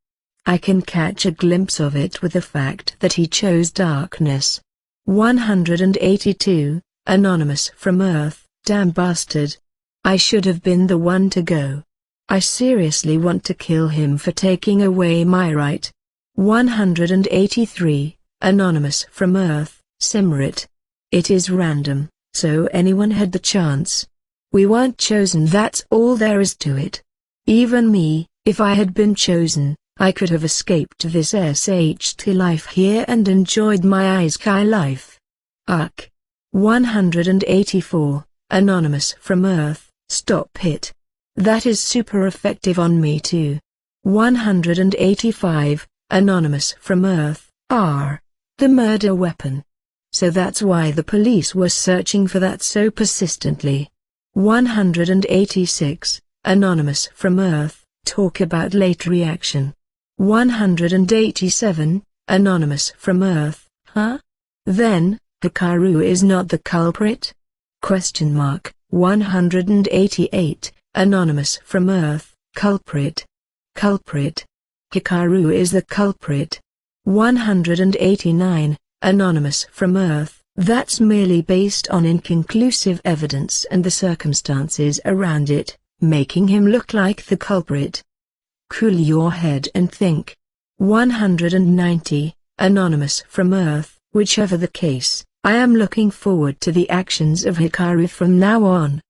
Speaker 1: I can catch a glimpse of it with the fact that he chose darkness. 182, Anonymous from Earth. Damn bastard. I should have been the one to go. I seriously want to kill him for taking away my right. 183. Anonymous from Earth. Simrit. It is random, so anyone had the chance. We weren't chosen, that's all there is to it. Even me, if I had been chosen, I could have escaped this SHT life here and enjoyed my Isekai life. Ugh. 184. Anonymous from Earth. Stop it. That is super effective on me too. 185. Anonymous from Earth. R. The murder weapon. So that's why the police were searching for that so persistently. 186. Anonymous from Earth. Talk about late reaction. 187. Anonymous from Earth. Huh? Then, Hikaru is not the culprit? 188. Anonymous from Earth. Culprit. Culprit. Hikaru is the culprit. 189. Anonymous from Earth. That's merely based on inconclusive evidence and the circumstances around it, making him look like the culprit. Cool your head and think. 190. Anonymous from Earth. Whichever the case, I am looking forward to the actions of Hikaru from now on.